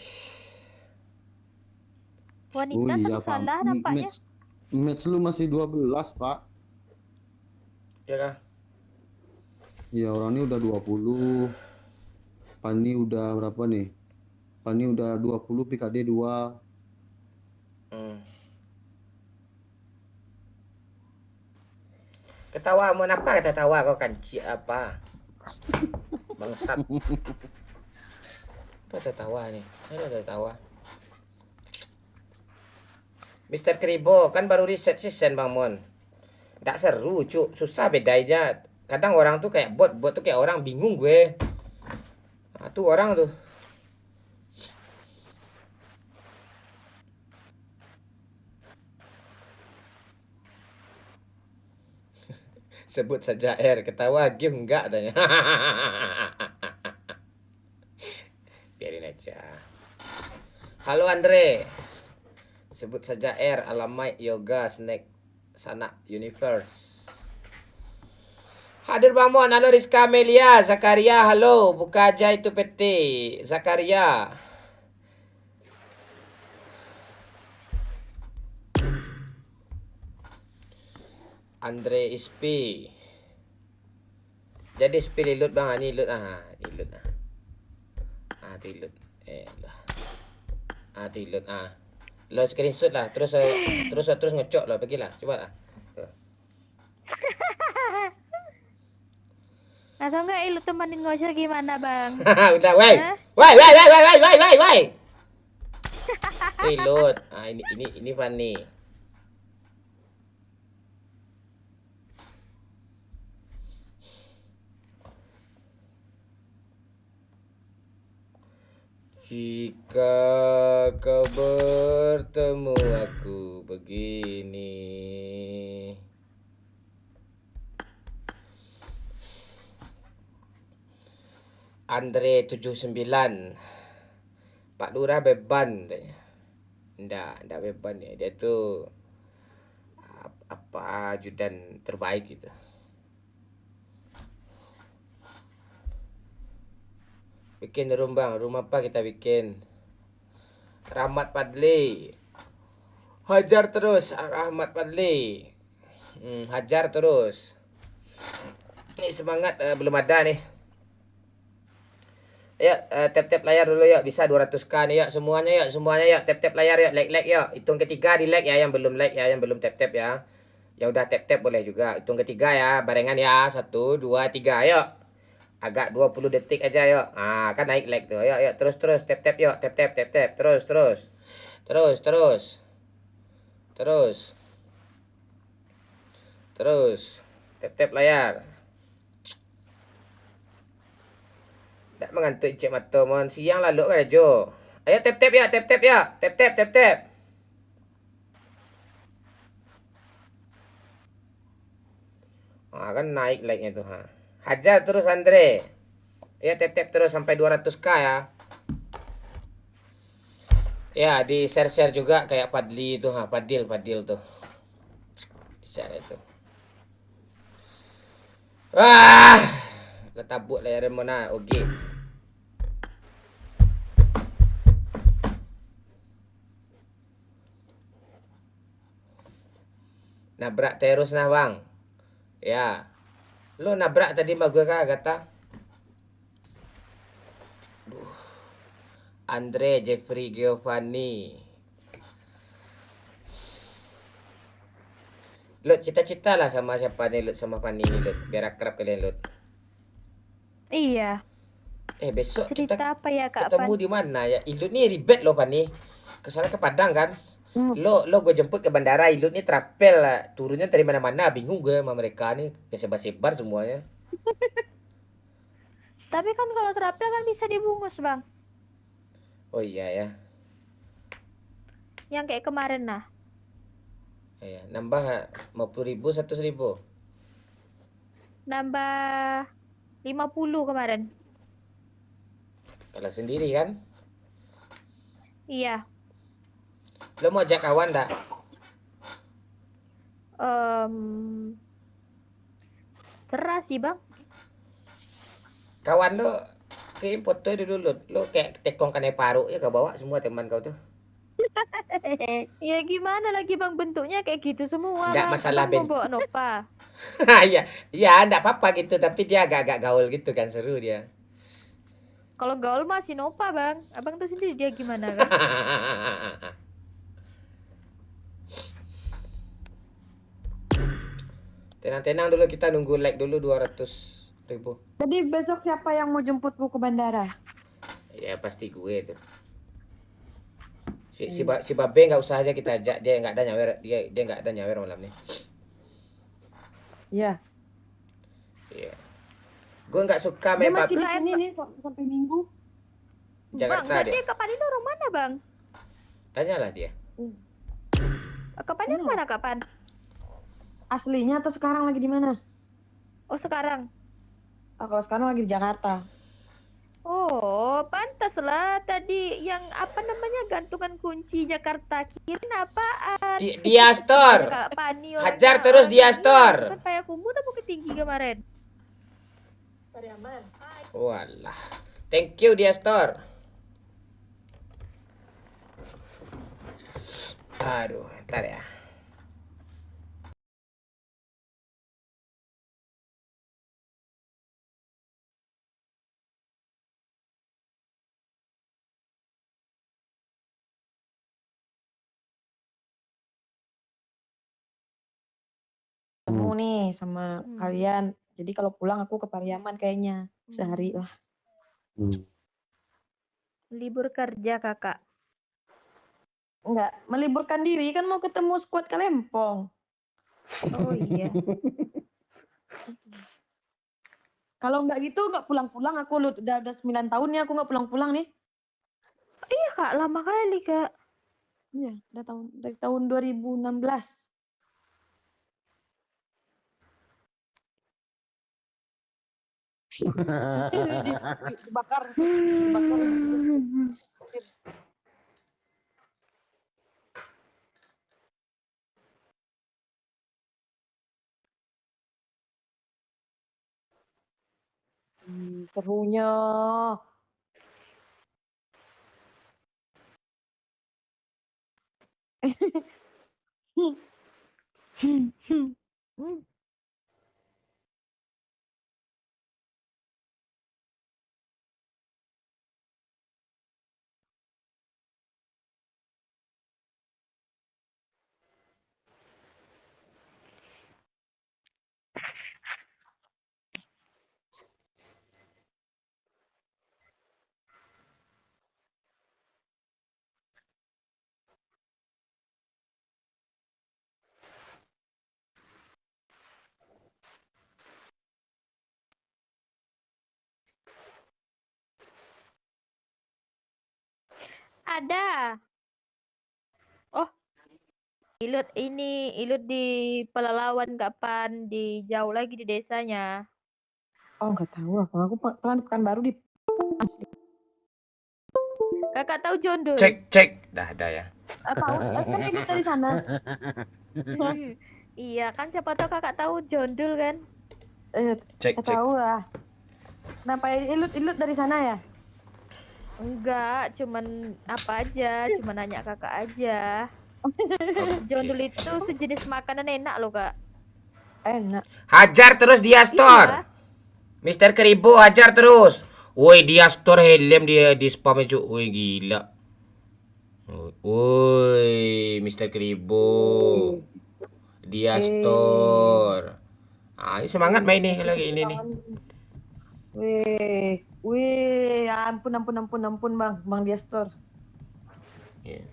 Speaker 4: Wanita tak salah nampaknya.
Speaker 3: Match lu masih 12 Pak.
Speaker 1: Ya kah?
Speaker 3: Ya orang ini udah 20. Pani udah berapa nih? Pani udah 20, PKD 2.
Speaker 1: Ketawa mau apa kata tawa kau kanci apa? Bangsat. Apa tertawa nih? Saya tertawa. Mr. Kribo kan baru reset season Bang Mon. Tak seru cuk, susah bedanya. Kadang orang tuh kayak bot tuh kayak orang bingung gue. Nah, tuh orang tuh. Sebut saja R, ketawa game enggak tanya. Biarin aja. Halo Andre. Sebut saja R, Alamite, Yoga, Snack, Sanak, Universe. Hadir Bang Mon, halo Rizka Amelia, Zakaria, halo. Buka aja itu PT, Zakaria. Andre Ispi. Jadi spill loot bang, ini loot ini loot tu loot. Lah. Tu loot Lo screenshot lah, terus ngecok lah, pergilah, coba lah.
Speaker 4: Atau enggak lu temenin ngoceh gimana bang?
Speaker 1: Udah, woi.
Speaker 4: Hah?
Speaker 1: Woi. Reload. Ini Fanny. Jika kau bertemu aku begini. Andre 79. Pak Lurah beban katanya. Ndak beban ya. Dia tu apa ajudan terbaik gitu. Bikin room bang, room apa kita bikin? Rahmat Padli. Hajar terus Rahmat Padli. Hajar terus. Ini semangat belum ada nih. Ayo tap-tap layar dulu yuk, bisa 200k nih yuk, semuanya yuk, tap-tap layar yuk, like yuk. Hitung ketiga di like ya, yang belum like ya, yang belum tap-tap ya. Ya udah tap-tap boleh juga. Hitung ketiga ya, barengan ya. 1 2 3 yuk. Agak 20 detik aja yuk. Kan naik like tuh. Yuk, terus tap-tap yuk, tap-tap. Terus. Tap-tap layar. Tak mengantuk cik mata mohon siang lalu kan Jo. Ayo tap-tap ya. Tap-tap. Kan naik like-nya tuh Hajar terus Andre. Ya tap-tap terus sampai 200k ya. Ya di share-share juga kayak Padli itu Padil tuh. Share itu. Wah, ketabuk layar mana? Oke. Nabrak terus nah bang. Ya. Lo nabrak tadi sama gue kata. Andre Jeffrey Giovanni. Lut cita-cita lah sama siapa nih Lut, sama Fanny nih Lut, biar akrab kalian Lut.
Speaker 4: Iya.
Speaker 1: Besok
Speaker 4: Cerita
Speaker 1: kita
Speaker 4: apa ya Kak
Speaker 1: ketemu
Speaker 4: Pan?
Speaker 1: di mana ya? Ilut nih ribet loh Fanny. Kesannya ke Padang kan? Lo gue jemput ke bandara, Ilut nih trapel lah. Turunnya dari mana-mana, bingung gue sama mereka nih, kesebar-sebar semuanya.
Speaker 4: Tapi kan kalau terapel kan bisa dibungkus bang.
Speaker 1: Oh iya ya.
Speaker 4: Yang kayak kemarin nah.
Speaker 1: Ya, nambah 50.000 100.000.
Speaker 4: Nambah 50 kemarin.
Speaker 1: Kalau sendiri kan?
Speaker 4: Iya.
Speaker 1: Lo mau ajak kawan tak?
Speaker 4: Terah sih bang.
Speaker 1: Kawan lo kirim foto dulu lo kayak tekong kanai paru ya kau bawa semua teman kau tuh.
Speaker 4: Ya gimana lagi bang, bentuknya kayak gitu semua.
Speaker 1: Nggak
Speaker 4: Bang.
Speaker 1: masalah,
Speaker 4: Abang mau bawa Nova.
Speaker 1: Iya enggak apa-apa gitu, tapi dia agak-agak gaul gitu kan, seru dia.
Speaker 4: Kalau gaul masih Nova bang. Abang tuh sendiri dia gimana kan?
Speaker 1: Tenang-tenang dulu, kita nunggu like dulu 200.000.
Speaker 11: Jadi besok siapa yang mau jemputku ke bandara?
Speaker 1: Ya pasti gue tuh. Si Babe nggak usah aja kita ajak, dia nggak ada nyawer, dia nggak ada nyawer malam nih.
Speaker 11: Iya.
Speaker 1: Iya. Gue nggak suka
Speaker 11: Dia
Speaker 1: main
Speaker 11: masih di
Speaker 1: PUBG.
Speaker 11: sini nih sampai Minggu.
Speaker 1: Jakarta
Speaker 4: Bang,
Speaker 1: dia.
Speaker 4: berarti kapan itu orang mana bang?
Speaker 1: Tanyalah dia.
Speaker 4: Kapan itu mana kapan?
Speaker 11: Aslinya atau sekarang lagi di mana?
Speaker 4: Oh sekarang.
Speaker 11: Kalau sekarang lagi di Jakarta.
Speaker 4: Oh, pantas lah tadi yang apa namanya gantungan kunci Jakarta. Kirain apaan?
Speaker 1: Dia store.
Speaker 4: Kak Pani,
Speaker 1: Hajar terus dia store.
Speaker 4: Kan kayak kumbu tuh bukit tinggi kemarin.
Speaker 1: Walah. Thank you dia store. Aduh, ntar ya.
Speaker 11: nih sama kalian. Jadi kalau pulang aku ke Pariaman kayaknya sehari lah.
Speaker 4: Libur kerja kakak.
Speaker 11: Enggak, meliburkan diri kan mau ketemu skuad Kalempong.
Speaker 4: Oh iya.
Speaker 11: Kalau enggak gitu enggak pulang-pulang aku udah 9 tahun nih aku enggak pulang-pulang nih.
Speaker 4: Iya kak, lama kali kak.
Speaker 11: Iya, dari tahun 2016. Dibakar. Serunya.
Speaker 4: Ada. Oh, Ilut di Pelalawan kapan di jauh lagi di desanya.
Speaker 11: Oh, enggak tahu aku pekan baru di
Speaker 4: Kakak tahu Jondol?
Speaker 1: Cek. Dah ada ya.
Speaker 11: tahu kan Ilut dari sana.
Speaker 4: Iya kan siapa tahu kakak tahu Jondol kan?
Speaker 1: Cek.
Speaker 11: Tahu lah. Kenapa Ilut dari sana ya?
Speaker 4: Enggak, cuman apa aja, cuman nanya kakak aja. Jondol itu sejenis makanan enak loh kak.
Speaker 11: Enak.
Speaker 1: Hajar terus dia store. Mister Keribo hajar terus. Woi dia store helm dia di spam itu. Woi gila. Woi Mister Keribo. Dia store. Ah, semangat main nih lagi ini nih.
Speaker 11: Wih, ampun Bang dia store.
Speaker 1: Yeah.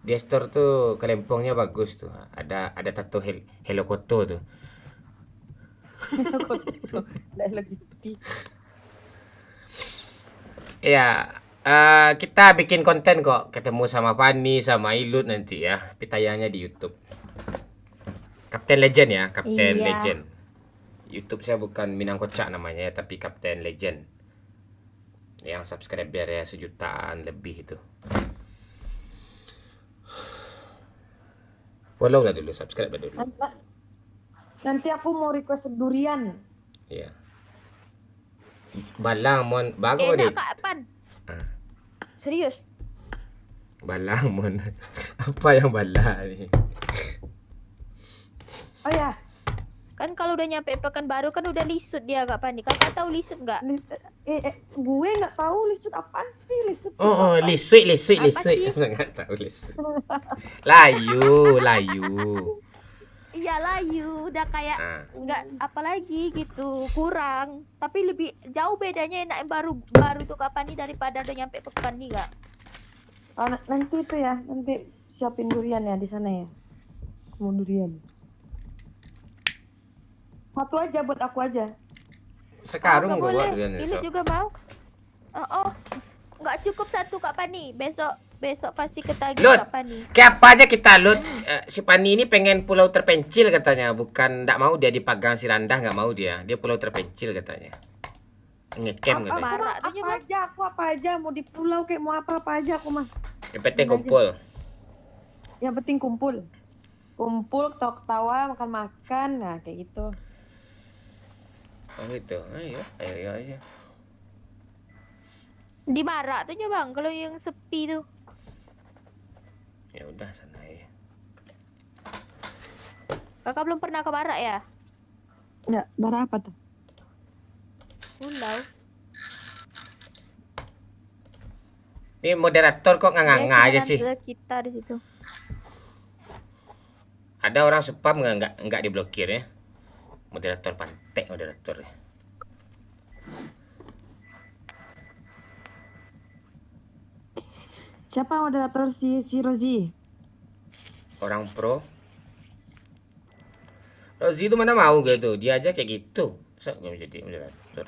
Speaker 1: Dia store tuh kelempongnya bagus tuh. Ada tato Hello Koto tuh. Ya, kita bikin konten kok ketemu sama Fanny sama Ilut nanti ya. Tapi tayangnya di YouTube. Kapten Legend ya, Kapten Legend. YouTube saya bukan Minang Kocak namanya ya, tapi Kapten Legend. Yang subscriber ya 1 jutaan lebih itu. Follow lah dulu, subscribe lah dulu.
Speaker 11: Nanti aku mau request durian.
Speaker 1: Iya. Balang mon bago
Speaker 4: Enak
Speaker 1: deh.
Speaker 4: kak Pan. Serius?
Speaker 1: Balang mon. Apa yang balang nih?
Speaker 11: Oh ya.
Speaker 4: Kan kalau udah nyampe Pekanbaru kan udah lisut dia Kak Pani. Kakak tahu lisut nggak?
Speaker 11: Gue nggak tahu lisut apaan sih lisut.
Speaker 1: Oh, lisut. Nggak tahu lisut. Layu.
Speaker 4: Iya layu, udah kayak nggak apalagi gitu, kurang. Tapi lebih jauh bedanya enak yang baru tuh Kak Pani daripada udah nyampe Pekani Kak.
Speaker 11: Oh, nanti itu ya, nanti siapin durian ya di sana ya. Mau durian. Satu aja buat aku aja.
Speaker 1: Sekarang
Speaker 4: nggak
Speaker 1: gue
Speaker 4: boleh.
Speaker 1: buat durian
Speaker 4: Ini
Speaker 1: besok.
Speaker 4: juga mau. Nggak cukup satu Kak Pani. Besok pasti ketagih
Speaker 1: Lut,
Speaker 4: Kak Pani.
Speaker 1: kayak apa aja kita Lut. Si Pani ini pengen pulau terpencil katanya. Bukan nggak mau dia dipagang si Randah, nggak mau dia. Dia pulau terpencil katanya. Ngecamp katanya.
Speaker 11: Apa aja mau di pulau kayak mau apa aja aku mah.
Speaker 1: Yang penting kumpul.
Speaker 11: Yang penting kumpul. Kumpul, ketawa, makan-makan, nah kayak gitu.
Speaker 1: Oh gitu. Ayo aja.
Speaker 4: Di Barak tuh ya Bang, kalau yang sepi tuh.
Speaker 1: Ya udah sana ya.
Speaker 4: Kakak belum pernah ke Barak ya?
Speaker 11: Enggak, Barak apa tuh?
Speaker 4: Pulau.
Speaker 1: Ini moderator kok nganga aja sih.
Speaker 4: Kita di situ.
Speaker 1: Ada orang spam nggak diblokir ya? Moderator pantek moderator.
Speaker 11: Siapa moderator si Rozi?
Speaker 1: Orang pro. Rozi itu mana mau gitu. Dia aja kayak gitu. Masa nggak mau jadi moderator?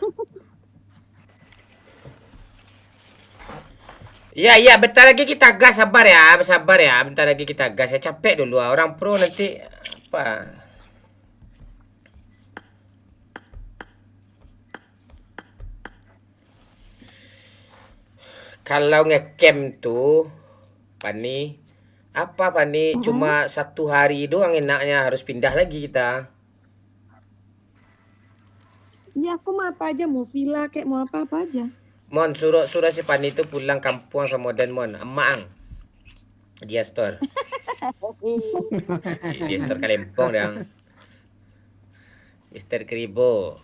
Speaker 1: Iya, bentar lagi kita gas, sabar ya. Bentar lagi kita gas. Ya capek dulu. Orang pro nanti apa? Kalau ngecamp tuh, Pani, apa Pani? Cuma 1 hari doang enaknya, harus pindah lagi kita.
Speaker 11: Iya, aku mau apa aja, mau villa kayak mau apa-apa aja.
Speaker 1: Mon, suruh si Pani itu pulang kampung sama Moden Mon, emak. Dia store. Dia store Kalempong dong. Mr. Kribo.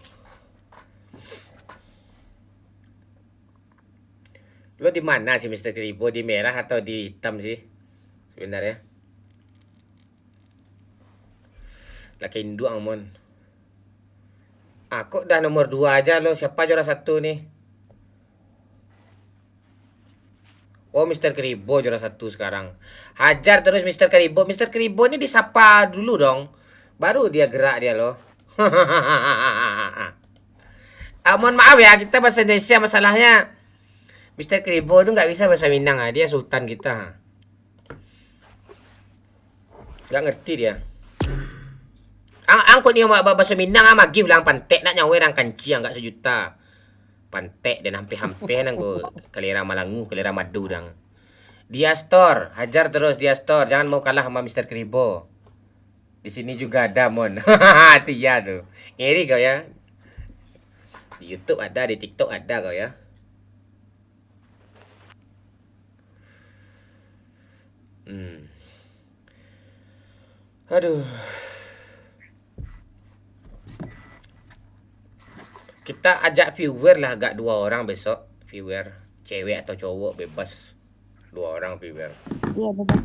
Speaker 1: Lo di mana sih Mr. Kribo? Di merah atau di hitam sih? Sebenarnya. Laki induk Mon. Aku udah nomor 2 aja lo. Siapa juara 1 nih? Oh, Mr. Kribo juara 1 sekarang. Hajar terus Mr. Kribo. Mr. Kribo ini disapa dulu dong. Baru dia gerak dia loh. Mohon maaf ya, kita bahasa Indonesia masalahnya. Mr. Kribo tuh nggak bisa bahasa Minang, dia sultan kita. Nggak ngerti dia. Angkut nih bahasa Minang magi ulang pantek nak nyawer ang kanci nggak sejuta. Pantek dan hampir-hampir nang go kelera Malangu, kelera Madu dang. Dia store, hajar terus dia store. Jangan mau kalah sama Mr. Kribo. Di sini juga ada Mon. Itu ya tuh. Ngeri kau ya. Di YouTube ada, di TikTok ada kau ya. Aduh. Kita ajak viewer lah agak 2 orang besok. Viewer, cewek atau cowok bebas. 2 orang viewer.
Speaker 11: Iya, bebas.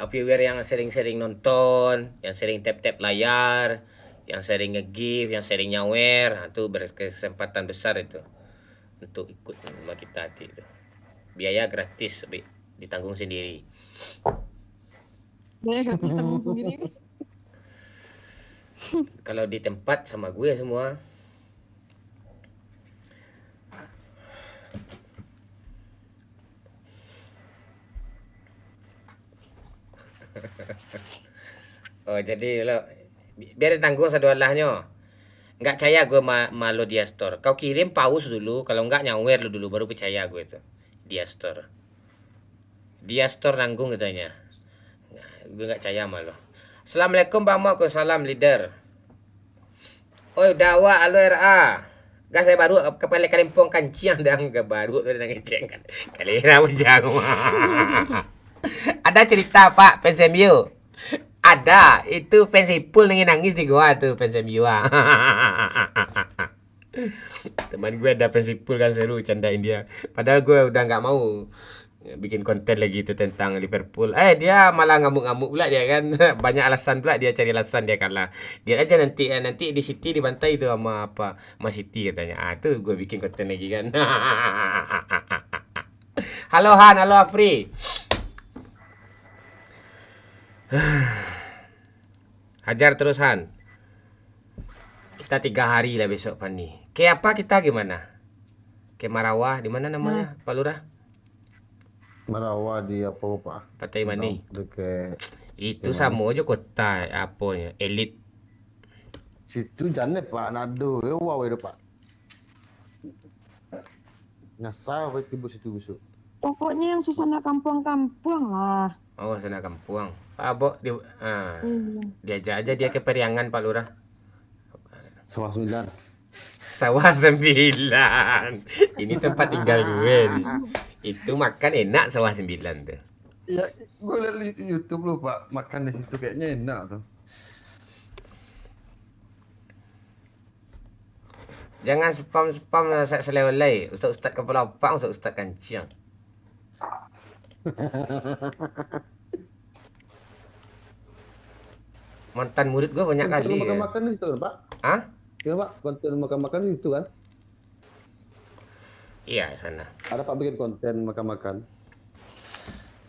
Speaker 1: Viewer yang sering-sering nonton, yang sering tap-tap layar, yang sering nge-give, yang sering nyawer, itu berkesempatan besar itu untuk ikut sama kita itu. Biaya gratis, ditanggung sendiri.
Speaker 11: Biaya gratis tanggung sendiri.
Speaker 1: Kalau di tempat sama gue semua. Oh, jadi lo biar ditanggung sadualahnya. Nggak percaya gue malu dia store. Kau kirim paus dulu, kalau nggak nyawer lu dulu baru percaya gue itu. Dia store. Dia store nanggung katanya. Nah, gue nggak percaya malu. Assalamualaikum Bang Mo, salam leader. Oi, dawa alo RA. Gas saya baru kepala Kalimpong kanciang dan ke baru tu dengan ceng kan. Kalera menjang. Ada cerita Pak PSMU. Ada, itu fans Ipul nangis di gua tuh fans MU. Teman gue ada fans Ipul kan seru candain dia. Padahal gue udah nggak mau bikin konten lagi itu tentang Liverpool. Dia malah ngamuk-ngamuk pula dia kan. Banyak alasan pula dia cari alasan dia kalah. Dia aja nanti di City dibantai itu sama apa? Sama City katanya. Tuh gue bikin konten lagi kan. Halo Han, halo Afri. Hajar terus Han. Kita 3 hari lah besok Pani. Kayak apa kita gimana? Kayak Marawah di mana namanya? Pak Lurah?
Speaker 3: Marawah di apa Pak?
Speaker 1: Pantai Mani.
Speaker 3: Dekat
Speaker 1: Itu sama aja kota apanya? Elit.
Speaker 3: situ jane Pak Nado. Wow itu Pak. Nyasar tiba situ besok.
Speaker 11: Pokoknya yang suasana kampung-kampung lah.
Speaker 1: Oh, sana kampung. Pak Abo diajak aja dia ke Periangan Pak Lurah.
Speaker 3: Sawah 9.
Speaker 1: Sawah 9. Ini tempat tinggal gue nih. Itu makan enak Sawah 9 tuh.
Speaker 3: Ya, gue liat di YouTube lu Pak, makan di situ kayaknya enak tuh.
Speaker 1: Jangan spam selewalai. Ustaz kepala opak, Ustaz kancing. Mantan murid gue banyak kali.
Speaker 3: Makan di situ Pak.
Speaker 1: Hah?
Speaker 3: Ya Pak, konten makan-makan itu kan?
Speaker 1: Iya, sana.
Speaker 3: Ada Pak bikin konten makan-makan.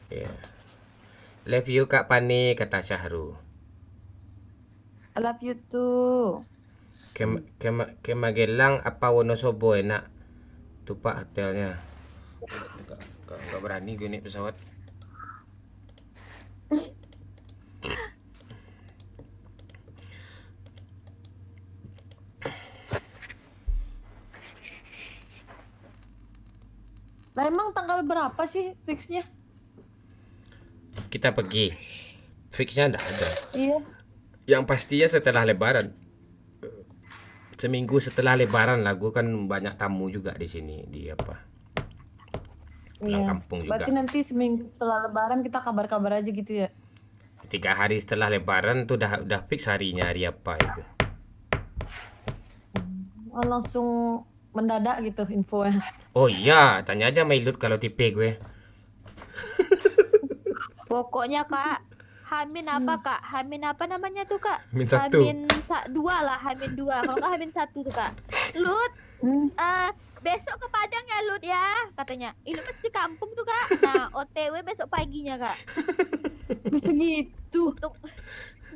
Speaker 1: Iya. Love you Kak Pani, kata Syahru.
Speaker 11: I love you too.
Speaker 1: Ke Magelang apa Wonosobo enak? Tuh Pak hotelnya. Enggak berani gue naik pesawat.
Speaker 11: Lah emang tanggal berapa sih fixnya?
Speaker 1: Kita pergi. Fixnya enggak ada.
Speaker 11: Iya.
Speaker 1: Yang pastinya setelah Lebaran. Seminggu setelah Lebaran lah. Gue kan banyak tamu juga di sini di apa? Pulang kampung juga.
Speaker 11: Berarti nanti seminggu setelah Lebaran kita kabar-kabar aja gitu ya?
Speaker 1: 3 hari setelah Lebaran tuh udah fix harinya hari apa itu.
Speaker 11: Oh, langsung mendadak gitu infonya.
Speaker 1: Oh iya, tanya aja Mailut kalau tipe gue.
Speaker 4: Pokoknya Kak, Hamin apa Kak? Hamin apa namanya tuh Kak?
Speaker 1: Hamin 1.
Speaker 4: Hamin 2 lah, Hamin 2. Kalau nggak Hamin 1 tuh Kak. Lut, besok ke Padang ya Lut ya, katanya. Ini mesti kampung tuh Kak. Nah, OTW besok paginya Kak.
Speaker 11: Bisa gitu.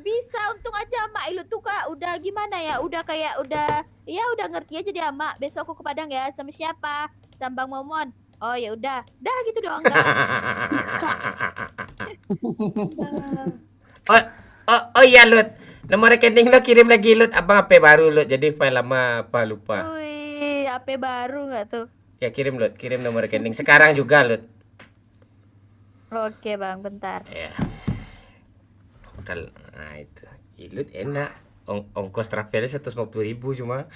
Speaker 4: Bisa, untung aja Mak Ilut tuh Kak. Udah gimana ya? Udah kayak udah ngerti aja dia Mak. Besok aku ke Padang ya. Sama siapa? Sama Bang Momon. Oh ya udah. Dah gitu doang Kak.
Speaker 1: Oh iya Lut. Nomor rekening lo kirim lagi Lut. Abang HP baru Lut. Jadi file lama apa lupa.
Speaker 4: Wih, HP baru nggak tuh?
Speaker 1: Ya kirim Lut. Kirim nomor rekening. Sekarang juga Lut.
Speaker 4: Oke Bang, bentar.
Speaker 1: Ya. Nah itu. Lut enak. Ongkos travelnya 150.000 cuma.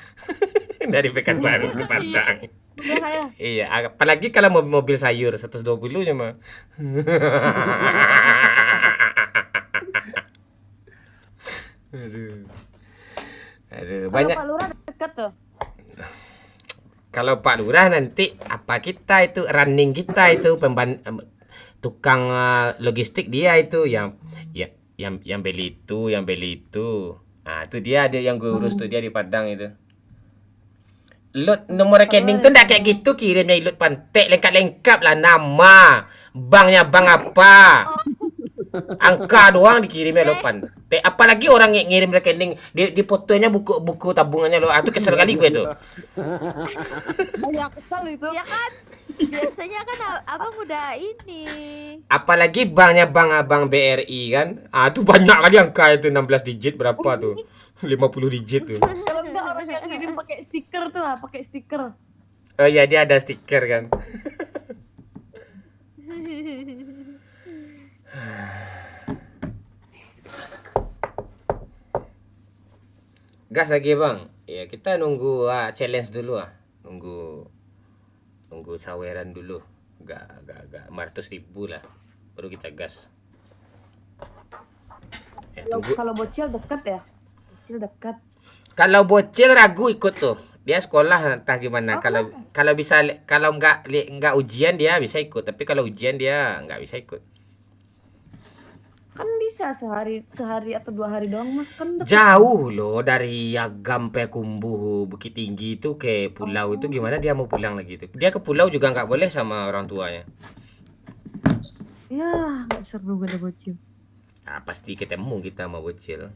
Speaker 1: Dari Pekanbaru ke Padang. Iya, apalagi kalau mobil sayur 120 cuma. Aduh, banyak.
Speaker 11: Kalau Pak Lurah dekat tuh.
Speaker 1: Kalau Pak Lurah nanti apa kita itu running kita itu tukang logistik dia itu yang beli itu. Nah, itu dia yang gue urus tuh dia di Padang itu. Lut nomor rekening tuh ndak kayak gitu kirimnya Lut Pantek lengkap lah nama, banknya bank apa, angka doang dikirimnya Lut Pantek. Apalagi orang yang ngirim rekening di fotonya buku tabungannya lo, itu kesel kali gue tuh.
Speaker 11: Banyak kesel itu.
Speaker 4: Ya kan? Biasanya kan abang udah ini.
Speaker 1: Apalagi banknya abang BRI kan, itu banyak kali angka itu 16 digit berapa tuh, 50 digit tuh.
Speaker 11: Kalau enggak orang yang ngirim pakai stiker tuh lah, pakai stiker.
Speaker 1: Oh iya dia ada stiker kan. Gas lagi bang. Ya kita nunggu challenge dulu nunggu saweran dulu. Gak 500.000 lah. Baru kita gas.
Speaker 11: Kalau bocil dekat ya? Bocil dekat.
Speaker 1: Kalau bocil ragu ikut tuh. Dia sekolah entah gimana. Kalau bisa kalau nggak ujian dia bisa ikut. Tapi kalau ujian dia nggak bisa ikut.
Speaker 11: Kan bisa sehari atau 2 hari doang mah kan dekat.
Speaker 1: Jauh loh dari Agam sampai Kumbu Bukit Tinggi itu ke pulau itu gimana dia mau pulang lagi tuh. Dia ke pulau juga nggak boleh sama orang tuanya.
Speaker 11: Ya nggak seru gue ada bocil.
Speaker 1: Nah, pasti ketemu kita sama bocil.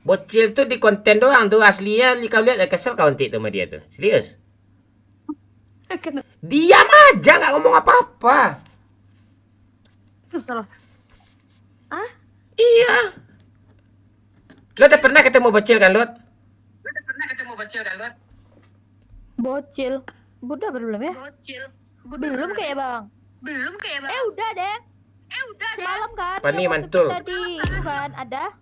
Speaker 1: Bocil tuh di konten doang tuh aslinya kau lihat kesel kau nanti sama dia tuh. Serius. Diam aja nggak ngomong apa-apa.
Speaker 11: Kesel. Ah?
Speaker 1: Iya. Lo udah pernah ketemu bocil kan, Lot?
Speaker 4: Bocil. Udah belum ya? Belum kayak Bang. Udah deh. Semalam kan.
Speaker 1: Pani
Speaker 4: yang waktu
Speaker 1: mantul.
Speaker 4: Tadi itu kan ada.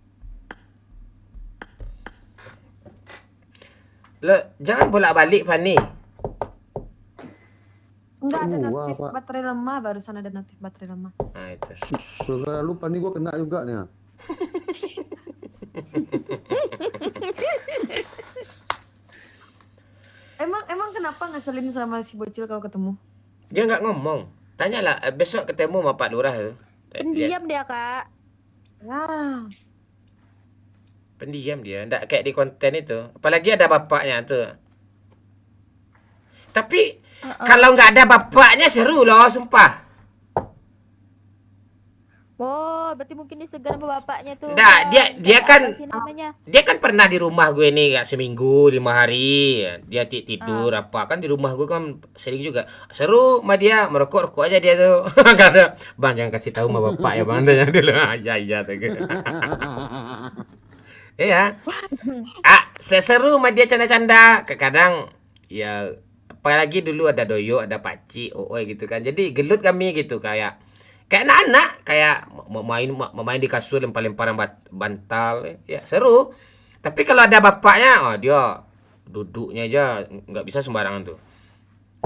Speaker 1: Lo jangan bolak-balik Pani.
Speaker 11: Enggak ada
Speaker 3: Wah,
Speaker 11: notif
Speaker 3: Pak.
Speaker 11: baterai lemah, barusan ada notif baterai lemah.
Speaker 1: Nah, itu.
Speaker 3: Gara-gara lupa nih gue kena juga nih.
Speaker 11: Emang kenapa ngeselin sama si bocil kalau ketemu?
Speaker 1: Dia nggak ngomong. Tanyalah besok ketemu sama Pak Lurah tuh.
Speaker 4: Pendiam dia Kak.
Speaker 11: Ya.
Speaker 1: Pendiam dia, ndak kayak di konten itu. Apalagi ada bapaknya tuh. Tapi kalau nggak ada bapaknya seru loh, sumpah.
Speaker 4: Oh, berarti mungkin dia segan sama bapaknya tuh.
Speaker 1: Nggak, dia
Speaker 4: Apa
Speaker 1: kan
Speaker 4: sih namanya?
Speaker 1: dia kan pernah di rumah gue nih, nggak seminggu 5 hari. Dia tidur apa kan di rumah gue kan sering juga. Seru sama dia, merokok aja dia tuh. Karena bang jangan kasih tahu sama bapak ya bang, tanya dulu. Iya tuh. Iya. Seru sama dia canda-canda. Kadang ya apalagi dulu ada Doyo, ada Paci, Ooi gitu kan. Jadi gelut kami gitu kayak anak-anak, kayak main di kasur lempar-lemparan bantal. Ya seru. Tapi kalau ada bapaknya, dia duduknya aja nggak bisa sembarangan tuh.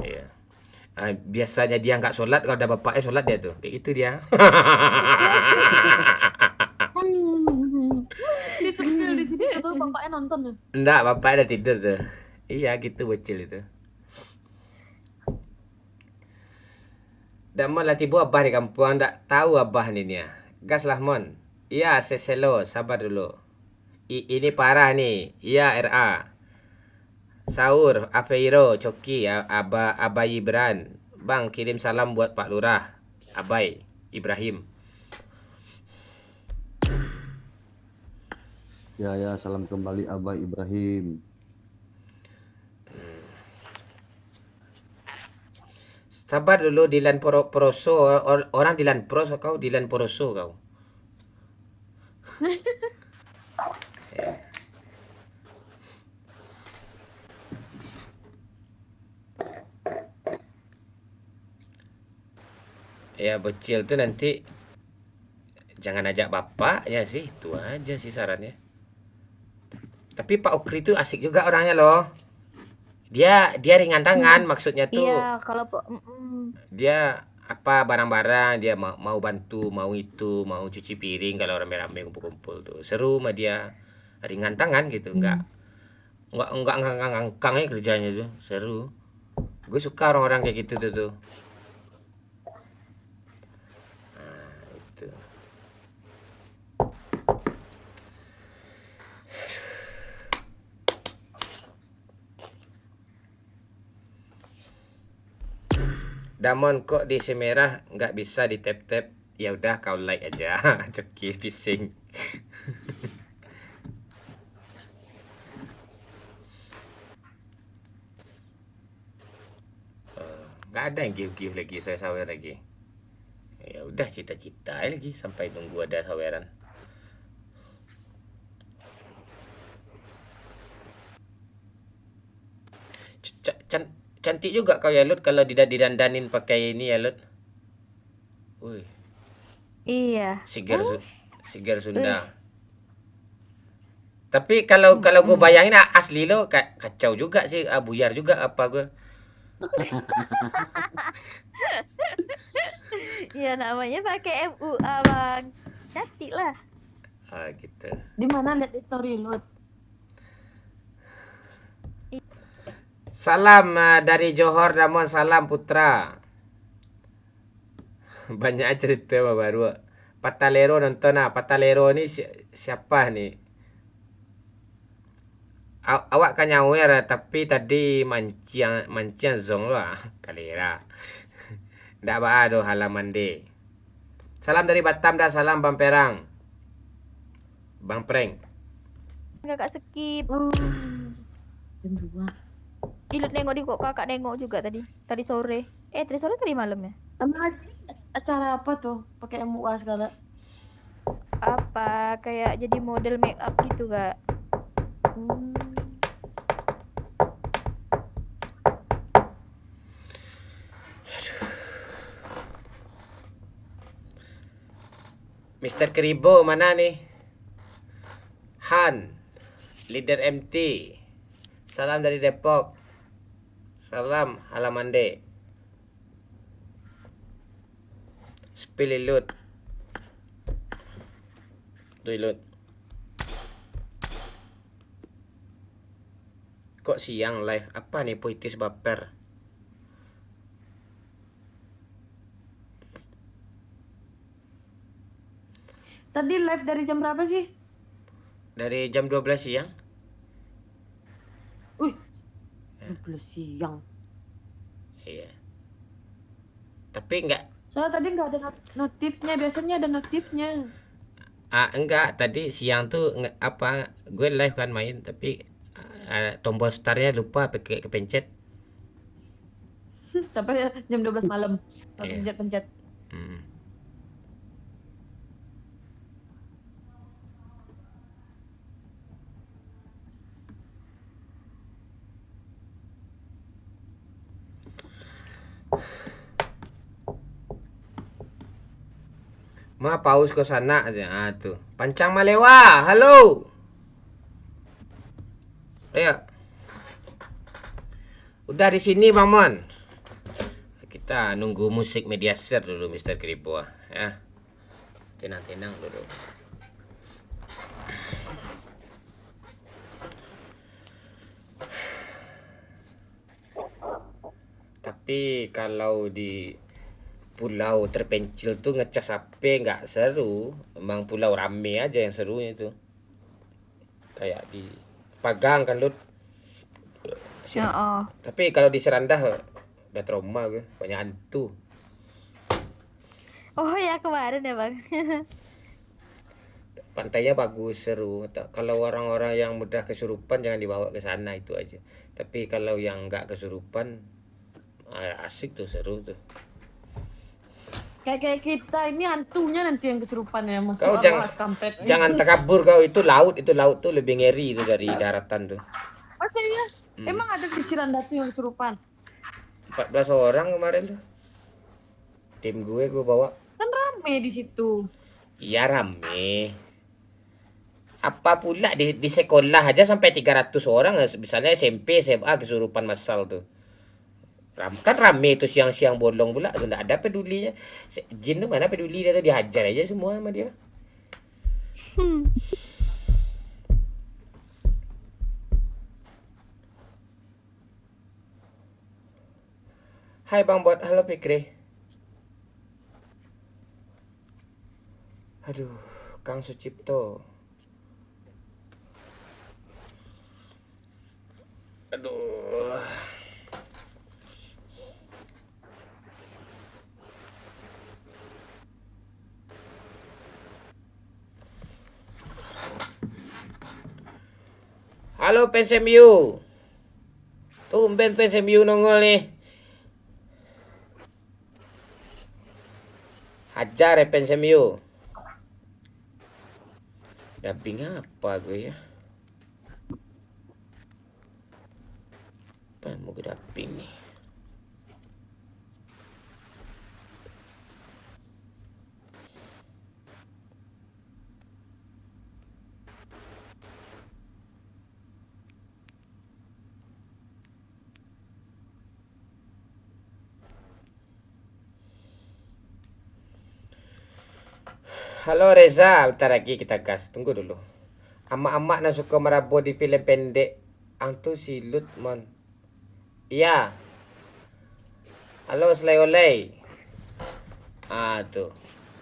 Speaker 1: Iya. Biasanya dia nggak sholat, kalau ada bapaknya sholat dia tuh. Kayak gitu dia.
Speaker 11: Di sepil di sini tuh bapaknya nonton ya.
Speaker 1: Enggak, bapak ada tidur tuh. Iya gitu bocil itu. Dak mon lah tiba abah di kampung, ndak tahu abah ni ya. Gas lah mon. Iya, seselo, sabar dulu. Ini parah nih. Iya, RA. Sahur, Apeiro, Coki, Abai Ibran. Bang, kirim salam buat Pak Lurah. Abai Ibrahim.
Speaker 3: Ya, salam kembali Abah Ibrahim.
Speaker 1: Sabar dulu Dilan Poroso, orang Dilan Poroso kau, Dilan Poroso kau. Ya bocil tuh nanti jangan ajak bapaknya sih, itu aja sih sarannya. Tapi Pak Ukri tuh asik juga orangnya loh. Dia ringan tangan, maksudnya tuh.
Speaker 4: Iya, kalau
Speaker 1: Dia apa barang-barang dia mau bantu, mau itu, mau cuci piring kalau rame-rame kumpul-kumpul tuh. Seru sama dia. Ringan tangan gitu, enggak ngangkangnya kerjanya tuh. Seru. Gue suka orang-orang kayak gitu tuh. Itu. Damon kok di Semerah nggak bisa di tap-tap? Ya udah kau like aja. Coki pising. Nggak ada yang give lagi, saya sawer lagi. Ya udah cita-cita lagi sampai nunggu ada saweran. Cantik juga kau ya Lut kalau didandanin pakai ini ya Lut. Wih.
Speaker 4: Iya.
Speaker 1: Sigar Sunda. Tapi kalau gue bayangin asli lo kacau juga sih, buyar juga apa gue.
Speaker 4: Ya namanya pakai MUA bang. Cantik lah.
Speaker 1: Gitu.
Speaker 11: Di mana lihat di story lu?
Speaker 1: Salam dari Johor Damon, salam Putra. Banyak cerita baru. Patalero nonton Patalero ni siapa nih? Awak kan nyawer tapi tadi mancian zong lah. Kalera. Ndak baado halaman de. Salam dari Batam dah, salam Bang Perang. Bang Preng.
Speaker 4: Kakak skip.
Speaker 11: Jam 2.
Speaker 4: Ilut nengok di kok kakak nengok juga tadi sore. Tadi sore tadi malam ya?
Speaker 11: Emang acara apa tuh? Pakai MUA segala.
Speaker 4: Apa kayak jadi model make up gitu kak?
Speaker 1: Mr. Keribo mana nih? Han, leader MT. Salam dari Depok. Salam halaman D. Spililut. Tuilut. Kok siang live? Apa nih puitis baper?
Speaker 11: Tadi live dari jam berapa sih?
Speaker 1: Dari jam 12 siang.
Speaker 11: Wih, 12 siang.
Speaker 1: Iya. Tapi enggak.
Speaker 11: Soalnya tadi nggak ada notifnya, biasanya ada notifnya.
Speaker 1: Enggak, tadi siang tuh apa gue live kan main tapi tombol startnya lupa pakai kepencet.
Speaker 11: Sampai jam 12 malam.
Speaker 1: Iya.
Speaker 11: Pencet-pencet.
Speaker 1: Hmm. Ma paus ke sana aja. Tuh. Pancang Malewa. Halo. Ayo. Udah di sini, Bang Mon. Kita nunggu musik Mediaset dulu, Mr. Kribo ya. Tenang-tenang dulu. Tapi kalau di pulau terpencil tuh ngecas HP nggak seru. Emang pulau rame aja yang serunya itu. Kayak di Pagang kan, Lut. Tapi kalau di Serandah udah trauma gue, banyak hantu.
Speaker 4: Oh ya kemarin ya bang.
Speaker 1: Pantainya bagus, seru. Kalau orang-orang yang mudah kesurupan jangan dibawa ke sana, itu aja. Tapi kalau yang nggak kesurupan asik tuh, seru tuh.
Speaker 11: Kayak kita ini hantunya nanti yang kesurupan ya mas.
Speaker 1: Kau jangan takabur kau, itu laut tuh lebih ngeri itu dari daratan tuh.
Speaker 11: Masa iya? Emang ada di Ciranda tuh yang kesurupan?
Speaker 1: 14 orang kemarin tuh. Tim gue bawa.
Speaker 11: Kan rame di situ.
Speaker 1: Iya rame. Apa pula di sekolah aja sampai 300 orang, misalnya SMP, SMA kesurupan massal tuh. Kan rame itu siang-siang bolong pula, enggak ada pedulinya. Jin tuh mana peduli, dia tuh dihajar aja semua sama dia. Hai Bang Bot, halo Fikri. Aduh, Kang Sucipto. Aduh. Halo PSMU. Tumben PSMU nongol nih. Hajar ya PSMU. Dubbing apa gue ya? Apa yang mau gue dubbing nih? Halo Reza, bentar lagi kita gas. Tunggu dulu. Amak-amak nak suka merabur di filem pendek. Antu silut mon. Iya. Halo Selai Olay. Tuh.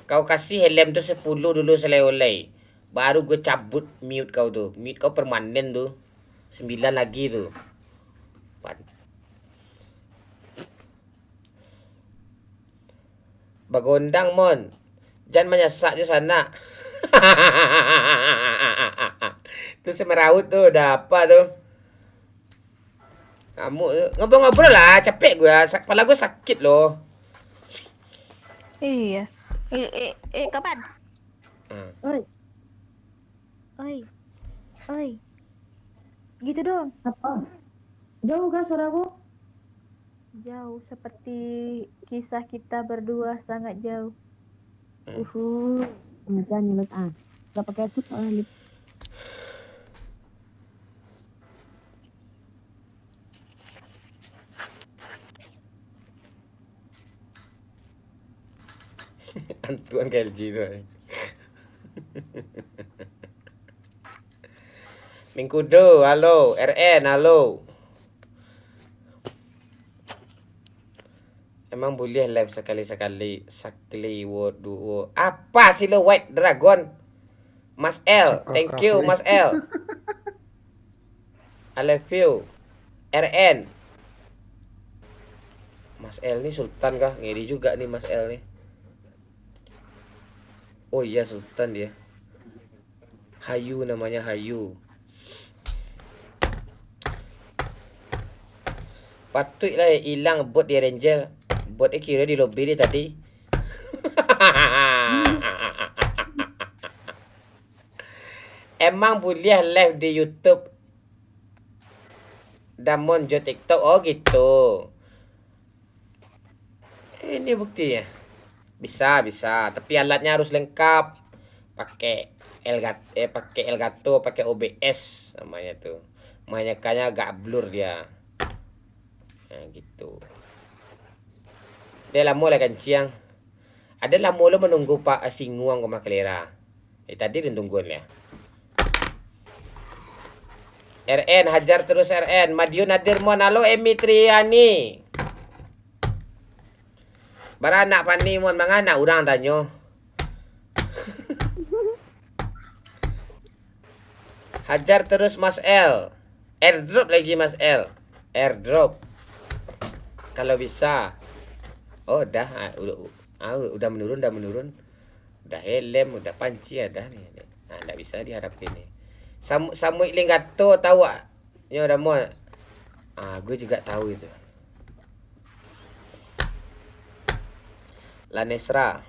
Speaker 1: Kau kasih helm tuh 10 dulu Selai Olay. Baru gue cabut mute kau tuh. Mute kau permanen tuh. 9 lagi tuh. Bagondang mon. Jangan menyesak di sana. Tuh semeraut tuh udah apa tuh? Kamu ngobrol-ngobrol lah, capek gue. Kepala gue sakit loh.
Speaker 4: Iya. Kapan?
Speaker 11: Oi.
Speaker 4: Oi. Gitu dong.
Speaker 11: Apa? Jauh kah suaraku?
Speaker 4: Jauh, seperti kisah kita berdua sangat jauh.
Speaker 11: Jangan nyulut Gak pakai itu soalnya lip.
Speaker 1: Antuan KLG itu. Mingkudo, halo. RN, halo. Emang boleh live sekali-sekali. Sakli wo duo. Apa sih lo White Dragon? Mas L, thank you Mas L. I love you. RN. Mas L nih Sultan kah? Ngeri juga nih Mas L nih. Oh iya Sultan dia. Hayu namanya Hayu. Patutlah hilang bot di Ranger. Bot kira di lobby dia tadi. Emang boleh live di YouTube Damon Jo TikTok. Oh gitu. Ini buktinya. Bisa. Tapi alatnya harus lengkap. Pakai Elgato, pakai OBS namanya tuh. Makanya agak blur dia. Nah, gitu. Dia lama lah kanciang. Ada lama lo menunggu Pak Singuang ke Makelera. Tadi dia tungguin ya. RN hajar terus RN. Madiun Nadirmon, halo Emi Triani. Baranak pani mon mangana urang tanyo. Hajar terus Mas L. Airdrop lagi Mas L. Airdrop. Kalau bisa. Oh dah udah menurun. Udah helm, udah panci ada nih. Nah, enggak bisa diharapin nih. Samui Linggato tahu ah? Nyo udah mau. Gue juga tahu itu. Lanesra.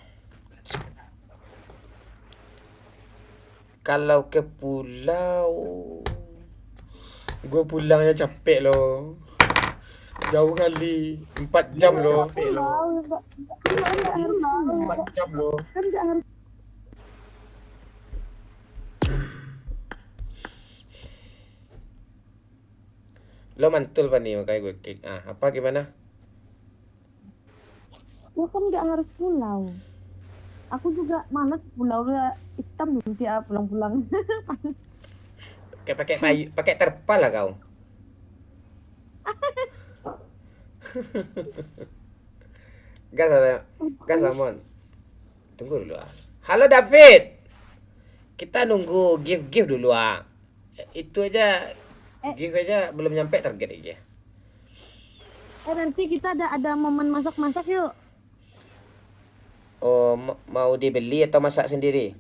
Speaker 1: Kalau ke pulau, gue pulangnya capek loh. Jauh kali, 4 jam loh. 4 jam loh. Lo mantul pak nih makanya gue kick. Apa gimana?
Speaker 4: Ya kan nggak harus pulau. Aku juga malas pulau hitam nanti pulang-pulang.
Speaker 1: Pakai terpal lah kau. Gas Amon. Tunggu dulu Halo David. Kita nunggu give dulu Itu aja. Give aja belum nyampe target aja.
Speaker 4: Nanti kita ada momen masak-masak yuk.
Speaker 1: Oh, mau dibeli atau masak sendiri?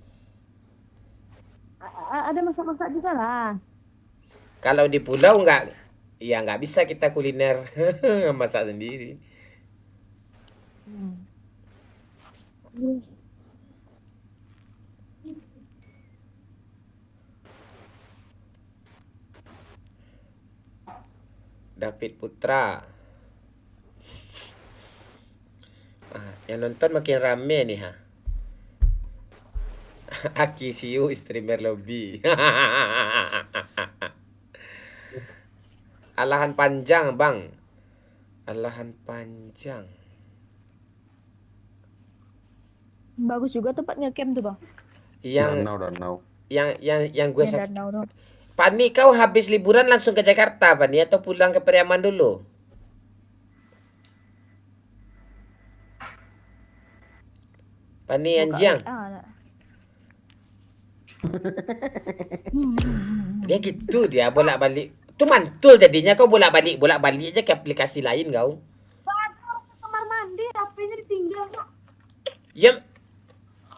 Speaker 4: Ada masak-masak juga lah.
Speaker 1: Kalau di pulau nggak bisa kita kuliner masak sendiri. David Putra. Yang nonton makin rame nih Aki Siu streamer lobby. Alahan panjang bang. Alahan panjang.
Speaker 4: Bagus juga tempatnya camp tuh bang.
Speaker 3: Danau.
Speaker 1: Yang gue
Speaker 4: Danau.
Speaker 1: Pani, kau habis liburan langsung ke Jakarta Pani atau pulang ke Periaman dulu? Pani Anjiang. Dia gitu dia bolak-balik. Itu mantul jadinya kau bolak-balik aja ke aplikasi lain kau.
Speaker 11: Kamar mandi, HP-nya ditinggal.
Speaker 1: Ya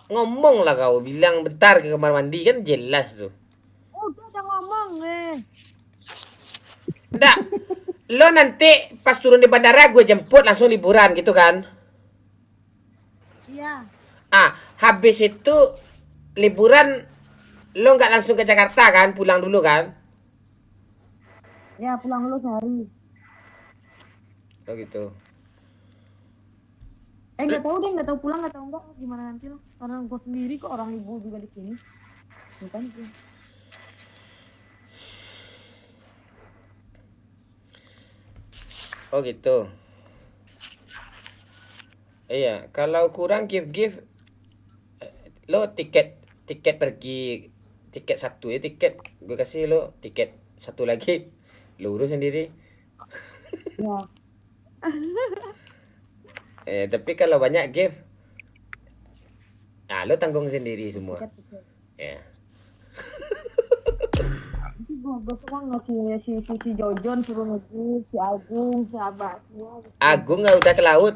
Speaker 1: ngomong lah kau, bilang bentar ke kamar mandi kan jelas tuh.
Speaker 4: Udah ngomong
Speaker 1: Enggak. Lo nanti pas turun di bandara gue jemput langsung liburan gitu kan?
Speaker 4: Iya.
Speaker 1: Habis itu liburan lo nggak langsung ke Jakarta kan? Pulang dulu kan?
Speaker 4: Ya pulang dulu sehari.
Speaker 1: Oh gitu.
Speaker 4: Nggak tahu pulang nggak tahu enggak gimana nanti lo. Karena gue sendiri kok orang ibu juga di sini. Bukan sih.
Speaker 1: Oh gitu. Iya, kalau kurang give lo tiket pergi tiket satu ya tiket gue kasih lo tiket satu lagi lo urus sendiri.
Speaker 4: Ya.
Speaker 1: Tapi kalau banyak give lo tanggung sendiri semua. Ya.
Speaker 11: Nanti gue semua ngasih si Jojon suruh ngejus, si Agung, si Abah semua.
Speaker 1: Agung nggak udah ke laut.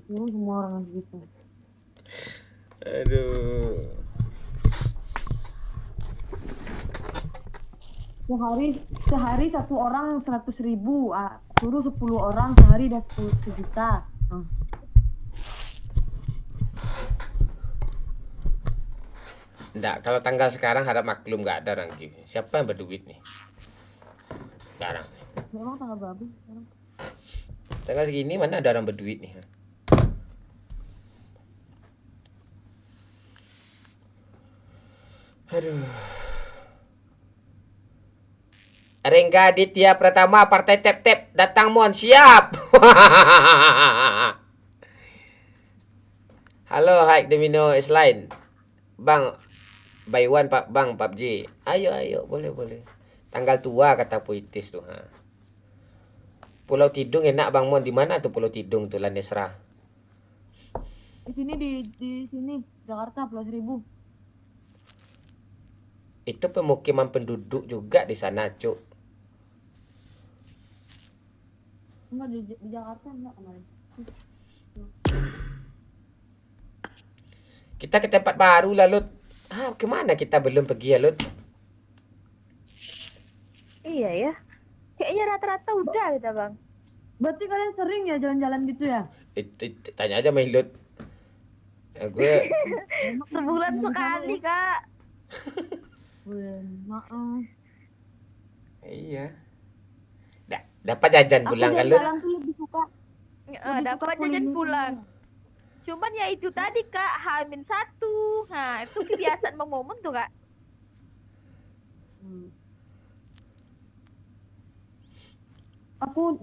Speaker 11: Semua orang gitu.
Speaker 1: Aduh.
Speaker 11: Sehari satu orang 100.000, suruh 10 orang sehari udah 10 juta.
Speaker 1: Enggak, kalau tanggal sekarang harap maklum nggak ada orang gini. Siapa yang berduit nih? Sekarang.
Speaker 11: Memang tanggal berapa sekarang?
Speaker 1: Tanggal segini mana ada orang berduit nih? Aduh. Rengga Aditya Pratama Partai Tep-Tep datang mohon siap. Halo Haik Domino S-Line. Bang By one Pak Bang PUBG. Ayo boleh. Tanggal tua kata puitis tuh. Pulau Tidung enak Bang Mon. Di mana tuh Pulau Tidung tuh Lanesra?
Speaker 11: Di sini di sini Jakarta Pulau Seribu.
Speaker 1: Itu pemukiman penduduk juga di sana, Cuk.
Speaker 11: Enggak di Jakarta enggak kemarin.
Speaker 1: Kita ke tempat baru lah, Lut. Kemana kita belum pergi ya, Lut?
Speaker 4: Iya ya. Kayaknya rata-rata udah kita, Bang.
Speaker 11: Berarti kalian sering ya jalan-jalan gitu ya?
Speaker 1: Tanya aja main Lut. Gue
Speaker 4: Sebulan sekali, Kak.
Speaker 11: Maaf.
Speaker 1: iya. Dapat jajan pulang kan, Lut?
Speaker 11: Jalan tuh lebih suka.
Speaker 4: Dapat jajan pulang. Cuman ya itu tadi, Kak, H-1. Nah, itu kebiasaan Bang Momon tuh, Kak.
Speaker 11: Aku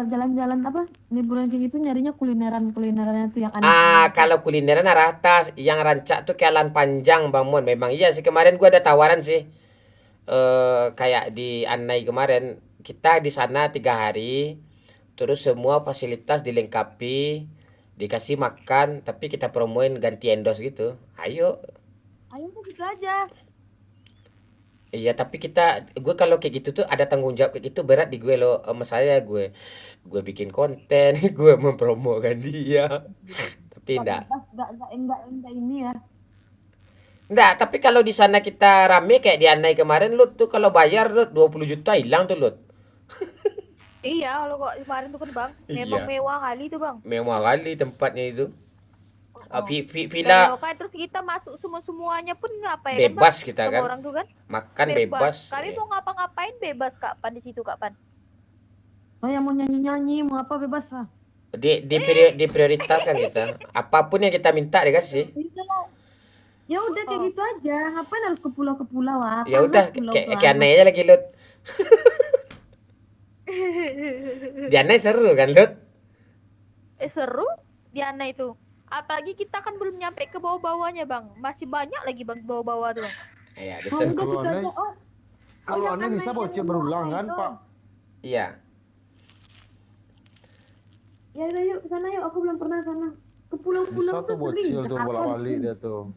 Speaker 11: jalan-jalan apa? Liburan kayak gitu nyarinya kulinerannya tuh yang aneh.
Speaker 1: Kalau kulineran arah atas, yang rancak tuh Jalan Panjang, Bang Mon. Memang iya sih, kemarin gua ada tawaran sih. Kayak di Anai kemarin, kita di sana 3 hari, terus semua fasilitas dilengkapi, dikasih makan, tapi kita promoin ganti endorse gitu. Ayo
Speaker 4: tuh gitu aja.
Speaker 1: Iya, tapi gue kalau kayak gitu tuh ada tanggung jawab kayak gitu berat di gue loh. Sama saya gue bikin konten, gue mempromokan dia. Tapi enggak
Speaker 11: Ini ya.
Speaker 1: Enggak, tapi kalau di sana kita rame kayak di Anai kemarin, Lut tuh kalau bayar Lut 20 juta hilang tuh, Lut.
Speaker 4: Iya, kalau kok kemarin tuh kan, Bang. Memang
Speaker 1: Iya.
Speaker 4: mewah kali tuh, Bang.
Speaker 1: Mewah kali tempatnya itu.
Speaker 4: Villa. Terus kita masuk semuanya pun ngapain?
Speaker 1: Bebas
Speaker 4: kan,
Speaker 1: kita
Speaker 4: Bang?
Speaker 1: kan.
Speaker 4: Sama orang tuh kan.
Speaker 1: Makan bebas.
Speaker 4: Kami
Speaker 1: Iya.
Speaker 4: mau ngapa-ngapain bebas, Kak, Pan di situ, Kak, Pan.
Speaker 11: Oh yang mau nyanyi-nyanyi, mau apa bebas lah.
Speaker 1: Diprioritaskan kita. Apapun yang kita minta dikasih.
Speaker 11: Ya udah kayak gitu aja. Ngapain harus ke pulau ah?
Speaker 1: Ya udah,
Speaker 11: Pulau
Speaker 1: kayak Anai aja lagi, Lut. Di Anai seru kan, Lut?
Speaker 4: Seru di Ana itu. Apalagi kita kan belum nyampe ke bawah-bawahnya, Bang. Masih banyak lagi, Bang, bawah-bawah tuh, Bang.
Speaker 1: Iya,
Speaker 3: Kalau Anai bisa bocil berulang kan, Pak?
Speaker 1: Iya.
Speaker 11: Ya udah yuk sana yuk. Aku belum pernah sana. Ke pulau-pulau
Speaker 3: Bisa tuh bocil tuh
Speaker 11: Jakarta
Speaker 3: bolak-balik
Speaker 11: sering.
Speaker 3: dia tuh.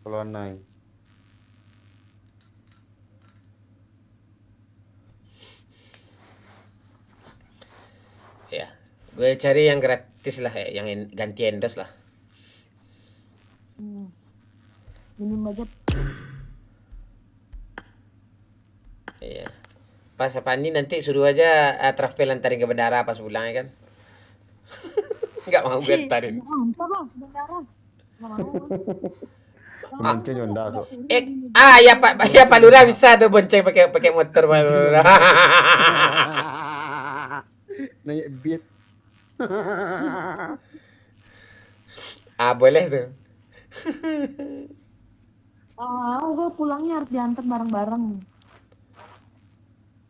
Speaker 3: Kalau Anai.
Speaker 1: Ya, gue cari yang gratis lah, yang ganti endorse lah.
Speaker 11: Minim budget.
Speaker 1: Iya. Pas Pandi nanti suruh aja travel antarin ke bandara pas pulang ya kan. Nggak mau gue antarin.
Speaker 11: Mantap lah, bendara.
Speaker 3: Mungkin Yonda so.
Speaker 1: Ya Pak Lurah bisa tuh bonceng pakai motor Pak Lurah.
Speaker 3: Naik beat.
Speaker 1: Boleh tuh.
Speaker 11: Gue pulangnya harus diantar bareng-bareng.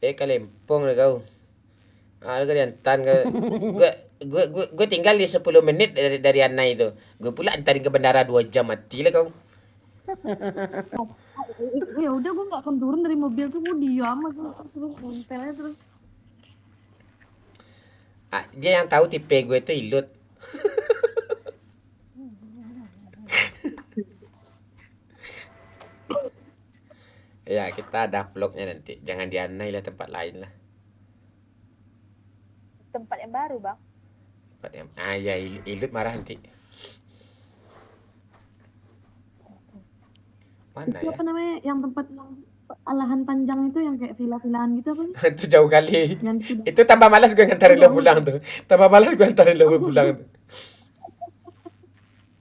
Speaker 1: Ke Lempong lah kau. Lu kan diantar gue tinggal di 10 menit dari Anai itu. Gue pula antarin ke bandara 2 jam, mati lah kau.
Speaker 11: Ya udah gue nggak akan turun dari mobil tuh, gue diam aja terus nempelnya terus.
Speaker 1: Dia yang tahu tipe gue itu ilut. Ya, kita ada vlognya nanti. Jangan di Anai lah, tempat lain lah.
Speaker 4: Tempat yang baru, Bang.
Speaker 1: Tempat yang ya Ilut marah nanti. Mana
Speaker 11: Itu
Speaker 1: ya?
Speaker 11: apa namanya yang tempat yang lahan panjang itu yang kayak villa-villaan gitu apa sih?
Speaker 1: Itu jauh kali.
Speaker 11: Yang di
Speaker 1: Itu tambah malas gue ngantarin lo pulang tuh. Tambah malas gue ngantarin lo pulang tuh.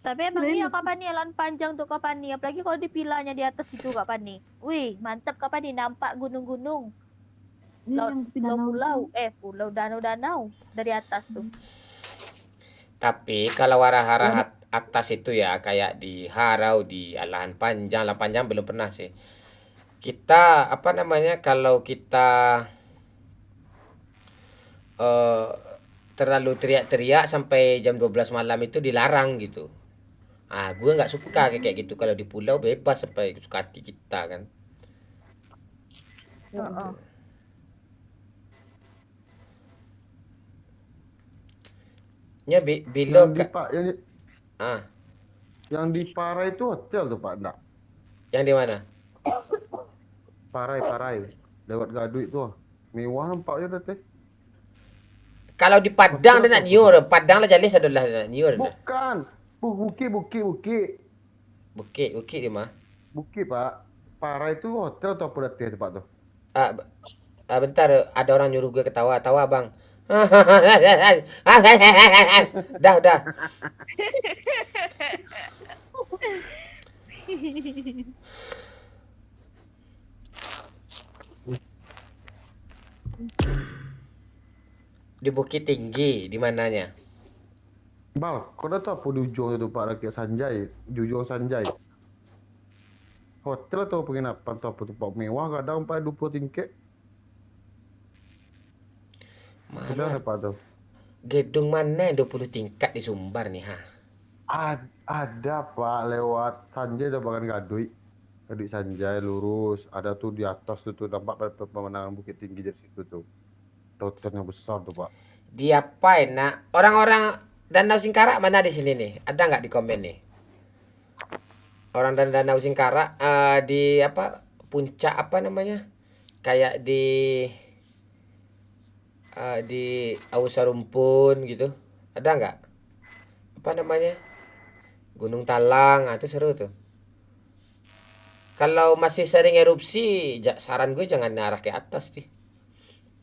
Speaker 4: Tapi emang iya kapan nih jalan panjang tuh kapan nih, apalagi kalau di vilanya di atas itu kapan nih. Wih, mantap kapan nih, nampak gunung-gunung.
Speaker 11: Iya, yang tepi danau.
Speaker 4: Pulau danau-danau dari atas tuh.
Speaker 1: Tapi kalau arah-arah atas itu ya kayak di Harau, di lahan panjang belum pernah sih. Kita apa namanya kalau kita terlalu teriak-teriak sampai jam 12 malam itu dilarang gitu. Gue nggak suka kayak gitu. Kalau di pulau bebas sampai suka hati kita kan. Ya bilo
Speaker 3: Yang di Pak, yang di Parai itu hotel tuh Pak, enggak?
Speaker 1: Yang di mana?
Speaker 3: Parai. Lewat Gaduh itu. Mewah nampaknya tuh teh.
Speaker 1: Kalau di Padang dia nak nyur. Padang lah jalis adalah nak nyur.
Speaker 3: Bukan. Bukit.
Speaker 1: Bukit di mana?
Speaker 3: Bukit Pak. Parai itu hotel atau apa teh Pak tuh?
Speaker 1: Bentar, ada orang nyuruh gue ketawa bang. Udah. Di Bukit Tinggi, di mananya?
Speaker 3: Bang, kau dah tahu apa di ujung itu Pak Rakyat Sanjay? Di ujung Sanjay. Hotel atau penginapan atau apa tempat mewah kadang sampai 20 tingkat. Sudah Pak tuh.
Speaker 1: Gedung mana yang 20 tingkat di Sumbar nih ha?
Speaker 3: Ada Pak lewat Sanjay atau bahkan Gaduh Sanjay lurus. Ada tuh di atas tuh nampak pemandangan Bukit Tinggi dari situ tuh. Hotelnya besar tuh Pak.
Speaker 1: Diapain nak? Orang-orang Danau Singkarak mana di sini nih? Ada nggak di komen nih? Orang Danau Singkarak di apa? Puncak apa namanya? Kayak di Ausarumpun gitu. Ada nggak? Apa namanya? Gunung Talang, itu seru tuh. Kalau masih sering erupsi, saran gue jangan arah ke atas sih.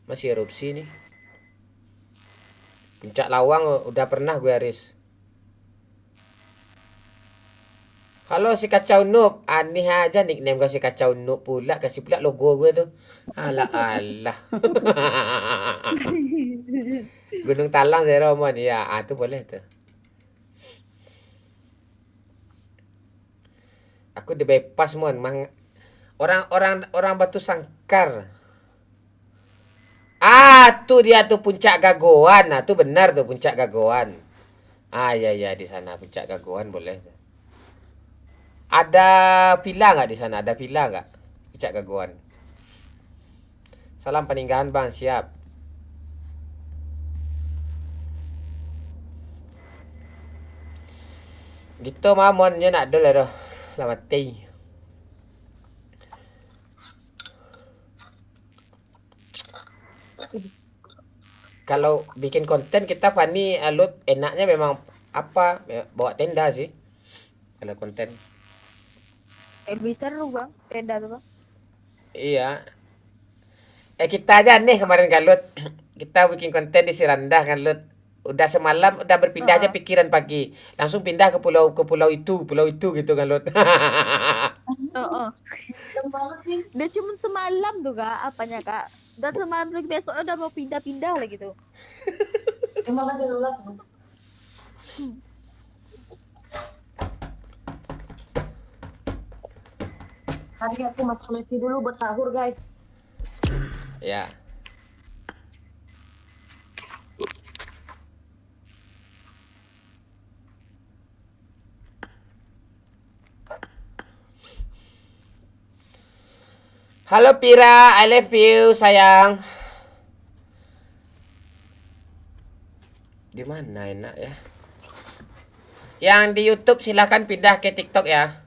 Speaker 1: Masih erupsi nih. Puncak Lawang udah pernah gue Aris. Halo si Kacau Noob. Aneh aja nickname gue si Kacau Noob pula. Kasih pula logo gue tuh. Alah. Gunung Talang Zero Mon. Ya, itu boleh tuh. Aku di bypass Mon. Orang Batu Sangkar. Tuh dia tuh Puncak Gagoan. Tuh benar tuh Puncak Gagoan. Ya di sana Puncak Gagoan boleh. Ada villa nggak di sana? Ada villa nggak? Puncak Gagoan. Salam peninggalan bang, siap. Gitu mamonnya nak dulu dah. Selamat tinggal. Kalau bikin konten kita Fani Alut enaknya memang apa bawa tenda sih kalau konten.
Speaker 4: Lebih seru bang, tenda tuh bang.
Speaker 1: Iya. Kita aja nih kemarin kan Lut. Kita bikin konten di Sirandah kan Lut. Udah semalam udah berpindah aja pikiran pagi. Langsung pindah ke pulau itu gitu kan Lut.
Speaker 4: Udah cuma semalam tuh kak, apanya kak? Udah semalam lagi besoknya udah mau pindah-pindah lagi tuh.
Speaker 10: Terima kasih Lula. Tadi aku masuk Messi dulu buat sahur guys.
Speaker 1: Ya. Halo Pira, I love you sayang. Di mana enak ya? Yang di YouTube silahkan pindah ke TikTok ya.